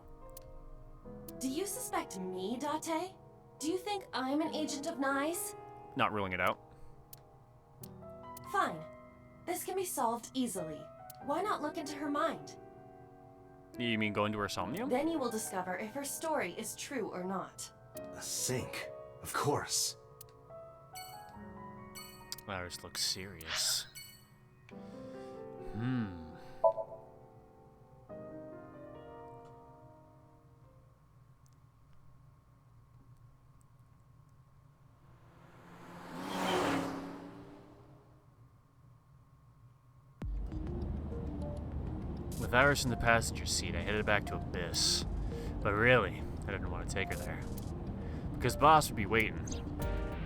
Do you suspect me, Date? Do you think I'm an agent of Nye's? Not ruling it out. Fine. This can be solved easily. Why not look into her mind? You mean go into her somnium? Then you will discover if her story is true or not. A sink, of course. Iris looks serious. With Iris in the passenger seat, I headed back to Abyss. But really, I didn't want to take her there. Because Boss would be waiting.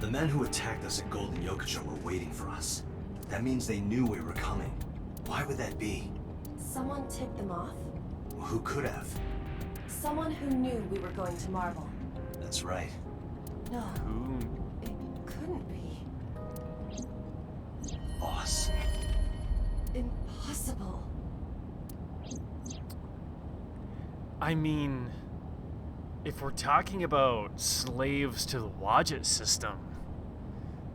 The men who attacked us at Golden Yokocho were waiting for us. That means they knew we were coming. Why would that be? Someone tipped them off? Well, who could have? Someone who knew we were going to Marble. That's right. No, it couldn't be. Boss. Impossible. I mean, if we're talking about slaves to the Wadjet system,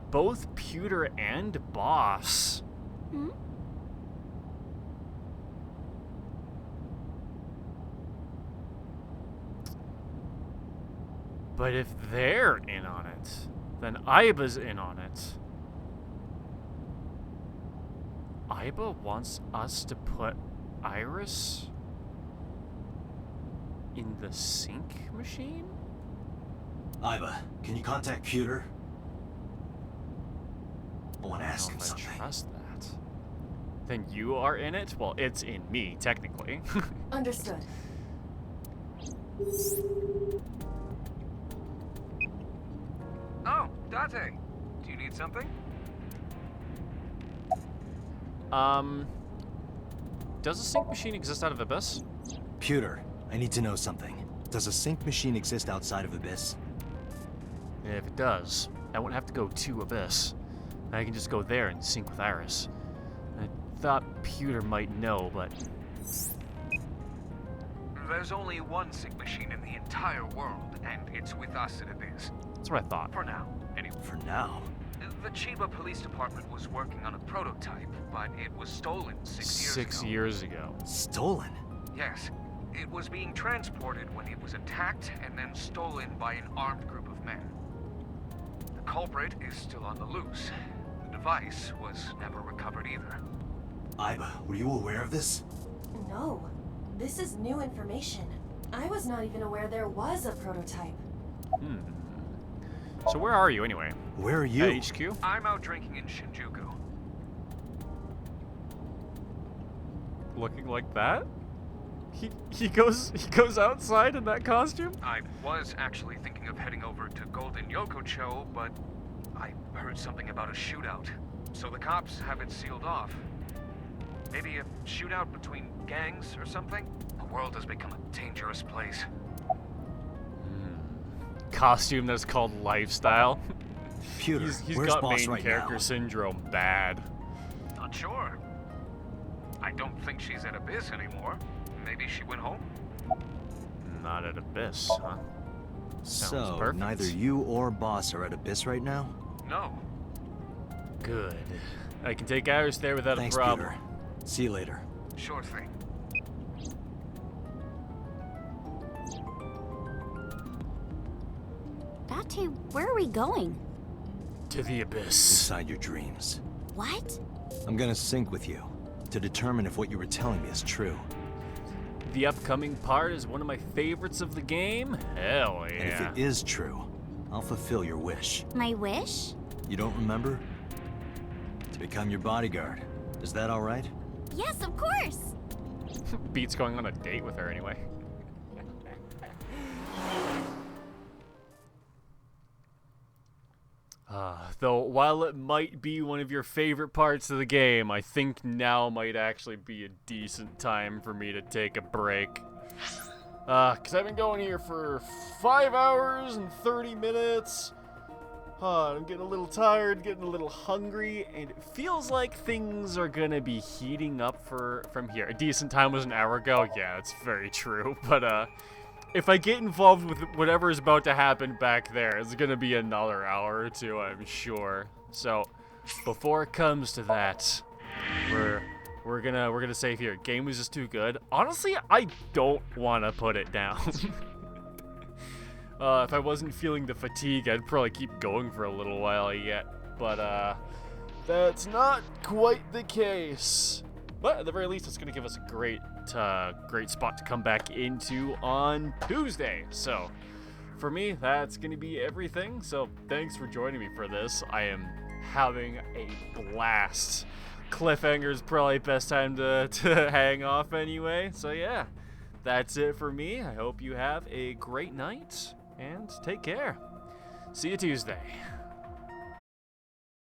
both Pewter and Boss. But if they're in on it, then Iba's in on it. Iba wants us to put Iris in the sync machine? Iba, can you contact Pewter? I want to ask him something. I trust that. Then you are in it? Well, it's in me, technically. Understood. Oh, Date. Do you need something? Does a sync machine exist out of Abyss? Pewter, I need to know something. Does a sync machine exist outside of Abyss? If it does, I won't have to go to Abyss. I can just go there and sync with Iris. I thought Pewter might know, but... There's only one sync machine in the entire world, and it's with us at Abyss. That's what I thought. For now, anyway. For now? The Chiba Police Department was working on a prototype, but it was stolen 6 years ago. 6 years ago. Stolen? Yes. It was being transported when it was attacked and then stolen by an armed group of men. The culprit is still on the loose. The device was never recovered either. Iba, were you aware of this? No. This is new information. I was not even aware there was a prototype. So where are you, anyway? Where are you? At HQ? I'm out drinking in Shinjuku. Looking like that? He goes outside in that costume? I was actually thinking of heading over to Golden Yokocho, but I heard something about a shootout. So the cops have it sealed off. Maybe a shootout between gangs or something? The world has become a dangerous place. Costume that's called Lifestyle. Pewter, he's where's got Boss main right character now? syndrome bad. Not sure. I don't think she's at Abyss anymore. Maybe she went home? Not at Abyss, huh? So, perfect. neither you or Boss are at Abyss right now? No. Good. I can take Iris there without Thanks, a problem. Pewter. See you later. Sure thing. Date, where are we going? To the Abyss. Inside your dreams. What? I'm gonna sync with you to determine if what you were telling me is true. The upcoming part is one of my favorites of the game. Hell yeah. And if it is true, I'll fulfill your wish. My wish? You don't remember? To become your bodyguard. Is that all right? Yes, of course. Beat's going on a date with her anyway. Though, while it might be one of your favorite parts of the game, I think now might actually be a decent time for me to take a break. Because I've been going here for 5 hours and 30 minutes. I'm getting a little tired, getting a little hungry, and it feels like things are gonna be heating up from here. A decent time was an hour ago. Yeah, it's very true. But if I get involved with whatever is about to happen back there, it's gonna be another hour or two, I'm sure. So before it comes to that, we're gonna save here. Game was just too good. Honestly, I don't want to put it down. If I wasn't feeling the fatigue, I'd probably keep going for a little while yet. But that's not quite the case. But at the very least, it's gonna give us a great spot to come back into on Tuesday. So for me, that's gonna be everything. So thanks for joining me for this. I am having a blast. Cliffhanger's probably best time to hang off anyway. So yeah, that's it for me. I hope you have a great night and take care. See you Tuesday.